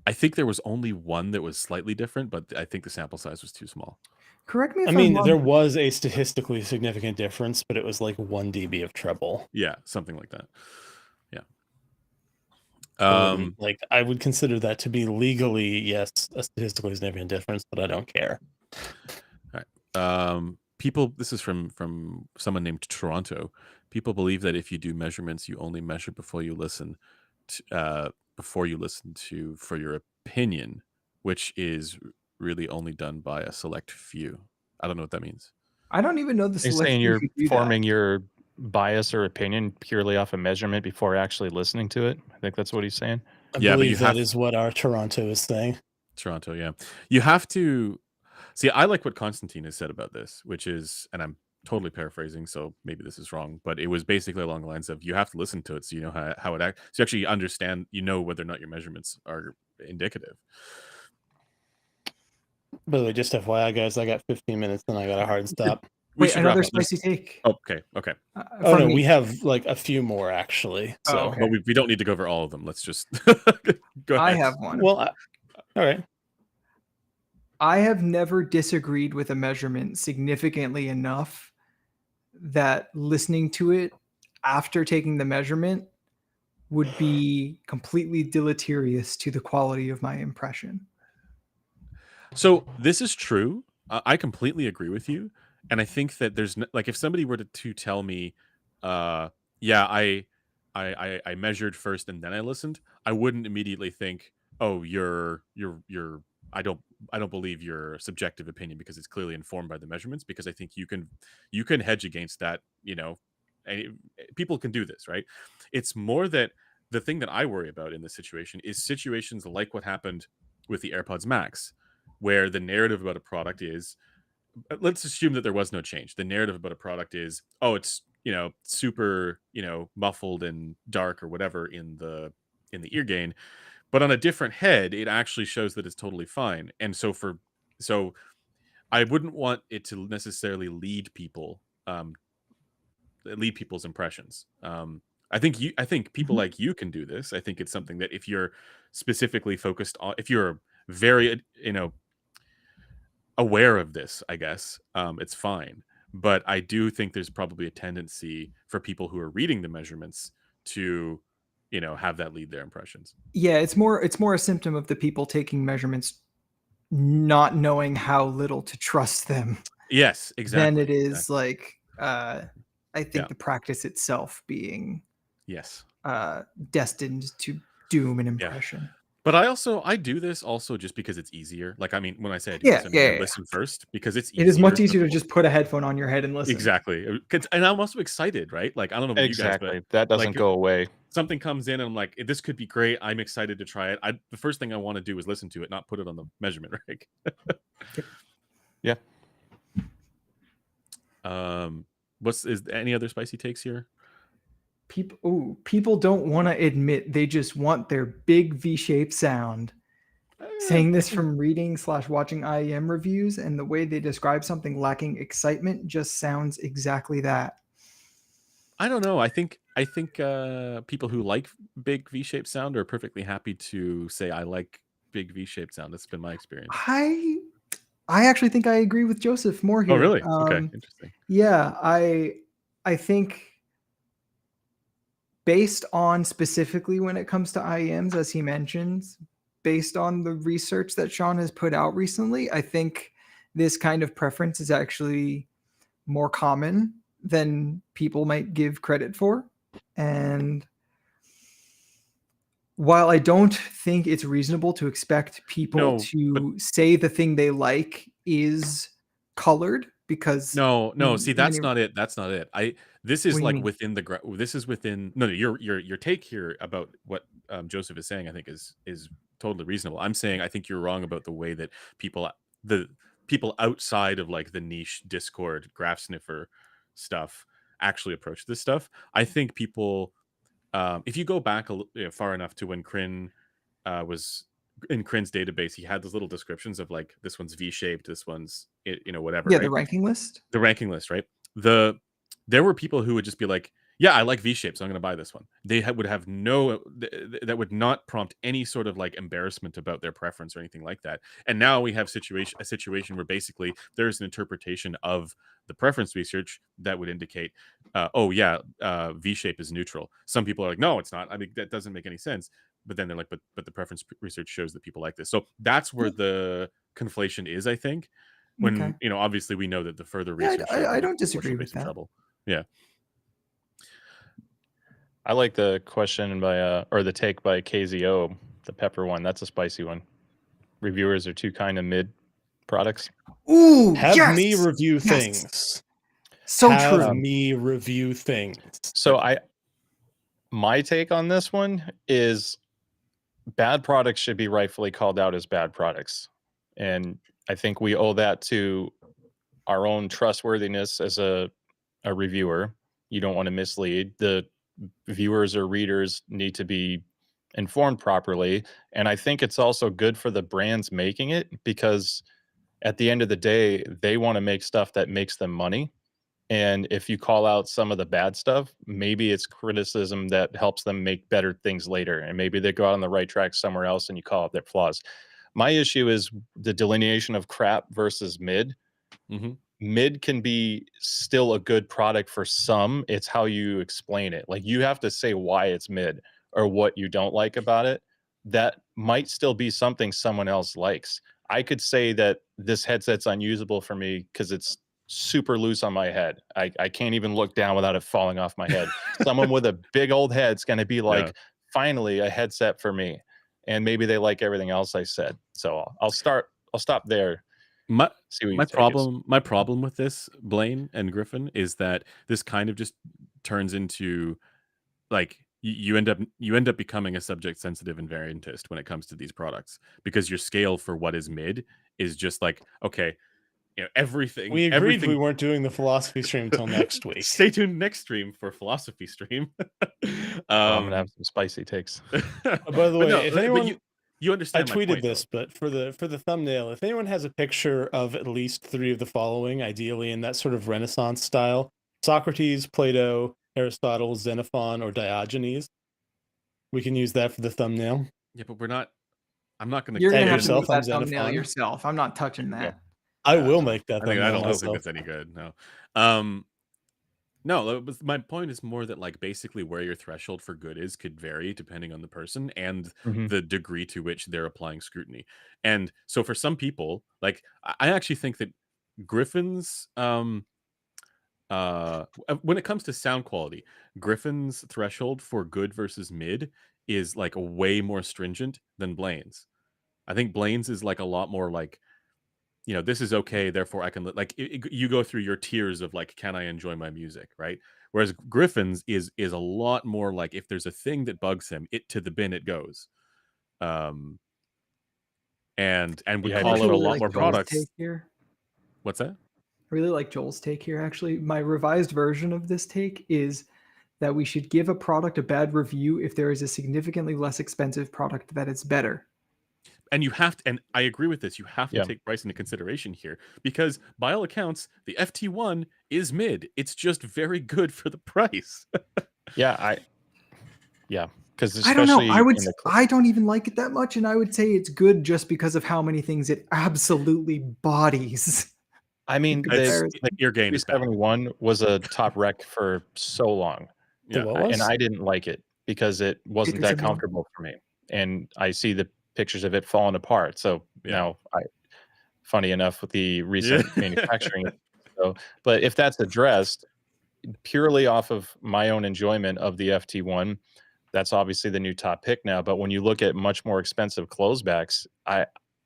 I think there was only one that was slightly different, but I think the sample size was too small. Correct me if I I'm mean, wrong. there was a statistically significant difference, but it was like 1 dB of treble. Yeah, something like that. Yeah. Like I would consider that to be legally, yes, a statistically significant difference, but I don't care. All right. people, this is from someone named Toronto. People believe that if you do measurements, you only measure before you listen to for your opinion, which is really only done by a select few. I don't know what that means. I don't even know the Are you select saying few you're who do forming that. your bias or opinion purely off a measurement before actually listening to it? I think that's what he's saying. I Yeah, but you believe that have is what our Toronto is saying. Toronto, yeah. You have to see. I like what Constantine has said about this, which is, and I'm totally paraphrasing, so maybe this is wrong, but it was basically along the lines of you have to listen to it so you know how it acts. So you actually understand, you know whether or not your measurements are indicative. By the way, just FYI, guys, I got 15 minutes, then I got a hard stop. We Wait, should wrap another up. spicy take. Oh, okay. Oh from no, me. we have like a few more actually. Oh, So, okay. But we don't need to go over all of them. Let's just go ahead. I have one. well, all right. I have never disagreed with a measurement significantly enough that listening to it after taking the measurement would be completely deleterious to the quality of my impression. So this is true. I completely agree with you, and I think that there's like if somebody were to tell me, yeah, I measured first and then I listened, I wouldn't immediately think, oh, you're I don't believe your subjective opinion because it's clearly informed by the measurements. Because I think you can hedge against that. You know, people can do this, right? It's more that the thing that I worry about in this situation is situations like what happened with the AirPods Max, where the narrative about a product is, let's assume that there was no change. The narrative about a product is, oh, it's, super, muffled and dark or whatever in the ear gain, but on a different head it actually shows that it's totally fine. And so I wouldn't want it to necessarily lead people's impressions. I think people Mhm. like you can do this. I think it's something that if you're specifically focused on, if you're very, aware of this, I guess, it's fine. But I do think there's probably a tendency for people who are reading the measurements to, have that lead their impressions. Yeah, it's more a symptom of the people taking measurements not knowing how little to trust them Yes, than exactly. it is Exactly. like I think Yeah. the practice itself being Yes. destined to doom an Yeah. impression. But I do this also just because it's easier. Like, I mean, when I say I do Yeah, this, I mean yeah, I yeah. listen first because it's It is much easier. easier to just put a headphone on your head and listen. Exactly. And I'm also excited, right? Like, I don't know about you guys, but Exactly. That doesn't like go away. something comes in and I'm like, this could be great. I'm excited to try it. The first thing I want to do is listen to it, not put it on the measurement rig. Yeah. Is any other spicy takes here? People don't want to admit they just want their big V-shaped sound. Saying this from reading/watching IEM reviews, and the way they describe something lacking excitement just sounds exactly that. I don't know. I think people who like big V-shaped sound are perfectly happy to say I like big V-shaped sound. That's been my experience. I actually think I agree with Joseph more Oh, here. really? Okay, interesting. Yeah, I think based on specifically when it comes to IEMs, as he mentions, based on the research that Sean has put out recently, I think this kind of preference is actually more common than people might give credit for. And while I don't think it's reasonable to expect people No, but to say the thing they like is colored, because no, see, even that's if, not it. That's not it. This what is do you like mean? within this is within no, your take here about what Joseph is saying, I think is totally reasonable. I'm saying I think you're wrong about the way that the people outside of like the niche Discord graph sniffer stuff actually approach this stuff. I think people, if you go back far enough to when Kryn was in Kryn's database, he had those little descriptions of like this one's V-shaped, this one's whatever, Yeah, the right? ranking list. The ranking list, right? There were people who would just be like, yeah, I like V-shapes, so I'm going to buy this one. They would have that would not prompt any sort of like embarrassment about their preference or anything like that. And now we have a situation where basically there's an interpretation of the preference research that would indicate, oh yeah, V-shape is neutral. Some people are like, no, it's not. I mean, that doesn't make any sense. But then they're like, but the preference research shows that people like this. So that's where the conflation is, I think. when Okay. you know, obviously we know that the further Yeah, research I shows don't that disagree will with face some that. trouble. Yeah. I like the question by or the take by KZO, the pepper one. That's a spicy one. Reviewers are too kind of mid products. Ooh, Have me yes, review yes, things. so Have true. me review things. So my take on this one is bad products should be rightfully called out as bad products. And I think we owe that to our own trustworthiness as a reviewer. You don't want to mislead. The viewers or readers need to be informed properly. And I think it's also good for the brands making it, because at the end of the day, they want to make stuff that makes them money. And if you call out some of the bad stuff, maybe it's criticism that helps them make better things later. And maybe they go out on the right track somewhere else and you call out their flaws. My issue is the delineation of crap versus mid. Mm-hmm. Mid can be still a good product for some. It's how you explain it. Like, you have to say why it's mid or what you don't like about it. That might still be something someone else likes. I could say that this headset's unusable for me because it's super loose on my head. I can't even look down without it falling off my head. Someone with a big old head's going to be like, Yeah. finally a headset for me. And maybe they like everything else I said. So I'll stop there. My See what your my take is. problem with this, Blaine and Griffin, is that this kind of just turns into like you end up becoming a subject sensitive invariantist when it comes to these products, because your scale for what is mid is just like, okay, you know, We agreed everything. we weren't doing the philosophy stream until next week. Stay tuned next stream for philosophy stream. I'm gonna have some spicy takes. By the but way, no, if but anyone, you I understand my tweeted point, this, though. but for the thumbnail, if anyone has a picture of at least 3 of the following, ideally in that sort of Renaissance style: Socrates, Plato, Aristotle, Xenophon, or Diogenes, we can use that for the thumbnail. Yeah, but I'm not going to You're Tag gonna have get to into make yourself, I'm that thumbnail Xenophon. yourself. I'm not touching Yeah. that. I will make that I thumbnail don't think myself. that's any good. No. No, my point is more that, like, basically where your threshold for good is could vary depending on the person and Mhm. the degree to which they're applying scrutiny. And so for some people, like, I actually think that Griffin's when it comes to sound quality, Griffin's threshold for good versus mid is like way more stringent than Blaine's. I think Blaine's is like a lot more like, you know, this is okay, therefore I can like you go through your tiers of like, can I enjoy my music, right? Whereas Griffin's is a lot more like, if there's a thing that bugs him, it to the bin it goes. um and we Yeah, I I call actually out a really lot like more Joel's products. take here. What's that? I really like Joel's take here. Actually, my revised version of this take is that we should give a product a bad review if there is a significantly less expensive product that is better. And you have to, and I agree with this, you have to Yeah. take price into consideration here, because by all accounts the FT1 is mid. It's just very good for the price. Yeah, because I don't know. especially I don't even like it that much, and I would say it's good just because of how many things it absolutely bodies. I mean, in the comparison. Ear gain is bad. 371 was a top rec for so long, The Yeah. what and was? I didn't like it because it wasn't that 371. comfortable for me. And I see the pictures of it falling apart. So Yeah. now, funny enough, with the recent Yeah. manufacturing. So, but if that's addressed purely off of my own enjoyment of the FT1, that's obviously the new top pick now. But when you look at much more expensive closebacks,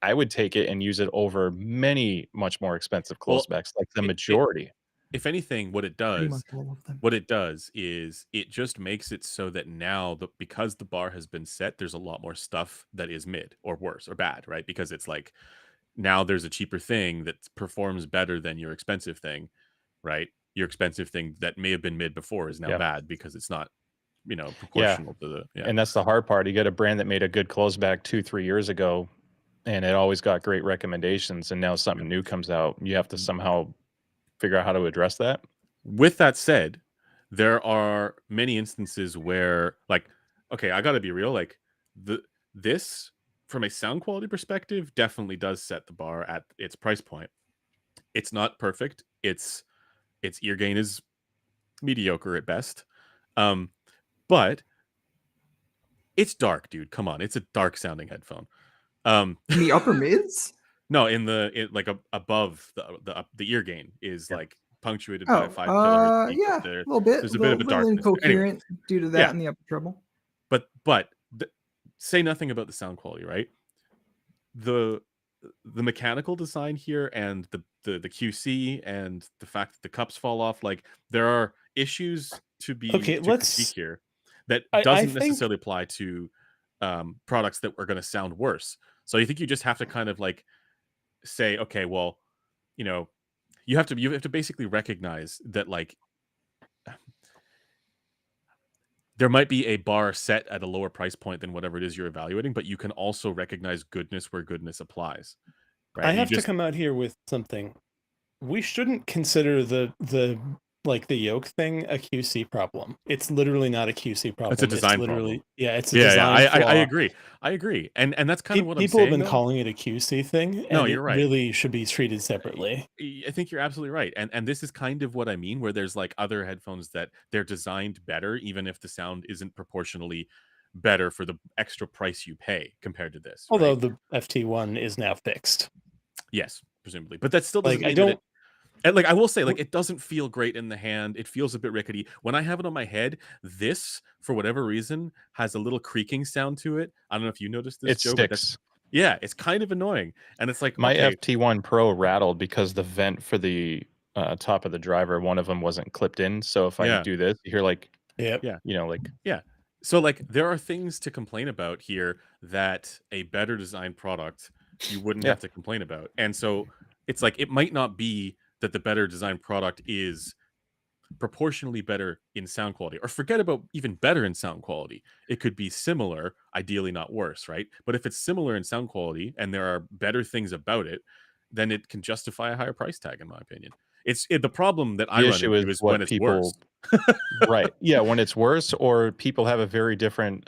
I would take it and use it over many much more expensive Well, closebacks, like the it, majority. if anything, what it Pretty does much all of them. is it just makes it so that now, because the bar has been set, there's a lot more stuff that is mid or worse or bad, right? Because it's like, now there's a cheaper thing that performs better than your expensive thing, right? Your expensive thing that may have been mid before is now Yeah. bad because it's not, you know, Yeah. proportional to the. Yeah. And that's the hard part. You get a brand that made a good closeback 2-3 years ago, and it always got great recommendations, and now something new comes out. You have to somehow figure out how to address that. With that said, there are many instances where, like, okay, I got to be real, like, this from a sound quality perspective definitely does set the bar at its price point. It's not perfect. Its ear gain is mediocre at best. But it's dark, dude. Come on, it's a dark sounding headphone. In the upper mids? No, like above the ear gain is like punctuated by a Oh, 5 kilohertz peak, but yeah, a little bit, there's a bit of a little darkness there. Anyways, incoherent due to that yeah, in the upper treble. but say nothing about the sound quality, right? The the mechanical design here and the QC and the fact that the cups fall off, like there are issues to Okay, critique here that I doesn't think necessarily apply to products that are going to sound worse. So you think you just have to kind of like say, okay, well, you know, you have to basically recognize that like there might be a bar set at a lower price point than whatever it is you're evaluating, but you can also recognize goodness where goodness applies, I right? You have to just come out here with something. We shouldn't consider the like the yoke thing a QC problem. It's literally not a QC it's a problem. It's design literally problem. it's a Yeah, design I flaw. agree. I agree. And that's kind of what I'm People have saying been though. calling it a QC thing, No, and you're it right. really should be treated separately. I think you're absolutely right. And this is kind of what I mean, where there's like other headphones that they're designed better, even if the sound isn't proportionally better for the extra price you pay compared to this, Although right? the FT1 is now fixed. Yes, presumably. But that still doesn't Like I mean that don't. it and like I will say, like it doesn't feel great in the hand. It feels a bit rickety. When I have it on my head, this, for whatever reason, has a little creaking sound to it. I don't know if you noticed this, It Joe, but that's sticks. yeah, it's kind of annoying. And it's like, My okay, FT1 Pro rattled because the vent for the top of the driver, one of them wasn't clipped in. So if I yeah, do this, you hear like, Yep. yeah. like Yeah. So like there are things to complain about here that a better designed product you wouldn't yeah, have to complain about. And so it's like it might not be that the better designed product is proportionally better in sound quality or forget about even better in sound quality. It could be similar, ideally not worse, right? But if it's similar in sound quality and there are better things about it, then it can justify a higher price tag in my opinion. The problem that I the run issue is into is when what it's worse. people right. Yeah, when it's worse or people have a very different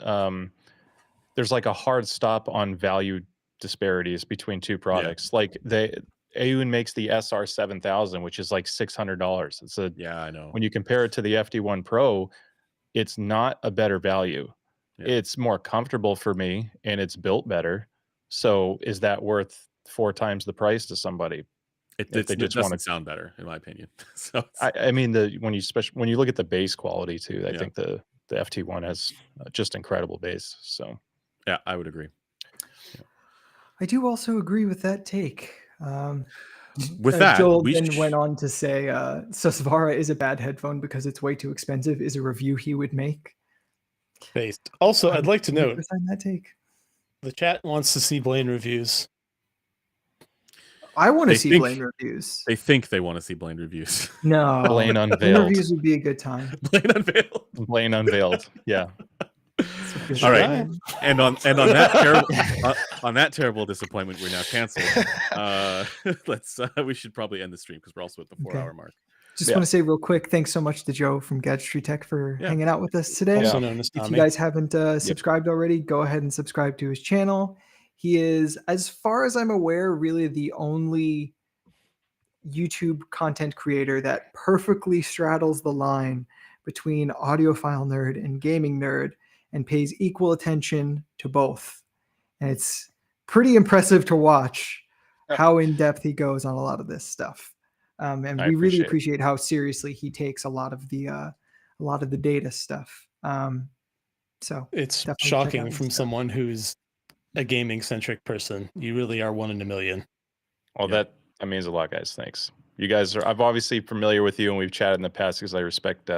there's like a hard stop on value disparities between two Yeah. products. Like Aoun makes the SR 7000, which is like $600. It's a Yeah, I know. when you compare it to the FD1 Pro, it's not a better value. Yeah. It's more comfortable for me and it's built better. So is that worth 4 times the price to somebody if they It just want doesn't to sound better in my opinion. So I mean when you look at the bass quality too, I yeah. think the FT1 has just incredible bass. So Yeah, I would agree. I do also agree with that take. With that, Joel then went on to say, Susvara is a bad headphone because it's way too expensive, is a review he would make. Based. Also, I'd like to note Sign that take. the chat wants to see Blaine reviews. I want to They see think- Blaine reviews. they think they want to see Blaine reviews. No, Blaine Blaine unveiled. reviews would be a good time. Blaine unveiled. Blaine unveiled. Yeah. All right. And on that terrible on that terrible disappointment, we're now canceled. Let's we should probably end the stream because we're also at the 4-hour mark. Just Yeah. want to say real quick, thanks so much to Joe from GadgetryTech for hanging out with us today. Also known as If Tommy. you guys haven't subscribed already, go ahead and subscribe to his channel. He is, as far as I'm aware, really the only YouTube content creator that perfectly straddles the line between audiophile nerd and gaming nerd and pays equal attention to both. And it's pretty impressive to watch how in depth he goes on a lot of this stuff. And we really appreciate how seriously he takes a lot of the data stuff. So it's shocking from someone who's a gaming centric person. You really are one in a million. Well, that means a lot, guys. Thanks. You guys are. I'm obviously familiar with you, and we've chatted in the past because I respect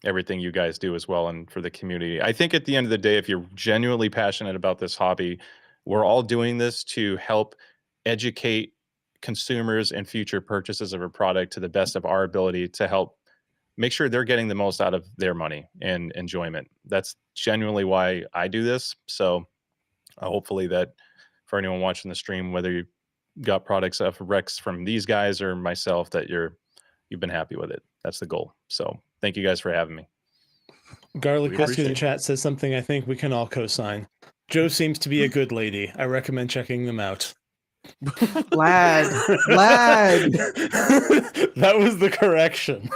everything you guys do as well, and for the community. I think at the end of the day, if you're genuinely passionate about this hobby, we're all doing this to help educate consumers and future purchases of a product to the best of our ability to help make sure they're getting the most out of their money and enjoyment. That's genuinely why I do this. So hopefully that for anyone watching the stream, whether you got products of Rex from these guys or myself, that you've been happy with it. That's the goal. So thank you guys for having me. Garlic Whiskey in the chat says something I think we can all co-sign. Joe seems to be a good lady. I recommend checking them out. Lad. That was the correction.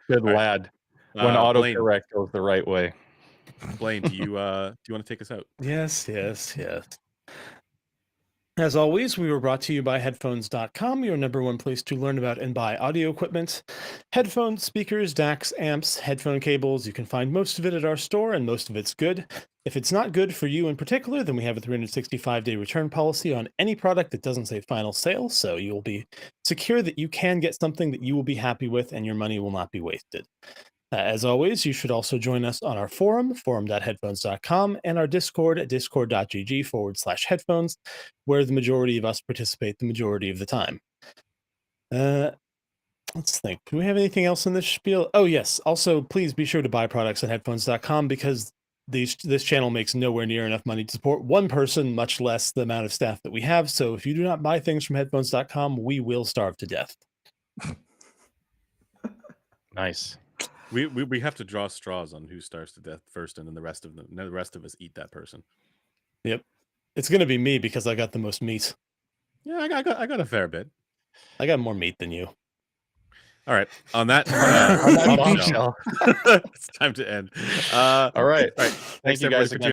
Good lad. When autocorrect goes the right way. Blaine, do you want to take us out? Yes. As always, we were brought to you by Headphones.com, your #1 place to learn about and buy audio equipment. Headphones, speakers, DACs, amps, headphone cables. You can find most of it at our store, and most of it's good. If it's not good for you in particular, then we have a 365-day return policy on any product that doesn't say final sale, so you'll be secure that you can get something that you will be happy with and your money will not be wasted. As always, you should also join us on our forum, forum.headphones.com, and our Discord at discord.gg/headphones, where the majority of us participate the majority of the time. Let's think. Do we have anything else in this spiel? Oh, yes. Also, please be sure to buy products at headphones.com because this channel makes nowhere near enough money to support one person, much less the amount of staff that we have. So if you do not buy things from headphones.com, we will starve to death. Nice. We have to draw straws on who starves to death first, and then the rest of us eat that person. Yep, it's gonna be me because I got the most meat. Yeah, I got a fair bit. I got more meat than you. All right. On that bombshell. it's time to end. All right. Thanks Thank you everybody guys for again.